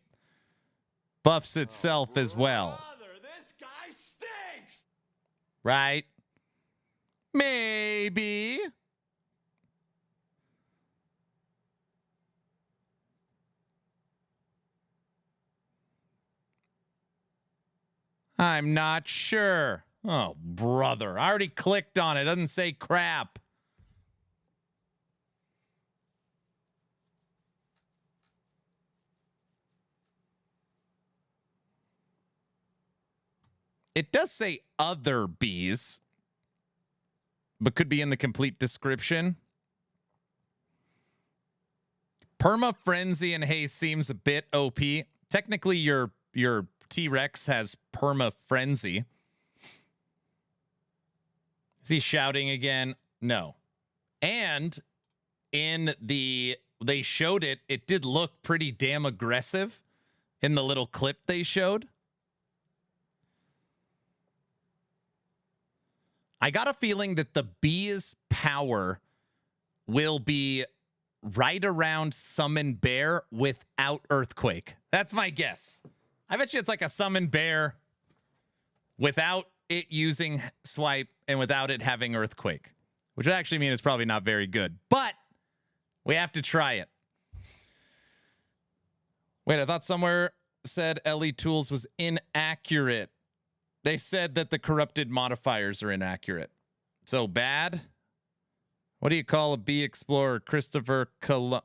B: buffs itself as well.
G: This guy stinks.
B: Right? Maybe. I'm not sure. Oh, brother. I already clicked on it. It doesn't say crap. It does say other bees, but could be in the complete description. Perma Frenzy and Haste seems a bit OP. Technically, your T-Rex has perma frenzy. Is he shouting again? No. And they showed it. It did look pretty damn aggressive in the little clip they showed. I got a feeling that the bee's power will be right around Summon Bear without Earthquake. That's my guess. I bet you it's like a Summon Bear without it using Swipe and without it having Earthquake, which would actually mean it's probably not very good, but we have to try it. Wait, I thought somewhere said LE Tools was inaccurate. They said that the corrupted modifiers are inaccurate. So bad? What do you call a bee explorer? Christopher Colum.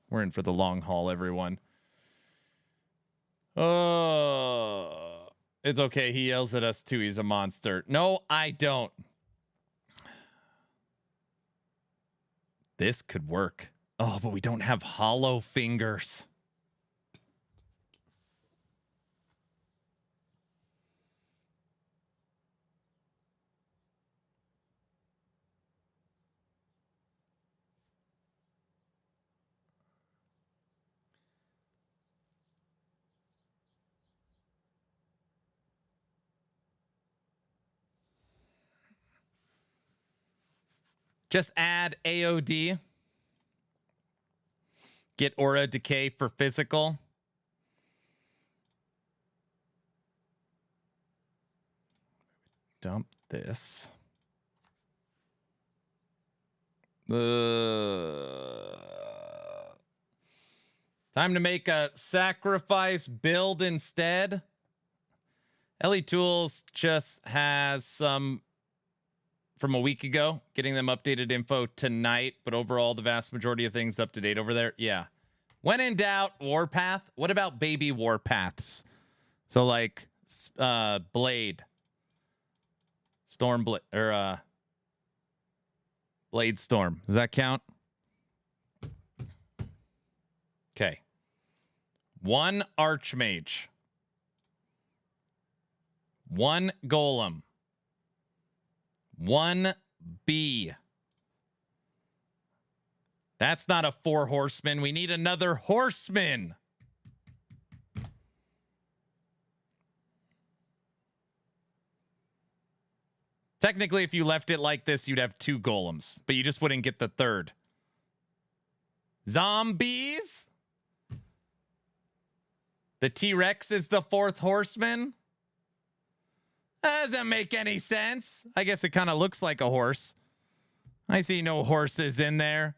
B: We're in for the long haul, everyone. Oh, it's okay. He yells at us too. He's a monster. No, I don't. This could work. Oh, but we don't have hollow fingers. Just add AOD. Get Aura Decay for physical. Dump this. Time to make a sacrifice build instead. LE Tools just has some from a week ago, getting them updated info tonight, but overall, the vast majority of things up to date over there. Yeah. When in doubt, Warpath. What about baby Warpaths? So like Blade. Storm Blade or Blade Storm. Does that count? Okay. 1 Archmage. 1 Golem. 1 bee. That's not a 4 horseman. We need another horseman. Technically, if you left it like this, you'd have 2 golems, but you just wouldn't get the 3rd. Zombies? The T-Rex is the 4th horseman? That doesn't make any sense. I guess it kind of looks like a horse. I see no horses in there.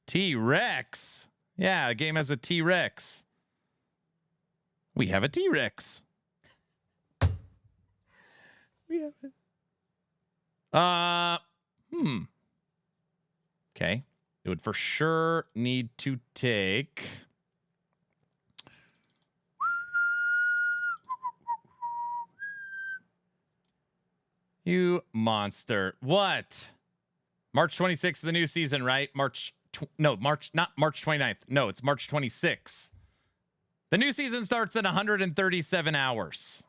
B: T-Rex. Yeah, the game has a T-Rex. We have a T-Rex. We have it. Okay. It would for sure need to take... You monster. What? March 26th, the new season, right? Not March 29th. No, it's March 26th. The new season starts in 137 hours.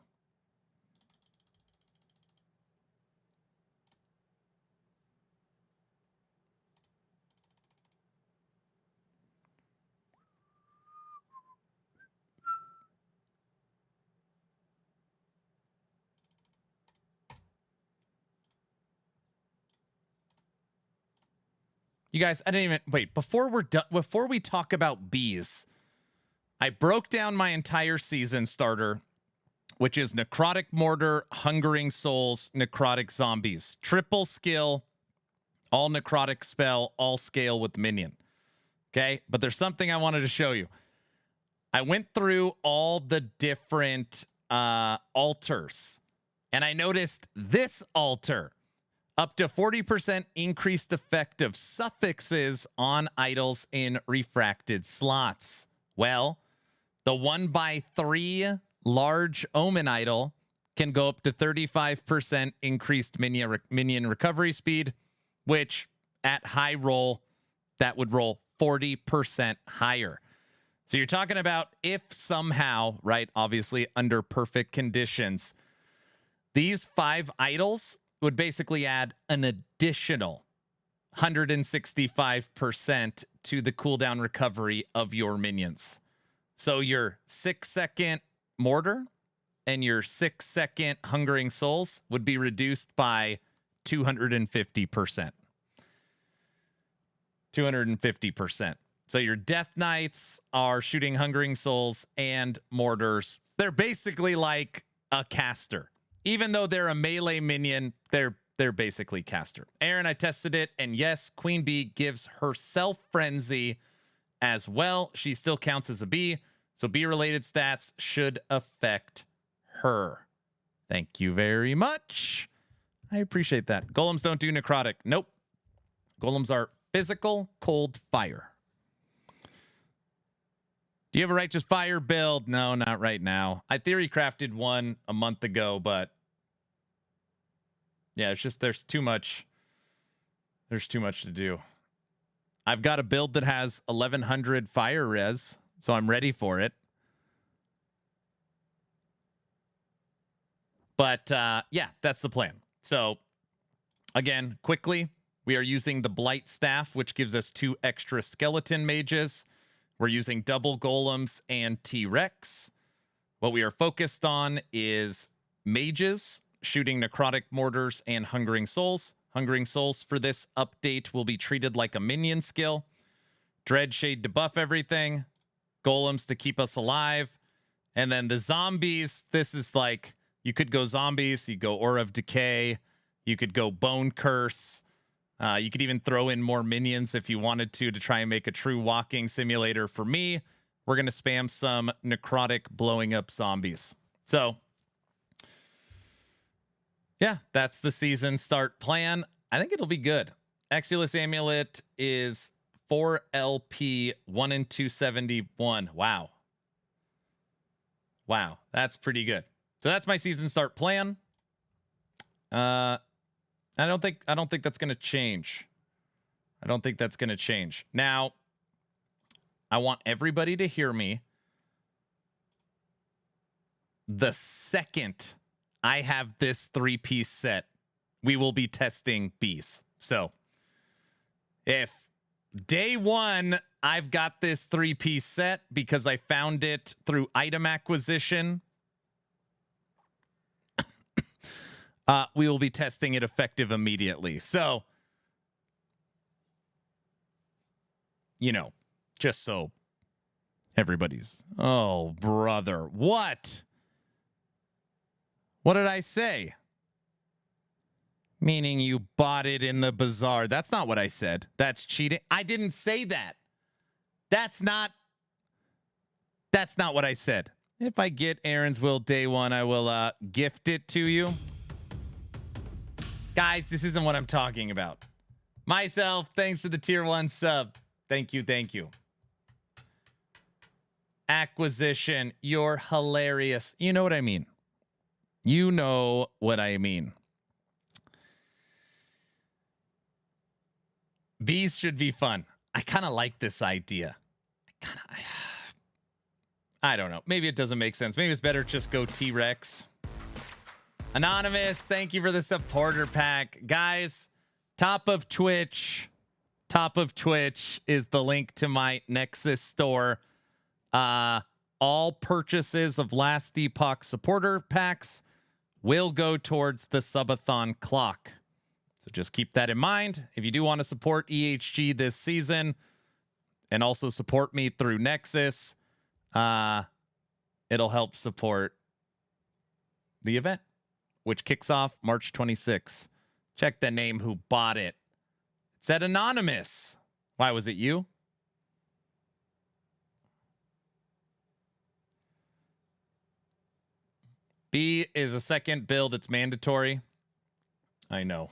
B: You guys, I didn't even wait before we're done. Before we talk about bees, I broke down my entire season starter, which is Necrotic Mortar, Hungering Souls, Necrotic Zombies, triple skill, all necrotic spell, all scale with minion. Okay, but there's something I wanted to show you. I went through all the different altars, and I noticed this altar. Up to 40% increased effect of suffixes on idols in refracted slots. Well, the 1x3 large Omen idol can go up to 35% increased minion recovery speed, which at high roll, that would roll 40% higher. So you're talking about if somehow, right, obviously under perfect conditions, these 5 idols would basically add an additional 165% to the cooldown recovery of your minions. So your 6-second mortar and your 6-second hungering souls would be reduced by 250%. 250%. So your Death Knights are shooting hungering souls and mortars. They're basically like a caster. Even though they're a melee minion, they're basically caster. Aaron, I tested it, and yes, Queen Bee gives herself frenzy as well. She still counts as a bee, so bee-related stats should affect her. Thank you very much. I appreciate that. Golems don't do necrotic. Nope. Golems are physical, cold fire. Do you have a righteous fire build? No, not right now. I theory crafted one a month ago, but yeah, it's just there's too much to do. I've got a build that has 1100 fire res, so I'm ready for it. But yeah, that's the plan. So again, quickly, we are using the Blight Staff, which gives us 2 extra skeleton mages. We're using double golems and T-Rex. What we are focused on is mages, shooting necrotic mortars and hungering souls. Hungering souls for this update will be treated like a minion skill. Dreadshade to buff everything. Golems to keep us alive. And then the zombies, this is like, you could go zombies, you go Aura of Decay, you could go Bone Curse. You could even throw in more minions if you wanted to try and make a true walking simulator. For me, we're going to spam some necrotic blowing up zombies. So, yeah, that's the season start plan. I think it'll be good. Exulus Amulet is 4 LP, 1 in 271. Wow. Wow, that's pretty good. So that's my season start plan. I don't think that's going to change. I don't think that's going to change. Now, I want everybody to hear me. The second I have this 3-piece set, we will be testing bees. So, if day 1 I've got this 3-piece set because I found it through item acquisition, we will be testing it effective immediately. So, you know, just so everybody's, oh, brother, what? What did I say? Meaning you bought it in the bazaar. That's not what I said. That's cheating. I didn't say that. That's not what I said. If I get Aaron's Will day 1, I will gift it to you. Guys, this isn't what I'm talking about. Myself, thanks for the tier 1 sub. Thank you, thank you. Acquisition, you're hilarious. You know what I mean. You know what I mean. Bees should be fun. I kind of like this idea. I don't know. Maybe it doesn't make sense. Maybe it's better to just go T-Rex. Anonymous, thank you for the supporter pack. Guys, top of Twitch is the link to my Nexus store. All purchases of Last Epoch supporter packs will go towards the subathon clock. So just keep that in mind. If you do want to support EHG this season and also support me through Nexus, it'll help support the event, which kicks off March 26th. Check the name who bought it. It said anonymous. Why was it you? B is a second build. It's mandatory. I know.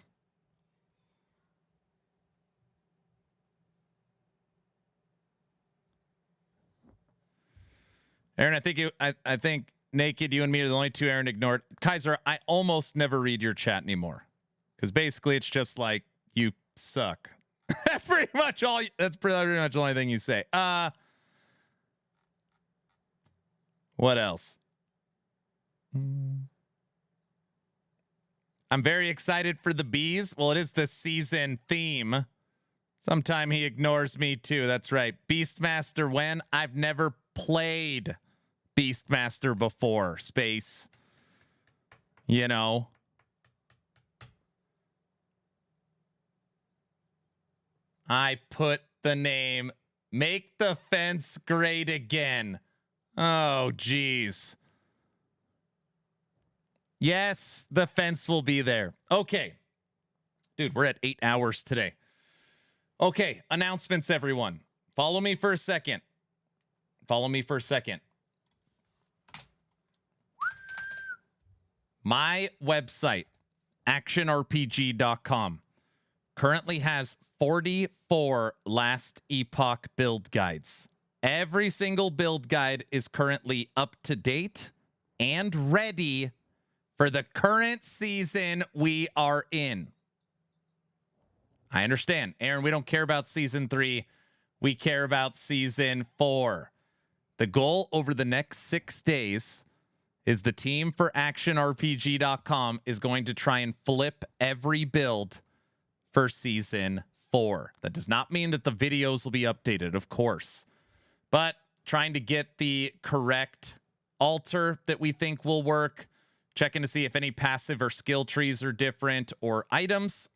B: Aaron, I think Naked, you and me are the only 2 Aaron ignored. Kaiser, I almost never read your chat anymore. Because basically it's just like, you suck. That's pretty much the only thing you say. What else? I'm very excited for the bees. Well, it is the season theme. Sometime he ignores me too. That's right. Beastmaster when? I've never played Beastmaster before. Space. You know. I put the name Make the Fence Great Again. Oh, geez. Yes, the fence will be there. Okay. Dude, we're at 8 hours today. Okay, announcements, everyone. Follow me for a second. Follow me for a second. My website, actionrpg.com, currently has 44 last Epoch build guides. Every single build guide is currently up to date and ready for the current season we are in. I understand. Aaron, we don't care about season 3. We care about season 4. The goal over the next 6 days is the team for actionrpg.com is going to try and flip every build for season 4. That does not mean that the videos will be updated, of course, but trying to get the correct altar that we think will work, checking to see if any passive or skill trees are different or items.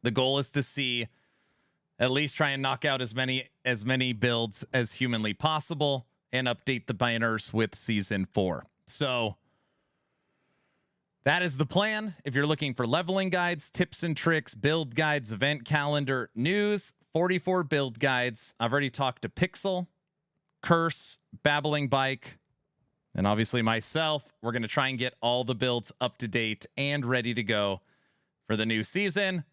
B: The goal is to see at least try and knock out as many builds as humanly possible and update the banners with season 4. So that is the plan. If you're looking for leveling guides, tips and tricks, build guides, event calendar, news, 44 build guides. I've already talked to Pixel, Curse, Babbling Bike, and obviously myself. We're going to try and get all the builds up to date and ready to go for the new season.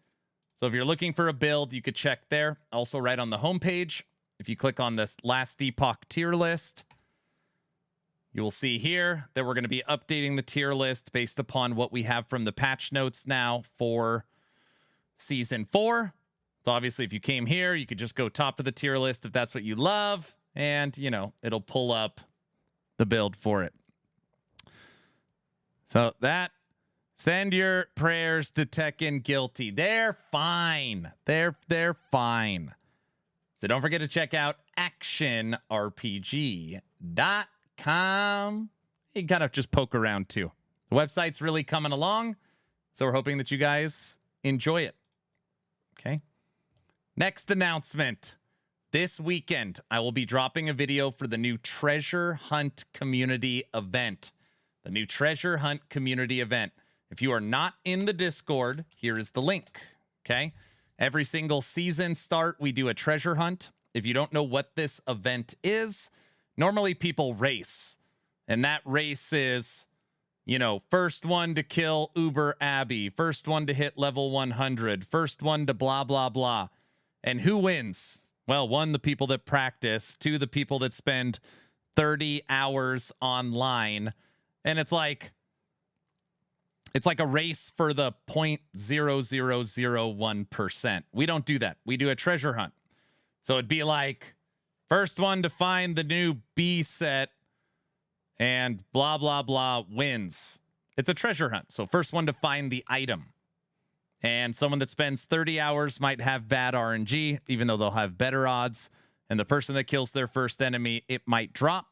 B: So if you're looking for a build, you could check there. Also right on the homepage, if you click on this last Epoch tier list, you will see here that we're going to be updating the tier list based upon what we have from the patch notes now for season 4. So obviously if you came here, you could just go top of the tier list if that's what you love. And, you know, it'll pull up the build for it. So that, send your prayers to Tekken Guilty. They're fine. They're fine. So don't forget to check out actionrpg.com. You can kind of just poke around too. The website's really coming along, so we're hoping that you guys enjoy it. Okay. Next announcement. This weekend, I will be dropping a video for the new Treasure Hunt community event. The new Treasure Hunt community event. If you are not in the Discord, here is the link. Okay. Every single season start, we do a treasure hunt. If you don't know what this event is, normally people race. And that race is, you know, first one to kill Uber Abbey, first one to hit level 100, first one to blah, blah, blah. And who wins? Well, 1, the people that practice, 2, the people that spend 30 hours online. And it's like a race for the 0.0001%. We don't do that. We do a treasure hunt. So it'd be like first one to find the new B set and blah, blah, blah wins. It's a treasure hunt. So first one to find the item. And someone that spends 30 hours might have bad RNG, even though they'll have better odds. And the person that kills their first enemy, it might drop.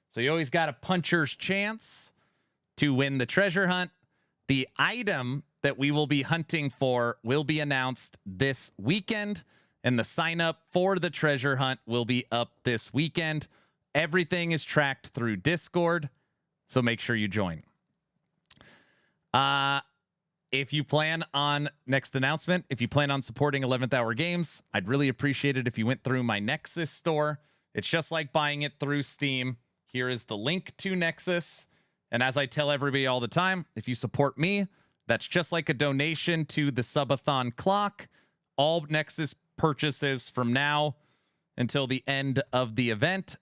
B: So you always got a puncher's chance to win the treasure hunt. The item that we will be hunting for will be announced this weekend, and the sign up for the treasure hunt will be up this weekend. Everything is tracked through Discord, so make sure you join. If you plan on, next announcement, if you plan on supporting 11th Hour Games, I'd really appreciate it if you went through my Nexus store. It's just like buying it through Steam. Here is the link to Nexus. And as I tell everybody all the time, if you support me, that's just like a donation to the subathon clock. All Nexus purchases from now until the end of the event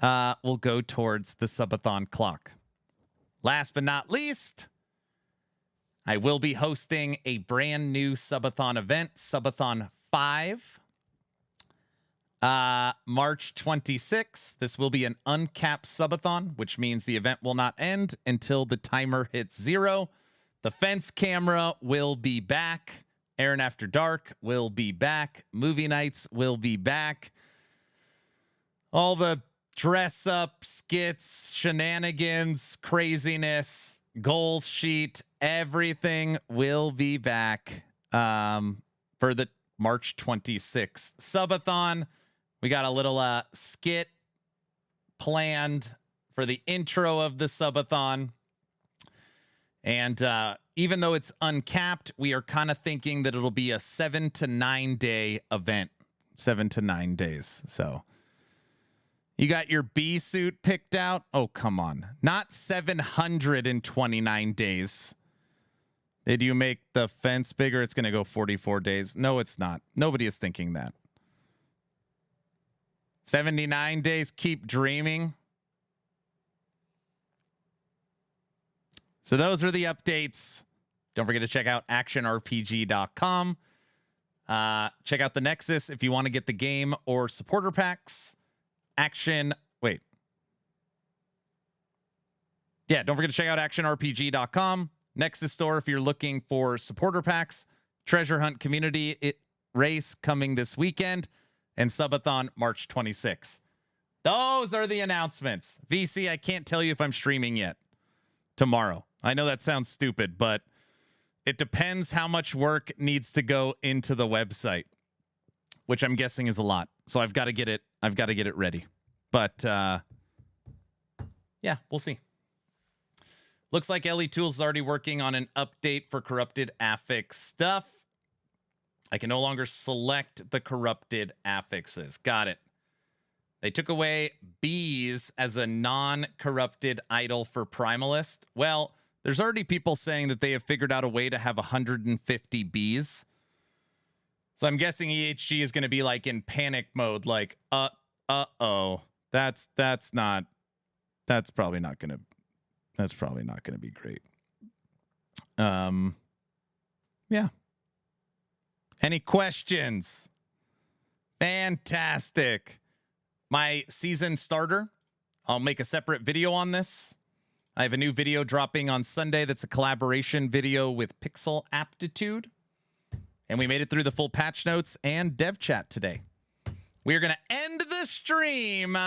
B: will go towards the subathon clock. Last but not least, I will be hosting a brand new subathon event, Subathon 5, March 26th, this will be an uncapped subathon, which means the event will not end until the timer hits 0. The fence camera will be back. Aaron After Dark will be back. Movie nights will be back. All the dress up, skits, shenanigans, craziness, goals sheet, everything will be back for the March 26th subathon. We got a little skit planned for the intro of the subathon. And even though it's uncapped, we are kind of thinking that it'll be a 7 to 9 day event. 7 to 9 days. So you got your B suit picked out? Oh, come on. Not 729 days. Did you make the fence bigger? It's going to go 44 days. No, it's not. Nobody is thinking that. 79 days, keep dreaming. So those are the updates. Don't forget to check out actionrpg.com. Check out the Nexus if you want to get the game or supporter packs. Don't forget to check out actionrpg.com. Nexus store if you're looking for supporter packs. Treasure Hunt Community race coming this weekend. And Subathon March 26th. Those are the announcements. VC, I can't tell you if I'm streaming yet. Tomorrow. I know that sounds stupid, but it depends how much work needs to go into the website, which I'm guessing is a lot. So I've got to get it ready. But yeah, we'll see. Looks like LE Tools is already working on an update for corrupted affix stuff. I can no longer select the corrupted affixes. Got it. They took away bees as a non-corrupted idol for Primalist. Well, there's already people saying that they have figured out a way to have 150 bees. So I'm guessing EHG is going to be like in panic mode, like, uh-oh. That's probably not going to be great. Yeah. Any questions? Fantastic. My season starter, I'll make a separate video on this. I have a new video dropping on Sunday that's a collaboration video with Pixel Aptitude. And we made it through the full patch notes and dev chat today. We are going to end the stream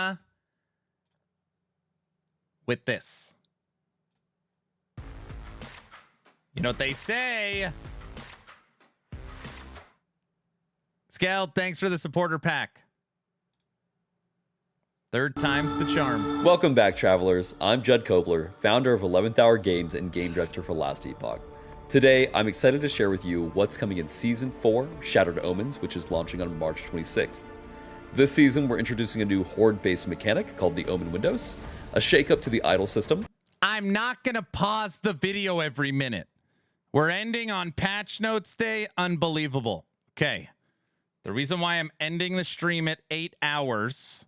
B: with this. You know what they say? Skeld, thanks for the supporter pack. Third time's the charm.
D: Welcome back, travelers. I'm Judd Kobler, founder of 11th Hour Games and game director for Last Epoch. Today, I'm excited to share with you what's coming in Season 4, Shattered Omens, which is launching on March 26th. This season, we're introducing a new horde-based mechanic called the Omen Windows, a shakeup to the idol system.
B: I'm not going to pause the video every minute. We're ending on patch notes day. Unbelievable. Okay. The reason why I'm ending the stream at 8 hours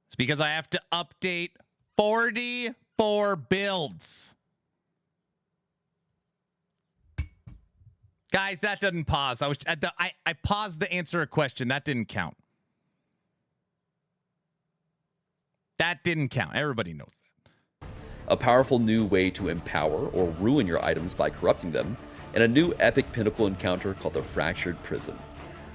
B: is because I have to update 44 builds. Guys, that doesn't pause. I paused to answer a question. That didn't count. That didn't count. Everybody knows that.
D: A powerful new way to empower or ruin your items by corrupting them, and a new epic pinnacle encounter called the Fractured Prison.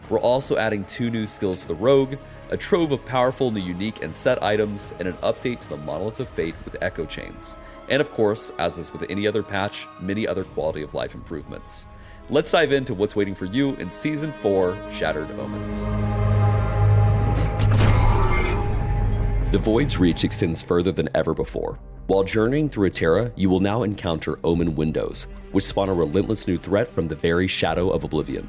D: We're also adding 2 new skills for the Rogue, a trove of powerful new unique and set items, and an update to the Monolith of Fate with Echo Chains. And of course, as is with any other patch, many other quality of life improvements. Let's dive into what's waiting for you in Season 4, Shattered Omens. The Void's reach extends further than ever before. While journeying through Atera, you will now encounter Omen Windows, which spawn a relentless new threat from the very shadow of Oblivion.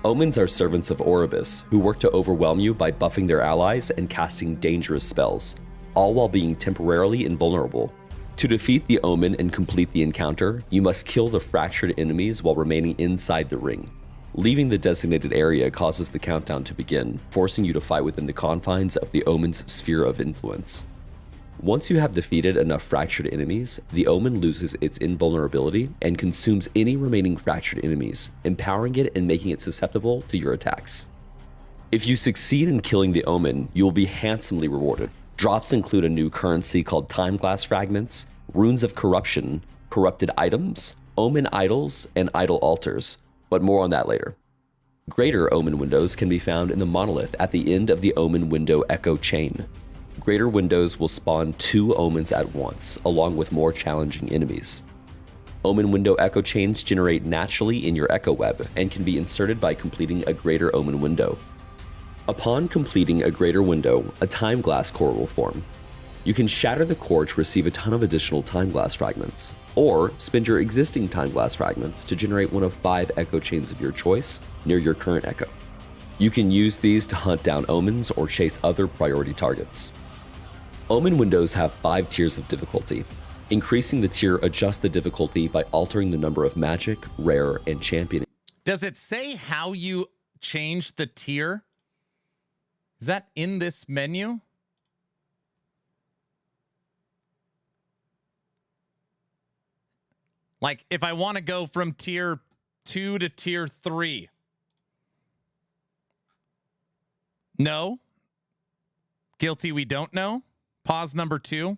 D: Omens are servants of Oribus, who work to overwhelm you by buffing their allies and casting dangerous spells, all while being temporarily invulnerable. To defeat the Omen and complete the encounter, you must kill the fractured enemies while remaining inside the ring. Leaving the designated area causes the countdown to begin, forcing you to fight within the confines of the Omen's sphere of influence. Once you have defeated enough fractured enemies, the Omen loses its invulnerability and consumes any remaining fractured enemies, empowering it and making it susceptible to your attacks. If you succeed in killing the Omen, you will be handsomely rewarded. Drops include a new currency called Time Glass Fragments, Runes of Corruption, Corrupted Items, Omen Idols, and Idol Altars, but more on that later. Greater Omen windows can be found in the Monolith at the end of the Omen window echo chain. Greater windows will spawn 2 Omens at once, along with more challenging enemies. Omen window echo chains generate naturally in your echo web and can be inserted by completing a Greater Omen window. Upon completing a Greater window, a Time Glass core will form. You can shatter the core to receive a ton of additional Time Glass fragments, or spend your existing Time Glass fragments to generate one of 5 echo chains of your choice near your current echo. You can use these to hunt down Omens or chase other priority targets. Omen windows have 5 tiers of difficulty. Increasing the tier adjusts the difficulty by altering the number of magic, rare, and champion.
B: Does it say how you change the tier? Is that in this menu? Like, if I want to go from tier 2 to tier 3. No. Guilty, we don't know. Pause number 2.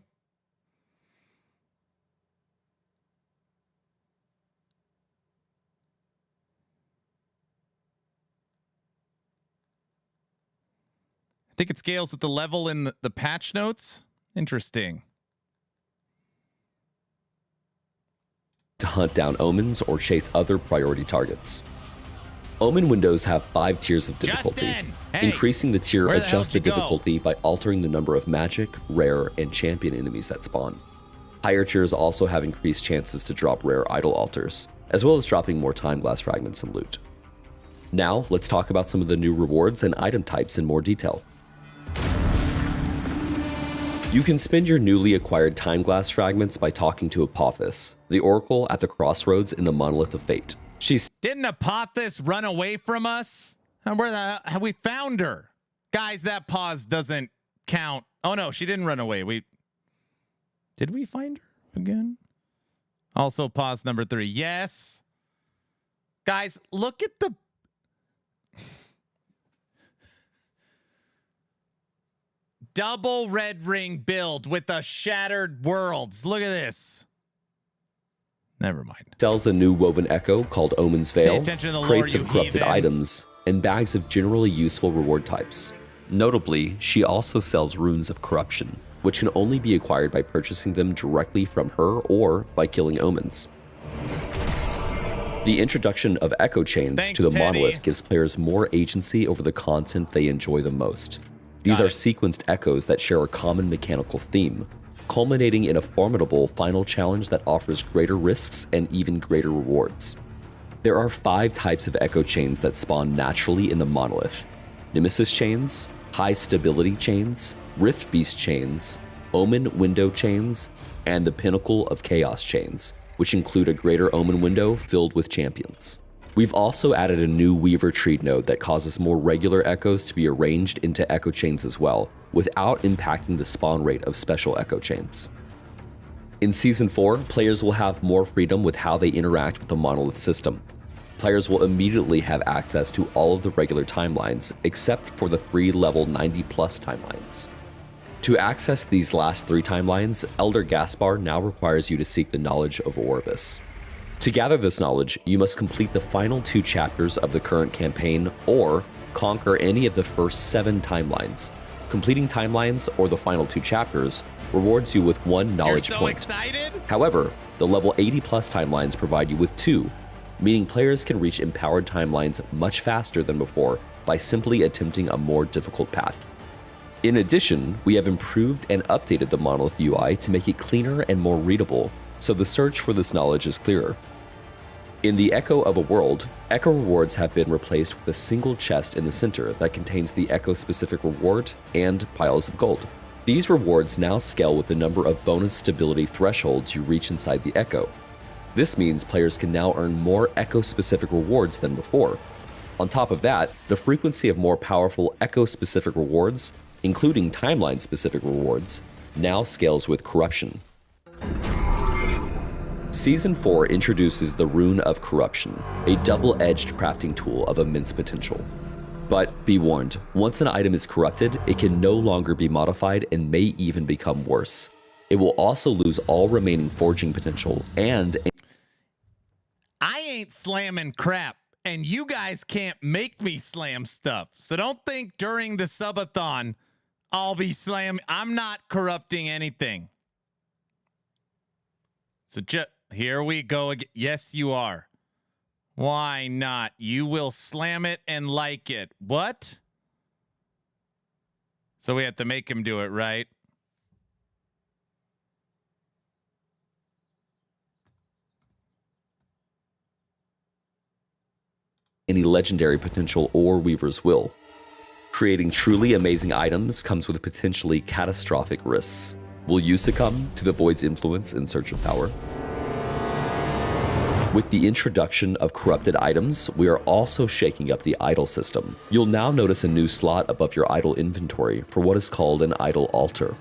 B: I think it scales with the level in the patch notes. Interesting.
D: To hunt down Omens or chase other priority targets. Omen windows have 5 tiers of difficulty.
B: Hey,
D: increasing the tier
B: where the hell
D: adjusts
B: did
D: the
B: you go?
D: difficulty by altering the number of magic, rare, and champion enemies that spawn. Higher tiers also have increased chances to drop rare idol altars, as well as dropping more time glass fragments and loot. Now, let's talk about some of the new rewards and item types in more detail. You can spend your newly acquired time glass fragments by talking to Apophis, the oracle at the crossroads in the Monolith of Fate.
B: Didn't Apophis run away from us? And where the hell we found her? Guys, that pause doesn't count. Oh no, she didn't run away. Did we find her again? Also pause number 3. Yes. Guys, look at the double red ring build with the shattered worlds. Look at this. Never mind.
D: Sells a new woven echo called Omen's Veil,
B: attention to the lore,
D: crates
B: you
D: of corrupted
B: heathens.
D: items, and bags of generally useful reward types. Notably, she also sells runes of corruption, which can only be acquired by purchasing them directly from her or by killing Omens. The introduction of echo chains
B: Thanks,
D: to the
B: Teddy.
D: Monolith gives players more agency over the content they enjoy the most. These are sequenced echoes that share a common mechanical theme, culminating in a formidable final challenge that offers greater risks and even greater rewards. There are 5 types of echo chains that spawn naturally in the Monolith: Nemesis chains, high stability chains, Rift Beast chains, Omen window chains, and the Pinnacle of Chaos chains, which include a greater Omen window filled with champions. We've also added a new Weaver Tree node that causes more regular echoes to be arranged into echo chains as well, without impacting the spawn rate of special echo chains. In Season 4, players will have more freedom with how they interact with the Monolith system. Players will immediately have access to all of the regular timelines, except for the 3 level 90+ timelines. To access these last 3 timelines, Elder Gaspar now requires you to seek the knowledge of Orbis. To gather this knowledge, you must complete the final 2 chapters of the current campaign or conquer any of the first 7 timelines. Completing timelines or the final 2 chapters rewards you with 1 knowledge
B: You're so
D: point.
B: excited?
D: However, the level 80+ timelines provide you with 2, meaning players can reach empowered timelines much faster than before by simply attempting a more difficult path. In addition, we have improved and updated the Monolith UI to make it cleaner and more readable, so the search for this knowledge is clearer. In the Echo of a World, Echo rewards have been replaced with a single chest in the center that contains the Echo-specific reward and piles of gold. These rewards now scale with the number of bonus stability thresholds you reach inside the Echo. This means players can now earn more Echo-specific rewards than before. On top of that, the frequency of more powerful Echo-specific rewards, including timeline-specific rewards, now scales with corruption. Season 4 introduces the Rune of Corruption, a double-edged crafting tool of immense potential. But be warned, once an item is corrupted, it can no longer be modified and may even become worse. It will also lose all remaining forging potential and...
B: I ain't slamming crap, and you guys can't make me slam stuff. So don't think during the subathon I'll be slamming. I'm not corrupting anything. So here we go again. Yes, you are. Why not? You will slam it and like it. What? So we have to make him do it, right?
D: Any legendary potential or Weaver's Will. Creating truly amazing items comes with potentially catastrophic risks. Will you succumb to the Void's influence in search of power? With the introduction of corrupted items, we are also shaking up the idol system. You'll now notice a new slot above your idol inventory for what is called an idol altar.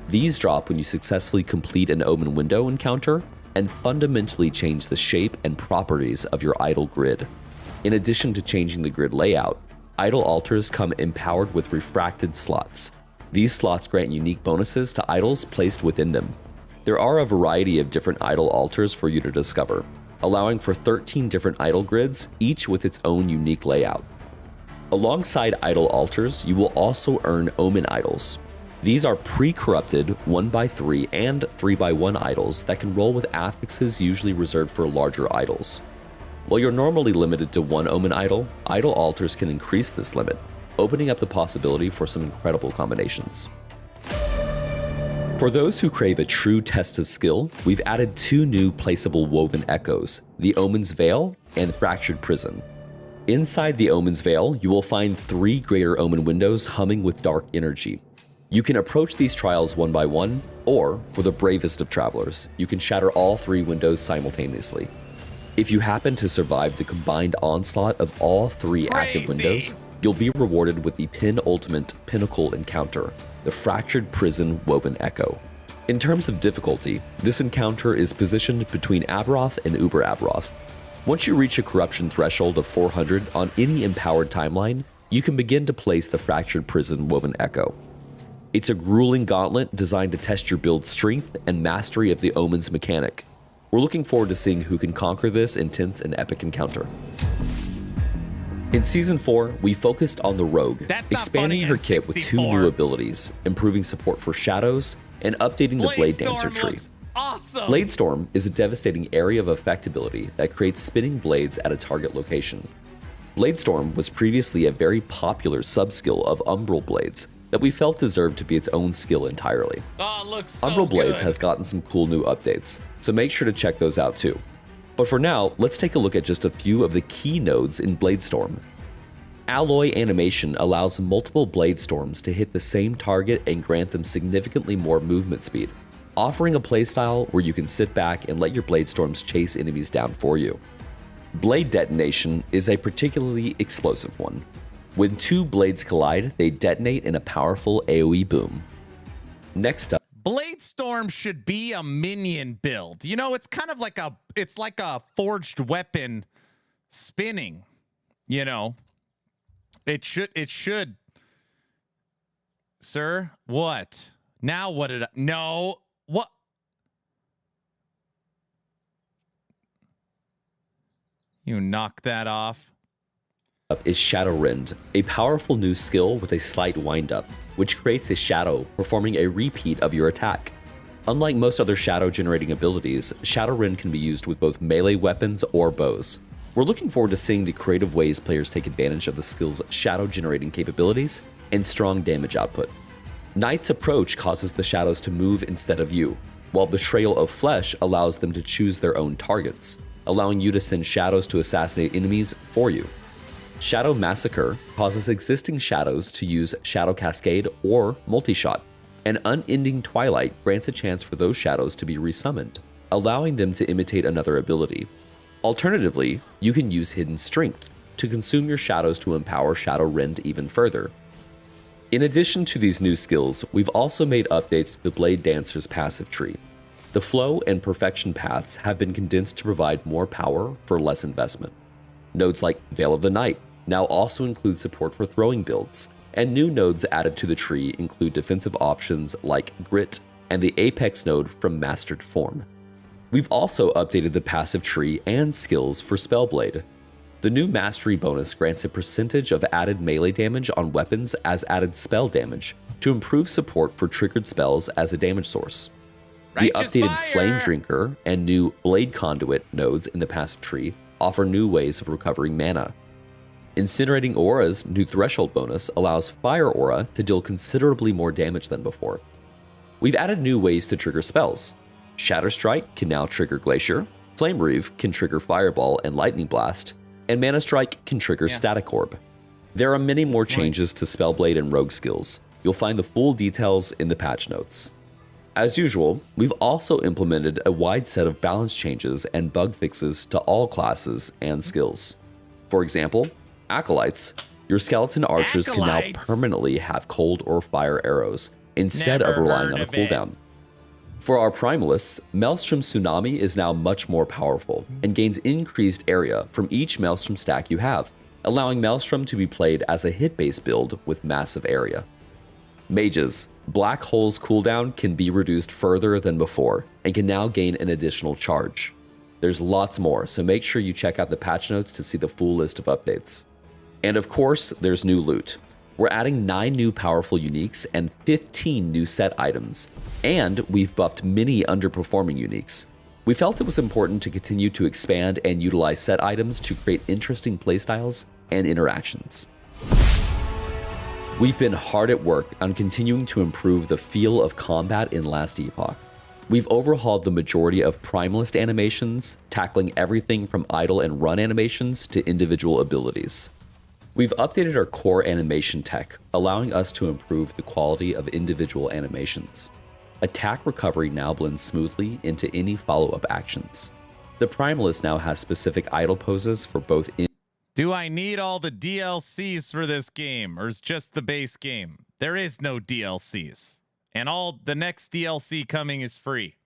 D: These drop when you successfully complete an Omen window encounter and fundamentally change the shape and properties of your idol grid. In addition to changing the grid layout, idol altars come empowered with refracted slots. These slots grant unique bonuses to idols placed within them. There are a variety of different idol altars for you to discover, allowing for 13 different idol grids, each with its own unique layout. Alongside idol altars, you will also earn Omen idols. These are pre-corrupted 1x3 and 3x1 idols that can roll with affixes usually reserved for larger idols. While you're normally limited to one Omen idol, idol altars can increase this limit, opening up the possibility for some incredible combinations. For those who crave a true test of skill, we've added 2 new placeable woven echoes, the Omen's Veil and Fractured Prison. Inside the Omen's Veil, you will find 3 greater Omen windows humming with dark energy. You can approach these trials one by one, or, for the bravest of travelers, you can shatter all 3 windows simultaneously. If you happen to survive the combined onslaught of all 3 active windows, you'll be rewarded with the penultimate pinnacle encounter, the Fractured Prison Woven Echo. In terms of difficulty, this encounter is positioned between Aberoth and Uber Aberoth. Once you reach a corruption threshold of 400 on any empowered timeline, you can begin to place the Fractured Prison Woven Echo. It's a grueling gauntlet designed to test your build's strength and mastery of the Omen's mechanic. We're looking forward to seeing who can conquer this intense and epic encounter. In Season 4, we focused on the Rogue, expanding her kit with 2 new abilities, improving support for shadows, and updating the Blade Dancer tree.
B: Awesome.
D: Bladestorm is a devastating area of effect ability that creates spinning blades at a target location. Bladestorm was previously a very popular subskill of Umbral Blades that we felt deserved to be its own skill entirely.
B: Oh, it looks so
D: Umbral Blades
B: good.
D: has gotten some cool new updates, so make sure to check those out too. But for now, let's take a look at just a few of the key nodes in Bladestorm. Alloy animation allows multiple Bladestorms to hit the same target and grant them significantly more movement speed, offering a playstyle where you can sit back and let your Bladestorms chase enemies down for you. Blade Detonation is a particularly explosive one. When 2 blades collide, they detonate in a powerful AoE boom. Next up,
B: Bladestorm should be a minion build. You know, it's kind of like it's like a forged weapon spinning, you know. It should. Sir, what? Now what did I, no, what? You knock that off.
D: Up is Shadow Rend, a powerful new skill with a slight wind-up, which creates a shadow performing a repeat of your attack. Unlike most other shadow-generating abilities, Shadow Rend can be used with both melee weapons or bows. We're looking forward to seeing the creative ways players take advantage of the skill's shadow-generating capabilities and strong damage output. Knight's Approach causes the shadows to move instead of you, while Betrayal of Flesh allows them to choose their own targets, allowing you to send shadows to assassinate enemies for you. Shadow Massacre causes existing shadows to use Shadow Cascade or Multi-Shot, and Unending Twilight grants a chance for those shadows to be resummoned, allowing them to imitate another ability. Alternatively, you can use Hidden Strength to consume your shadows to empower Shadow Rend even further. In addition to these new skills, we've also made updates to the Blade Dancer's passive tree. The flow and perfection paths have been condensed to provide more power for less investment. Nodes like Veil of the Night, now also includes support for throwing builds, and new nodes added to the tree include defensive options like Grit and the Apex node from Mastered Form. We've also updated the passive tree and skills for Spellblade. The new Mastery bonus grants a percentage of added melee damage on weapons as added spell damage to improve support for triggered spells as a damage source. The updated Flame Drinker and new Blade Conduit nodes in the passive tree offer new ways of recovering mana. Incinerating Aura's new Threshold bonus allows Fire Aura to deal considerably more damage than before. We've added new ways to trigger spells. Shatter Strike can now trigger Glacier, Flame Reeve can trigger Fireball and Lightning Blast, and Mana Strike can trigger Static Orb. There are many more changes to Spellblade and Rogue skills. You'll find the full details in the patch notes. As usual, we've also implemented a wide set of balance changes and bug fixes to all classes and skills. For example, Acolytes, your skeleton archers can now permanently have cold or fire arrows instead of relying on a cooldown. For our Primalists, Maelstrom Tsunami is now much more powerful and gains increased area from each Maelstrom stack you have, allowing Maelstrom to be played as a hit-based build with massive area. Mages, Black Hole's cooldown can be reduced further than before and can now gain an additional charge. There's lots more, so make sure you check out the patch notes to see the full list of updates. And of course, there's new loot. We're adding 9 new powerful uniques and 15 new set items, and we've buffed many underperforming uniques. We felt it was important to continue to expand and utilize set items to create interesting playstyles and interactions. We've been hard at work on continuing to improve the feel of combat in Last Epoch. We've overhauled the majority of Primalist animations, tackling everything from idle and run animations to individual abilities. We've updated our core animation tech, allowing us to improve the quality of individual animations. Attack recovery now blends smoothly into any follow-up actions. The Primalist now has specific idle poses for both
B: Do I need all the DLCs for this game, or is just the base game? There is no DLCs. And all the next DLC coming is free.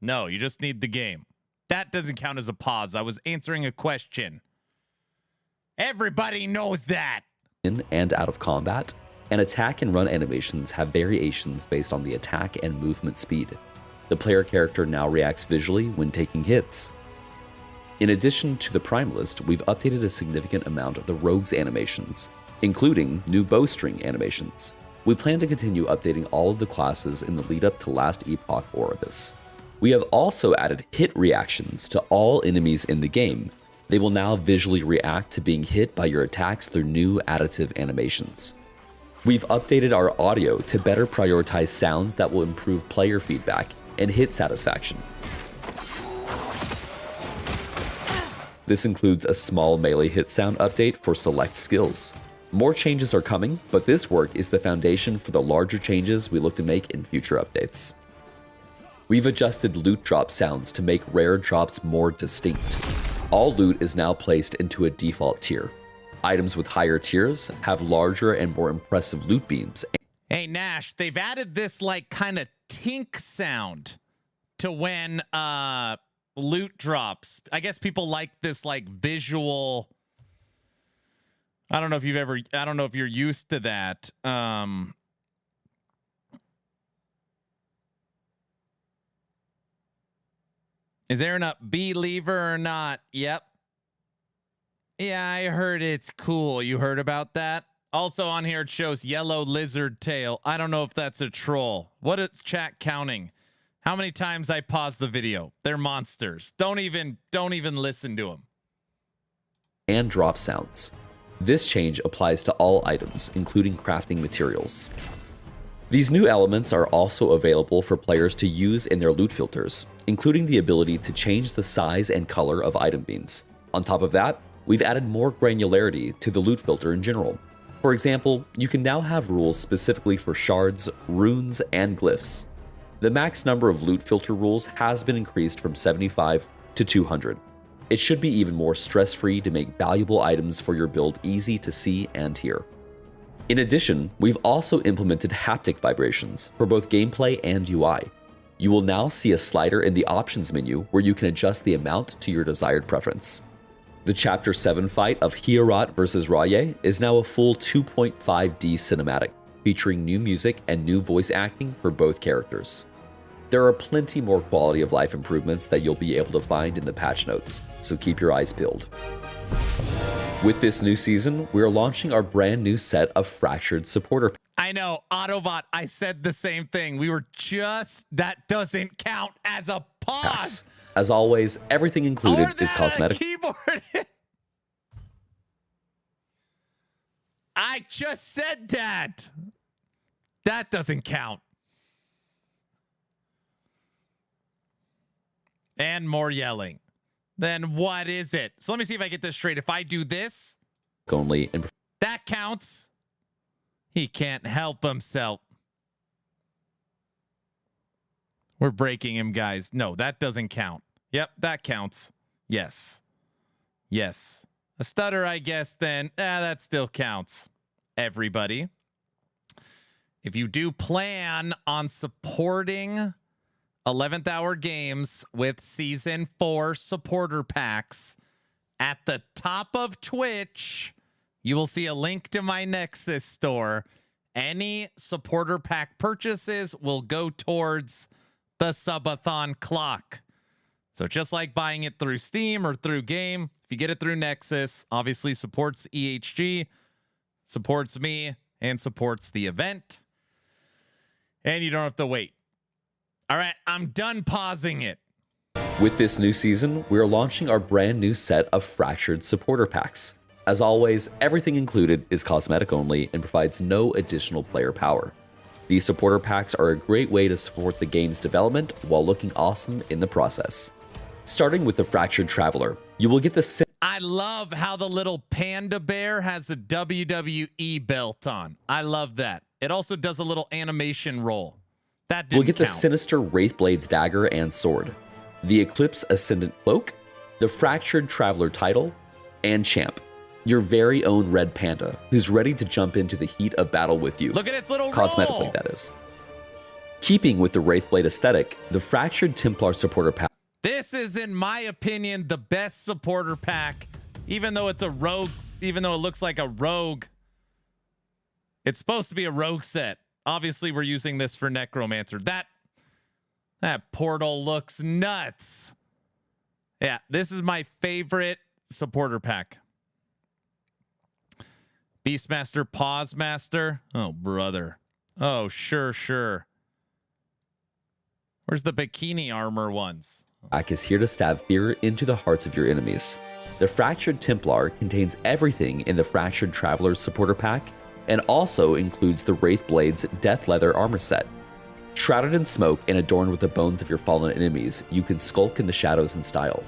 B: No, you just need the game. That doesn't count as a pause. I was answering a question. Everybody knows that.
D: In and out of combat, and attack and run animations have variations based on the attack and movement speed. The player character now reacts visually when taking hits. In addition to the Primalist, we've updated a significant amount of the Rogue's animations, including new bowstring animations. We plan to continue updating all of the classes in the lead up to Last Epoch Oribus. We have also added hit reactions to all enemies in the game. They will now visually react to being hit by your attacks through new additive animations. We've updated our audio to better prioritize sounds that will improve player feedback and hit satisfaction. This includes a small melee hit sound update for select skills. More changes are coming, but this work is the foundation for the larger changes we look to make in future updates. We've adjusted loot drop sounds to make rare drops more distinct. All loot is now placed into a default tier. Items with higher tiers have larger and more impressive loot beams.
B: Hey, Nash, they've added this like kind of tink sound to when loot drops. I guess people like this like visual. I don't know if you're used to that. Is there an believer or not? Yep. Yeah, I heard it's cool. You heard about that? Also on here, it shows yellow lizard tail. I don't know if that's a troll. What is chat counting? How many times I pause the video? They're monsters. Don't even listen to them.
D: And drop sounds. This change applies to all items, including crafting materials. These new elements are also available for players to use in their loot filters, including the ability to change the size and color of item beams. On top of that, we've added more granularity to the loot filter in general. For example, you can now have rules specifically for shards, runes, and glyphs. The max number of loot filter rules has been increased from 75 to 200. It should be even more stress-free to make valuable items for your build easy to see and hear. In addition, we've also implemented haptic vibrations for both gameplay and UI. You will now see a slider in the options menu where you can adjust the amount to your desired preference. The Chapter 7 fight of Hierot vs. Raye is now a full 2.5D cinematic, featuring new music and new voice acting for both characters. There are plenty more quality of life improvements that you'll be able to find in the patch notes, so keep your eyes peeled. With this new season, we are launching our brand new set of Fractured Supporter.
B: I know, Autobot, I said the same thing. We were just, that doesn't count as a pause.
D: Packs. As always, everything included is cosmetic.
B: Keyboard. I just said that. That doesn't count. And more yelling. Then what is it? So let me see if I get this straight. If I do this,
D: Only and
B: that counts. He can't help himself. We're breaking him, guys. No, that doesn't count. Yep, that counts. Yes. Yes. A stutter, I guess, then. That still counts. Everybody. If you do plan on supporting 11th Hour Games with Season 4 supporter packs, at the top of Twitch, you will see a link to my Nexus store. Any supporter pack purchases will go towards the subathon clock. So just like buying it through Steam or through Game, if you get it through Nexus, obviously supports EHG, supports me, and supports the event. And you don't have to wait. All right, I'm done pausing it.
D: With this new season, we are launching our brand new set of Fractured Supporter Packs. As always, everything included is cosmetic only and provides no additional player power. These supporter packs are a great way to support the game's development while looking awesome in the process. Starting with the Fractured Traveler, you will get the
B: I love how the little panda bear has a WWE belt on. I love that. It also does a little animation roll. That didn't
D: We'll get the
B: count.
D: Sinister Wraithblade's dagger and sword, the Eclipse Ascendant cloak, the Fractured Traveler title, and Champ, your very own red panda, who's ready to jump into the heat of battle with you.
B: Look at its little
D: cosmetically,
B: roll.
D: that is. Keeping with the Wraithblade aesthetic, the Fractured Templar supporter pack.
B: This is, in my opinion, the best supporter pack, even though it's a rogue, even though it looks like a rogue. It's supposed to be a rogue set. Obviously, we're using this for Necromancer. That portal looks nuts. Yeah, this is my favorite supporter pack. Beastmaster, Pause Master. Oh, brother. Oh, sure. Where's the bikini armor ones?
D: Pack is here to stab fear into the hearts of your enemies. The Fractured Templar contains everything in the Fractured Traveler's supporter pack and also includes the Wraithblade's Death Leather armor set. Shrouded in smoke and adorned with the bones of your fallen enemies, you can skulk in the shadows in style.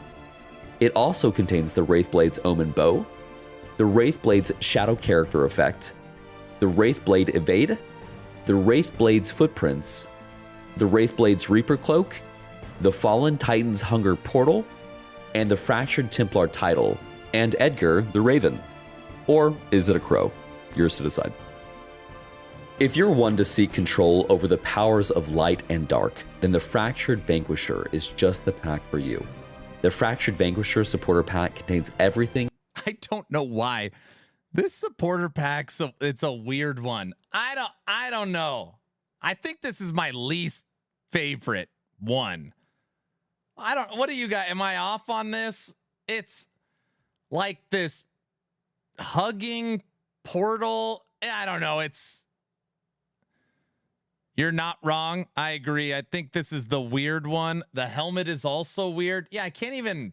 D: It also contains the Wraithblade's Omen Bow, the Wraithblade's Shadow Character Effect, the Wraithblade Evade, the Wraithblade's Footprints, the Wraithblade's Reaper Cloak, the Fallen Titan's Hunger Portal, and the Fractured Templar title, and Edgar the Raven. Or is it a crow? Yours to decide. If you're one to seek control over the powers of light and dark, then the Fractured Vanquisher is just the pack for you. The Fractured Vanquisher supporter pack contains everything.
B: I don't know why. This supporter pack, so it's a weird one. I don't know. I think this is my least favorite one. What do you got? Am I off on this? It's like this hugging portal. I don't know. You're not wrong. I agree. I think this is the weird one. The helmet is also weird. Yeah, I can't even.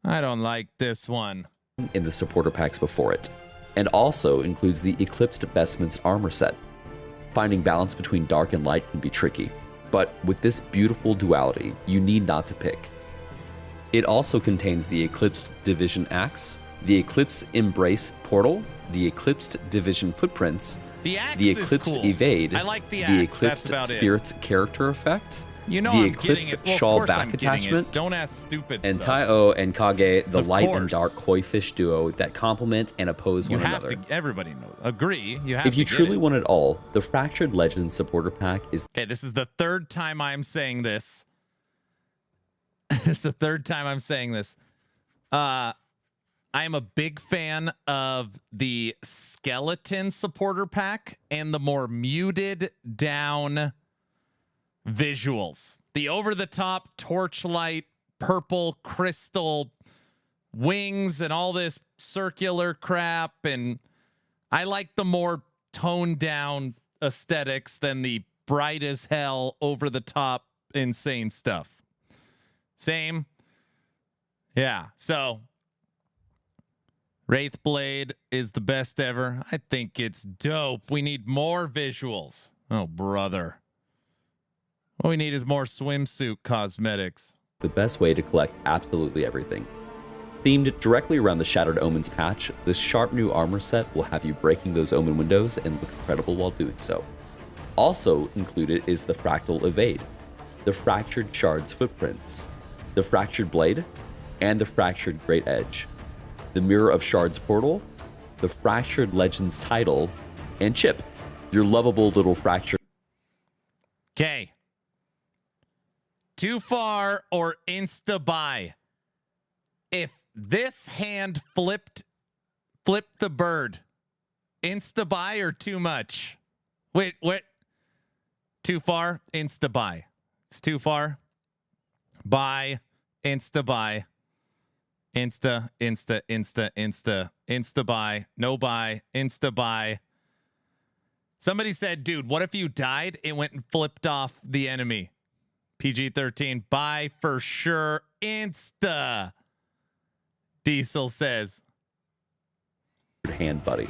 B: I don't like this one.
D: In the supporter packs before it, and also includes the Eclipsed Vestments armor set. Finding balance between dark and light can be tricky, but with this beautiful duality, you need not to pick. It also contains the Eclipsed Division Axe, the Eclipse Embrace Portal, the Eclipsed Division Footprints,
B: The axe
D: the
B: is
D: Eclipsed
B: cool.
D: Evade,
B: I like the axe.
D: the
B: That's
D: Eclipsed
B: about it.
D: Spirits Character Effect,
B: You know
D: the
B: I'm
D: Eclipse
B: getting it. Well, of
D: Shawl
B: course I'm
D: Back
B: getting it.
D: Attachment,
B: Don't ask stupid
D: and
B: stuff.
D: Tai-O and Kage, the
B: Of
D: light
B: course.
D: and dark koi fish duo that complement and oppose
B: You
D: one
B: have
D: another.
B: to. Everybody knows. Agree. You have
D: If you
B: to get
D: truly
B: it.
D: want it all, the Fractured Legends supporter pack is
B: Okay, this is the third time I'm saying this. It's the third time I'm saying this. I am a big fan of the skeleton supporter pack and the more muted down visuals. The over-the-top torchlight, purple crystal wings and all this circular crap. And I like the more toned down aesthetics than the bright as hell, over-the-top, insane stuff. Same. Yeah, so Wraithblade is the best ever. I think it's dope. We need more visuals. Oh, brother. What we need is more swimsuit cosmetics.
D: The best way to collect absolutely everything. Themed directly around the Shattered Omens patch, this sharp new armor set will have you breaking those Omen windows and look incredible while doing so. Also included is the Fractal Evade, the Fractured Shards Footprints, the Fractured Blade, and the Fractured Great Edge, the Mirror of Shards Portal, the Fractured Legends Title, and Chip, your lovable little fractured.
B: Okay. Too far or insta buy. If this hand flipped the bird, insta buy or too much? Wait, what? Too far, insta buy. It's too far. Buy, insta buy. Insta buy. No buy, insta buy. Somebody said, dude, what if you died? It went and flipped off the enemy. PG-13, buy for sure, insta. Diesel says.
D: Hand buddy.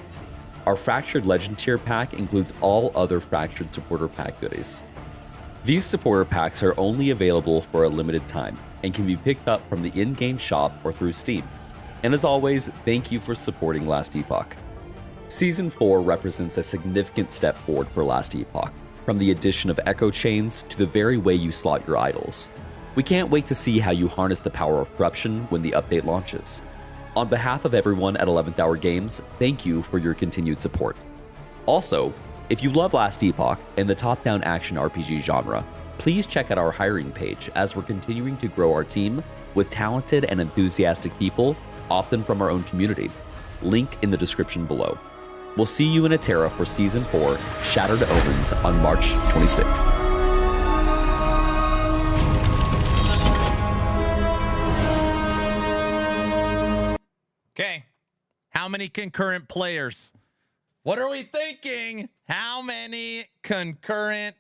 D: Our Fractured Legend tier pack includes all other Fractured supporter pack goodies. These supporter packs are only available for a limited time and can be picked up from the in-game shop or through Steam. And as always, thank you for supporting Last Epoch. Season 4 represents a significant step forward for Last Epoch, from the addition of echo chains to the very way you slot your idols. We can't wait to see how you harness the power of corruption when the update launches. On behalf of everyone at 11th Hour Games, thank you for your continued support. Also, if you love Last Epoch and the top-down action RPG genre, please check out our hiring page as we're continuing to grow our team with talented and enthusiastic people, often from our own community. Link in the description below. We'll see you in Atera for Season 4, Shattered Omens, on March 26th.
B: Okay. How many concurrent players? What are we thinking? How many concurrent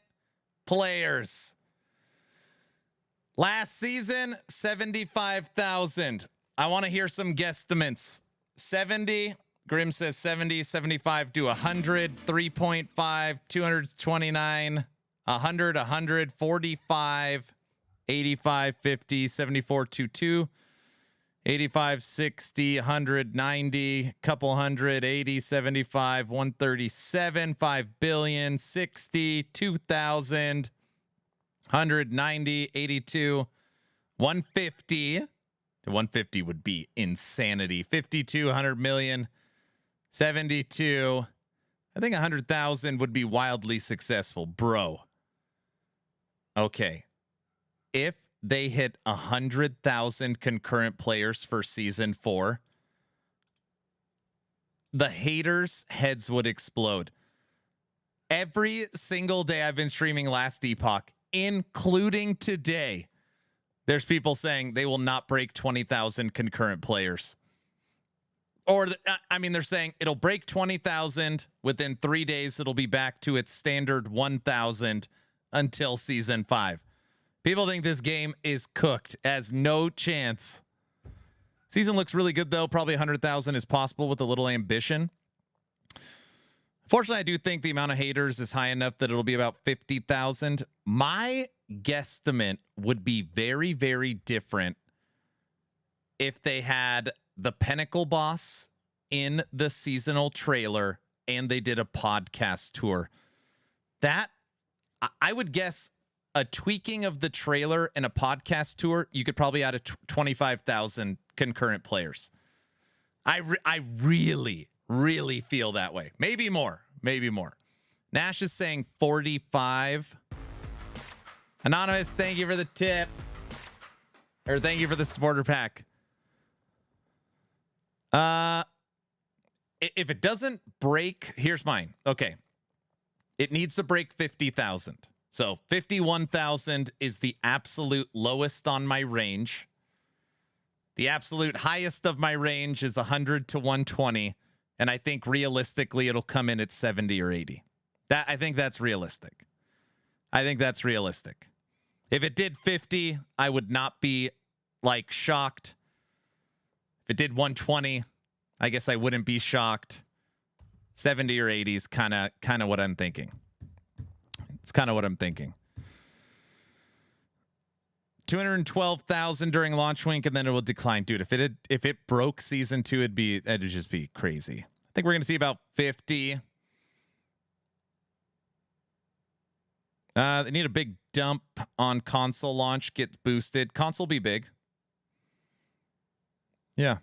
B: players? Last season, 75,000. I want to hear some guesstimates. 70. Grim says 70, 75 to 100, 3.5, 229, 100, 145, 85, 50, 74, 22, 85, 60, 190, couple hundred, 80, 75, 137, 5 billion, 60, 2,000, 190, 82, 150. 150 would be insanity. 52, 100 million. 72. I think 100,000 would be wildly successful, bro. Okay. If they hit 100,000 concurrent players for Season 4, the haters' heads would explode. Every single day I've been streaming Last Epoch, including today, there's people saying they will not break 20,000 concurrent players. Or, they're saying it'll break 20,000. Within 3 days, it'll be back to its standard 1,000 until Season 5. People think this game is cooked. Has no chance. Season looks really good, though. Probably 100,000 is possible with a little ambition. Fortunately, I do think the amount of haters is high enough that it'll be about 50,000. My guesstimate would be very, very different if they had the Pinnacle boss in the seasonal trailer and they did a podcast tour. That, I would guess, a tweaking of the trailer and a podcast tour, you could probably add a 25,000 concurrent players. I really, really feel that way. Maybe more. Nash is saying 45. Anonymous, thank you for the tip. Or thank you for the supporter pack. If it doesn't break, here's mine. Okay. It needs to break 50,000. So 51,000 is the absolute lowest on my range. The absolute highest of my range is 100 to 120. And I think realistically it'll come in at 70 or 80. I think that's realistic. I think that's realistic. If it did 50, I would not be like shocked. If it did 120, I guess I wouldn't be shocked. 70 or 80 is kind of what I'm thinking. It's kind of what I'm thinking. 212,000 during launch week, and then it will decline. Dude, if it broke season 2, it'd just be crazy. I think we're gonna see about 50. They need a big dump on console launch, get boosted. Console be big. Yeah.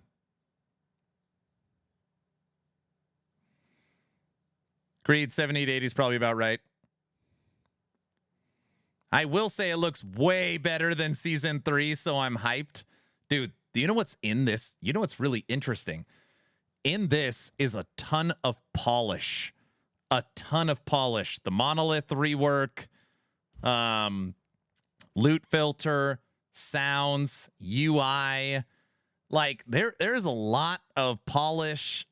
B: Agreed, 70 to 80 is probably about right. I will say it looks way better than season 3, so I'm hyped. Dude, do you know what's in this? You know what's really interesting? In this is a ton of polish. A ton of polish. The Monolith rework, loot filter, sounds, UI. Like, there's a lot of polish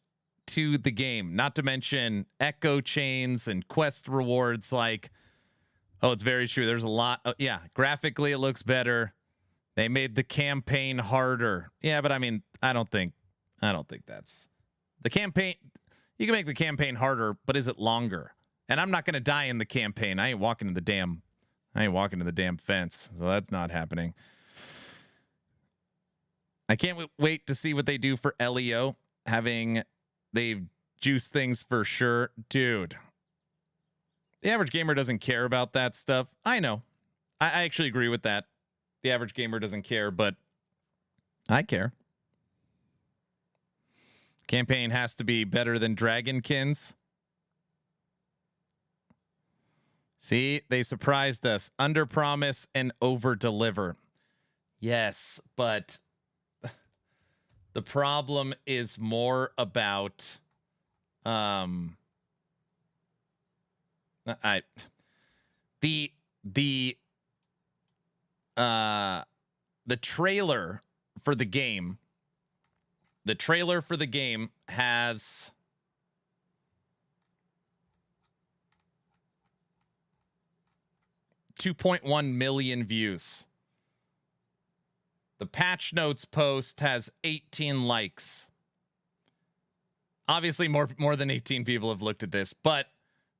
B: to the game. Not to mention echo chains and quest rewards. Like, oh, it's very true. There's a lot. Yeah, graphically it looks better. They made the campaign harder. Yeah, but I mean, I don't think that's the campaign. You can make the campaign harder, but is it longer? And I'm not going to die in the campaign. I ain't walking to the damn fence. So that's not happening. I can't wait to see what they do for LEO. They've juiced things for sure. Dude. The average gamer doesn't care about that stuff. I know. I actually agree with that. The average gamer doesn't care, but I care. Campaign has to be better than Dragonkins. See, they surprised us. Under promise and over deliver. Yes, but the problem is more about the trailer for the game. The trailer for the game has 2.1 million views. The patch notes post has 18 likes. Obviously, more than 18 people have looked at this, but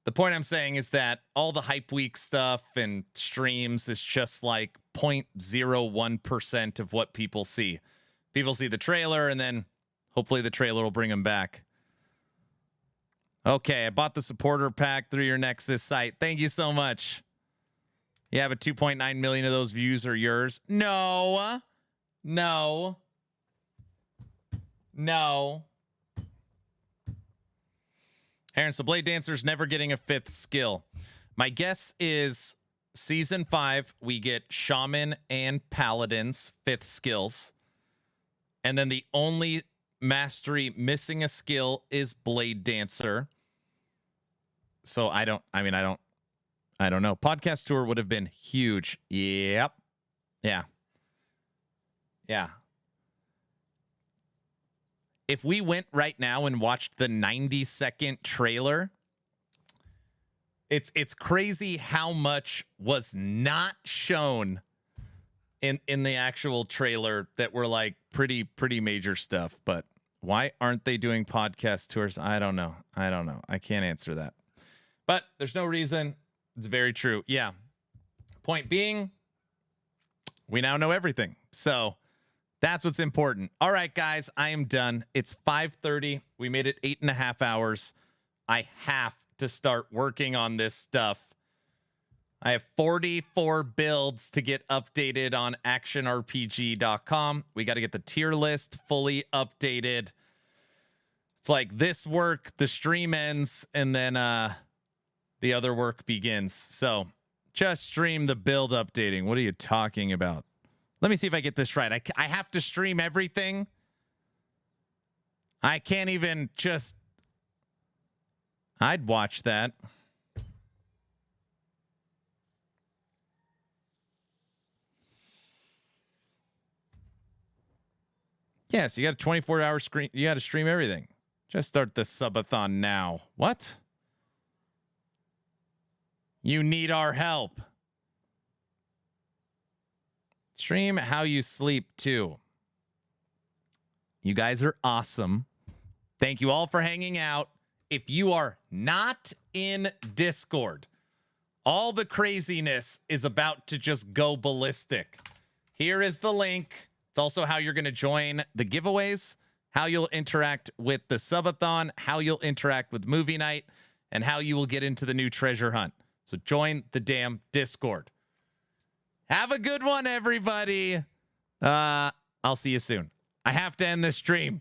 B: the point I'm saying is that all the hype week stuff and streams is just like 0.01% of what people see. People see the trailer, and then hopefully the trailer will bring them back. Okay, I bought the supporter pack through your Nexus site. Thank you so much. Yeah, but 2.9 million of those views are yours. No. Aaron, so Blade Dancer's never getting a 5th skill. My guess is season 5, we get Shaman and Paladin's 5th skills. And then the only mastery missing a skill is Blade Dancer. So I don't know. Podcast tour would have been huge. Yep. Yeah. If we went right now and watched the 90-second trailer, it's crazy how much was not shown in the actual trailer that were like pretty major stuff. But why aren't they doing podcast tours? I don't know. I can't answer that. But there's no reason. It's very true. Yeah. Point being, we now know everything. So that's what's important. All right, guys, I am done. It's 5:30. We made it 8.5 hours. I have to start working on this stuff. I have 44 builds to get updated on actionrpg.com. We got to get the tier list fully updated. It's like this work, the stream ends, and then the other work begins. So just stream the build updating. What are you talking about? Let me see if I get this right. I have to stream everything. I can't even just... I'd watch that. Yeah, so you got a 24-hour screen. You got to stream everything. Just start the subathon now. What? You need our help. Stream how you sleep too. You guys are awesome. Thank you all for hanging out. If you are not in Discord, all the craziness is about to just go ballistic. Here is the link. It's also how you're going to join the giveaways, how you'll interact with the subathon, how you'll interact with movie night, and how you will get into the new treasure hunt. So join the damn Discord. Have a good one, everybody. I'll see you soon. I have to end this stream.